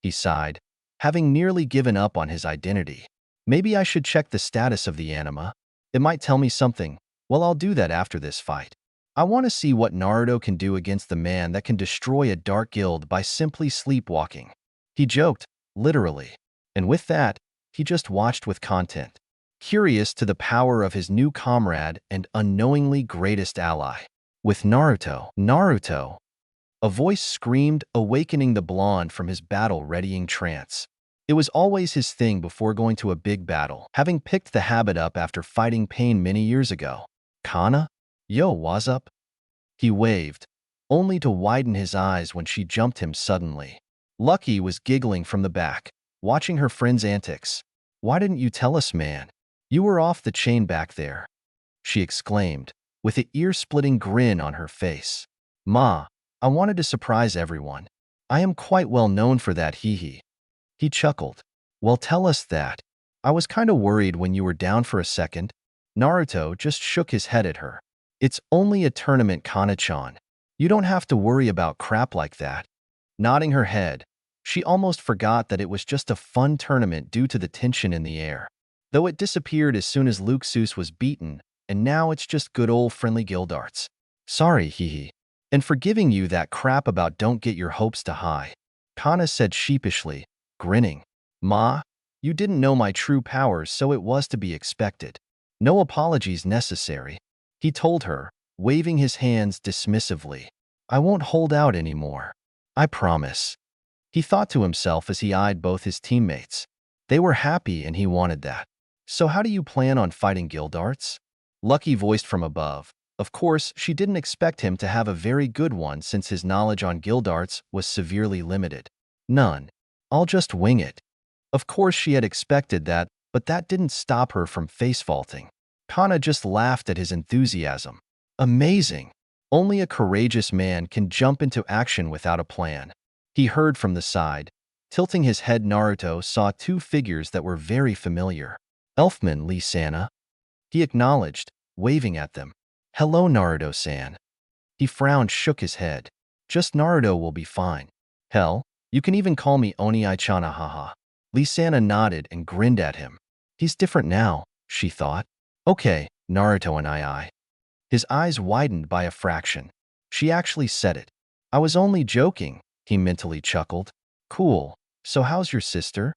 he sighed, having nearly given up on his identity. Maybe I should check the status of the anima. It might tell me something. Well, I'll do that after this fight. I want to see what Naruto can do against the man that can destroy a dark guild by simply sleepwalking. He joked, literally. And with that, he just watched with content, curious to the power of his new comrade and unknowingly greatest ally. With Naruto, a voice screamed, awakening the blonde from his battle-readying trance. It was always his thing before going to a big battle, having picked the habit up after fighting Pain many years ago. Kana? Yo, what's up? He waved, only to widen his eyes when she jumped him suddenly. Lucky was giggling from the back, watching her friend's antics. Why didn't you tell us, man? You were off the chain back there, she exclaimed, with an ear-splitting grin on her face. Ma, I wanted to surprise everyone. I am quite well known for that, hee. He chuckled. Well, tell us that. I was kinda worried when you were down for a second. Naruto just shook his head at her. It's only a tournament, Kana-chan. You don't have to worry about crap like that. Nodding her head, she almost forgot that it was just a fun tournament due to the tension in the air. Though it disappeared as soon as Luxus was beaten, and now it's just good old friendly Gildarts. Sorry, hee. And for giving you that crap about don't get your hopes too high. Kana said sheepishly, grinning. Ma, you didn't know my true powers, so it was to be expected. No apologies necessary, he told her, waving his hands dismissively. I won't hold out anymore. I promise. He thought to himself as he eyed both his teammates. They were happy and he wanted that. So how do you plan on fighting Gildarts? Lucky voiced from above. Of course, she didn't expect him to have a very good one since his knowledge on Gildarts was severely limited. None. I'll just wing it. Of course she had expected that, but that didn't stop her from face-faulting. Kana just laughed at his enthusiasm. Amazing. Only a courageous man can jump into action without a plan. He heard from the side. Tilting his head, Naruto saw two figures that were very familiar. Elfman Lee-sana. He acknowledged, waving at them. Hello, Naruto-san. He frowned, shook his head. Just Naruto will be fine. Hell, you can even call me Oni-chan, haha. Lee-sana nodded and grinned at him. He's different now, she thought. Okay, Naruto and I. His eyes widened by a fraction. She actually said it. I was only joking, he mentally chuckled. Cool. So how's your sister?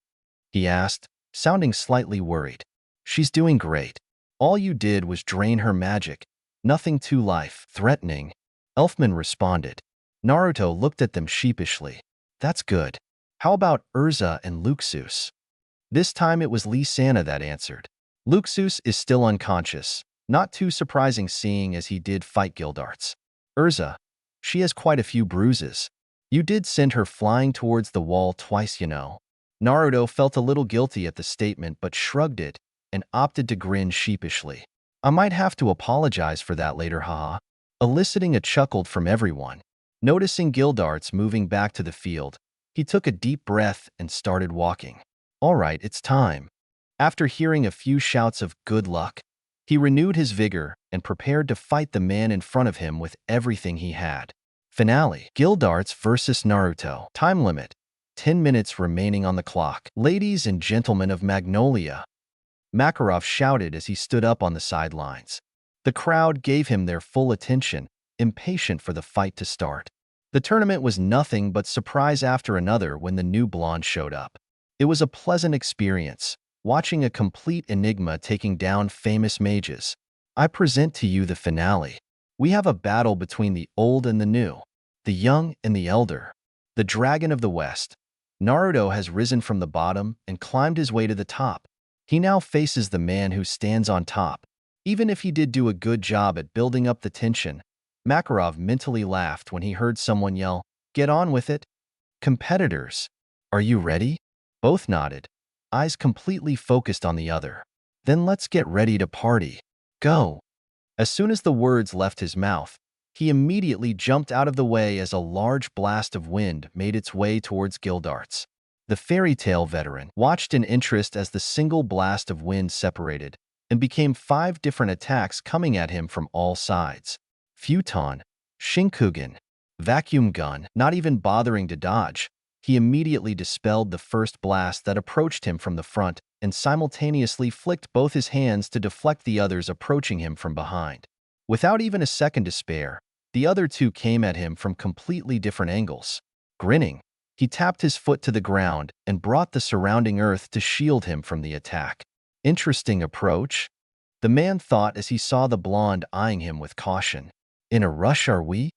He asked, sounding slightly worried. She's doing great. All you did was drain her magic. Nothing too life-threatening. Elfman responded. Naruto looked at them sheepishly. That's good. How about Urza and Luxus? This time it was Lee-sana that answered. Luxus is still unconscious. Not too surprising seeing as he did fight Gildarts. Urza, she has quite a few bruises. You did send her flying towards the wall twice, you know. Naruto felt a little guilty at the statement but shrugged it and opted to grin sheepishly. I might have to apologize for that later, haha. Eliciting a chuckle from everyone. Noticing Gildarts moving back to the field, he took a deep breath and started walking. All right, it's time. After hearing a few shouts of good luck, he renewed his vigor and prepared to fight the man in front of him with everything he had. Finale. Gildarts versus Naruto. Time limit. 10 minutes remaining on the clock. Ladies and gentlemen of Magnolia. Makarov shouted as he stood up on the sidelines. The crowd gave him their full attention, impatient for the fight to start. The tournament was nothing but surprise after another when the new blonde showed up. It was a pleasant experience, watching a complete enigma taking down famous mages. I present to you the finale. We have a battle between the old and the new, the young and the elder. The Dragon of the West. Naruto has risen from the bottom and climbed his way to the top. He now faces the man who stands on top. Even if he did do a good job at building up the tension, Makarov mentally laughed when he heard someone yell, "Get on with it." Competitors, are you ready? Both nodded, eyes completely focused on the other. Then let's get ready to party. Go. As soon as the words left his mouth, he immediately jumped out of the way as a large blast of wind made its way towards Gildarts. The fairy tale veteran watched in interest as the single blast of wind separated and became 5 different attacks coming at him from all sides. Futon, Shinkugan, vacuum gun, not even bothering to dodge. He immediately dispelled the first blast that approached him from the front and simultaneously flicked both his hands to deflect the others approaching him from behind. Without even a second to spare, the other two came at him from completely different angles. Grinning, he tapped his foot to the ground and brought the surrounding earth to shield him from the attack. Interesting approach, the man thought as he saw the blonde eyeing him with caution. In a rush are we?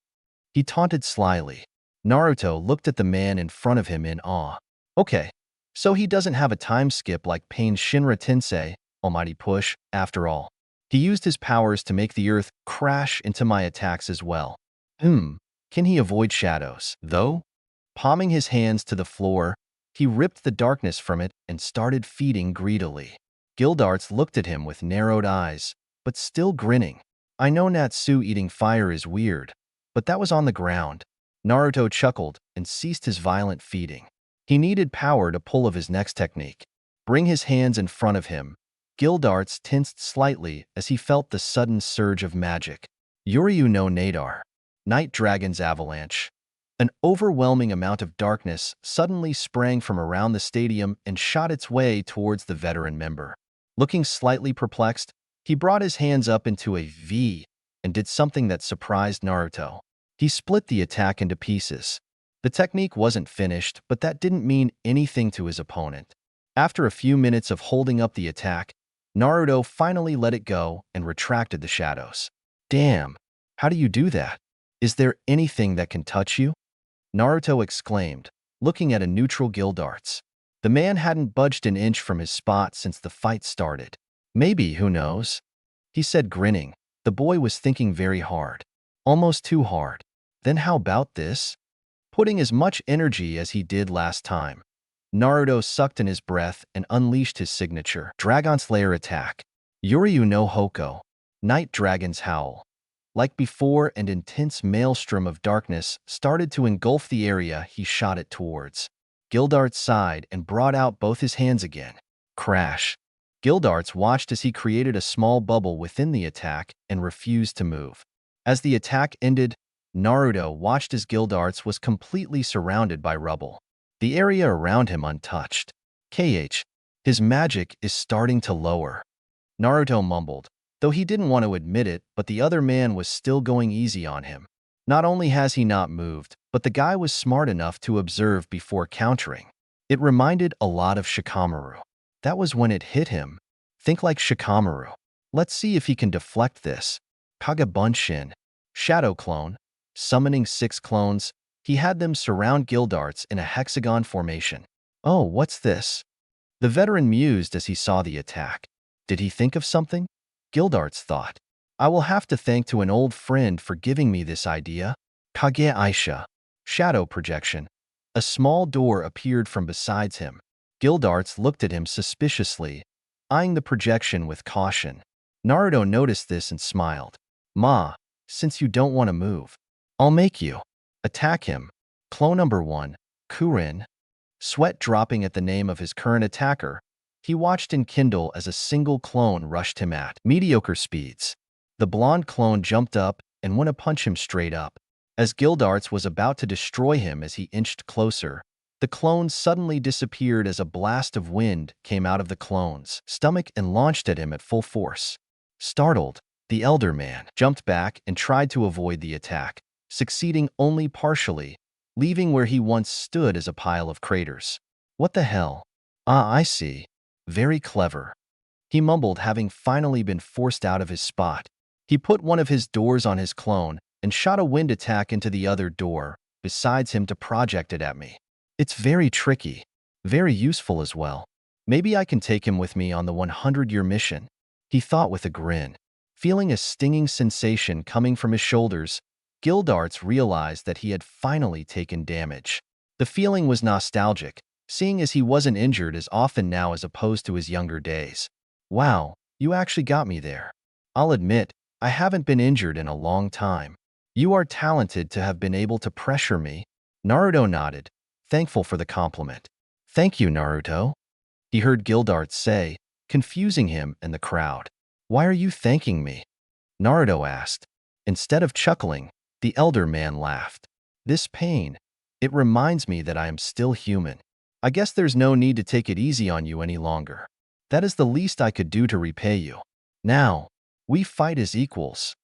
He taunted slyly. Naruto looked at the man in front of him in awe. Okay, so he doesn't have a time skip like Pain Shinra Tensei, Almighty Push, after all. He used his powers to make the earth crash into my attacks as well. Can he avoid shadows, though? Palming his hands to the floor, he ripped the darkness from it and started feeding greedily. Gildarts looked at him with narrowed eyes, but still grinning. I know Natsu eating fire is weird, but that was on the ground. Naruto chuckled and ceased his violent feeding. He needed power to pull of his next technique. Bring his hands in front of him. Gildarts tensed slightly as he felt the sudden surge of magic. Yoryu no Nadar. Night Dragon's Avalanche. An overwhelming amount of darkness suddenly sprang from around the stadium and shot its way towards the veteran member. Looking slightly perplexed, he brought his hands up into a V and did something that surprised Naruto. He split the attack into pieces. The technique wasn't finished, but that didn't mean anything to his opponent. After a few minutes of holding up the attack, Naruto finally let it go and retracted the shadows. Damn, how do you do that? Is there anything that can touch you? Naruto exclaimed, looking at a neutral Gildarts. The man hadn't budged an inch from his spot since the fight started. Maybe, who knows? He said, grinning. The boy was thinking very hard. Almost too hard. Then how about this? Putting as much energy as he did last time. Naruto sucked in his breath and unleashed his signature Dragon Slayer attack. Yoryu no Hoko. Night Dragon's Howl. Like before, an intense maelstrom of darkness started to engulf the area he shot it towards. Gildarts sighed and brought out both his hands again. Crash. Gildarts watched as he created a small bubble within the attack and refused to move. As the attack ended, Naruto watched as Gildarts was completely surrounded by rubble. The area around him untouched. His magic is starting to lower. Naruto mumbled, though he didn't want to admit it, but the other man was still going easy on him. Not only has he not moved, but the guy was smart enough to observe before countering. It reminded a lot of Shikamaru. That was when it hit him. Think like Shikamaru. Let's see if he can deflect this. Kage-Bunshin. Shadow Clone. Summoning 6 clones, he had them surround Gildarts in a hexagon formation. Oh, what's this? The veteran mused as he saw the attack. Did he think of something? Gildarts thought. I will have to thank to an old friend for giving me this idea. Kage Aisha. Shadow projection. A small door appeared from beside him. Gildarts looked at him suspiciously, eyeing the projection with caution. Naruto noticed this and smiled. Ma, since you don't want to move, I'll make you. Attack him. Clone number 1, Kurin. Sweat dropping at the name of his current attacker, he watched and kindle as a single clone rushed him at mediocre speeds. The blonde clone jumped up and went to punch him straight up. As Gildarts was about to destroy him as he inched closer, the clone suddenly disappeared as a blast of wind came out of the clone's stomach and launched at him at full force. Startled, the elder man jumped back and tried to avoid the attack, succeeding only partially, leaving where he once stood as a pile of craters. What the hell? Ah, I see. Very clever. He mumbled, having finally been forced out of his spot. He put one of his doors on his clone and shot a wind attack into the other door, besides him to project it at me. It's very tricky. Very useful as well. Maybe I can take him with me on the 100-year mission, he thought with a grin. Feeling a stinging sensation coming from his shoulders, Gildarts realized that he had finally taken damage. The feeling was nostalgic, seeing as he wasn't injured as often now as opposed to his younger days. Wow, you actually got me there. I'll admit, I haven't been injured in a long time. You are talented to have been able to pressure me. Naruto nodded, thankful for the compliment. Thank you, Naruto, he heard Gildarts say, confusing him and the crowd. Why are you thanking me? Naruto asked. Instead of chuckling, the elder man laughed. This pain, It reminds me that I am still human. I guess there's no need to take it easy on you any longer. That is the least I could do to repay you. Now, we fight as equals."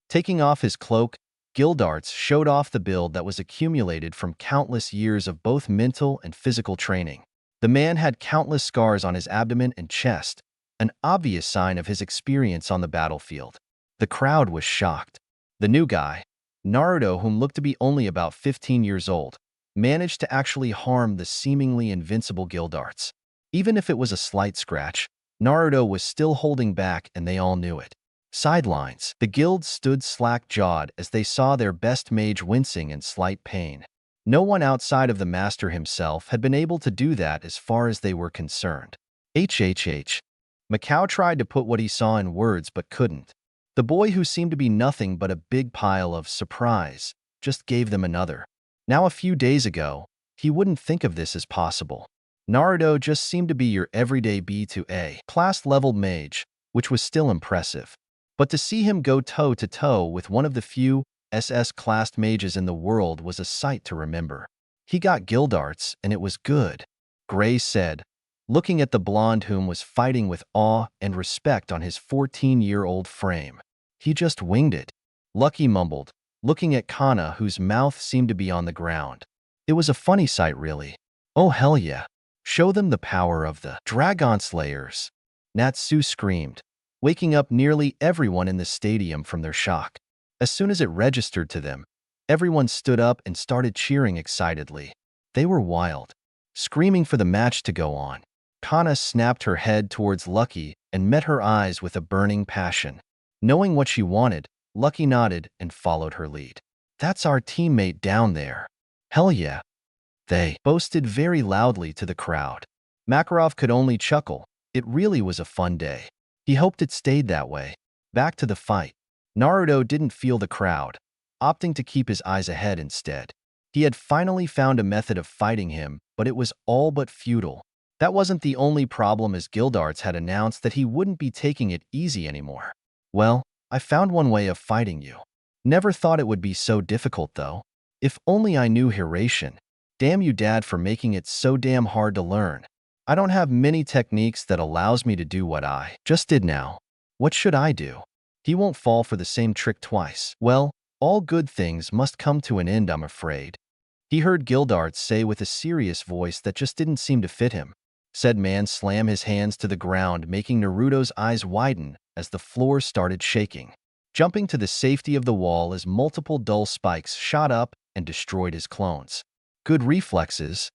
Taking off his cloak, Gildarts showed off the build that was accumulated from countless years of both mental and physical training. The man had countless scars on his abdomen and chest, an obvious sign of his experience on the battlefield. The crowd was shocked. The new guy, Naruto, whom looked to be only about 15 years old, managed to actually harm the seemingly invincible Gildarts. Even if it was a slight scratch, Naruto was still holding back and they all knew it. Sidelines, the guild stood slack-jawed as they saw their best mage wincing in slight pain. No one outside of the master himself had been able to do that as far as they were concerned. HHH. Macau tried to put what he saw in words but couldn't. The boy, who seemed to be nothing but a big pile of surprise, just gave them another. Now, a few days ago, he wouldn't think of this as possible. Naruto just seemed to be your everyday B to A class-level mage, which was still impressive. But to see him go toe-to-toe with one of the few SS-classed mages in the world was a sight to remember. He got Gildarts, and it was good, Gray said, looking at the blonde whom was fighting with awe and respect on his 14-year-old frame. He just winged it, Lucky mumbled, looking at Kana, whose mouth seemed to be on the ground. It was a funny sight, really. Oh, hell yeah. Show them the power of the Dragon Slayers, Natsu screamed, waking up nearly everyone in the stadium from their shock. As soon as it registered to them, everyone stood up and started cheering excitedly. They were wild, screaming for the match to go on. Kana snapped her head towards Lucky and met her eyes with a burning passion. Knowing what she wanted, Lucky nodded and followed her lead. "That's our teammate down there." "Hell yeah," they boasted very loudly to the crowd. Makarov could only chuckle. It really was a fun day. He hoped it stayed that way. Back to the fight. Naruto didn't feel the crowd, opting to keep his eyes ahead instead. He had finally found a method of fighting him, but it was all but futile. That wasn't the only problem, as Gildarts had announced that he wouldn't be taking it easy anymore. "Well, I found one way of fighting you. Never thought it would be so difficult, though. If only I knew Hiration. Damn you, Dad, for making it so damn hard to learn. I don't have many techniques that allows me to do what I just did now. What should I do?" He won't fall for the same trick twice. "Well, all good things must come to an end, I'm afraid," he heard Gildarts say with a serious voice that just didn't seem to fit him. Said man slammed his hands to the ground, making Naruto's eyes widen as the floor started shaking, jumping to the safety of the wall as multiple dull spikes shot up and destroyed his clones. "Good reflexes,"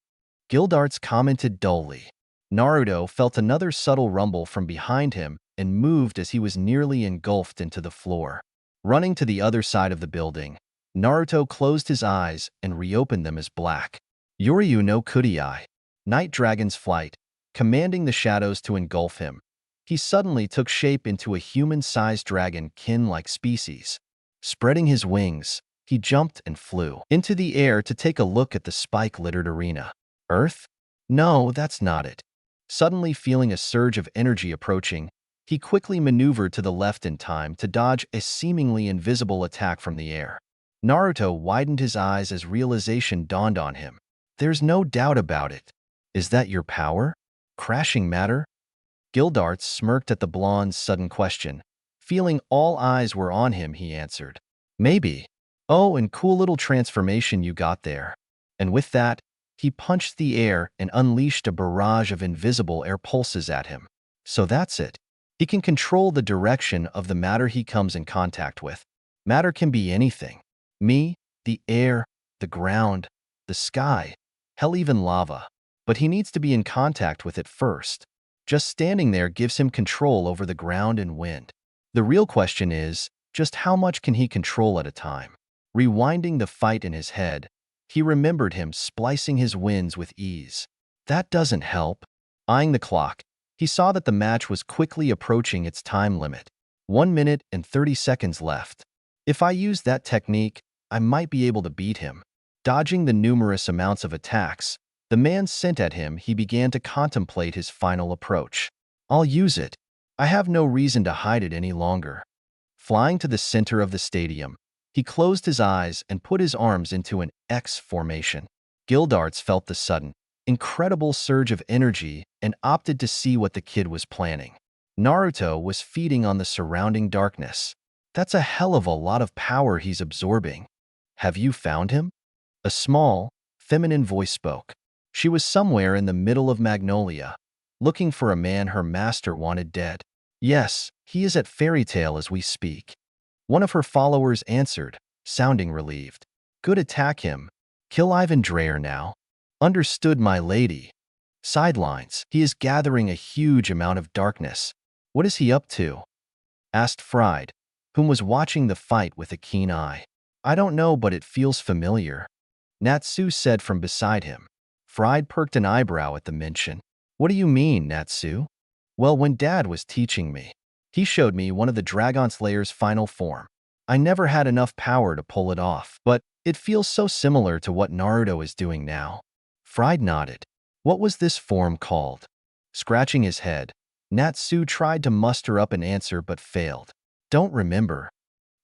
Gildarts commented dully. Naruto felt another subtle rumble from behind him and moved as he was nearly engulfed into the floor. Running to the other side of the building, Naruto closed his eyes and reopened them as black. Yoryu no Kudai, Night Dragon's flight, commanding the shadows to engulf him. He suddenly took shape into a human-sized dragon kin-like species. Spreading his wings, he jumped and flew into the air to take a look at the spike-littered arena. Earth? No, that's not it. Suddenly feeling a surge of energy approaching, he quickly maneuvered to the left in time to dodge a seemingly invisible attack from the air. Naruto widened his eyes as realization dawned on him. "There's no doubt about it. Is that your power? Crashing matter?" Gildarts smirked at the blonde's sudden question. Feeling all eyes were on him, he answered, "Maybe. Oh, and cool little transformation you got there." And with that, he punched the air and unleashed a barrage of invisible air pulses at him. So that's it. He can control the direction of the matter he comes in contact with. Matter can be anything. Me, the air, the ground, the sky, hell, even lava. But he needs to be in contact with it first. Just standing there gives him control over the ground and wind. The real question is, just how much can he control at a time? Rewinding the fight in his head, he remembered him splicing his winds with ease. That doesn't help. Eyeing the clock, he saw that the match was quickly approaching its time limit. 1 minute and 30 seconds left. If I use that technique, I might be able to beat him. Dodging the numerous amounts of attacks the man sent at him, he began to contemplate his final approach. I'll use it. I have no reason to hide it any longer. Flying to the center of the stadium, he closed his eyes and put his arms into an X formation. Gildarts felt the sudden, incredible surge of energy and opted to see what the kid was planning. Naruto was feeding on the surrounding darkness. That's a hell of a lot of power he's absorbing. Have you found him? A small, feminine voice spoke. She was somewhere in the middle of Magnolia, looking for a man her master wanted dead. Yes, he is at Fairy Tail as we speak. One of her followers answered, sounding relieved. Good, attack him. Kill Ivan Drayer now. Understood, my lady. Sidelines, he is gathering a huge amount of darkness. What is he up to? Asked Fried, whom was watching the fight with a keen eye. I don't know, but it feels familiar. Natsu said from beside him. Fried perked an eyebrow at the mention. What do you mean, Natsu? Well, when Dad was teaching me, he showed me one of the Dragon Slayer's final form. I never had enough power to pull it off, but it feels so similar to what Naruto is doing now. Fried nodded. What was this form called? Scratching his head, Natsu tried to muster up an answer but failed. Don't remember.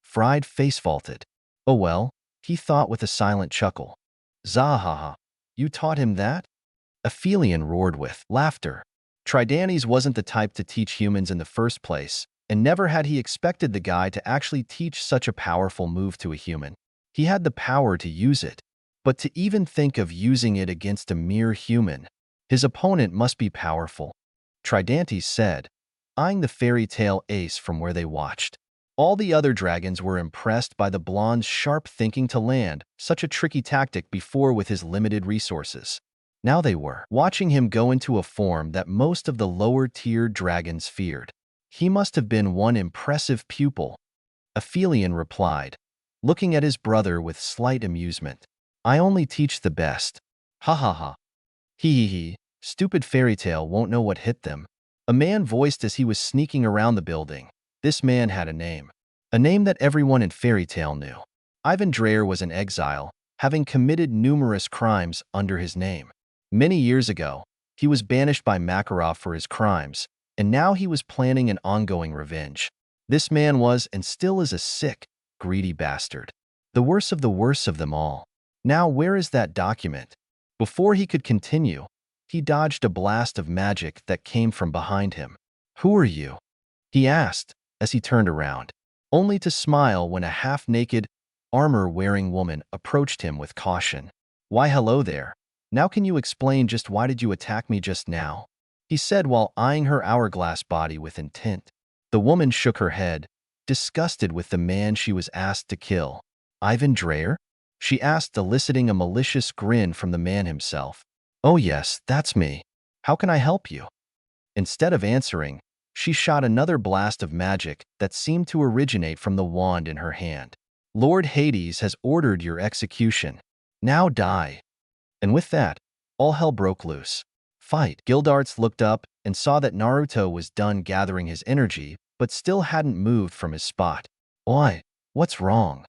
Fried face-vaulted. Oh well, he thought with a silent chuckle. Zahaha, you taught him that? Aphelion roared with laughter. Tridanes wasn't the type to teach humans in the first place, and never had he expected the guy to actually teach such a powerful move to a human. He had the power to use it, but to even think of using it against a mere human, his opponent must be powerful. Tridantes said, eyeing the fairy tale ace from where they watched. All the other dragons were impressed by the blonde's sharp thinking to land such a tricky tactic before with his limited resources. Now they were watching him go into a form that most of the lower-tier dragons feared. He must have been one impressive pupil. Aphelion replied, looking at his brother with slight amusement. I only teach the best. Ha ha ha. Hee hee hee. Stupid fairy tale won't know what hit them. A man voiced as he was sneaking around the building. This man had a name that everyone in Fairy Tail knew. Ivan Drayer was in exile, having committed numerous crimes under his name. Many years ago, he was banished by Makarov for his crimes, and now he was planning an ongoing revenge. This man was and still is a sick, greedy bastard. The worst of them all. Now where is that document? Before he could continue, he dodged a blast of magic that came from behind him. Who are you? He asked as he turned around, only to smile when a half-naked, armor-wearing woman approached him with caution. Why, hello there. Now can you explain just why did you attack me just now? He said while eyeing her hourglass body with intent. The woman shook her head, disgusted with the man she was asked to kill. Ivan Drayer? She asked, eliciting a malicious grin from the man himself. Oh yes, that's me. How can I help you? Instead of answering, she shot another blast of magic that seemed to originate from the wand in her hand. Lord Hades has ordered your execution. Now die. And with that, all hell broke loose. Fight. Gildarts looked up and saw that Naruto was done gathering his energy, but still hadn't moved from his spot. Why? What's wrong?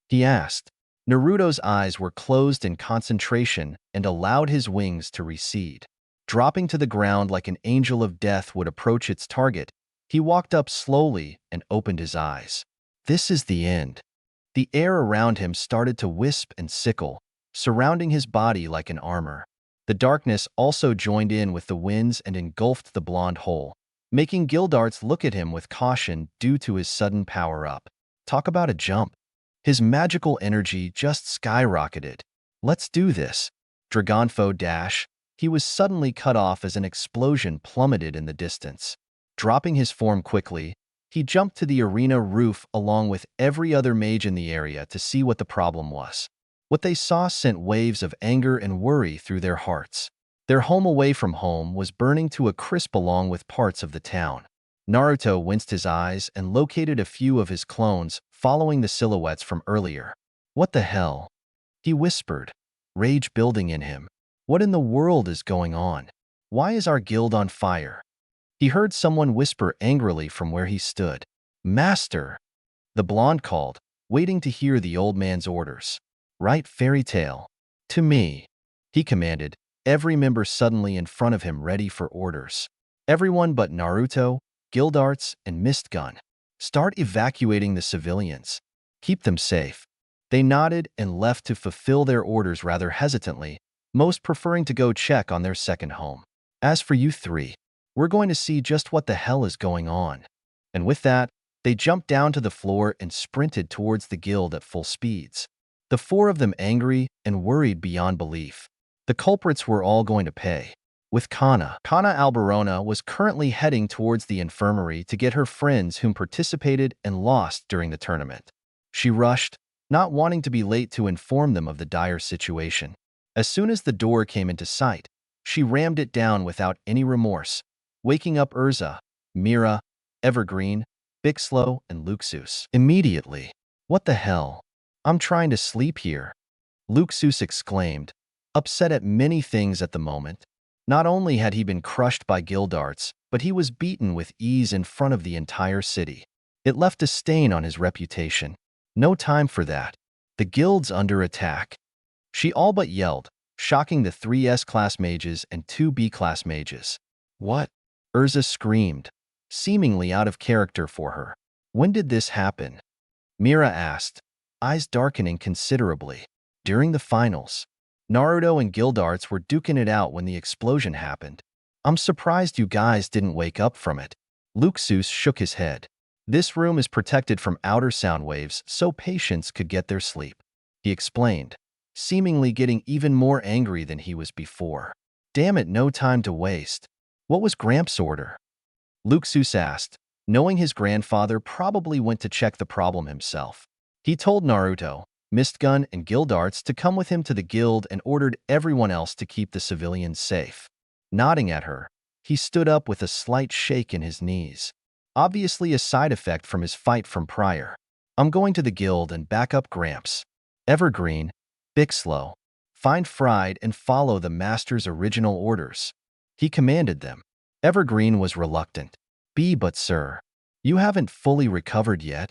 He asked. Naruto's eyes were closed in concentration and allowed his wings to recede. Dropping to the ground like an angel of death would approach its target, he walked up slowly and opened his eyes. This is the end. The air around him started to wisp and sickle, surrounding his body like an armor. The darkness also joined in with the winds and engulfed the blonde hole, making Gildarts look at him with caution due to his sudden power-up. Talk about a jump. His magical energy just skyrocketed. Let's do this. Dragonfo dash. He was suddenly cut off as an explosion plummeted in the distance. Dropping his form quickly, he jumped to the arena roof along with every other mage in the area to see what the problem was. What they saw sent waves of anger and worry through their hearts. Their home away from home was burning to a crisp along with parts of the town. Naruto winced his eyes and located a few of his clones, following the silhouettes from earlier. What the hell? He whispered, rage building in him. What in the world is going on? Why is our guild on fire? He heard someone whisper angrily from where he stood. Master! The blonde called, waiting to hear the old man's orders. Right, Fairy Tail. To me, he commanded, every member suddenly in front of him ready for orders. Everyone but Naruto, Gildarts, and Mistgun. Start evacuating the civilians. Keep them safe. They nodded and left to fulfill their orders rather hesitantly, most preferring to go check on their second home. As for you three, we're going to see just what the hell is going on. And with that, they jumped down to the floor and sprinted towards the guild at full speeds. The four of them angry and worried beyond belief. The culprits were all going to pay. With Kana Alberona was currently heading towards the infirmary to get her friends whom participated and lost during the tournament. She rushed, not wanting to be late to inform them of the dire situation. As soon as the door came into sight, she rammed it down without any remorse, waking up Urza, Mira, Evergreen, Bixlow, and Luxus. Immediately. What the hell? I'm trying to sleep here, Luxus exclaimed, upset at many things at the moment. Not only had he been crushed by Gildarts, but he was beaten with ease in front of the entire city. It left a stain on his reputation. No time for that. The guild's under attack. She all but yelled, shocking the 3 S-class mages and 2 B-class mages. What? Urza screamed, seemingly out of character for her. When did this happen? Mira asked, eyes darkening considerably. During the finals. Naruto and Gildarts were duking it out when the explosion happened. I'm surprised you guys didn't wake up from it. Luxus shook his head. This room is protected from outer sound waves so patients could get their sleep, he explained, seemingly getting even more angry than he was before. Damn it, no time to waste. What was Gramps' order? Luxus asked, knowing his grandfather probably went to check the problem himself. He told Naruto, Mistgun, and Gildarts to come with him to the guild and ordered everyone else to keep the civilians safe. Nodding at her, he stood up with a slight shake in his knees, obviously a side effect from his fight from prior. I'm going to the guild and back up Gramps. Evergreen, Bixlow, find Fried and follow the master's original orders. He commanded them. Evergreen was reluctant. But sir, you haven't fully recovered yet,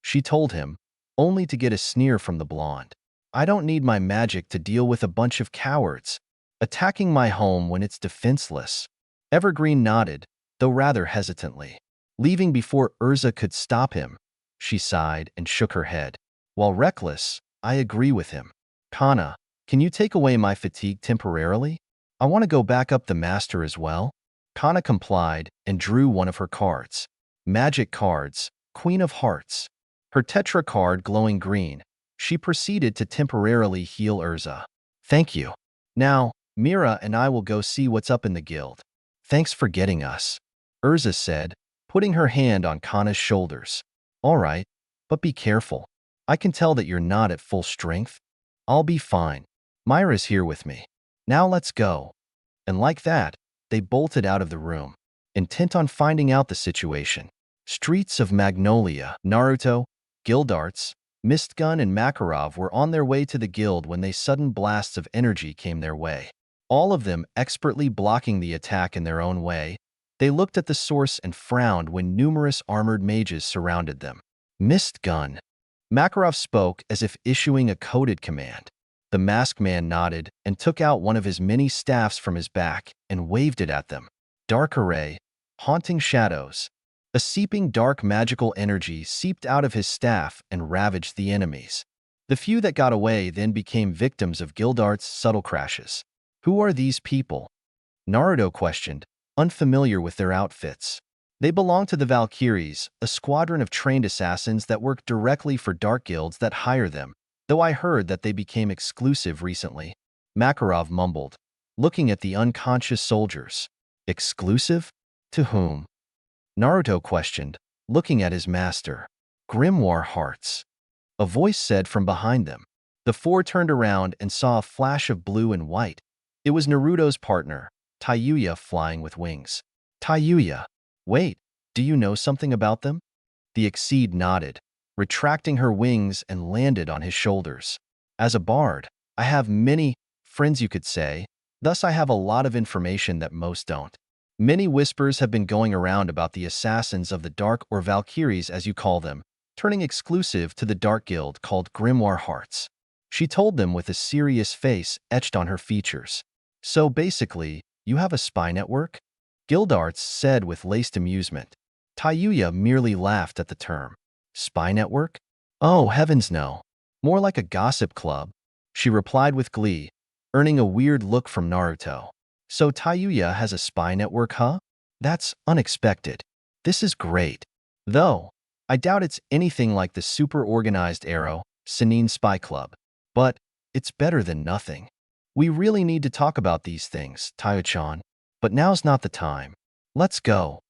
she told him, only to get a sneer from the blonde. I don't need my magic to deal with a bunch of cowards attacking my home when it's defenseless. Evergreen nodded, though rather hesitantly. Leaving before Urza could stop him, she sighed and shook her head. While reckless, I agree with him. Kana, can you take away my fatigue temporarily? I want to go back up the master as well. Kana complied and drew one of her cards. Magic cards, Queen of Hearts. Her tetra card glowing green, she proceeded to temporarily heal Urza. Thank you. Now, Mira and I will go see what's up in the guild. Thanks for getting us, Urza said, putting her hand on Kana's shoulders. All right, but be careful. I can tell that you're not at full strength. I'll be fine. Myra's here with me. Now let's go. And like that, they bolted out of the room, intent on finding out the situation. Streets of Magnolia, Naruto, Gildarts, Mistgun, and Makarov were on their way to the guild when sudden blasts of energy came their way. All of them expertly blocking the attack in their own way, they looked at the source and frowned when numerous armored mages surrounded them. Mistgun. Makarov spoke as if issuing a coded command. The masked man nodded and took out one of his many staffs from his back and waved it at them. Dark array, haunting shadows. A seeping dark magical energy seeped out of his staff and ravaged the enemies. The few that got away then became victims of Gildart's subtle crashes. Who are these people? Naruto questioned, unfamiliar with their outfits. They belong to the Valkyries, a squadron of trained assassins that work directly for dark guilds that hire them, though I heard that they became exclusive recently. Makarov mumbled, looking at the unconscious soldiers. Exclusive? To whom? Naruto questioned, looking at his master. Grimoire Hearts. A voice said from behind them. The four turned around and saw a flash of blue and white. It was Naruto's partner, Touya, flying with wings. Touya. Wait, do you know something about them? The Exceed nodded, retracting her wings and landed on his shoulders. As a bard, I have many friends, you could say, thus I have a lot of information that most don't. Many whispers have been going around about the assassins of the Dark, or Valkyries as you call them, turning exclusive to the Dark Guild called Grimoire Hearts. She told them with a serious face etched on her features. So basically, you have a spy network? Gildarts said with laced amusement. Touya merely laughed at the term. Spy network? Oh, heavens no. More like a gossip club, she replied with glee, earning a weird look from Naruto. So Touya has a spy network, huh? That's unexpected. This is great. Though, I doubt it's anything like the super organized Arrow, Sanine Spy Club. But it's better than nothing. We really need to talk about these things, Touya-chan. But now's not the time. Let's go,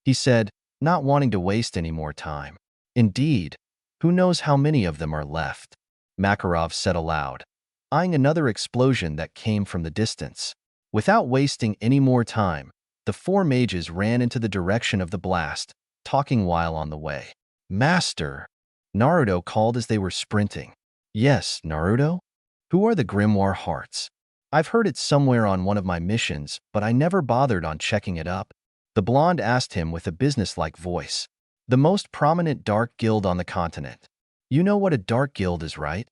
he said, not wanting to waste any more time. Indeed, who knows how many of them are left? Makarov said aloud, eyeing another explosion that came from the distance. Without wasting any more time, the four mages ran into the direction of the blast, talking while on the way. Master, Naruto called as they were sprinting. Yes, Naruto? Who are the Grimoire Hearts? I've heard it somewhere on one of my missions, but I never bothered on checking it up. The blonde asked him with a businesslike voice. The most prominent dark guild on the continent. You know what a dark guild is, right?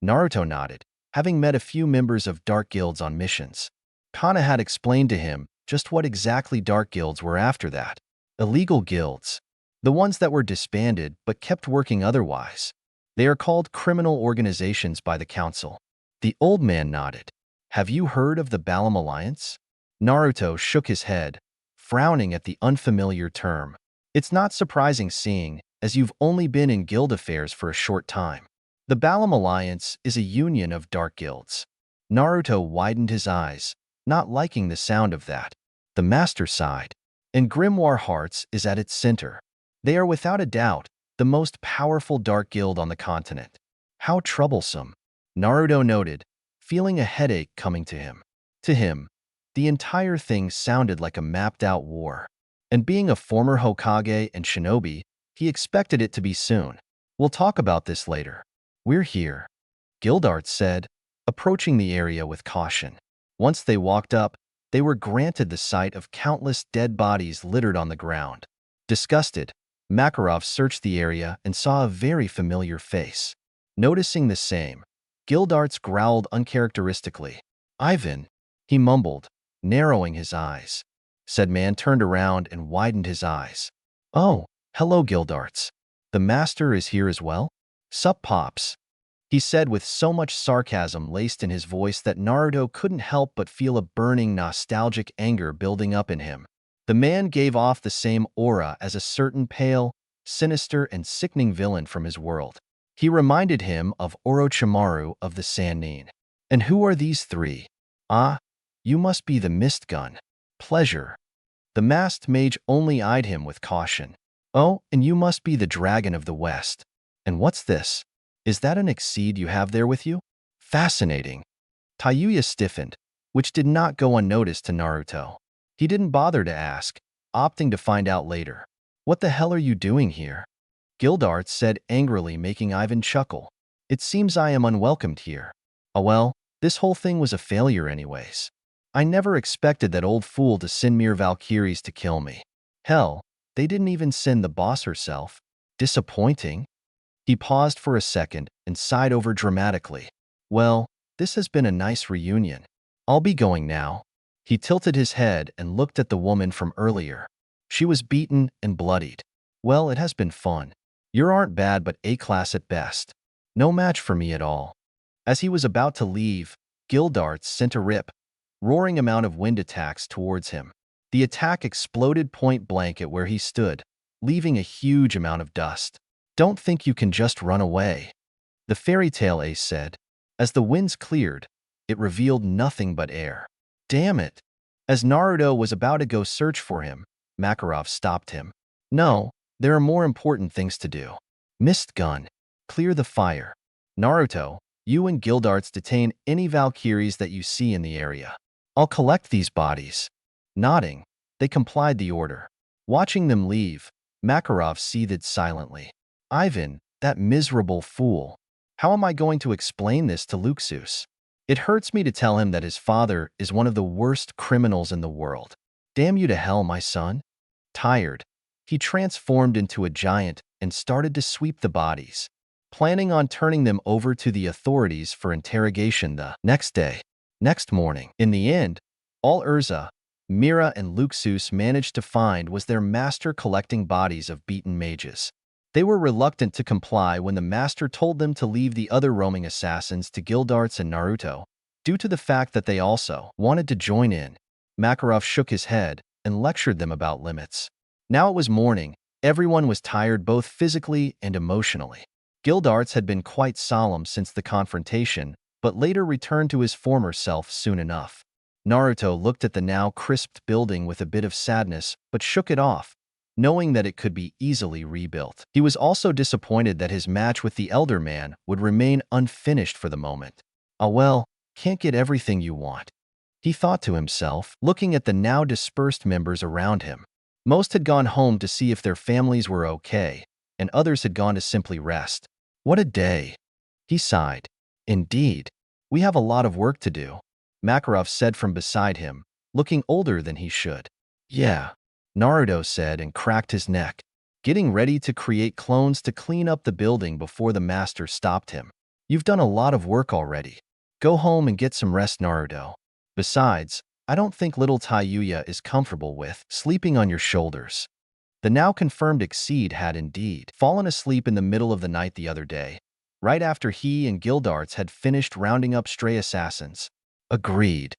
Naruto nodded, having met a few members of dark guilds on missions. Kana had explained to him just what exactly dark guilds were after that. Illegal guilds. The ones that were disbanded but kept working otherwise. They are called criminal organizations by the council. The old man nodded. Have you heard of the Balam Alliance? Naruto shook his head, frowning at the unfamiliar term. It's not surprising seeing, as you've only been in guild affairs for a short time. The Balam Alliance is a union of dark guilds. Naruto widened his eyes, not liking the sound of that. The master sighed. And Grimoire Hearts is at its center. They are without a doubt the most powerful dark guild on the continent. How troublesome, Naruto noted, feeling a headache coming to him. To him, the entire thing sounded like a mapped-out war. And being a former Hokage and shinobi, he expected it to be soon. We'll talk about this later. We're here, Gildart said, approaching the area with caution. Once they walked up, they were granted the sight of countless dead bodies littered on the ground. Disgusted, Makarov searched the area and saw a very familiar face. Noticing the same, Gildarts growled uncharacteristically. Ivan, he mumbled, narrowing his eyes. Said man turned around and widened his eyes. Oh, hello Gildarts. The master is here as well? Sup pops, he said with so much sarcasm laced in his voice that Naruto couldn't help but feel a burning nostalgic anger building up in him. The man gave off the same aura as a certain pale, sinister, and sickening villain from his world. He reminded him of Orochimaru of the Sannin. And who are these three? Ah, you must be the Mist Gun. Pleasure. The masked mage only eyed him with caution. Oh, and you must be the Dragon of the West. And what's this? Is that an exceed you have there with you? Fascinating. Touya stiffened, which did not go unnoticed to Naruto. He didn't bother to ask, opting to find out later. What the hell are you doing here? Gildart said angrily, making Ivan chuckle. It seems I am unwelcomed here. Oh well, this whole thing was a failure anyways. I never expected that old fool to send mere Valkyries to kill me. Hell, they didn't even send the boss herself. Disappointing. He paused for a second and sighed over dramatically. Well, this has been a nice reunion. I'll be going now. He tilted his head and looked at the woman from earlier. She was beaten and bloodied. Well, it has been fun. You aren't bad but A-class at best. No match for me at all. As he was about to leave, Gildarts sent a roaring amount of wind attacks towards him. The attack exploded point blank at where he stood, leaving a huge amount of dust. Don't think you can just run away, the fairy tale ace said. As the winds cleared, it revealed nothing but air. Damn it! As Naruto was about to go search for him, Makarov stopped him. No, there are more important things to do. Mist Gun, clear the fire. Naruto, you and Gildarts detain any Valkyries that you see in the area. I'll collect these bodies. Nodding, they complied the order. Watching them leave, Makarov seethed silently. Ivan, that miserable fool. How am I going to explain this to Luxus? It hurts me to tell him that his father is one of the worst criminals in the world. Damn you to hell, my son. Tired, he transformed into a giant and started to sweep the bodies, planning on turning them over to the authorities for interrogation the next morning. In the end, all Urza, Mira, and Luxus managed to find was their master collecting bodies of beaten mages. They were reluctant to comply when the master told them to leave the other roaming assassins to Gildarts and Naruto, Due to the fact that they also wanted to join in, Makarov shook his head and lectured them about limits. Now it was morning. Everyone was tired both physically and emotionally. Gildarts had been quite solemn since the confrontation, but later returned to his former self soon enough. Naruto looked at the now crisped building with a bit of sadness, but shook it off, knowing that it could be easily rebuilt. He was also disappointed that his match with the elder man would remain unfinished for the moment. Ah well, can't get everything you want, he thought to himself, looking at the now dispersed members around him. Most had gone home to see if their families were okay, and others had gone to simply rest. What a day, he sighed. Indeed, we have a lot of work to do, Makarov said from beside him, looking older than he should. Yeah, Naruto said and cracked his neck, getting ready to create clones to clean up the building before the master stopped him. You've done a lot of work already. Go home and get some rest, Naruto. Besides, I don't think little Touya is comfortable with sleeping on your shoulders. The now confirmed Exceed had indeed fallen asleep in the middle of the night the other day, right after he and Gildarts had finished rounding up stray assassins. Agreed.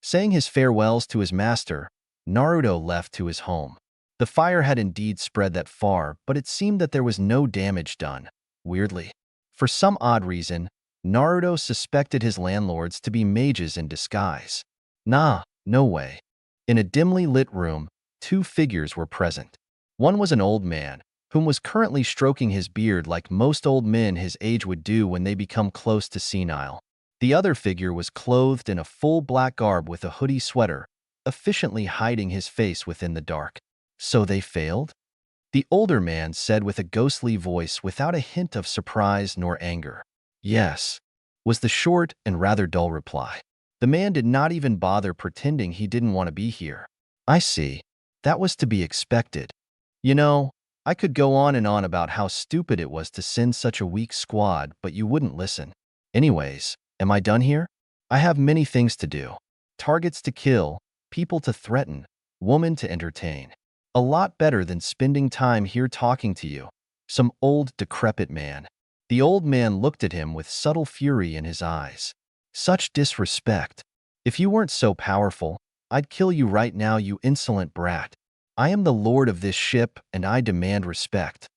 Saying his farewells to his master, Naruto left to his home. The fire had indeed spread that far, but it seemed that there was no damage done. Weirdly, for some odd reason, Naruto suspected his landlords to be mages in disguise. Nah, no way. In a dimly lit room, two figures were present. One was an old man, whom was currently stroking his beard like most old men his age would do when they become close to senile. The other figure was clothed in a full black garb with a hoodie sweater, efficiently hiding his face within the dark. So they failed? The older man said with a ghostly voice without a hint of surprise nor anger. Yes, was the short and rather dull reply. The man did not even bother pretending he didn't want to be here. I see. That was to be expected. You know, I could go on and on about how stupid it was to send such a weak squad, but you wouldn't listen. Anyways, am I done here? I have many things to do. Targets to kill, people to threaten, woman to entertain. A lot better than spending time here talking to you, some old, decrepit man. The old man looked at him with subtle fury in his eyes. Such disrespect. If you weren't so powerful, I'd kill you right now, you insolent brat. I am the lord of this ship, and I demand respect.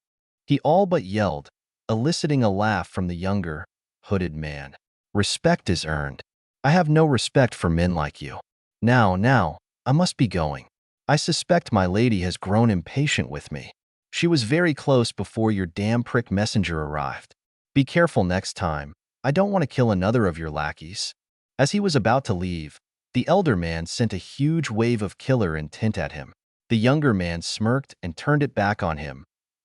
He all but yelled, eliciting a laugh from the younger, hooded man. Respect is earned. I have no respect for men like you. Now, I must be going. I suspect my lady has grown impatient with me. She was very close before your damn prick messenger arrived. Be careful next time. I don't want to kill another of your lackeys. As he was about to leave, the elder man sent a huge wave of killer intent at him. The younger man smirked and turned it back on him,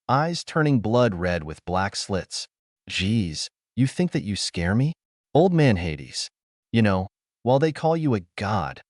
eyes turning blood red with black slits. Geez, you think that you scare me? Old man Hades. You know, while they call you a god,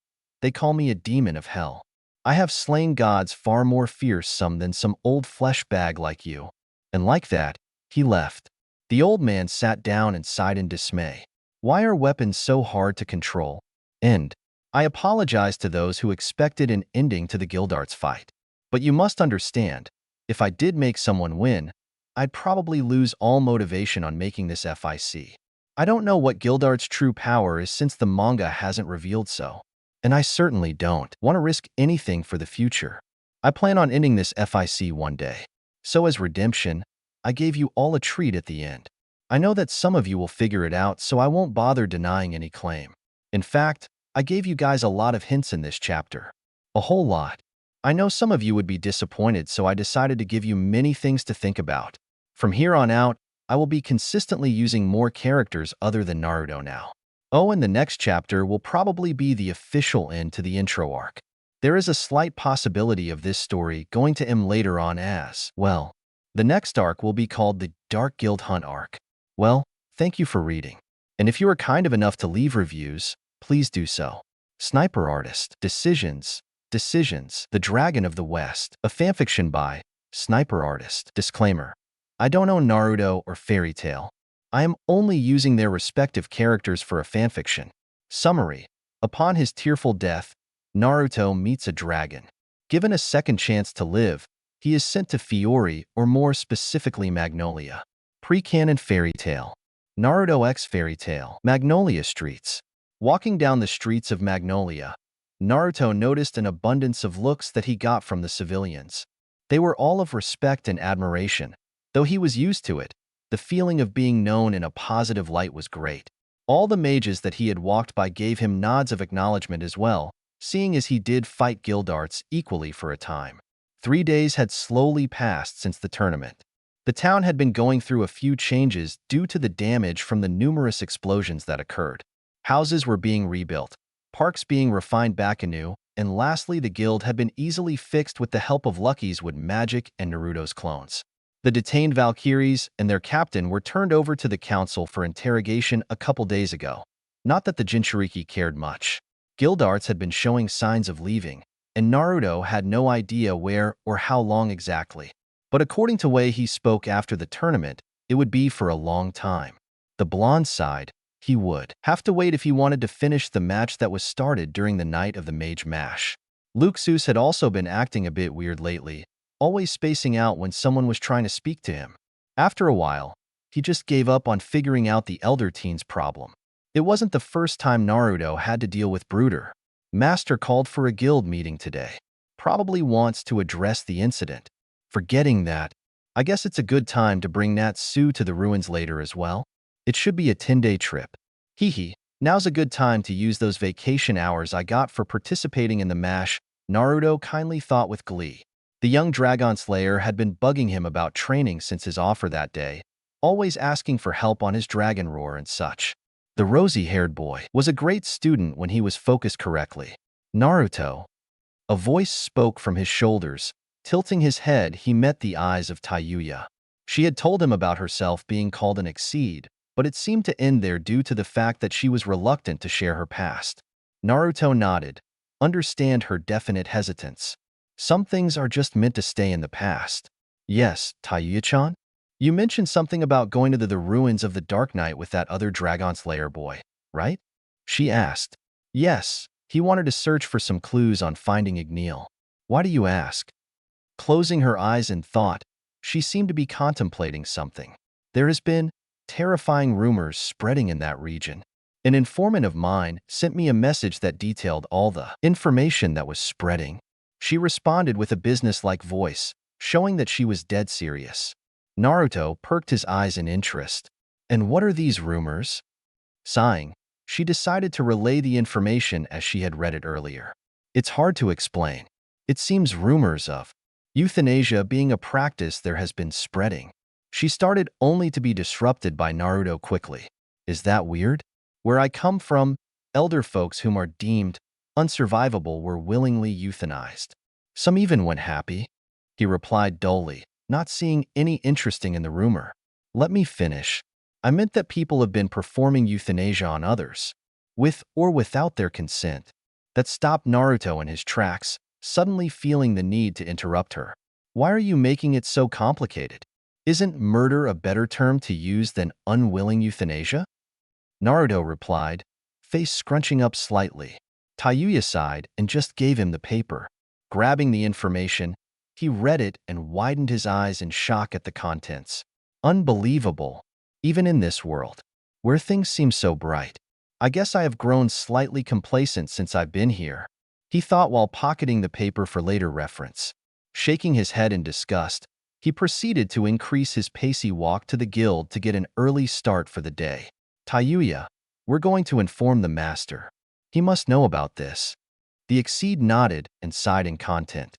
they call me a demon of hell. I have slain gods far more fearsome than some old flesh bag like you. And like that, he left. The old man sat down and sighed in dismay. Why are weapons so hard to control? End. I apologize to those who expected an ending to the Gildarts fight. But you must understand, if I did make someone win, I'd probably lose all motivation on making this FIC. I don't know what Gildarts' true power is since the manga hasn't revealed so. And I certainly don't want to risk anything for the future. I plan on ending this FIC one day. So as redemption, I gave you all a treat at the end. I know that some of you will figure it out, so I won't bother denying any claim. In fact, I gave you guys a lot of hints in this chapter. A whole lot. I know some of you would be disappointed, so I decided to give you many things to think about. From here on out, I will be consistently using more characters other than Naruto now. Oh, and the next chapter will probably be the official end to the intro arc. There is a slight possibility of this story going to end later on as, well, the next arc will be called the Dark Guild Hunt arc. Well, thank you for reading. And if you are kind enough to leave reviews, please do so. Sniper Artist, Decisions, The Dragon of the West, a fanfiction by Sniper Artist. Disclaimer: I don't know Naruto or Fairy Tail. I am only using their respective characters for a fanfiction. Summary: upon his tearful death, Naruto meets a dragon. Given a second chance to live, he is sent to Fiori, or more specifically Magnolia. Pre-canon Fairy Tail. Naruto x Fairy Tail. Magnolia Streets. Walking down the streets of Magnolia, Naruto noticed an abundance of looks that he got from the civilians. They were all of respect and admiration. Though he was used to it, the feeling of being known in a positive light was great. All the mages that he had walked by gave him nods of acknowledgement as well, seeing as he did fight guildarts equally for a time. 3 days had slowly passed since the tournament. The town had been going through a few changes due to the damage from the numerous explosions that occurred. Houses were being rebuilt, parks being refined back anew, and lastly the guild had been easily fixed with the help of Lucky's with magic and Naruto's clones. The detained Valkyries and their captain were turned over to the council for interrogation a couple days ago. Not that the Jinchuriki cared much. Guildarts had been showing signs of leaving, and Naruto had no idea where or how long exactly. But according to way he spoke after the tournament, it would be for a long time. The blonde sighed. He would have to wait if he wanted to finish the match that was started during the night of the Mage Mash. Luxus had also been acting a bit weird lately, always spacing out when someone was trying to speak to him. After a while, he just gave up on figuring out the elder teen's problem. It wasn't the first time Naruto had to deal with Bruder. Master called for a guild meeting today. Probably wants to address the incident. Forgetting that, I guess it's a good time to bring Natsu to the ruins later as well. It should be a 10-day trip. Hehe, now's a good time to use those vacation hours I got for participating in the MASH, Naruto kindly thought with glee. The young Dragon Slayer had been bugging him about training since his offer that day, always asking for help on his dragon roar and such. The rosy-haired boy was a great student when he was focused correctly. Naruto. A voice spoke from his shoulders. Tilting his head, he met the eyes of Touya. She had told him about herself being called an exceed, but it seemed to end there due to the fact that she was reluctant to share her past. Naruto nodded. Understand her definite hesitance. Some things are just meant to stay in the past. Yes, Touya-chan? You mentioned something about going to the ruins of the Dark Knight with that other Dragon Slayer boy, right? She asked. Yes, he wanted to search for some clues on finding Igneel. Why do you ask? Closing her eyes in thought, she seemed to be contemplating something. There has been terrifying rumors spreading in that region. An informant of mine sent me a message that detailed all the information that was spreading. She responded with a business-like voice, showing that she was dead serious. Naruto perked his eyes in interest. And what are these rumors? Sighing, she decided to relay the information as she had read it earlier. It's hard to explain. It seems rumors of euthanasia being a practice there has been spreading. She started only to be disrupted by Naruto quickly. Is that weird? Where I come from, elder folks whom are deemed unsurvivable were willingly euthanized. Some even went happy. He replied dully, not seeing any interesting in the rumor. Let me finish. I meant that people have been performing euthanasia on others, with or without their consent. That stopped Naruto in his tracks, suddenly feeling the need to interrupt her. Why are you making it so complicated? Isn't murder a better term to use than unwilling euthanasia? Naruto replied, face scrunching up slightly. Touya sighed and just gave him the paper. Grabbing the information, he read it and widened his eyes in shock at the contents. Unbelievable. Even in this world, where things seem so bright. I guess I have grown slightly complacent since I've been here, he thought while pocketing the paper for later reference. Shaking his head in disgust, he proceeded to increase his pacey walk to the guild to get an early start for the day. Touya, we're going to inform the master. He must know about this. The exceed nodded and sighed in content.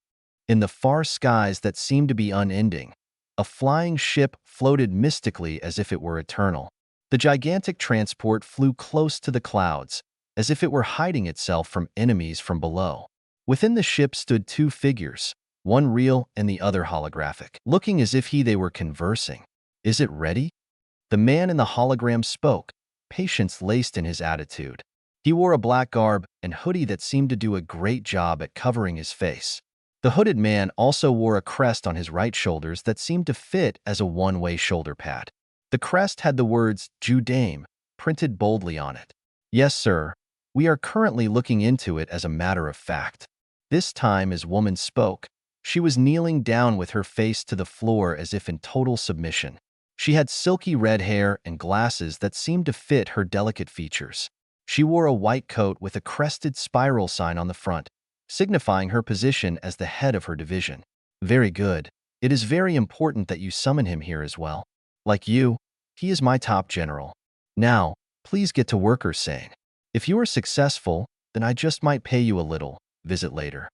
In the far skies that seemed to be unending, a flying ship floated mystically as if it were eternal. The gigantic transport flew close to the clouds, as if it were hiding itself from enemies from below. Within the ship stood two figures, one real and the other holographic, looking as if they were conversing. Is it ready? The man in the hologram spoke, patience laced in his attitude. He wore a black garb and hoodie that seemed to do a great job at covering his face. The hooded man also wore a crest on his right shoulders that seemed to fit as a one-way shoulder pad. The crest had the words, Judame, printed boldly on it. Yes, sir. We are currently looking into it as a matter of fact. This time as woman spoke, she was kneeling down with her face to the floor as if in total submission. She had silky red hair and glasses that seemed to fit her delicate features. She wore a white coat with a crested spiral sign on the front, signifying her position as the head of her division. Very good. It is very important that you summon him here as well. Like you, he is my top general. Now, please get to work, saying. If you are successful, then I just might pay you a little visit later.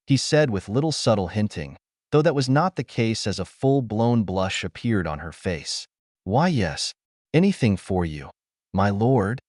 He said with little subtle hinting, though that was not the case as a full-blown blush appeared on her face. Why yes, anything for you, my lord.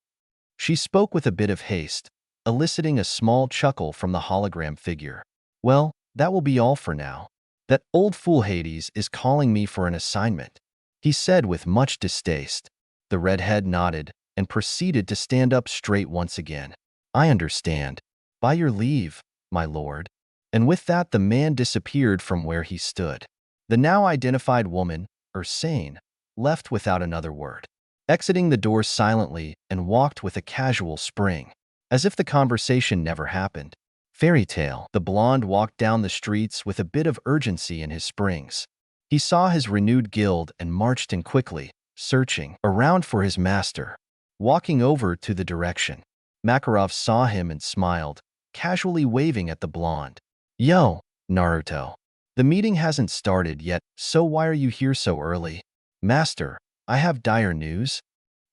She spoke with a bit of haste, eliciting a small chuckle from the hologram figure. Well, that will be all for now. That old fool Hades is calling me for an assignment, he said with much distaste. The redhead nodded and proceeded to stand up straight once again. I understand. By your leave, my lord. And with that the man disappeared from where he stood. The now identified woman, Ursane, left without another word, exiting the door silently and walked with a casual spring, as if the conversation never happened. Fairy tale. The blonde walked down the streets with a bit of urgency in his springs. He saw his renewed guild and marched in quickly, searching around for his master. Walking over to the direction, Makarov saw him and smiled, casually waving at the blonde. Yo, Naruto. The meeting hasn't started yet, so why are you here so early? Master, I have dire news.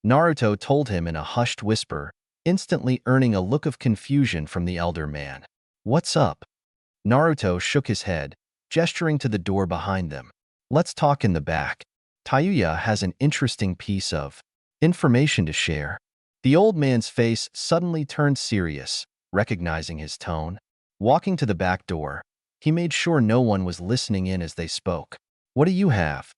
Naruto told him in a hushed whisper, instantly earning a look of confusion from the elder man. What's up? Naruto shook his head, gesturing to the door behind them. Let's talk in the back. Touya has an interesting piece of information to share. The old man's face suddenly turned serious, recognizing his tone. Walking to the back door, he made sure no one was listening in as they spoke. What do you have?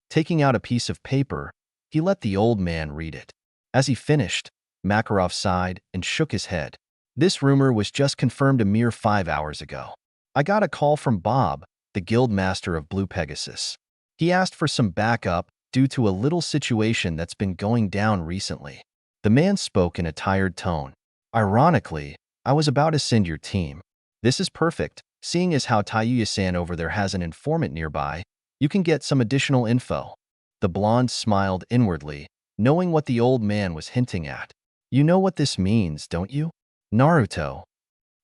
Taking out a piece of paper, he let the old man read it. As he finished, Makarov sighed and shook his head. This rumor was just confirmed a mere 5 hours ago. I got a call from Bob, the guild master of Blue Pegasus. He asked for some backup due to a little situation that's been going down recently. The man spoke in a tired tone. Ironically, I was about to send your team. This is perfect, seeing as how Touya-san over there has an informant nearby. You can get some additional info. The blonde smiled inwardly, knowing what the old man was hinting at. You know what this means, don't you? Naruto.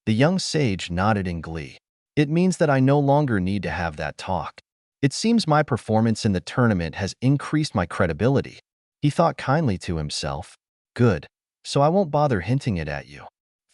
The young sage nodded in glee. It means that I no longer need to have that talk. It seems my performance in the tournament has increased my credibility. He thought kindly to himself. Good, so I won't bother hinting it at you.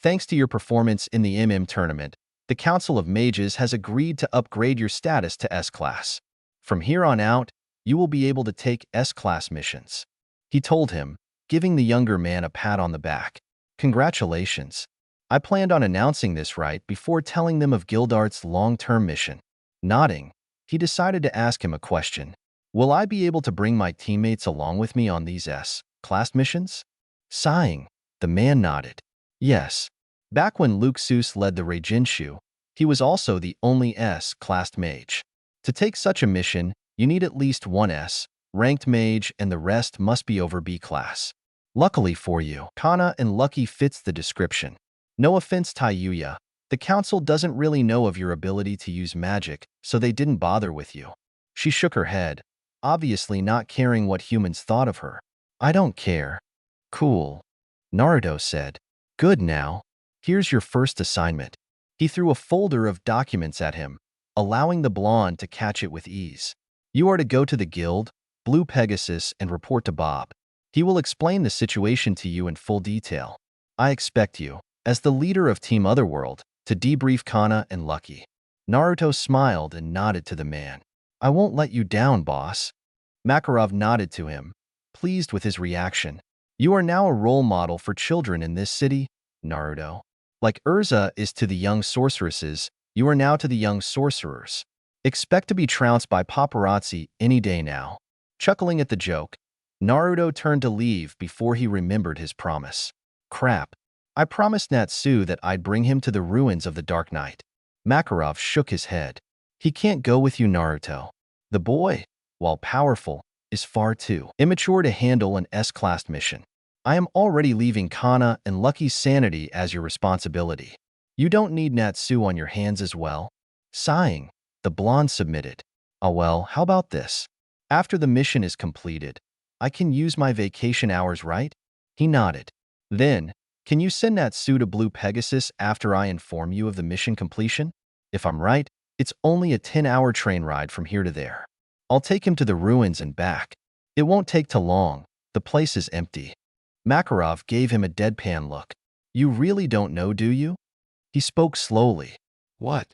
Thanks to your performance in the tournament, the Council of Mages has agreed to upgrade your status to S-Class. From here on out, you will be able to take S-Class missions, he told him, giving the younger man a pat on the back. Congratulations. I planned on announcing this right before telling them of Gildart's long-term mission. Nodding, he decided to ask him a question. Will I be able to bring my teammates along with me on these S-Class missions? Sighing, the man nodded. Yes. Back when Luke Seuss led the Reijinshu, he was also the only S-Class mage. To take such a mission, you need at least one S-ranked mage and the rest must be over B-Class. Luckily for you, Kana and Lucky fits the description. No offense, Touya, the council doesn't really know of your ability to use magic, so they didn't bother with you. She shook her head, obviously not caring what humans thought of her. I don't care. Cool. Naruto said. Good now. Here's your first assignment. He threw a folder of documents at him, allowing the blonde to catch it with ease. You are to go to the guild, Blue Pegasus, and report to Bob. He will explain the situation to you in full detail. I expect you, as the leader of Team Otherworld, to debrief Kana and Lucky. Naruto smiled and nodded to the man. I won't let you down, boss. Makarov nodded to him, pleased with his reaction. You are now a role model for children in this city, Naruto. Like Urza is to the young sorceresses, you are now to the young sorcerers. Expect to be trounced by paparazzi any day now. Chuckling at the joke, Naruto turned to leave before he remembered his promise. Crap. I promised Natsu that I'd bring him to the ruins of the Dark Knight. Makarov shook his head. He can't go with you, Naruto. The boy, while powerful, is far too immature to handle an S-Class mission. I am already leaving Kana and Lucky's sanity as your responsibility. You don't need Natsu on your hands as well. Sighing, the blonde submitted. Oh well, how about this? After the mission is completed, I can use my vacation hours, right? He nodded. Then, Can you send Natsu to Blue Pegasus after I inform you of the mission completion? If I'm right, it's only a 10-hour train ride from here to there. I'll take him to the ruins and back. It won't take too long. The place is empty. Makarov gave him a deadpan look. You really don't know, do you? He spoke slowly. What?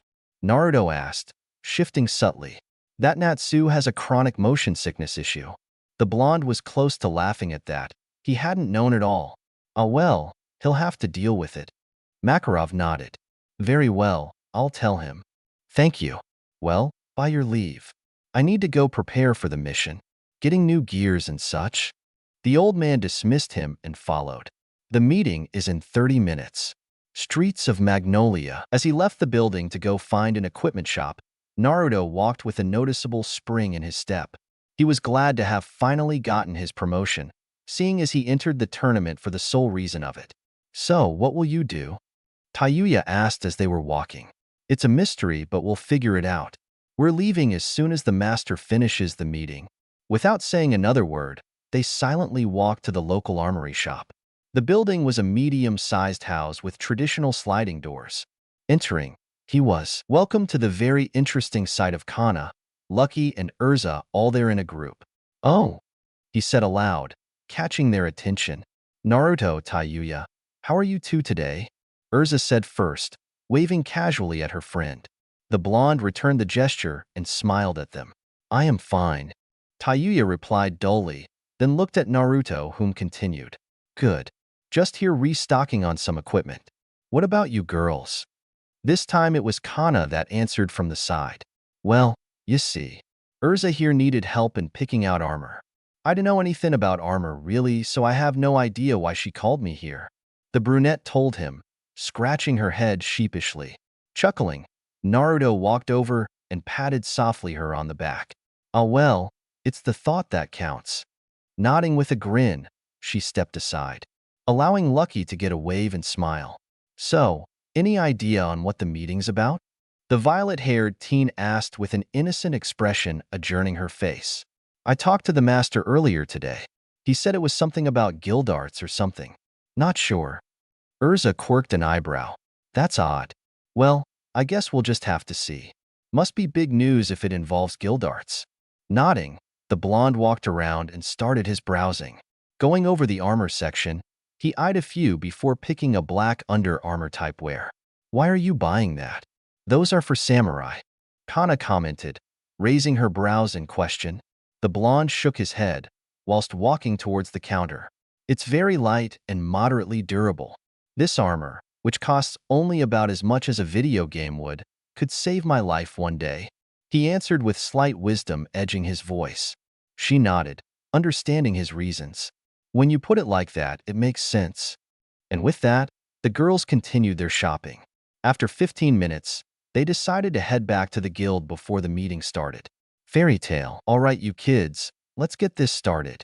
Naruto asked, shifting subtly. That Natsu has a chronic motion sickness issue. The blonde was close to laughing at that. He hadn't known at all. Ah well, he'll have to deal with it. Makarov nodded. Very well, I'll tell him. Thank you. Well, by your leave. I need to go prepare for the mission. Getting new gears and such. The old man dismissed him and followed. The meeting is in 30 minutes. Streets of Magnolia. As he left the building to go find an equipment shop, Naruto walked with a noticeable spring in his step. He was glad to have finally gotten his promotion, seeing as he entered the tournament for the sole reason of it. So, what will you do? Touya asked as they were walking. It's a mystery, but we'll figure it out. We're leaving as soon as the master finishes the meeting. Without saying another word, they silently walked to the local armory shop. The building was a medium-sized house with traditional sliding doors. Entering, he was welcomed to the very interesting sight of Kana, Lucky, and Urza all there in a group. Oh, he said aloud, catching their attention. Naruto, Touya, how are you two today? Urza said first, waving casually at her friend. The blonde returned the gesture and smiled at them. I am fine. Touya replied dully, then looked at Naruto, whom continued. Good. Just here restocking on some equipment. What about you girls? This time it was Kana that answered from the side. Well, you see, Urza here needed help in picking out armor. I don't know anything about armor really, so I have no idea why she called me here. The brunette told him, scratching her head sheepishly. Chuckling, Naruto walked over and patted softly her on the back. Ah well, it's the thought that counts. Nodding with a grin, she stepped aside, allowing Lucky to get a wave and smile. So, any idea on what the meeting's about? The violet-haired teen asked with an innocent expression adjourning her face. I talked to the master earlier today. He said it was something about guild arts or something. Not sure. Urza quirked an eyebrow. That's odd. Well, I guess we'll just have to see. Must be big news if it involves guild arts. Nodding, the blonde walked around and started his browsing. Going over the armor section, he eyed a few before picking a black Under Armour type wear. Why are you buying that? Those are for samurai. Kana commented, raising her brows in question. The blonde shook his head, whilst walking towards the counter. It's very light and moderately durable. This armor, which costs only about as much as a video game would, could save my life one day. He answered with slight wisdom edging his voice. She nodded, understanding his reasons. When you put it like that, it makes sense. And with that, the girls continued their shopping. After 15 minutes, they decided to head back to the guild before the meeting started. Fairy tale. All right, you kids, let's get this started.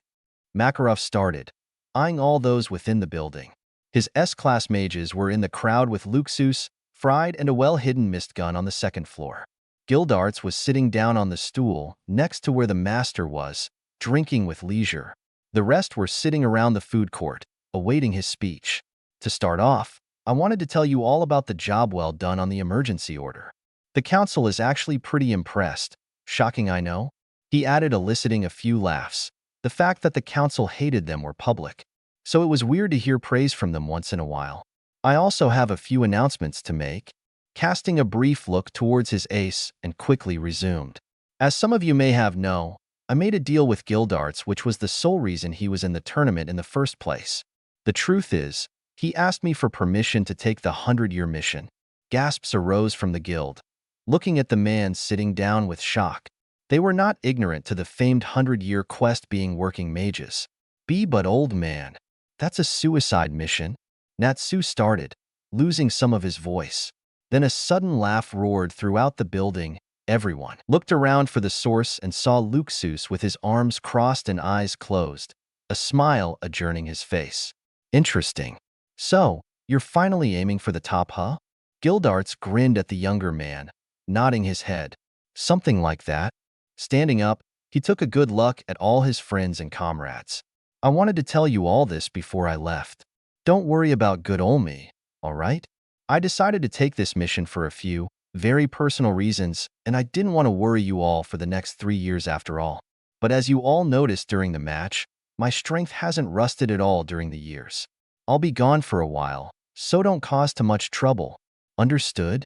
Makarov started, eyeing all those within the building. His S-class mages were in the crowd with Luxus, Fried, and a well-hidden mist gun on the second floor. Gildarts was sitting down on the stool next to where the master was, drinking with leisure. The rest were sitting around the food court, awaiting his speech. To start off, I wanted to tell you all about the job well done on the emergency order. The council is actually pretty impressed. Shocking, I know. He added, eliciting a few laughs. The fact that the council hated them were public, so it was weird to hear praise from them once in a while. I also have a few announcements to make. Casting a brief look towards his ace and quickly resumed. As some of you may have known, I made a deal with Gildarts, which was the sole reason he was in the tournament in the first place. The truth is, he asked me for permission to take the 100-year mission. Gasps arose from the guild, looking at the man sitting down with shock. They were not ignorant to the famed 100-year quest being working mages. But old man, that's a suicide mission. Natsu started, losing some of his voice. Then a sudden laugh roared throughout the building. Everyone looked around for the source and saw Luxus with his arms crossed and eyes closed, a smile adjourning his face. Interesting. So, you're finally aiming for the top, huh? Gildarts grinned at the younger man, nodding his head. Something like that. Standing up, he took a good look at all his friends and comrades. I wanted to tell you all this before I left. Don't worry about good ol' me, alright? I decided to take this mission for a few, very personal reasons, and I didn't want to worry you all for the next 3 years after all. But as you all noticed during the match, my strength hasn't rusted at all during the years. I'll be gone for a while, so don't cause too much trouble. Understood?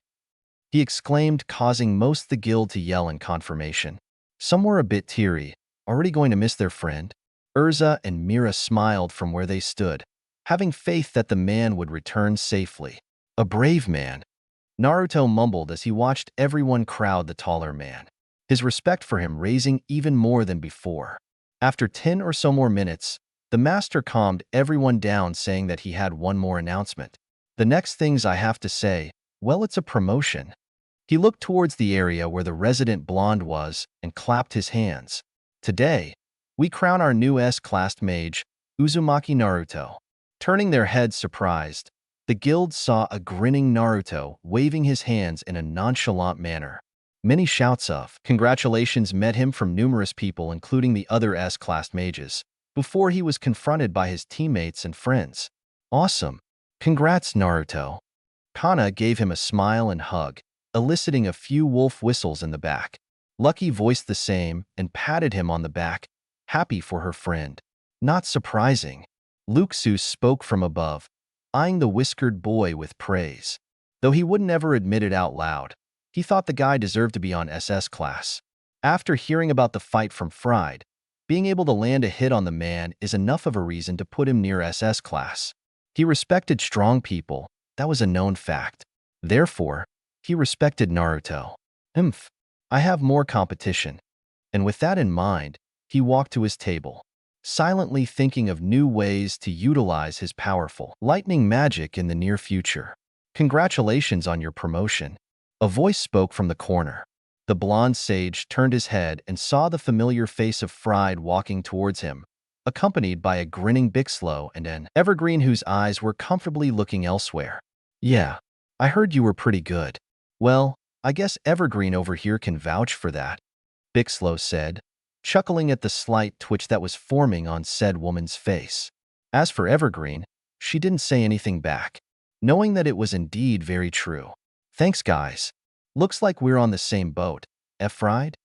He exclaimed, causing most the guild to yell in confirmation. Some were a bit teary, already going to miss their friend. Urza and Mira smiled from where they stood, having faith that the man would return safely. A brave man, Naruto mumbled as he watched everyone crowd the taller man, his respect for him raising even more than before. After 10 or so more minutes, the master calmed everyone down, saying that he had one more announcement. The next things I have to say, well, it's a promotion. He looked towards the area where the resident blonde was and clapped his hands. Today, we crown our new S-class mage, Uzumaki Naruto. Turning their heads surprised, the guild saw a grinning Naruto waving his hands in a nonchalant manner. Many shouts of congratulations met him from numerous people, including the other S-class mages, before he was confronted by his teammates and friends. Awesome. Congrats, Naruto. Kana gave him a smile and hug, eliciting a few wolf whistles in the back. Lucky voiced the same and patted him on the back, happy for her friend. Not surprising. Luxus spoke from above, eyeing the whiskered boy with praise. Though he would never admit it out loud, he thought the guy deserved to be on SS class. After hearing about the fight from Fried, being able to land a hit on the man is enough of a reason to put him near SS class. He respected strong people, that was a known fact. Therefore, he respected Naruto. I have more competition. And with that in mind, he walked to his table, silently thinking of new ways to utilize his powerful lightning magic in the near future. Congratulations on your promotion. A voice spoke from the corner. The blonde sage turned his head and saw the familiar face of Fried walking towards him, accompanied by a grinning Bixlow and an Evergreen whose eyes were comfortably looking elsewhere. Yeah, I heard you were pretty good. Well, I guess Evergreen over here can vouch for that, Bixlow said, chuckling at the slight twitch that was forming on said woman's face. As for Evergreen, she didn't say anything back, knowing that it was indeed very true. Thanks, guys. Looks like we're on the same boat, Fried?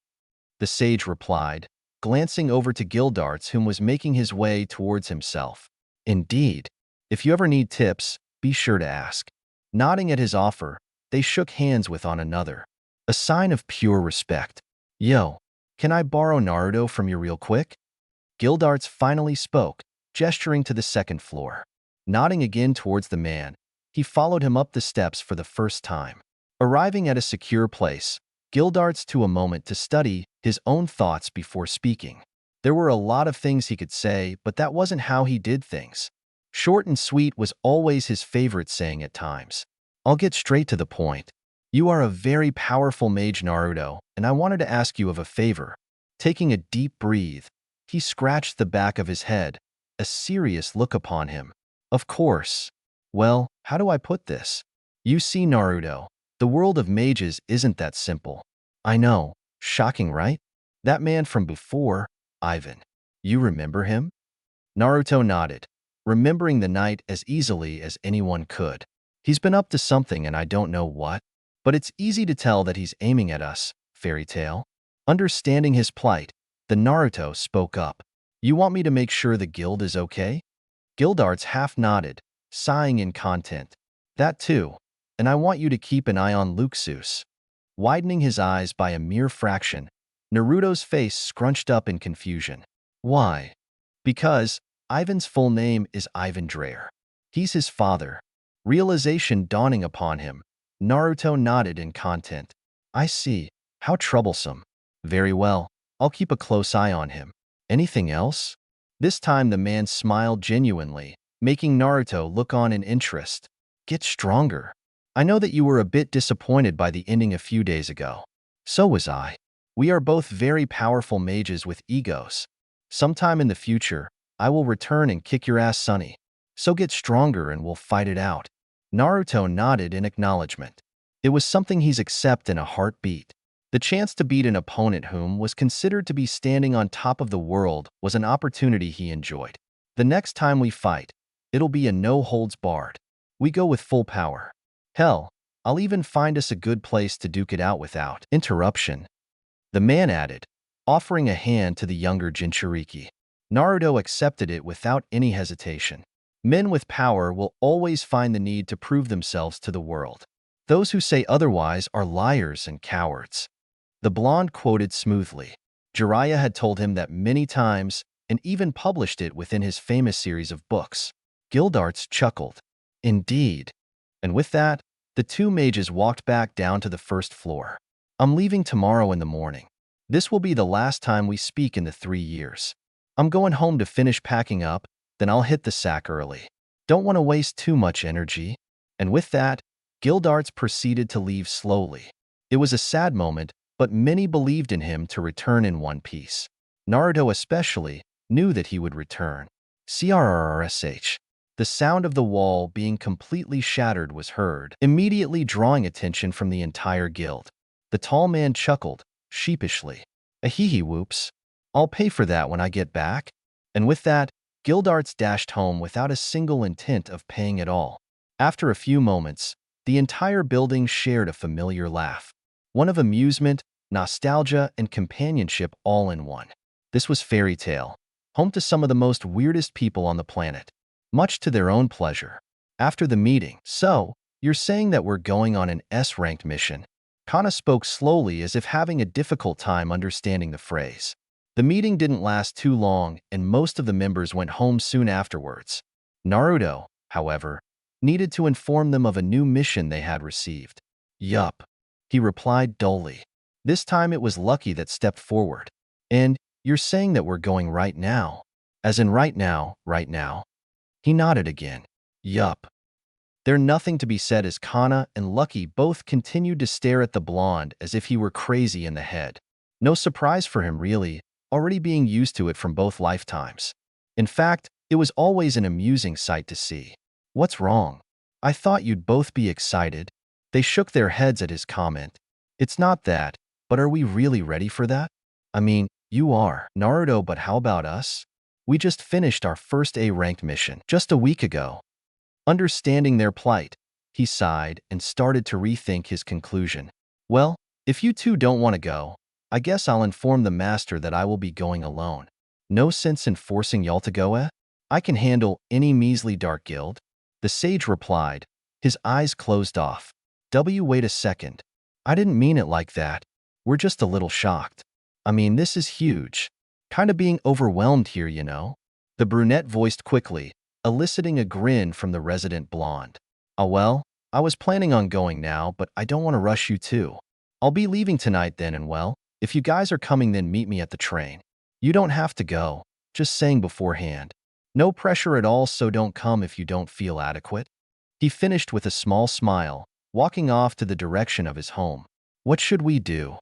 The sage replied, glancing over to Gildarts, whom was making his way towards himself. Indeed. If you ever need tips, be sure to ask. Nodding at his offer, they shook hands with one another, a sign of pure respect. Yo, can I borrow Naruto from you real quick? Gildarts finally spoke, gesturing to the second floor. Nodding again towards the man, he followed him up the steps for the first time. Arriving at a secure place, Gildarts took a moment to study his own thoughts before speaking. There were a lot of things he could say, but that wasn't how he did things. Short and sweet was always his favorite saying at times. I'll get straight to the point. You are a very powerful mage, Naruto, and I wanted to ask you of a favor. Taking a deep breath, he scratched the back of his head, a serious look upon him. Of course. Well, how do I put this? You see, Naruto, the world of mages isn't that simple. I know. Shocking, right? That man from before, Ivan. You remember him? Naruto nodded, remembering the night as easily as anyone could. He's been up to something and I don't know what, but it's easy to tell that he's aiming at us, Fairy Tail. Understanding his plight, the Naruto spoke up. You want me to make sure the guild is okay? Gildarts half nodded, sighing in content. That too, and I want you to keep an eye on Luxus. Widening his eyes by a mere fraction, Naruto's face scrunched up in confusion. Why? Because Ivan's full name is Ivan Dreyer. He's his father. Realization dawning upon him, Naruto nodded in content. I see. How troublesome. Very well. I'll keep a close eye on him. Anything else? This time the man smiled genuinely, making Naruto look on in interest. Get stronger. I know that you were a bit disappointed by the ending a few days ago. So was I. We are both very powerful mages with egos. Sometime in the future, I will return and kick your ass, Sonny. So get stronger and we'll fight it out. Naruto nodded in acknowledgement. It was something he's accept in a heartbeat. The chance to beat an opponent whom was considered to be standing on top of the world was an opportunity he enjoyed. The next time we fight, It'll be a no-holds-barred. We go with full power. Hell, I'll even find us a good place to duke it out without interruption. The man added, offering a hand to the younger Jinchuriki. Naruto accepted it without any hesitation. Men with power will always find the need to prove themselves to the world. Those who say otherwise are liars and cowards. The blonde quoted smoothly. Jiraiya had told him that many times and even published it within his famous series of books. Gildarts chuckled. Indeed. And with that, the two mages walked back down to the first floor. I'm leaving tomorrow in the morning. This will be the last time we speak in the 3 years. I'm going home to finish packing up, then I'll hit the sack early. Don't want to waste too much energy. And with that, Gildarts proceeded to leave slowly. It was a sad moment, but many believed in him to return in one piece. Naruto especially knew that he would return. CRRSH. The sound of the wall being completely shattered was heard, immediately drawing attention from the entire guild. The tall man chuckled, sheepishly. Ahihi whoops. I'll pay for that when I get back. And with that, Gildarts dashed home without a single intent of paying at all. After a few moments, the entire building shared a familiar laugh. One of amusement, nostalgia, and companionship all in one. This was Fairy Tail, home to some of the most weirdest people on the planet, much to their own pleasure. After the meeting, so, you're saying that we're going on an S-ranked mission? Kana spoke slowly as if having a difficult time understanding the phrase. The meeting didn't last too long, and most of the members went home soon afterwards. Naruto, however, needed to inform them of a new mission they had received. Yup, he replied dully. This time it was Lucky that stepped forward. And, you're saying that we're going right now? As in right now, right now? He nodded again. Yup. There nothing to be said as Kana and Lucky both continued to stare at the blonde as if he were crazy in the head. No surprise for him really, already being used to it from both lifetimes. In fact, it was always an amusing sight to see. What's wrong? I thought you'd both be excited. They shook their heads at his comment. It's not that, but are we really ready for that? I mean, you are, Naruto, but how about us? We just finished our first A-ranked mission just a week ago. Understanding their plight, he sighed and started to rethink his conclusion. Well, if you two don't want to go, I guess I'll inform the master that I will be going alone. No sense in forcing y'all to go, eh? I can handle any measly dark guild. The sage replied, his eyes closed off. Wait a second. I didn't mean it like that. We're just a little shocked. I mean, this is huge. Kinda being overwhelmed here, you know? The brunette voiced quickly, eliciting a grin from the resident blonde. Oh well, I was planning on going now, but I don't want to rush you too. I'll be leaving tonight then, and well, if you guys are coming then meet me at the train. You don't have to go, just saying beforehand. No pressure at all, so don't come if you don't feel adequate. He finished with a small smile, walking off to the direction of his home. What should we do?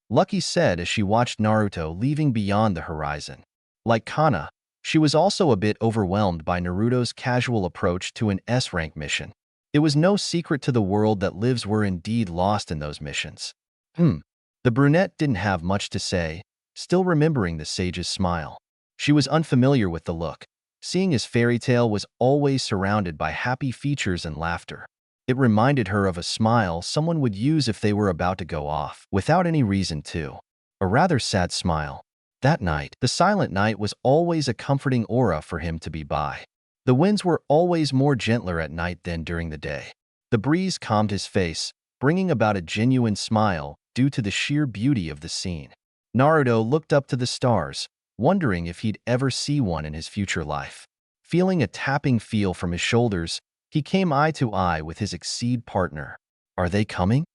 Lucky said as she watched Naruto leaving beyond the horizon. Like Kana, she was also a bit overwhelmed by Naruto's casual approach to an S-rank mission. It was no secret to the world that lives were indeed lost in those missions. The brunette didn't have much to say, still remembering the sage's smile. She was unfamiliar with the look, seeing as Fairy Tail was always surrounded by happy features and laughter. It reminded her of a smile someone would use if they were about to go off, without any reason to. A rather sad smile. That night, the silent night was always a comforting aura for him to be by. The winds were always more gentler at night than during the day. The breeze calmed his face, bringing about a genuine smile due to the sheer beauty of the scene. Naruto looked up to the stars, wondering if he'd ever see one in his future life. Feeling a tapping feel from his shoulders, he came eye to eye with his Exceed partner. Are they coming?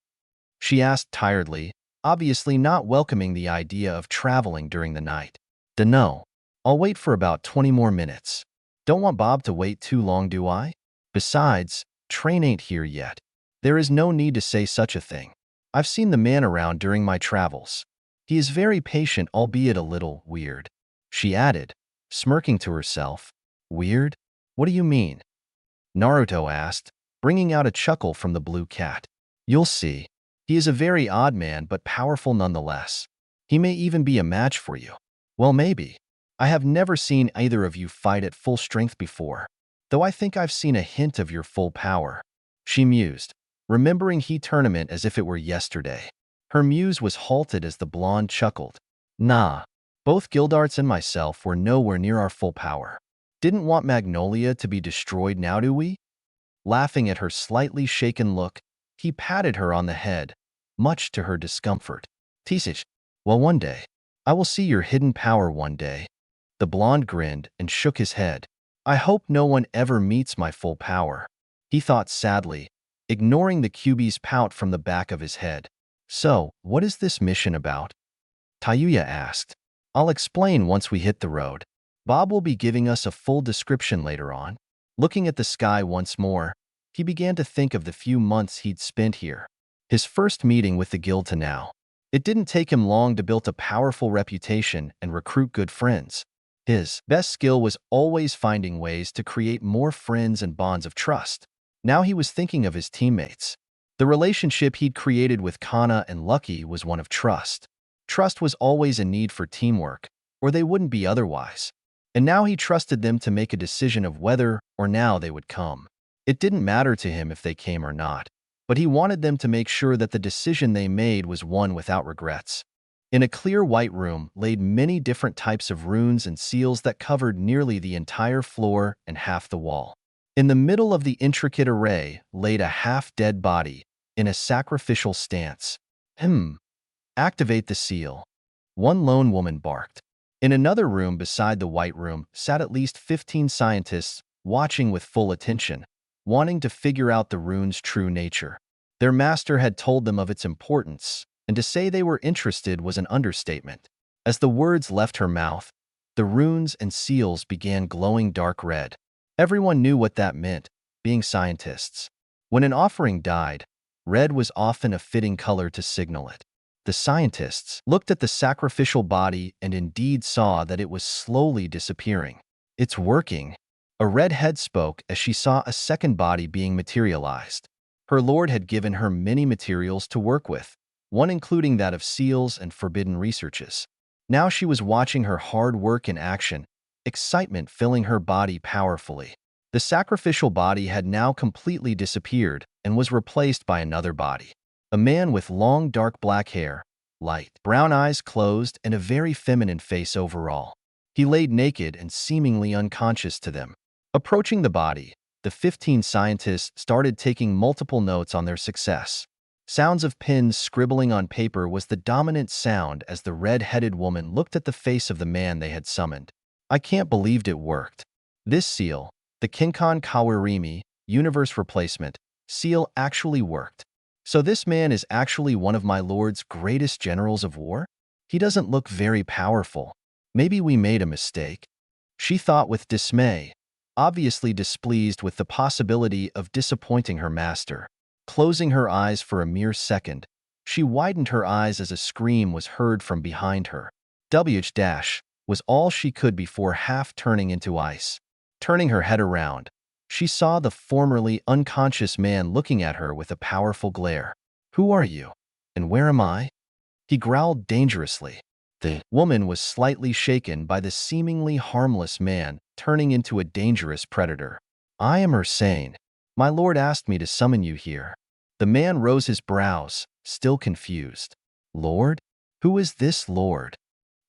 She asked tiredly, obviously not welcoming the idea of traveling during the night. Dunno. I'll wait for about 20 more minutes. Don't want Bob to wait too long, do I? Besides, train ain't here yet. There is no need to say such a thing. I've seen the man around during my travels. He is very patient, albeit a little weird. She added, smirking to herself. Weird? What do you mean? Naruto asked, bringing out a chuckle from the blue cat. You'll see. He is a very odd man, but powerful nonetheless. He may even be a match for you. Well, maybe. I have never seen either of you fight at full strength before. though I think I've seen a hint of your full power. She mused, remembering Heat Tournament as if it were yesterday. Her muse was halted as the blonde chuckled. Nah, both Gildarts and myself were nowhere near our full power. Didn't want Magnolia to be destroyed now, do we? Laughing at her slightly shaken look, he patted her on the head, much to her discomfort. Teasage, well, one day. I will see your hidden power one day. The blonde grinned and shook his head. I hope no one ever meets my full power. He thought sadly, ignoring the QB's pout from the back of his head. So, what is this mission about? Touya asked. I'll explain once we hit the road. Bob will be giving us a full description later on. Looking at the sky once more, he began to think of the few months he'd spent here. His first meeting with the guild to now. It didn't take him long to build a powerful reputation and recruit good friends. His best skill was always finding ways to create more friends and bonds of trust. Now he was thinking of his teammates. The relationship he'd created with Kana and Lucky was one of trust. Trust was always a need for teamwork, or they wouldn't be otherwise. And now he trusted them to make a decision of whether or now they would come. It didn't matter to him if they came or not, but he wanted them to make sure that the decision they made was one without regrets. In a clear white room laid many different types of runes and seals that covered nearly the entire floor and half the wall. In the middle of the intricate array laid a half-dead body in a sacrificial stance. Activate the seal. One lone woman barked. In another room beside the white room sat at least 15 scientists watching with full attention, wanting to figure out the rune's true nature. Their master had told them of its importance, and to say they were interested was an understatement. As the words left her mouth, the runes and seals began glowing dark red. Everyone knew what that meant, being scientists. When an offering died, red was often a fitting color to signal it. The scientists looked at the sacrificial body and indeed saw that it was slowly disappearing. It's working. A red head spoke as she saw a second body being materialized. Her lord had given her many materials to work with, one including that of seals and forbidden researches. Now she was watching her hard work in action, excitement filling her body powerfully. The sacrificial body had now completely disappeared and was replaced by another body. A man with long dark black hair, light brown eyes closed, and a very feminine face overall. He laid naked and seemingly unconscious to them. Approaching the body, the 15 scientists started taking multiple notes on their success. Sounds of pens scribbling on paper was the dominant sound as the red-headed woman looked at the face of the man they had summoned. I can't believe it worked. This seal, the Kinkan Kawarimi, Universe Replacement, seal actually worked. So this man is actually one of my lord's greatest generals of war? He doesn't look very powerful. Maybe we made a mistake. She thought with dismay, obviously displeased with the possibility of disappointing her master. Closing her eyes for a mere second, she widened her eyes as a scream was heard from behind her. WH- was all she could before half turning into ice. Turning her head around, she saw the formerly unconscious man looking at her with a powerful glare. Who are you? And where am I? He growled dangerously. The woman was slightly shaken by the seemingly harmless man turning into a dangerous predator. I am Ursane. My lord asked me to summon you here. The man rose his brows, still confused. Lord? Who is this lord?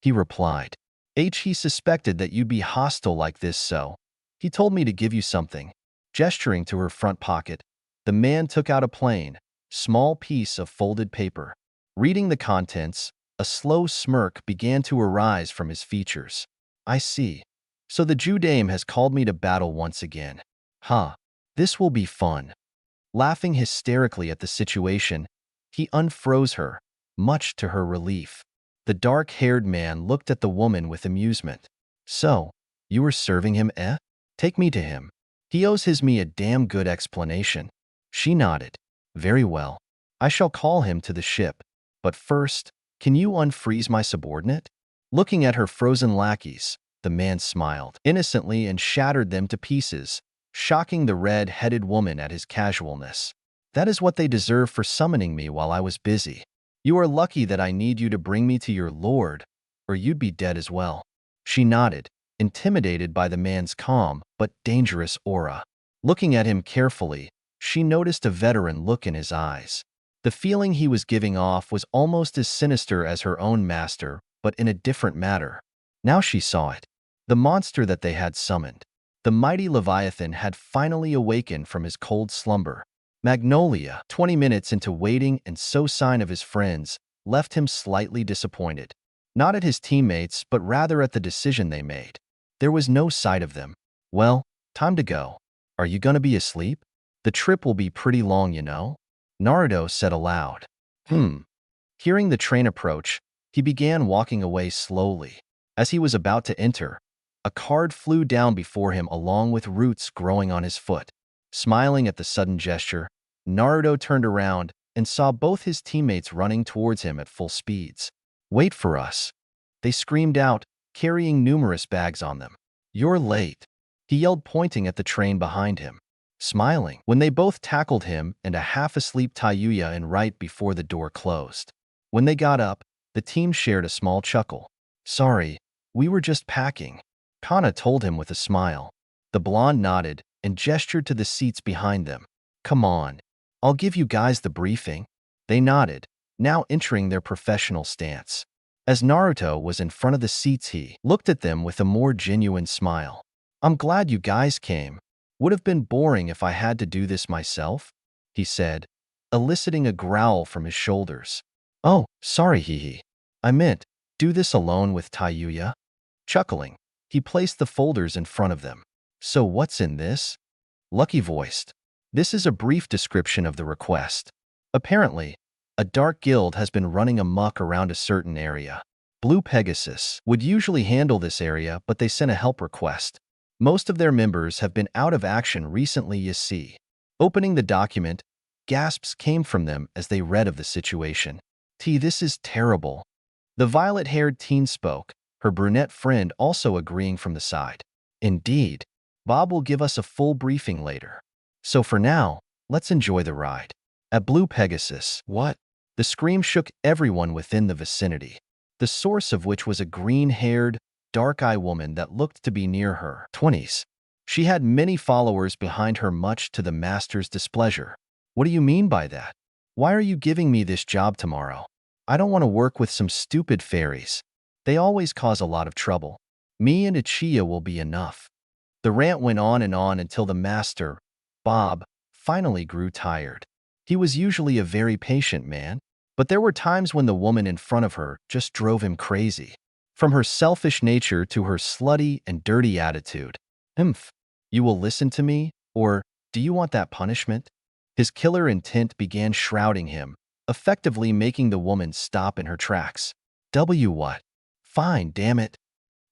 He replied. He suspected that you'd be hostile like this, so he told me to give you something. Gesturing to her front pocket, the man took out a plain, small piece of folded paper. Reading the contents, a slow smirk began to arise from his features. I see. So the Jew dame has called me to battle once again. Huh. This will be fun. Laughing hysterically at the situation, he unfroze her, much to her relief. The dark-haired man looked at the woman with amusement. So, you were serving him, eh? Take me to him. He owes me a damn good explanation. She nodded. Very well. I shall call him to the ship. But first, can you unfreeze my subordinate? Looking at her frozen lackeys, the man smiled innocently and shattered them to pieces, shocking the red-headed woman at his casualness. That is what they deserve for summoning me while I was busy. You are lucky that I need you to bring me to your lord, or you'd be dead as well. She nodded, intimidated by the man's calm but dangerous aura. Looking at him carefully, she noticed a veteran look in his eyes. The feeling he was giving off was almost as sinister as her own master, but in a different matter. Now she saw it. The monster that they had summoned. The mighty Leviathan had finally awakened from his cold slumber. Magnolia, 20 minutes into waiting and so sign of his friends, left him slightly disappointed. Not at his teammates, but rather at the decision they made. There was no sight of them. Well, time to go. Are you gonna be asleep? The trip will be pretty long, you know? Naruto said aloud. Hearing the train approach, he began walking away slowly. As he was about to enter, a card flew down before him along with roots growing on his foot. Smiling at the sudden gesture, Naruto turned around and saw both his teammates running towards him at full speeds. "Wait for us," they screamed out, carrying numerous bags on them. "You're late," he yelled, pointing at the train behind him. Smiling when they both tackled him and a half-asleep Touya in right before the door closed. When they got up, the team shared a small chuckle. "Sorry, we were just packing," Kana told him with a smile. The blonde nodded and gestured to the seats behind them. "Come on, I'll give you guys the briefing." They nodded, now entering their professional stance. As Naruto was in front of the seats, he looked at them with a more genuine smile. "I'm glad you guys came. Would have been boring if I had to do this myself," he said, eliciting a growl from his shoulders. "Oh, sorry, hee. I meant, do this alone with Touya." Chuckling, he placed the folders in front of them. "So what's in this?" Lucky voiced. "This is a brief description of the request. Apparently, a dark guild has been running amok around a certain area. Blue Pegasus would usually handle this area, but they sent a help request. Most of their members have been out of action recently, you see." Opening the document, gasps came from them as they read of the situation. This is terrible." The violet-haired teen spoke, her brunette friend also agreeing from the side. "Indeed. Bob will give us a full briefing later. So for now, let's enjoy the ride." At Blue Pegasus, what? The scream shook everyone within the vicinity, the source of which was a green-haired, dark-eyed woman that looked to be near her 20s. She had many followers behind her, much to the master's displeasure. "What do you mean by that? Why are you giving me this job tomorrow? I don't want to work with some stupid fairies. They always cause a lot of trouble. Me and Touya will be enough." The rant went on until the master, Bob, finally grew tired. He was usually a very patient man, but there were times when the woman in front of her just drove him crazy. From her selfish nature to her slutty and dirty attitude. You will listen to me, or do you want that punishment?" His killer intent began shrouding him, effectively making the woman stop in her tracks. What? Fine, damn it."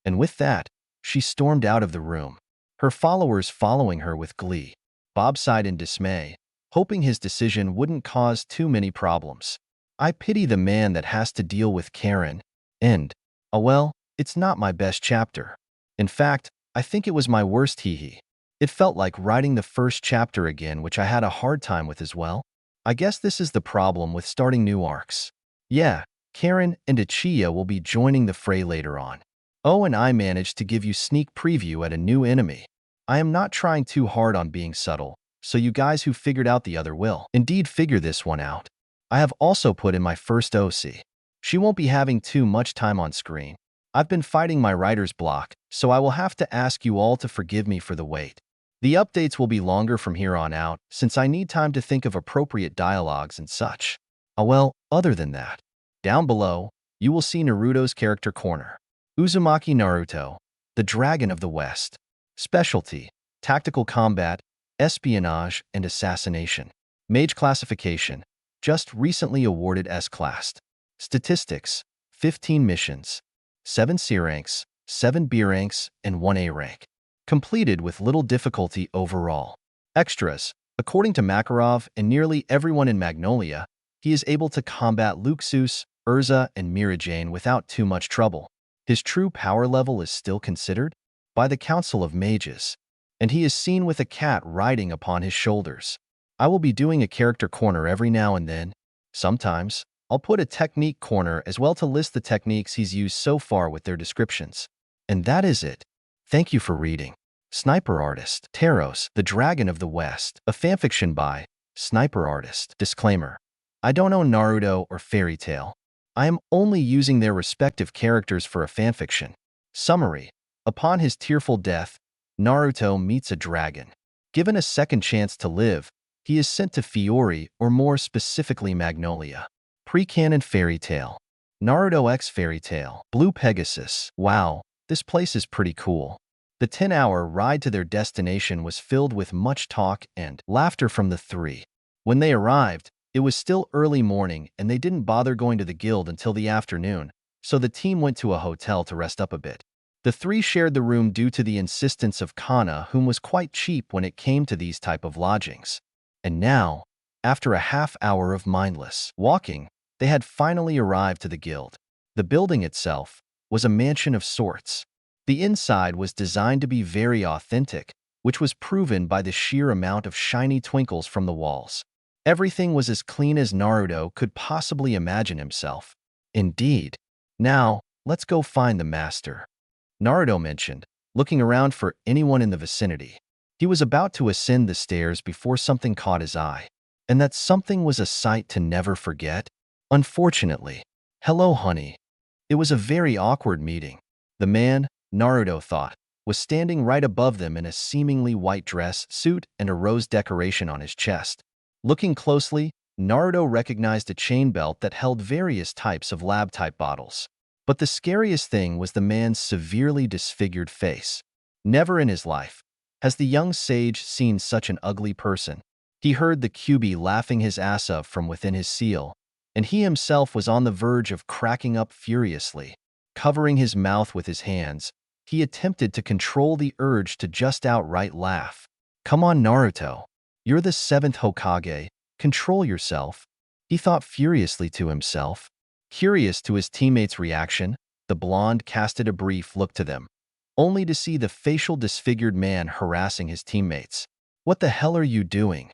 And with that, she stormed out of the room, her followers following her with glee. Bob sighed in dismay, hoping his decision wouldn't cause too many problems. "I pity the man that has to deal with Karen. And, oh well, it's not my best chapter. In fact, I think it was my worst, hee. It felt like writing the first chapter again, which I had a hard time with as well. I guess this is the problem with starting new arcs. Yeah, Karen and Touya will be joining the fray later on. Oh, and I managed to give you sneak preview at a new enemy. I am not trying too hard on being subtle, so you guys who figured out the other will indeed figure this one out. I have also put in my first OC. She won't be having too much time on screen. I've been fighting my writer's block, so I will have to ask you all to forgive me for the wait. The updates will be longer from here on out, since I need time to think of appropriate dialogues and such. Oh well, other than that, down below, you will see Naruto's character corner. Uzumaki Naruto, the Dragon of the West. Specialty, tactical combat, espionage, and assassination. Mage classification, just recently awarded S-classed. Statistics, 15 missions, 7 C ranks, 7 B ranks, and 1 A rank. Completed with little difficulty overall. Extras, according to Makarov and nearly everyone in Magnolia, he is able to combat Luxus, Urza, and Mirajane without too much trouble. His true power level is still considered by the Council of Mages, and he is seen with a cat riding upon his shoulders. I will be doing a character corner every now and then. Sometimes, I'll put a technique corner as well to list the techniques he's used so far with their descriptions. And that is it. Thank you for reading. Sniper Artist, Taros, the Dragon of the West, a fanfiction by Sniper Artist. Disclaimer: I don't know Naruto or Fairy Tail. I am only using their respective characters for a fanfiction. Summary: upon his tearful death, Naruto meets a dragon. Given a second chance to live, he is sent to Fiori, or more specifically Magnolia. Pre-canon Fairy Tail. Naruto x Fairy Tail. Blue Pegasus. Wow, this place is pretty cool. The 10-hour ride to their destination was filled with much talk and laughter from the three. When they arrived, it was still early morning and they didn't bother going to the guild until the afternoon, so the team went to a hotel to rest up a bit. The three shared the room due to the insistence of Kana, whom was quite cheap when it came to these type of lodgings. And now, after a half-hour of mindless walking, they had finally arrived to the guild. The building itself was a mansion of sorts. The inside was designed to be very authentic, which was proven by the sheer amount of shiny twinkles from the walls. Everything was as clean as Naruto could possibly imagine himself. Indeed. Now, let's go find the master, Naruto mentioned, looking around for anyone in the vicinity. He was about to ascend the stairs before something caught his eye. And that something was a sight to never forget. Unfortunately. Hello, honey. It was a very awkward meeting. The man, Naruto thought, was standing right above them in a seemingly white dress, suit, and a rose decoration on his chest. Looking closely, Naruto recognized a chain belt that held various types of lab-type bottles. But the scariest thing was the man's severely disfigured face. Never in his life has the young sage seen such an ugly person. He heard the QB laughing his ass up from within his seal, and he himself was on the verge of cracking up furiously. Covering his mouth with his hands, he attempted to control the urge to just outright laugh. Come on, Naruto. You're the 7th Hokage. Control yourself, he thought furiously to himself. Curious to his teammates' reaction, the blonde casted a brief look to them, only to see the facial disfigured man harassing his teammates. What the hell are you doing?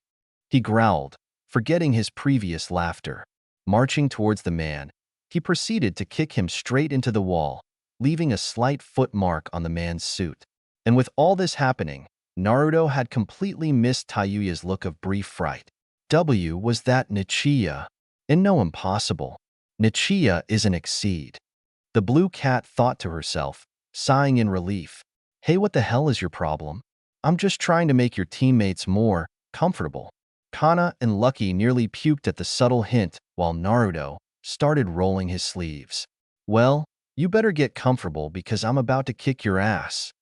He growled, forgetting his previous laughter. Marching towards the man, he proceeded to kick him straight into the wall, leaving a slight foot mark on the man's suit. And with all this happening, Naruto had completely missed Touya's look of brief fright. Was that Nichiya? And no, impossible. Nichiya isn't exceed. The blue cat thought to herself, sighing in relief. Hey, what the hell is your problem? I'm just trying to make your teammates more comfortable. Kana and Lucky nearly puked at the subtle hint while Naruto started rolling his sleeves. Well, you better get comfortable because I'm about to kick your ass.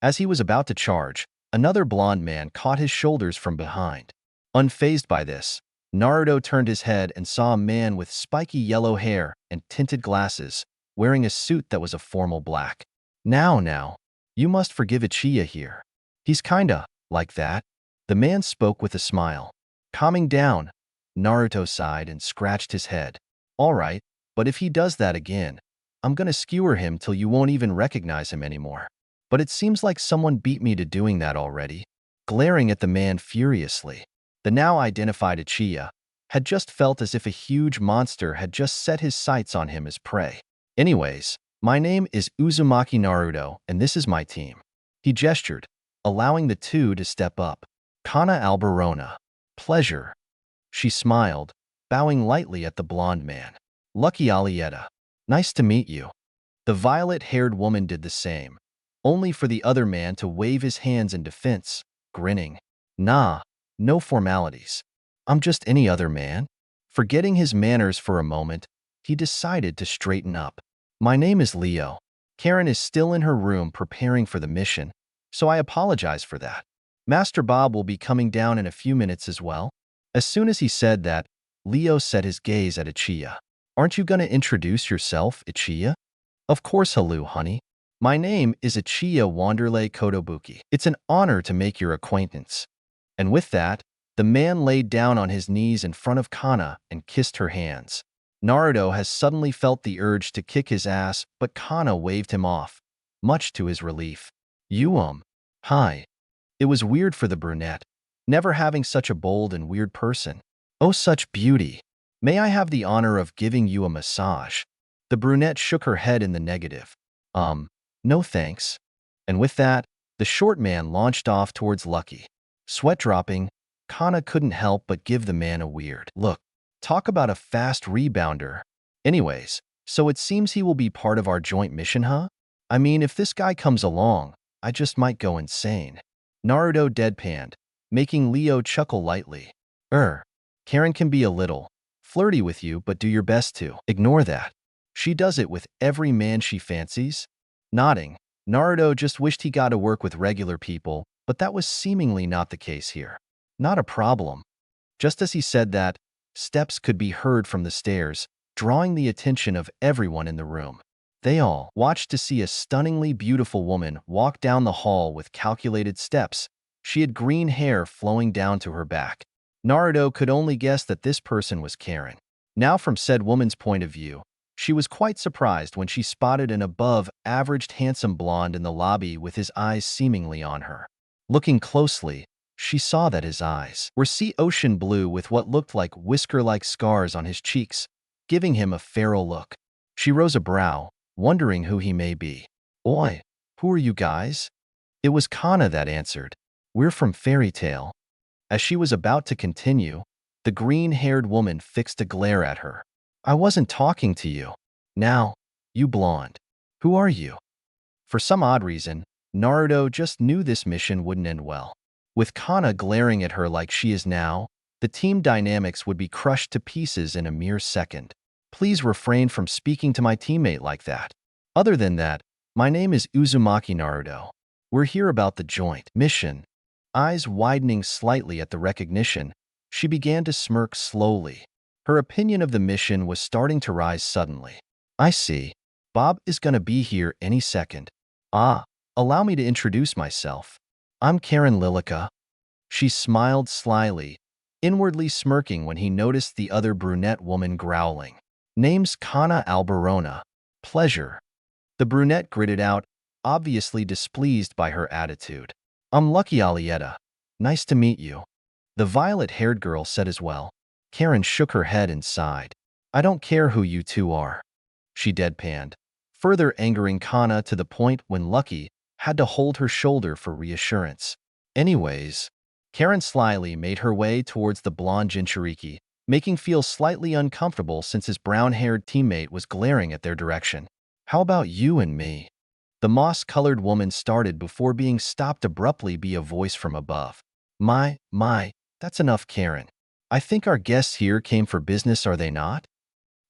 As he was about to charge, another blonde man caught his shoulders from behind. Unfazed by this, Naruto turned his head and saw a man with spiky yellow hair and tinted glasses, wearing a suit that was a formal black. Now, you must forgive Ichiya here. He's kinda like that. The man spoke with a smile. Calming down, Naruto sighed and scratched his head. All right, but if he does that again, I'm gonna skewer him till you won't even recognize him anymore. But it seems like someone beat me to doing that already. Glaring at the man furiously, the now identified Ichiya had just felt as if a huge monster had just set his sights on him as prey. Anyways, my name is Uzumaki Naruto, and this is my team. He gestured, allowing the two to step up. Kana Alberona. Pleasure. She smiled, bowing lightly at the blonde man. Lucky Alietta. Nice to meet you. The violet-haired woman did the same, only for the other man to wave his hands in defense, grinning. Nah, no formalities. I'm just any other man. Forgetting his manners for a moment, he decided to straighten up. My name is Leo. Karen is still in her room preparing for the mission, so I apologize for that. Master Bob will be coming down in a few minutes as well. As soon as he said that, Leo set his gaze at Ichiya. Aren't you gonna introduce yourself, Ichiya? Of course, hello, honey. My name is Ichiya Wanderlei Kotobuki. It's an honor to make your acquaintance. And with that, the man laid down on his knees in front of Kana and kissed her hands. Naruto has suddenly felt the urge to kick his ass, but Kana waved him off, much to his relief. Hi. It was weird for the brunette, never having such a bold and weird person. Oh, such beauty. May I have the honor of giving you a massage? The brunette shook her head in the negative. No thanks. And with that, the short man launched off towards Lucky. Sweat dropping, Kana couldn't help but give the man a weird look. Talk about a fast rebounder. Anyways, so it seems he will be part of our joint mission, huh? I mean, if this guy comes along, I just might go insane. Naruto deadpanned, making Leo chuckle lightly. Karen can be a little flirty with you, but do your best to ignore that. She does it with every man she fancies. Nodding, Naruto just wished he got to work with regular people, but that was seemingly not the case here. Not a problem. Just as he said that, steps could be heard from the stairs, drawing the attention of everyone in the room. They all watched to see a stunningly beautiful woman walk down the hall with calculated steps. She had green hair flowing down to her back. Naruto could only guess that this person was Karen. Now, from said woman's point of view, she was quite surprised when she spotted an above-average handsome blonde in the lobby with his eyes seemingly on her. Looking closely, she saw that his eyes were sea ocean blue with what looked like whisker-like scars on his cheeks, giving him a feral look. She rose a brow, wondering who he may be. Oi, who are you guys? It was Kana that answered. We're from Fairy Tail. As she was about to continue, the green-haired woman fixed a glare at her. I wasn't talking to you. Now, you blonde. Who are you? For some odd reason, Naruto just knew this mission wouldn't end well. With Kana glaring at her like she is now, the team dynamics would be crushed to pieces in a mere second. Please refrain from speaking to my teammate like that. Other than that, my name is Uzumaki Naruto. We're here about the joint mission. Eyes widening slightly at the recognition, she began to smirk slowly. Her opinion of the mission was starting to rise suddenly. I see. Bob is gonna be here any second. Allow me to introduce myself. I'm Karen Lilica. She smiled slyly, inwardly smirking when he noticed the other brunette woman growling. Name's Kana Alberona. Pleasure. The brunette gritted out, obviously displeased by her attitude. I'm Lucky Alietta. Nice to meet you. The violet-haired girl said as well. Karen shook her head and sighed. I don't care who you two are. She deadpanned, further angering Kana to the point when Lucky had to hold her shoulder for reassurance. Anyways, Karen slyly made her way towards the blonde Jinchuriki, making feel slightly uncomfortable since his brown-haired teammate was glaring at their direction. How about you and me? The moss-colored woman started before being stopped abruptly by a voice from above. My, that's enough, Karen. I think our guests here came for business, are they not?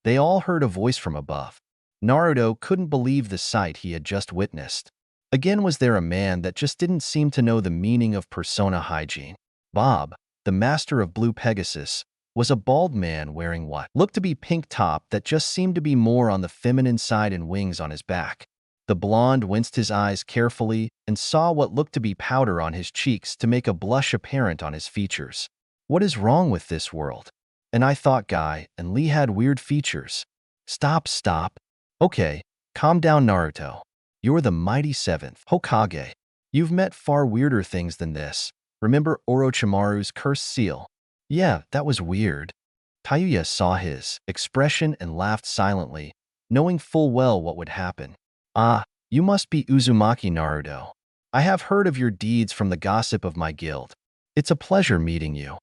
They all heard a voice from above. Naruto couldn't believe the sight he had just witnessed. Again, was there a man that just didn't seem to know the meaning of persona hygiene? Bob, the master of Blue Pegasus, was a bald man wearing what looked to be pink top that just seemed to be more on the feminine side and wings on his back. The blonde winced his eyes carefully and saw what looked to be powder on his cheeks to make a blush apparent on his features. What is wrong with this world? And I thought Guy and Lee had weird features. Stop. Okay, calm down, Naruto. You're the mighty 7th Hokage. You've met far weirder things than this. Remember Orochimaru's cursed seal? Yeah, that was weird. Touya saw his expression and laughed silently, knowing full well what would happen. You must be Uzumaki Naruto. I have heard of your deeds from the gossip of my guild. It's a pleasure meeting you.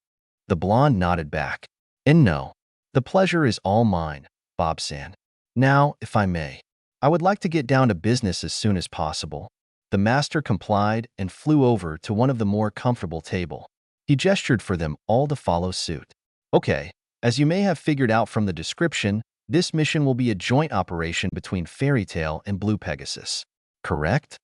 The blonde nodded back. And no, the pleasure is all mine, Bob-san. Now, if I may, I would like to get down to business as soon as possible. The master complied and flew over to one of the more comfortable table. He gestured for them all to follow suit. Okay, as you may have figured out from the description, this mission will be a joint operation between Fairy Tail and Blue Pegasus. Correct?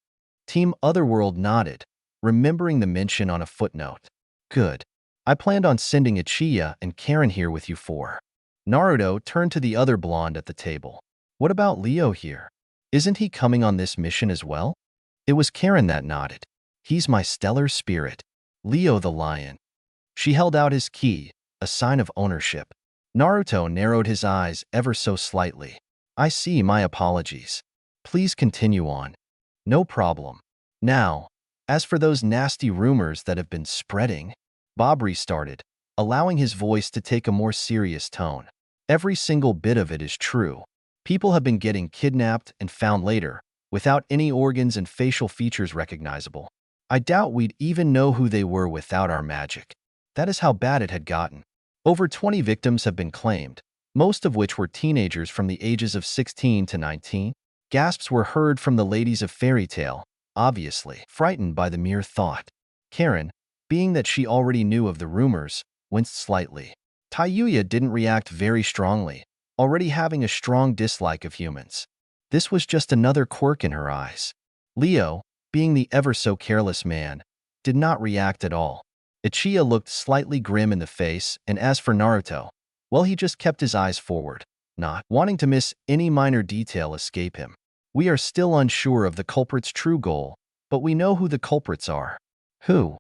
Team Otherworld nodded, remembering the mention on a footnote. Good. I planned on sending Ichiya and Karen here with you for. Naruto turned to the other blonde at the table. What about Leo here? Isn't he coming on this mission as well? It was Karen that nodded. He's my stellar spirit. Leo the lion. She held out his key, a sign of ownership. Naruto narrowed his eyes ever so slightly. I see, my apologies. Please continue on. No problem. Now, as for those nasty rumors that have been spreading, Bob restarted, allowing his voice to take a more serious tone. Every single bit of it is true. People have been getting kidnapped and found later, without any organs and facial features recognizable. I doubt we'd even know who they were without our magic. That is how bad it had gotten. Over 20 victims have been claimed, most of which were teenagers from the ages of 16 to 19. Gasps were heard from the ladies of Fairy Tale, obviously frightened by the mere thought. Karen, being that she already knew of the rumors, winced slightly. Touya didn't react very strongly, already having a strong dislike of humans. This was just another quirk in her eyes. Leo, being the ever-so-careless man, did not react at all. Ichiya looked slightly grim in the face, and as for Naruto, well, he just kept his eyes forward, not wanting to miss any minor detail escape him. We are still unsure of the culprit's true goal, but we know who the culprits are. Who?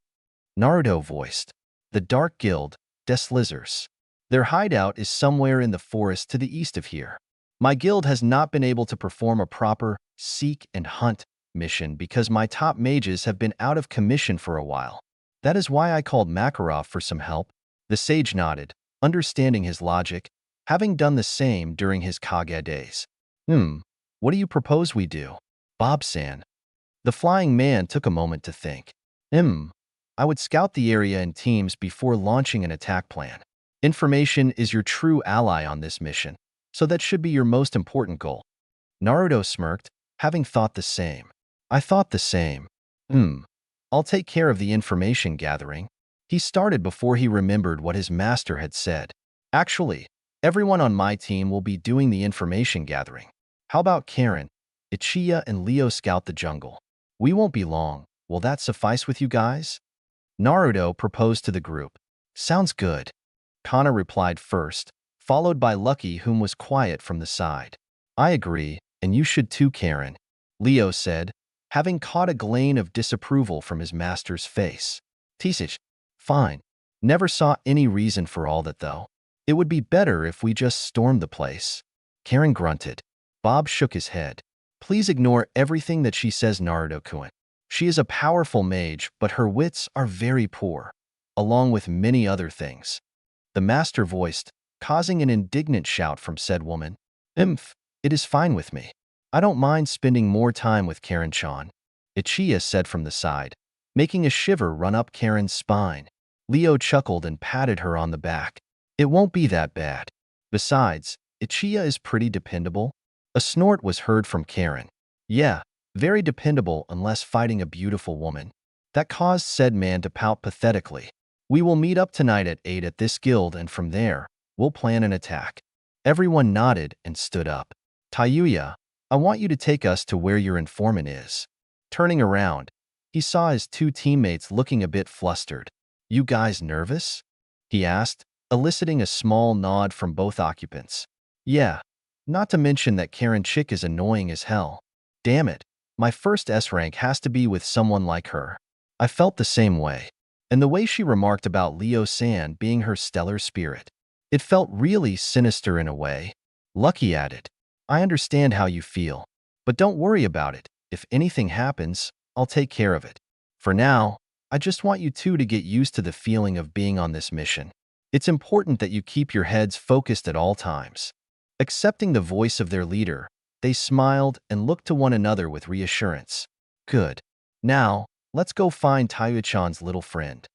Naruto voiced. The Dark Guild, des Lizards. Their hideout is somewhere in the forest to the east of here. My guild has not been able to perform a proper seek and hunt mission because my top mages have been out of commission for a while. That is why I called Makarov for some help. The sage nodded, understanding his logic, having done the same during his Kage days. What do you propose we do? Bob-san. The flying man took a moment to think. I would scout the area in teams before launching an attack plan. Information is your true ally on this mission, so that should be your most important goal. Naruto smirked, having thought the same. I thought the same. I'll take care of the information gathering. He started before he remembered what his master had said. Actually, everyone on my team will be doing the information gathering. How about Karen, Ichiya, and Leo scout the jungle? We won't be long. Will that suffice with you guys? Naruto proposed to the group. Sounds good. Kana replied first, followed by Lucky, whom was quiet from the side. I agree, and you should too, Karen, Leo said, having caught a gleam of disapproval from his master's face. Tisich, fine. Never saw any reason for all that, though. It would be better if we just stormed the place. Karen grunted. Bob shook his head. Please ignore everything that she says, Naruto-kun. She is a powerful mage, but her wits are very poor, along with many other things. The master voiced, causing an indignant shout from said woman. It is fine with me. I don't mind spending more time with Karen-chan, Ichiya said from the side, making a shiver run up Karen's spine. Leo chuckled and patted her on the back. It won't be that bad. Besides, Ichiya is pretty dependable. A snort was heard from Karen. Yeah, very dependable unless fighting a beautiful woman. That caused said man to pout pathetically. We will meet up tonight at 8 at this guild, and from there, we'll plan an attack. Everyone nodded and stood up. Touya, I want you to take us to where your informant is. Turning around, he saw his two teammates looking a bit flustered. You guys nervous? He asked, eliciting a small nod from both occupants. Yeah, not to mention that Karen Chick is annoying as hell. Damn it, my first S rank has to be with someone like her. I felt the same way. And the way she remarked about Leo-san being her stellar spirit. It felt really sinister in a way. Lucky added, I understand how you feel, but don't worry about it. If anything happens, I'll take care of it. For now, I just want you two to get used to the feeling of being on this mission. It's important that you keep your heads focused at all times. Accepting the voice of their leader, they smiled and looked to one another with reassurance. Good. Now, let's go find Touya-chan's little friend.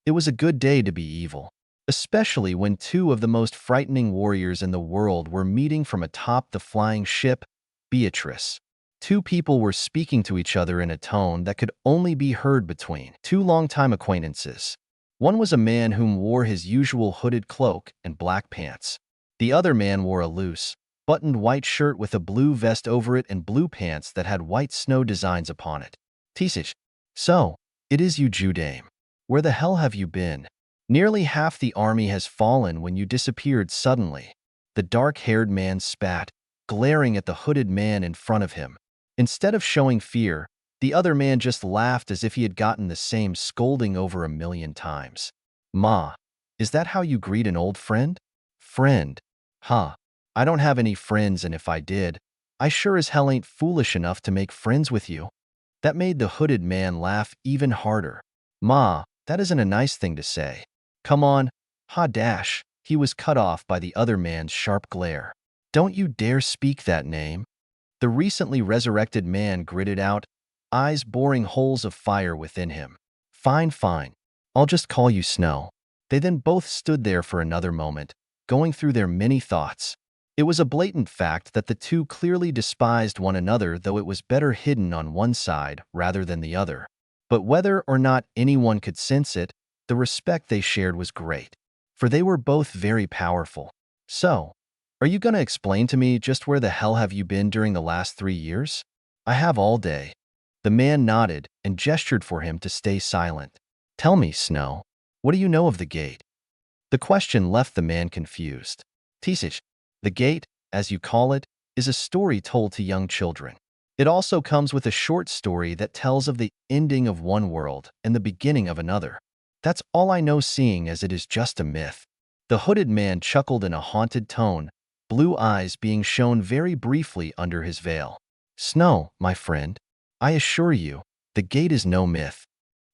It was a good day to be evil, especially when two of the most frightening warriors in the world were meeting from atop the flying ship, Beatrice. Two people were speaking to each other in a tone that could only be heard between two longtime acquaintances. One was a man whom wore his usual hooded cloak and black pants. The other man wore a loose, buttoned white shirt with a blue vest over it and blue pants that had white snow designs upon it. Tisich. So, it is you, Judame. Where the hell have you been? Nearly half the army has fallen when you disappeared suddenly. The dark-haired man spat, glaring at the hooded man in front of him. Instead of showing fear, the other man just laughed as if he had gotten the same scolding over 1,000,000 times. Ma, is that how you greet an old friend? Friend? Huh. I don't have any friends, and if I did, I sure as hell ain't foolish enough to make friends with you. That made the hooded man laugh even harder. Ma, that isn't a nice thing to say. Come on, ha dash. He was cut off by the other man's sharp glare. Don't you dare speak that name. The recently resurrected man gritted out, eyes boring holes of fire within him. Fine, fine. I'll just call you Snow. They then both stood there for another moment, going through their many thoughts. It was a blatant fact that the two clearly despised one another, though it was better hidden on one side rather than the other. But whether or not anyone could sense it, the respect they shared was great, for they were both very powerful. So, are you gonna explain to me just where the hell have you been during the last 3 years? I have all day. The man nodded and gestured for him to stay silent. Tell me, Snow, what do you know of the gate? The question left the man confused. Tisich, the gate, as you call it, is a story told to young children. It also comes with a short story that tells of the ending of one world and the beginning of another. That's all I know, seeing as it is just a myth. The hooded man chuckled in a haunted tone, blue eyes being shown very briefly under his veil. Snow, my friend, I assure you, the gate is no myth.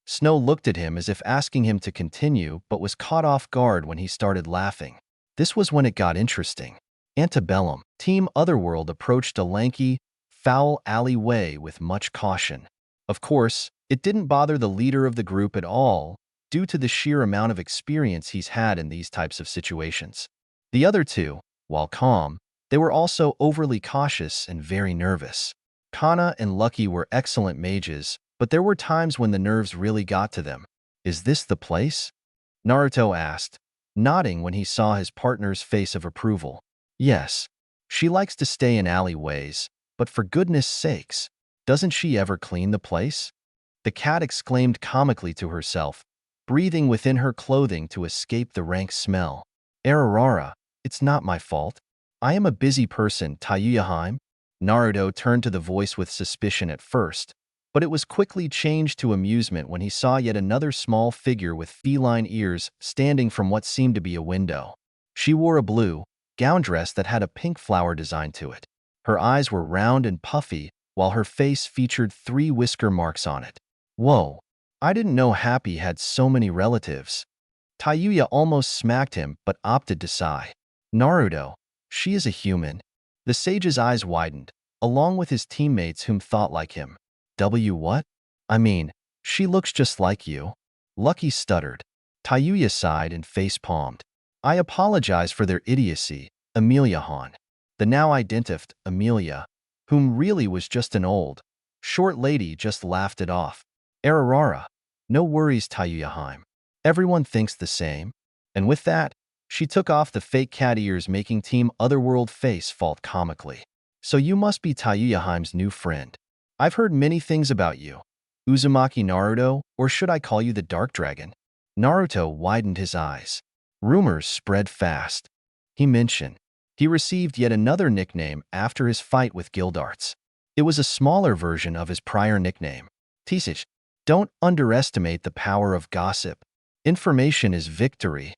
Snow looked at him as if asking him to continue, but was caught off guard when he started laughing. This was when it got interesting. Antebellum, Team Otherworld approached a lanky, foul alleyway with much caution. Of course, it didn't bother the leader of the group at all, due to the sheer amount of experience he's had in these types of situations. The other two, while calm, they were also overly cautious and very nervous. Kana and Lucky were excellent mages, but there were times when the nerves really got to them. Is this the place? Naruto asked, nodding when he saw his partner's face of approval. Yes, she likes to stay in alleyways, but for goodness sakes, doesn't she ever clean the place? The cat exclaimed comically to herself, breathing within her clothing to escape the rank smell. Ararara, it's not my fault. I am a busy person, Touya. Naruto turned to the voice with suspicion at first, but it was quickly changed to amusement when he saw yet another small figure with feline ears standing from what seemed to be a window. She wore a blue gown dress that had a pink flower design to it. Her eyes were round and puffy, while her face featured 3 whisker marks on it. Whoa, I didn't know Happy had so many relatives. Touya almost smacked him but opted to sigh. Naruto, she is a human. The sage's eyes widened, along with his teammates whom thought like him. What? I mean, she looks just like you. Lucky stuttered. Touya sighed and face-palmed. I apologize for their idiocy, Amelia-han. The now identified Amelia, whom really was just an old, short lady, just laughed it off. Ararara, no worries, Touya. Everyone thinks the same. And with that, she took off the fake cat ears, making Team Otherworld face fault comically. So you must be Touya's new friend. I've heard many things about you. Uzumaki Naruto, or should I call you the Dark Dragon? Naruto widened his eyes. Rumors spread fast. He mentioned he received yet another nickname after his fight with Gildarts. It was a smaller version of his prior nickname. Tisich, don't underestimate the power of gossip. Information is victory.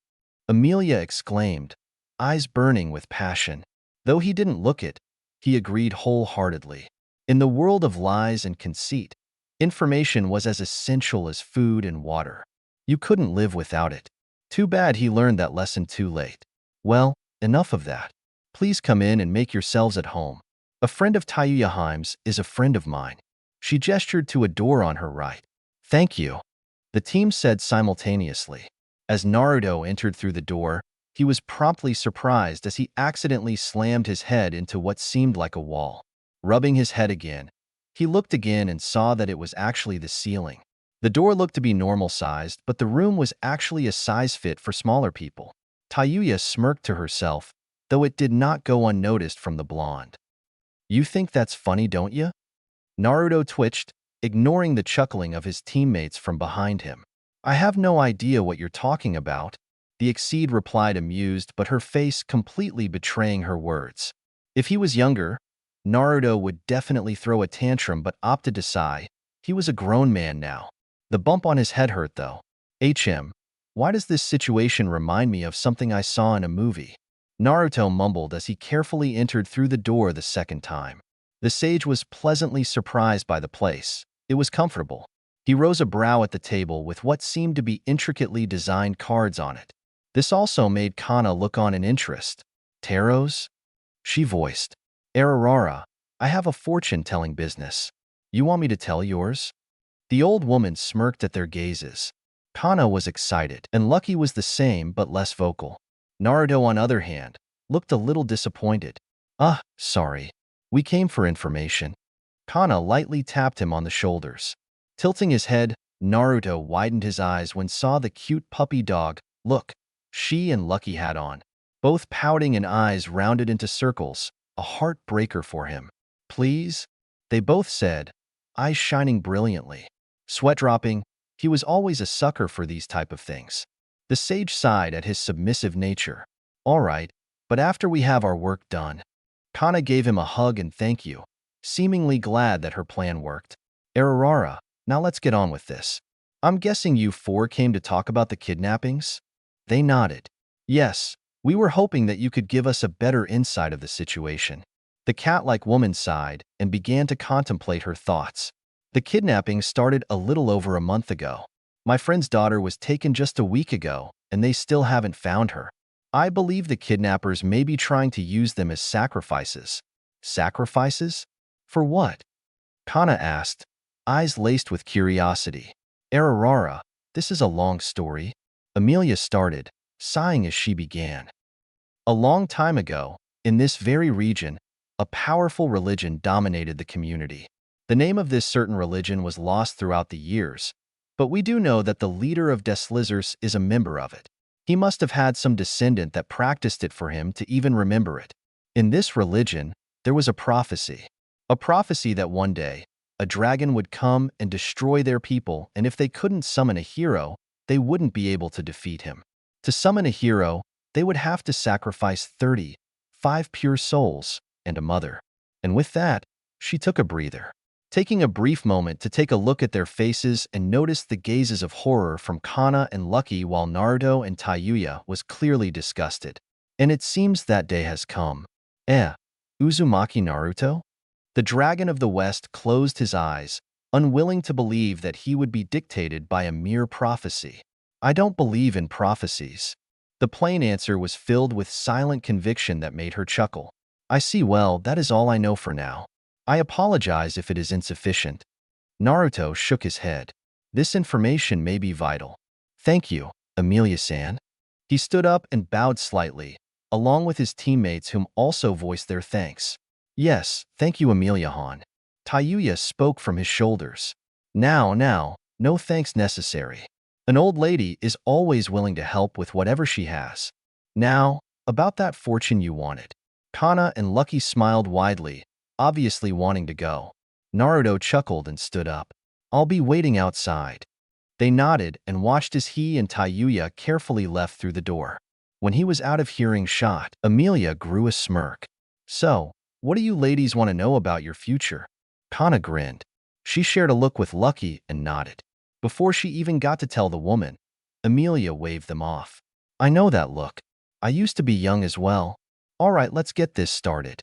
Amelia exclaimed, eyes burning with passion. Though he didn't look it, he agreed wholeheartedly. In the world of lies and conceit, information was as essential as food and water. You couldn't live without it. Too bad he learned that lesson too late. Well, enough of that. Please come in and make yourselves at home. A friend of Touya's is a friend of mine. She gestured to a door on her right. Thank you, the team said simultaneously. As Naruto entered through the door, he was promptly surprised as he accidentally slammed his head into what seemed like a wall. Rubbing his head again, he looked again and saw that it was actually the ceiling. The door looked to be normal-sized, but the room was actually a size fit for smaller people. Touya smirked to herself, though it did not go unnoticed from the blonde. You think that's funny, don't you? Naruto twitched, ignoring the chuckling of his teammates from behind him. I have no idea what you're talking about, the Exceed replied, amused, but her face completely betraying her words. If he was younger, Naruto would definitely throw a tantrum, but opted to sigh. He was a grown man now. The bump on his head hurt, though. Why does this situation remind me of something I saw in a movie? Naruto mumbled as he carefully entered through the door the second time. The sage was pleasantly surprised by the place. It was comfortable. He rose a brow at the table with what seemed to be intricately designed cards on it. This also made Kana look on in interest. Tarots? She voiced. Ararara, I have a fortune-telling business. You want me to tell yours? The old woman smirked at their gazes. Kana was excited, and Lucky was the same but less vocal. Naruto, on other hand, looked a little disappointed. Sorry. We came for information. Kana lightly tapped him on the shoulders. Tilting his head, Naruto widened his eyes when saw the cute puppy dog look she and Lucky had on, both pouting and eyes rounded into circles, a heartbreaker for him. Please? They both said, eyes shining brilliantly. Sweat dropping, he was always a sucker for these type of things. The sage sighed at his submissive nature. All right, but after we have our work done. Kana gave him a hug and thank you, seemingly glad that her plan worked. Erarara, now let's get on with this. I'm guessing you four came to talk about the kidnappings? They nodded. Yes, we were hoping that you could give us a better insight of the situation. The cat-like woman sighed and began to contemplate her thoughts. The kidnapping started a little over a month ago. My friend's daughter was taken just a week ago, and they still haven't found her. I believe the kidnappers may be trying to use them as sacrifices. Sacrifices? For what? Kana asked, eyes laced with curiosity. Erarara, this is a long story. Amelia started, sighing as she began. A long time ago, in this very region, a powerful religion dominated the community. The name of this certain religion was lost throughout the years, but we do know that the leader of Deslizers is a member of it. He must have had some descendant that practiced it for him to even remember it. In this religion, there was a prophecy that one day, a dragon would come and destroy their people, and if they couldn't summon a hero, they wouldn't be able to defeat him. To summon a hero, they would have to sacrifice 5 pure souls, and a mother. And with that, she took a breather. Taking a brief moment to take a look at their faces and noticed the gazes of horror from Kana and Lucky while Naruto and Touya was clearly disgusted. And it seems that day has come. Uzumaki Naruto? The Dragon of the West closed his eyes, unwilling to believe that he would be dictated by a mere prophecy. I don't believe in prophecies. The plain answer was filled with silent conviction that made her chuckle. I see. Well, that is all I know for now. I apologize if it is insufficient. Naruto shook his head. This information may be vital. Thank you, Amelia-san. He stood up and bowed slightly, along with his teammates whom also voiced their thanks. Yes, thank you, Amelia-han. Touya spoke from his shoulders. Now, no thanks necessary. An old lady is always willing to help with whatever she has. Now, about that fortune you wanted. Kana and Lucky smiled widely, obviously wanting to go. Naruto chuckled and stood up. I'll be waiting outside. They nodded and watched as he and Touya carefully left through the door. When he was out of hearing shot, Amelia grew a smirk. So, what do you ladies want to know about your future? Kana grinned. She shared a look with Lucky and nodded. Before she even got to tell the woman, Amelia waved them off. I know that look. I used to be young as well. All right, let's get this started.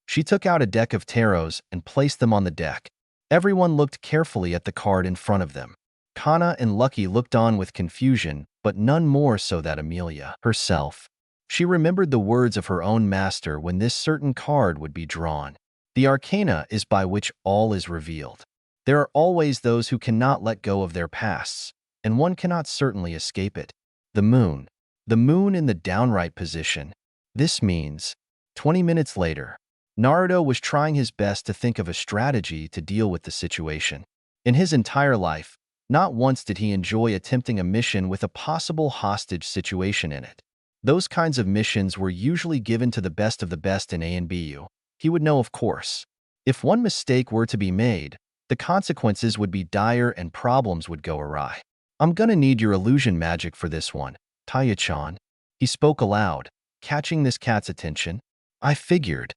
She took out a deck of tarots and placed them on the deck. Everyone looked carefully at the card in front of them. Kana and Lucky looked on with confusion, but none more so than Amelia herself. She remembered the words of her own master when this certain card would be drawn. The arcana is by which all is revealed. There are always those who cannot let go of their pasts, and one cannot certainly escape it. The moon. The moon in the downright position. This means, 20 minutes later, Naruto was trying his best to think of a strategy to deal with the situation. In his entire life, not once did he enjoy attempting a mission with a possible hostage situation in it. Those kinds of missions were usually given to the best of the best in A and BU. He would know, of course. If one mistake were to be made, the consequences would be dire and problems would go awry. I'm gonna need your illusion magic for this one, Touya-chan. He spoke aloud, catching this cat's attention. I figured.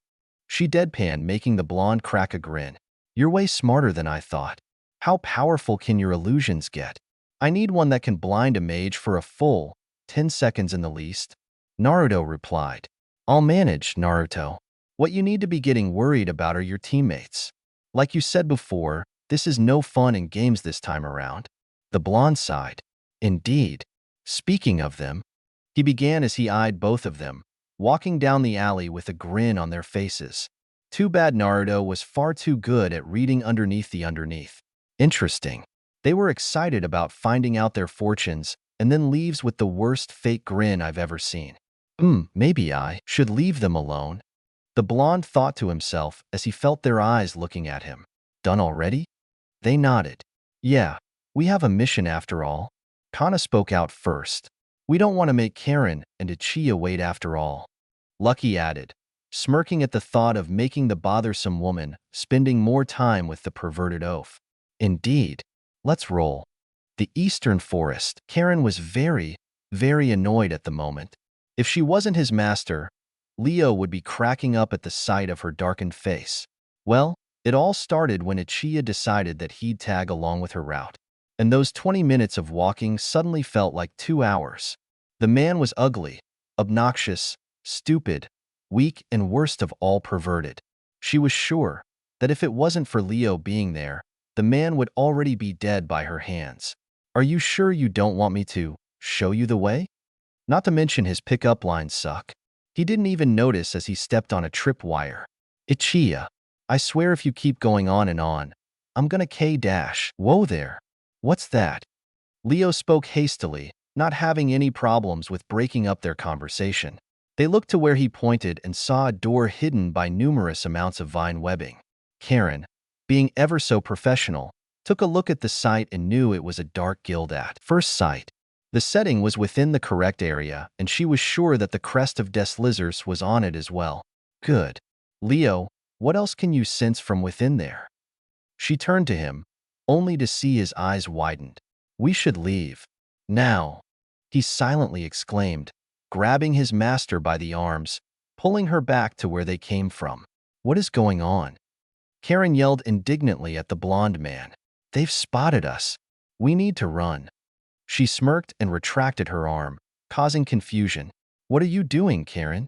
She deadpanned, making the blonde crack a grin. You're way smarter than I thought. How powerful can your illusions get? I need one that can blind a mage for a full 10 seconds in the least. Naruto replied. I'll manage, Naruto. What you need to be getting worried about are your teammates. Like you said before, this is no fun and games this time around. The blonde sighed. Indeed. Speaking of them, he began as he eyed both of them, walking down the alley with a grin on their faces. Too bad Naruto was far too good at reading underneath the underneath. Interesting. They were excited about finding out their fortunes and then leaves with the worst fake grin I've ever seen. Maybe I should leave them alone. The blonde thought to himself as he felt their eyes looking at him. Done already? They nodded. Yeah, we have a mission after all. Kana spoke out first. We don't want to make Karen and Ichiya wait after all. Lucky added, smirking at the thought of making the bothersome woman spending more time with the perverted oaf. Indeed. Let's roll. The eastern forest. Karen was very, very annoyed at the moment. If she wasn't his master, Leo would be cracking up at the sight of her darkened face. Well, it all started when Ichiya decided that he'd tag along with her route. And those 20 minutes of walking suddenly felt like 2 hours. The man was ugly, obnoxious, stupid, weak, and worst of all, perverted. She was sure that if it wasn't for Leo being there, the man would already be dead by her hands. Are you sure you don't want me to show you the way? Not to mention his pickup lines suck. He didn't even notice as he stepped on a tripwire. Ichiya, I swear if you keep going on and on, I'm gonna K-dash. Whoa there. What's that? Leo spoke hastily, not having any problems with breaking up their conversation. They looked to where he pointed and saw a door hidden by numerous amounts of vine webbing. Karen, being ever so professional, took a look at the site and knew it was a dark guild at first sight. The setting was within the correct area, and she was sure that the crest of Des Lizards was on it as well. Good. Leo, what else can you sense from within there? She turned to him, only to see his eyes widened. We should leave. Now, he silently exclaimed, grabbing his master by the arms, pulling her back to where they came from. What is going on? Karen yelled indignantly at the blonde man. They've spotted us. We need to run. She smirked and retracted her arm, causing confusion. What are you doing, Karen?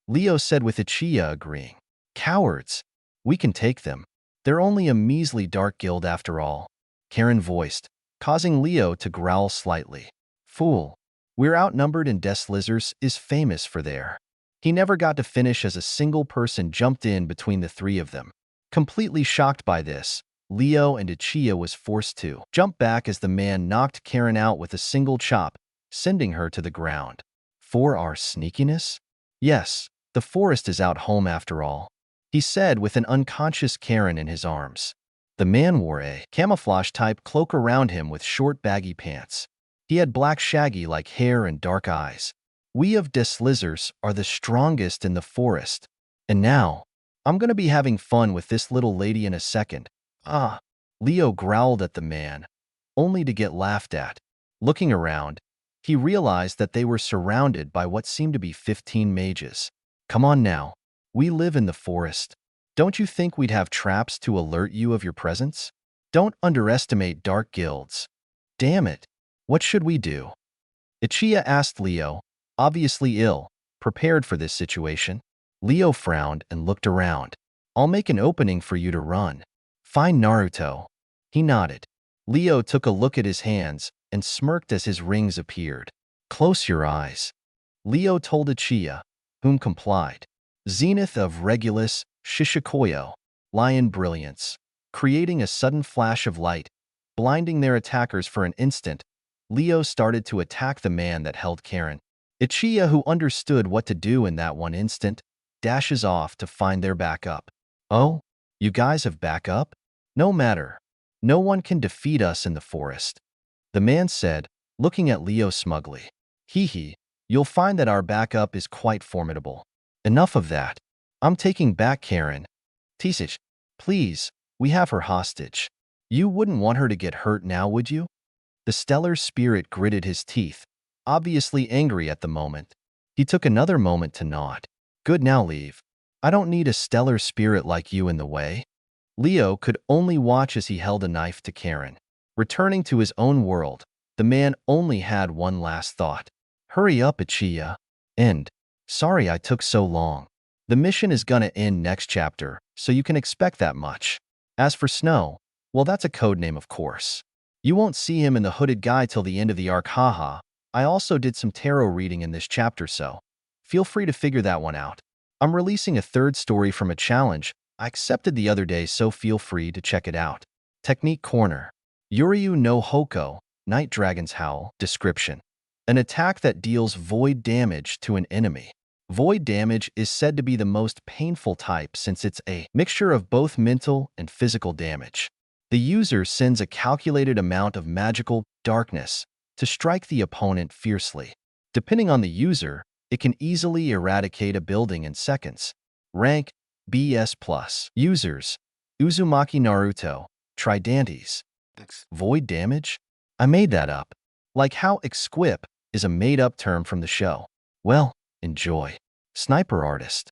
Leo said with Ichiya agreeing. Cowards. We can take them. They're only a measly dark guild after all, Karen voiced, causing Leo to growl slightly. Fool. We're outnumbered and Des Lizards is famous for their. He never got to finish as a single person jumped in between the three of them. Completely shocked by this, Leo and Ichiya was forced to jump back as the man knocked Karen out with a single chop, sending her to the ground. For our sneakiness? Yes, the forest is out home after all, he said with an unconscious Karen in his arms. The man wore a camouflage-type cloak around him with short baggy pants. He had black shaggy-like hair and dark eyes. We of Des Lizards are the strongest in the forest. And now, I'm gonna be having fun with this little lady in a second. Leo growled at the man, only to get laughed at. Looking around, he realized that they were surrounded by what seemed to be 15 mages. Come on now, we live in the forest. Don't you think we'd have traps to alert you of your presence? Don't underestimate dark guilds. Damn it, what should we do? Ichiya asked Leo, obviously ill, prepared for this situation. Leo frowned and looked around. I'll make an opening for you to run. Fine, Naruto. He nodded. Leo took a look at his hands and smirked as his rings appeared. Close your eyes. Leo told Ichiya, whom complied. Zenith of Regulus, Shishikoyo, Lion Brilliance. Creating a sudden flash of light, blinding their attackers for an instant, Leo started to attack the man that held Karen. Ichiya, who understood what to do in that one instant, dashes off to find their backup. Oh, you guys have backup? No matter. No one can defeat us in the forest, the man said, looking at Leo smugly. Hee, you'll find that our backup is quite formidable. Enough of that. I'm taking back Karen. Tisich, please, we have her hostage. You wouldn't want her to get hurt now, would you? The stellar spirit gritted his teeth, obviously angry at the moment. He took another moment to nod. Good, now leave. I don't need a stellar spirit like you in the way. Leo could only watch as he held a knife to Karen. Returning to his own world, the man only had one last thought. Hurry up, Ichiya. End. Sorry I took so long. The mission is gonna end next chapter, so you can expect that much. As for Snow, well, that's a code name, of course. You won't see him in the hooded guy till the end of the arc, haha. I also did some tarot reading in this chapter, so feel free to figure that one out. I'm releasing a third story from a challenge I accepted the other day, so feel free to check it out. Technique Corner. Yuryu no Hoko, Night Dragon's Howl. Description. An attack that deals void damage to an enemy. Void damage is said to be the most painful type since it's a mixture of both mental and physical damage. The user sends a calculated amount of magical darkness to strike the opponent fiercely. Depending on the user, it can easily eradicate a building in seconds. Rank BS+. Users: Uzumaki Naruto, Tridantes. Void damage? I made that up. Like how exquip is a made-up term from the show. Well, enjoy. Sniper Artist.